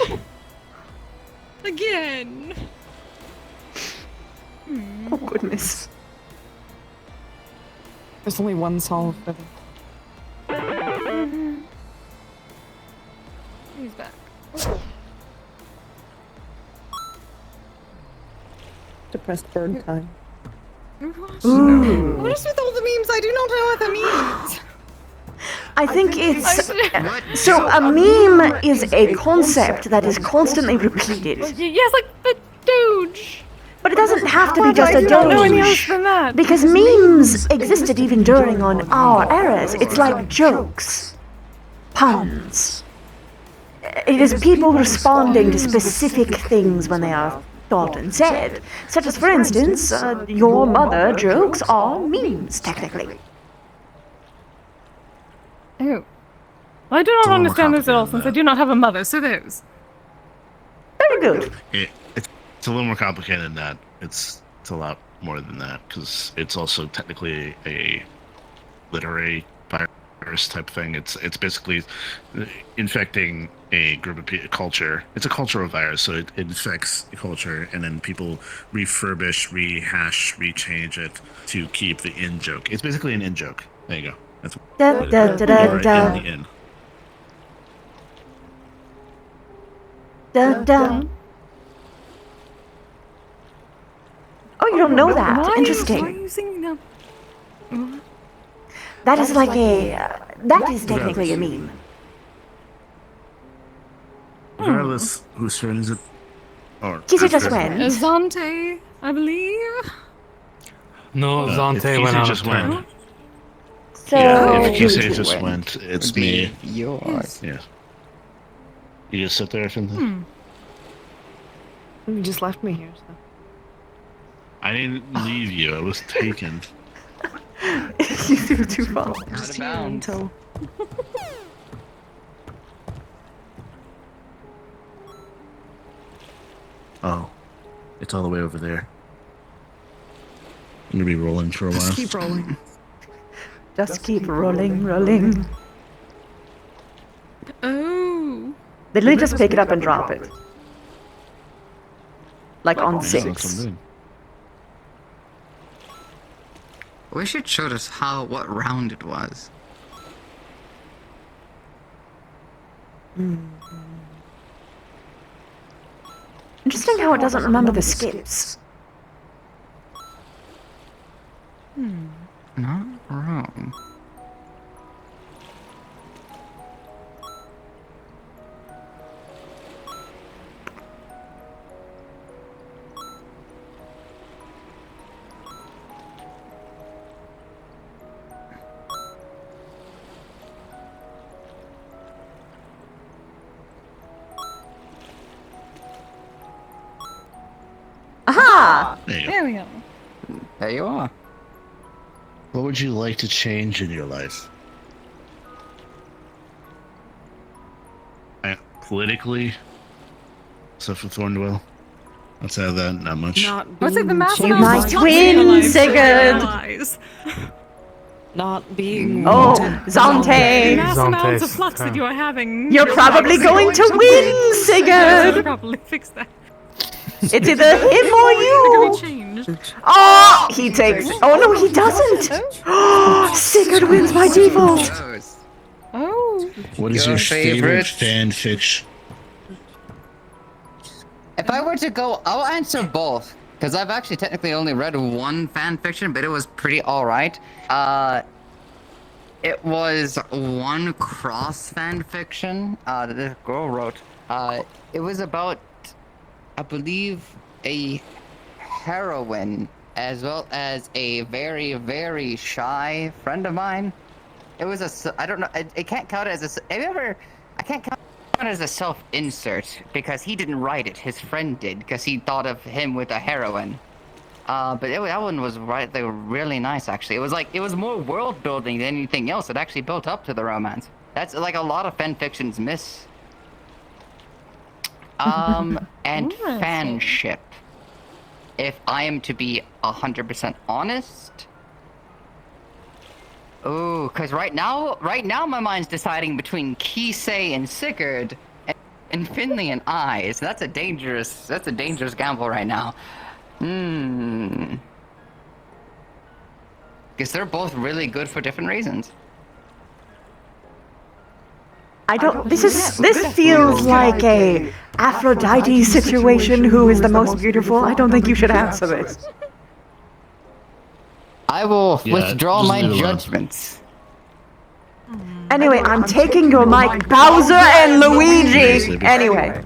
Again! Oh goodness. There's only one solve for them. He's back. Depressed bird time. Ooh. What is with all the memes? I do not know what that means. I think it's... So a meme is a concept that is constantly repeated. Yes, like the Doge! But it doesn't have to be just I a don't know any else doge. than that. Because memes existed even during on our eras. It's like jokes. Puns. It is people responding to specific things when they are thought and said. Such as, for instance, your mother jokes are memes, technically. Oh. Well, I do not little more understand this at all complicated since I do not have a mother, so those. Very good. It's a little more complicated than that. It's a lot more than that because it's also technically a literary virus type thing. It's basically infecting a group of culture. It's a cultural virus, so it infects a culture, and then people refurbish, rehash, rechange it to keep the in joke. It's basically an in joke. There you go. That's Da, what da, da, da, you are da. in the in. Da, da. Oh, you don't know that? Why are Interesting. you singing now? That is like a... that is technically a meme. Regardless, whose turn is it? Or Kisa just after- went. Zante, I believe. No, if Zante Kise went out just of turn. went. So... Yeah, if you Kise two just went. went, it's Would be me. yours. Yeah. You just sit there, Finley? You just left me here. So. I didn't leave you. I was taken. you threw too far. Out of bounds. Until Oh, it's all the way over there. I'm gonna be rolling for a while. just keep rolling. Just keep rolling, rolling. Oh. They literally just pick it up and drop it. Like on That's what I'm 6. doing. Wish it showed us what round it was. Interesting how it doesn't remember the skips. Not wrong. There you go. There we go. There you are. What would you like to change in your life? Politically, except for Thorndwell. Outside of that, not much. Not What's it, the being massive changed. My Not twin, realized. Sigurd! Realize. Not being Oh, wanted. The Zante! mass amounts of Zante's, flux that you are having. You're probably going to win, Should Sigurd! probably fix that. It's either him or It you! could be changed. Oh, he takes. Oh no, he doesn't! Sigurd wins by default! Oh. What is Your your favorite favorite? fan fiction? If I were to go, I'll answer both. Because I've actually technically only read one fan fiction, but it was pretty alright. It was one cross fan fiction that this girl wrote. It was about, I believe, a heroine as well as a very, very shy friend of mine. It was I don't know, it can't count as a, I can't count it as a self-insert because he didn't write it, his friend did, because he thought of him with a heroine. But that one was they were really nice actually. It was more world building than anything else. It actually built up to the romance. That's like a lot of fan fictions miss. And fanship. If I am to be 100% honest. Ooh, cause right now my mind's deciding between Kisei and Sigurd and Finley and I. So that's a dangerous gamble right now. Because they're both really good for different reasons. I don't. This feels like a Aphrodite situation. Who is the most beautiful? I don't think you should answer this. I will Yeah, withdraw just my leave it alone. judgments. Anyway, I'm taking your mic, Bowser and Luigi. Anyway,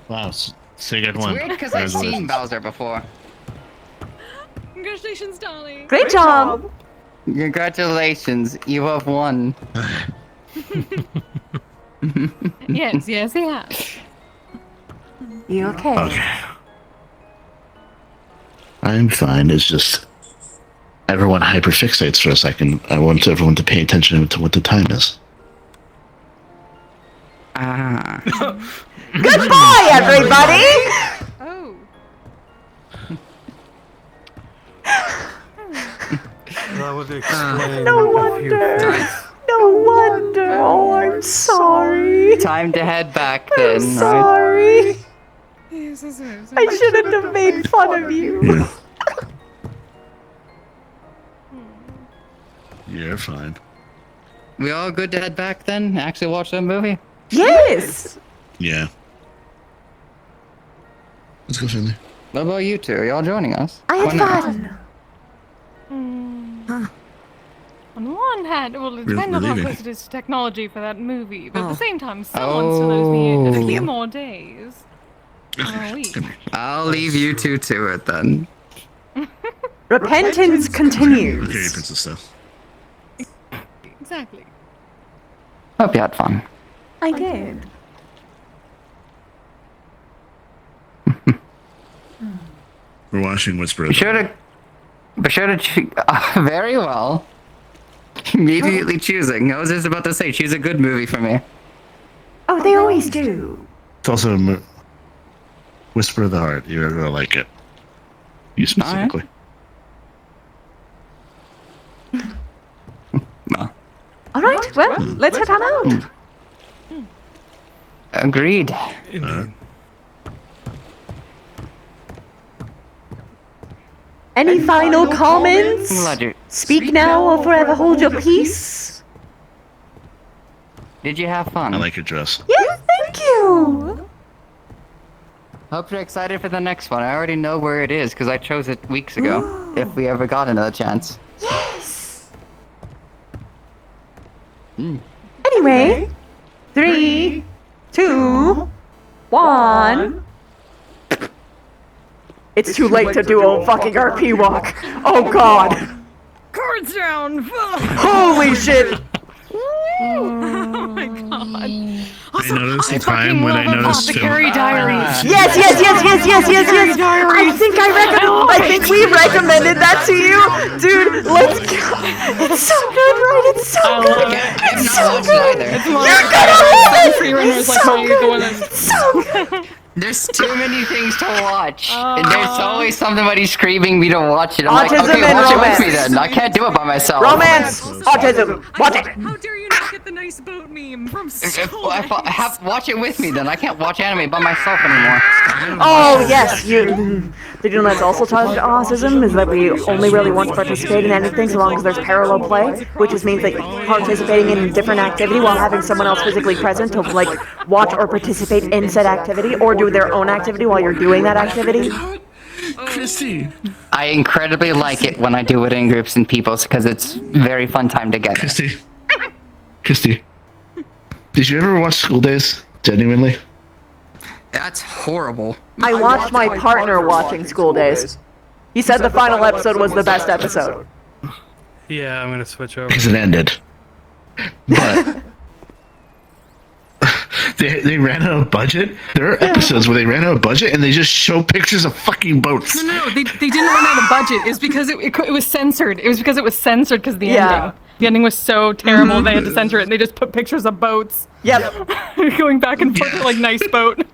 Wow, Sigurd It's won. weird because I've seen Bowser before. Congratulations, darling. great job. Congratulations, you have won. Yes, he has. You okay? Okay. I'm fine. It's just everyone hyperfixates for a second. I want everyone to pay attention to what the time is. Ah. Goodbye, everybody. Oh. That would explain No a few wonder. things. No wonder. Oh, I'm sorry. Time to head back I'm then, right? sorry. Yes, yes, yes. I shouldn't have made fun of you. Yeah. You're fine. We all good to head back then? Actually watch that movie? Yes. Yeah. Let's go, Finley. What about you two? Are y'all joining us? I Why had not? fun. On one hand, well, it We're depends on how leaving. close it is to technology for that movie, but at Oh. the same time, someone still owes me a Oh. few more days. Or a week. Come here. I'll leave you two to it then. Repentance Okay, continues. princess stuff. Exactly. Hope you had fun. I did. We're watching Whisper. Be sure to very well. Immediately choosing. I was just about to say, choose a good movie for me. Oh, they always do. It's also a Whisper of the Heart. You're gonna like it. You specifically. Well, All right. Well, let's head on out. agreed. Any final comments? Glad you- Speak now or forever hold your peace. Did you have fun? I like your dress. Yes, thank you. Hope you're excited for the next one. I already know where it is because I chose it weeks ago. If we ever got another chance. Yes. Anyway, 3, 2, 1. It's too late to do a fucking RP walk. Oh god. Cards down! Holy shit. Oh my god. noticed the time when I noticed him. Apothecary Diaries. Yes. I think we recommended that to you, dude. Let's go. It's so good, right? It's so good. I have not watched it either. You're gonna love it. Freerunners like so my good. the one that's It's so good. There's too many things to watch. And there's always somebody screaming me to watch it. I'm like, Autism okay, and watch it romance. with me then. I can't do it by myself. Romance, autism. Watch it. How dare you not get the nice boat meme from school? Watch it with me then. I can't watch anime by myself anymore. Oh yes, you. Did you know that's also tied to autism? Is that we only really want to participate in anything so long as there's parallel play, which just means that participating in a different activity while having someone else physically present to like watch or participate in said activity, or do their own activity while you're doing that activity. Christy. I incredibly like it when I do it in groups and peoples because it's very fun time together. Christy. Did you ever watch School Days? Genuinely? That's horrible. I watched my partner watching School Days. He said the final episode was the best episode. Yeah, I'm gonna switch over. Because it ended. But they ran out of budget. There are episodes where they ran out of budget and they just show pictures of fucking boats. No, they didn't run out of budget. It's because it was censored. It was because it was censored because the ending. The ending was so terrible they had to censor it. And they just put pictures of boats. Yep. Going back and forth like nice boat.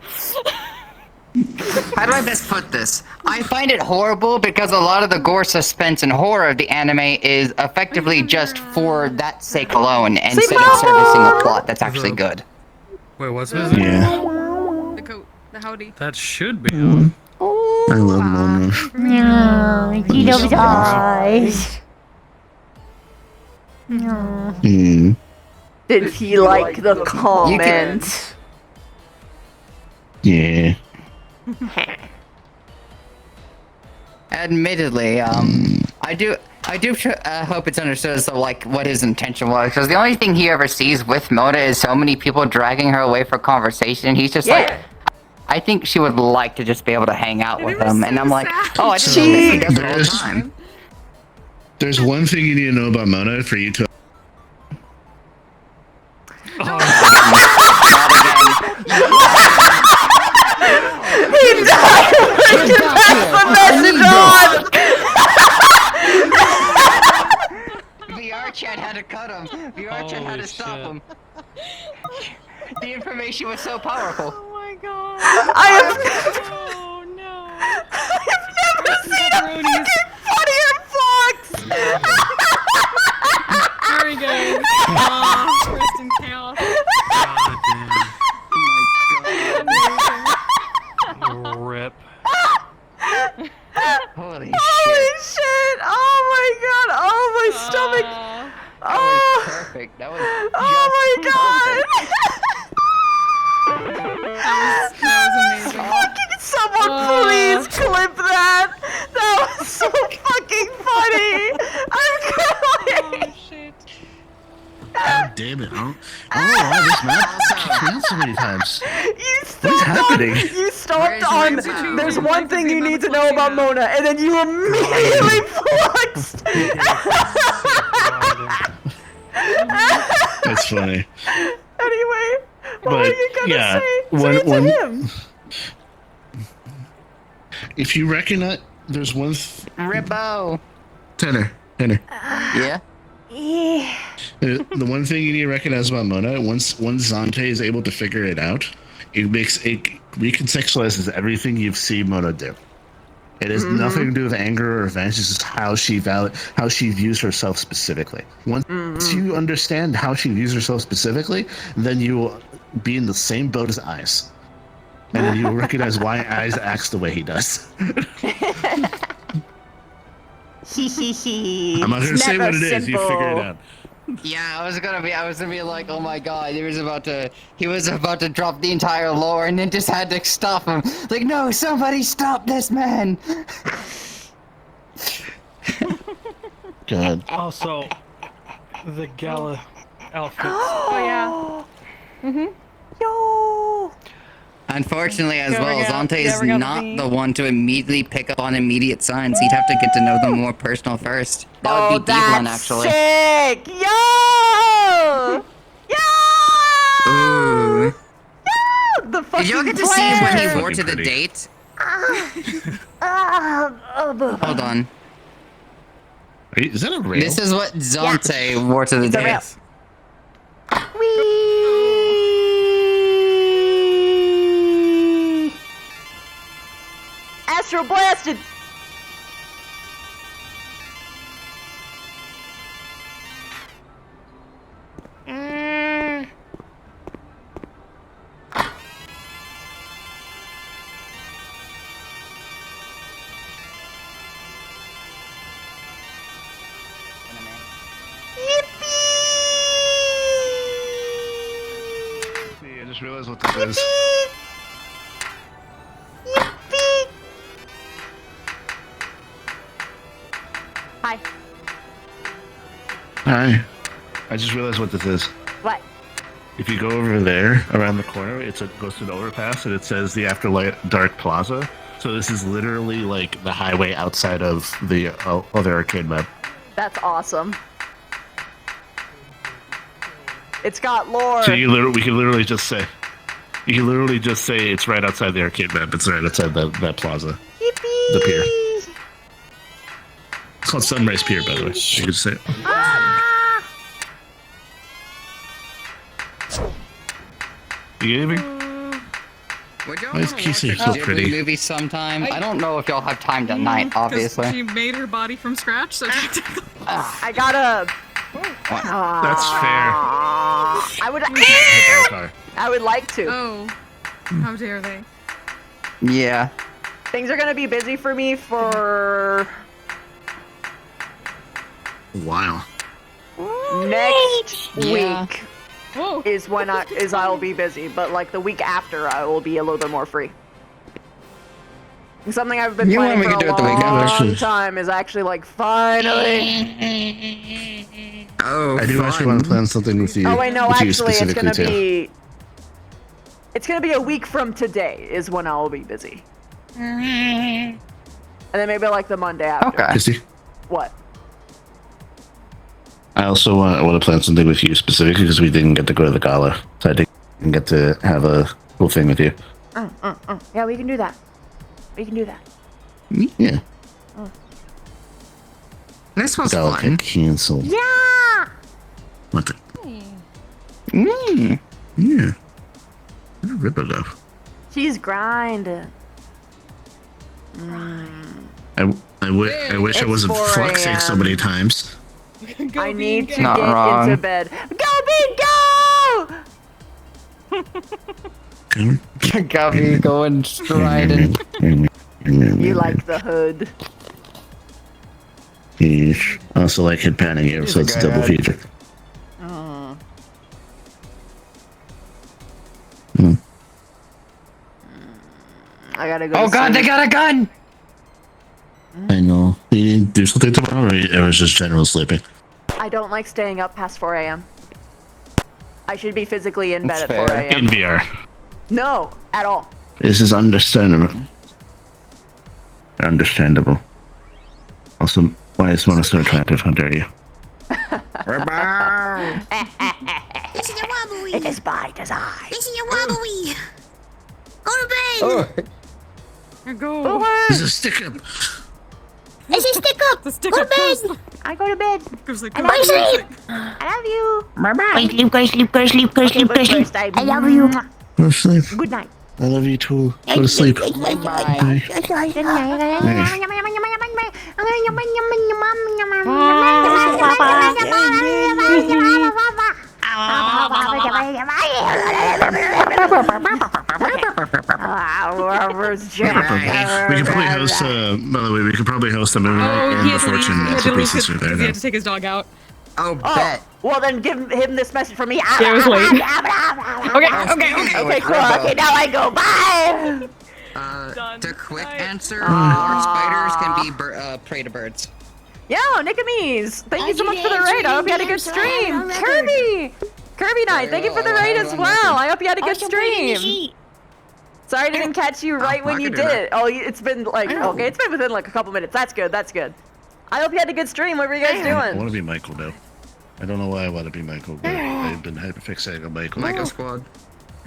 How do I best put this? I find it horrible because a lot of the gore, suspense, and horror of the anime is effectively just for that sake alone, instead of servicing a plot that's actually good. Wait, what's his name? Yeah. The coat, the howdy. That should be on. I love Mona. Did he like the comment? Yeah. Admittedly, I do hope it's understood as to, like, what his intention was, because the only thing he ever sees with Mona is so many people dragging her away for conversation. He's just like, I think she would like to just be able to hang out with him, and I'm like, oh, I just he does it all the time. There's one thing you need to know about Mona for you to. He died! Pass the message on! VR chat had to cut him. VR chat had to stop him. The information was so powerful. Oh my god. I have never seen a fucking funnier fox! Very good. Rest in chaos. Rip. Holy shit! Oh my god! Oh my stomach! That was perfect. That was Oh my god! That was amazing. Fucking someone please clip that! That was so fucking funny! I'm crying! Oh shit. God damn it! I don't know why this map failed so many times. You What is happening? You stopped on. There's one thing you need to know about Mona, and then you immediately fluxed. That's funny. Anyway, what were But, you gonna yeah, say? Say when- it to when- him. If you recognize, there's one. Ribbo. Tanner. Yeah. The one thing you need to recognize about Mona, once Zante is able to figure it out, it recontextualizes everything you've seen Mona do. It has nothing to do with anger or revenge. It's just how she views herself specifically. Once you understand how she views herself specifically, then you will be in the same boat as Ice, and then you will recognize why Ice acts the way he does. I'm not gonna say what it is. You figure it out. Yeah, I was gonna be like, oh my god, he was about to drop the entire lore, and then just had to stop him. Like, no, somebody stop this man! God. Also, the gala outfits. Oh yeah. Yo. Unfortunately, as Never well, got- Zante is never got not me. the one to immediately pick up on immediate signs. He'd have to get to know them more personal first. That would be Devlin, actually. Sick! Yo! Yo! Ooh. fucking Did y'all get to see what he wore to the date? Hold on. Is that a rail? This is what Zante wore to the It's a rail. date. Whee! Astro blasted. I just realized what this is. Hi. Hi. I just realized what this is. What? If you go over there, around the corner, it goes to an overpass, and it says the Afterlight Dark Plaza. So this is literally like the highway outside of the other arcade map. That's awesome. It's got lore. So we can literally just say, it's right outside the arcade map. It's right outside that plaza, Yippee! the pier. It's called Sunrise Pier, by the way. You can say. Ah! You get anything? Would y'all Why is wanna watch Kisa a so Ghibli pretty? movie sometime? I don't know if y'all have time tonight, obviously. She made her body from scratch, so she took I gotta. That's fair. I would. Car. I would like to. Oh. How dare they? Yeah. Things are gonna be busy for me for Wow. next Yeah. week. Whoa. Is when I'll be busy, but like the week after I will be a little bit more free. Something I've been You planning want for me to a do it the week after? long time is actually like finally. Oh, I do actually want to plan something with you. Oh wait, no, with you actually, it's specifically, gonna too. be. It's gonna be a week from today is when I'll be busy, and then maybe like the Monday after. Okay. Christy, What? I also want to plan something with you specifically because we didn't get to go to the gala, so I didn't get to have a cool thing with you. Yeah, we can do that. We can do that. Yeah. This was Gala fun. got canceled. Yeah. What the? Mm. Yeah. Where did Ripper go? She's grinding. I wish I wasn't 4 flexing so many a.m. times. I need to Not get wrong. into bed. Go, Bean, go! Gabby going striding. You like the hood. Yeesh. I also like hit panning here, so it's a double feature. I gotta go. Oh to god, sleep. they got a gun! I know. You didn't do something tomorrow, or it was just general sleeping? I don't like staying up past 4 a.m. I should be physically in That's bed at 4 fair. a.m. In VR. No, at all. This is understandable. Understandable. Also, why is Mona so attractive? How dare you? This is your wobbly. It is by design. This is your wobbly. Go to bed. Go. This is a stick up. This is stick up. The stick Go to up goes. bed. I go to bed. Goes like, I love you. I love you. Go sleep. Go sleep. Go sleep. Go sleep. Go sleep. First, I love you. Go to sleep. Good night. I love you too. Go to sleep. Bye. We could probably host. By the way, we could probably host a movie night in the Fortune if the pieces are there. He had to take his dog out. Oh, bet. Well, then give him this message from me. Yeah, it was late. Okay, cool. Okay, now I go. Bye. The quick Bye. answer, more spiders can be prey to birds. Yo, Nickamees, thank you so much for the raid. I hope you had a good stream. Kirby Knight, thank you for the raid as well. I hope you had a good stream. Sorry I didn't catch you right when you did it. Oh, it's been like, okay, it's been within like a couple minutes. That's good, that's good. I hope you had a good stream. What were you guys I doing? want to be Michael now. I don't know why I want to be Michael, but I've been hyperfixating on Michael. Michael Squad.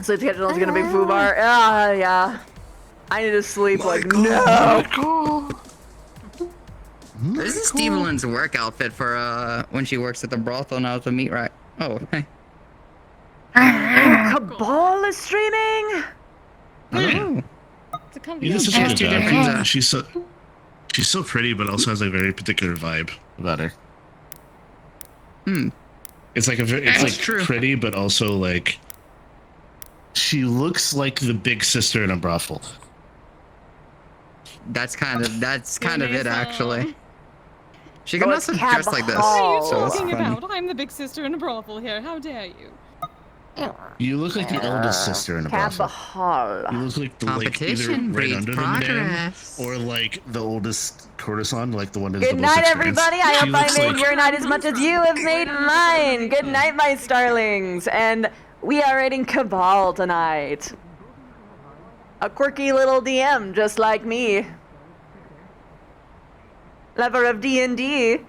Sleep schedule is gonna be foobar. Yeah. I need to sleep like no. This is Stevelin's work outfit for when she works at the brothel now as a meat rack. Oh, hey. Cabal is streaming. Oh. It's a comfy You just She has have two to different, die. She's so pretty, but also has a very particular vibe about her. It's like it's like true. pretty, but also like she looks like the big sister in a brothel. That's kind of it actually. She Oh, can it's also Cab dress like this. Hall. So it's talking funny. about? I'm the big sister in a brothel here. How dare you? You look like the eldest sister in a brothel. Cabal. You look like the like either Competition right breeds under them dame, progress. or like the oldest courtesan, like the one that's Good the most night, experienced. everybody. I She hope I looks made like- your night as much as you have made mine. Good night, my starlings. And we are raiding Cabal tonight. A quirky little DM just like me. Lover of D&D.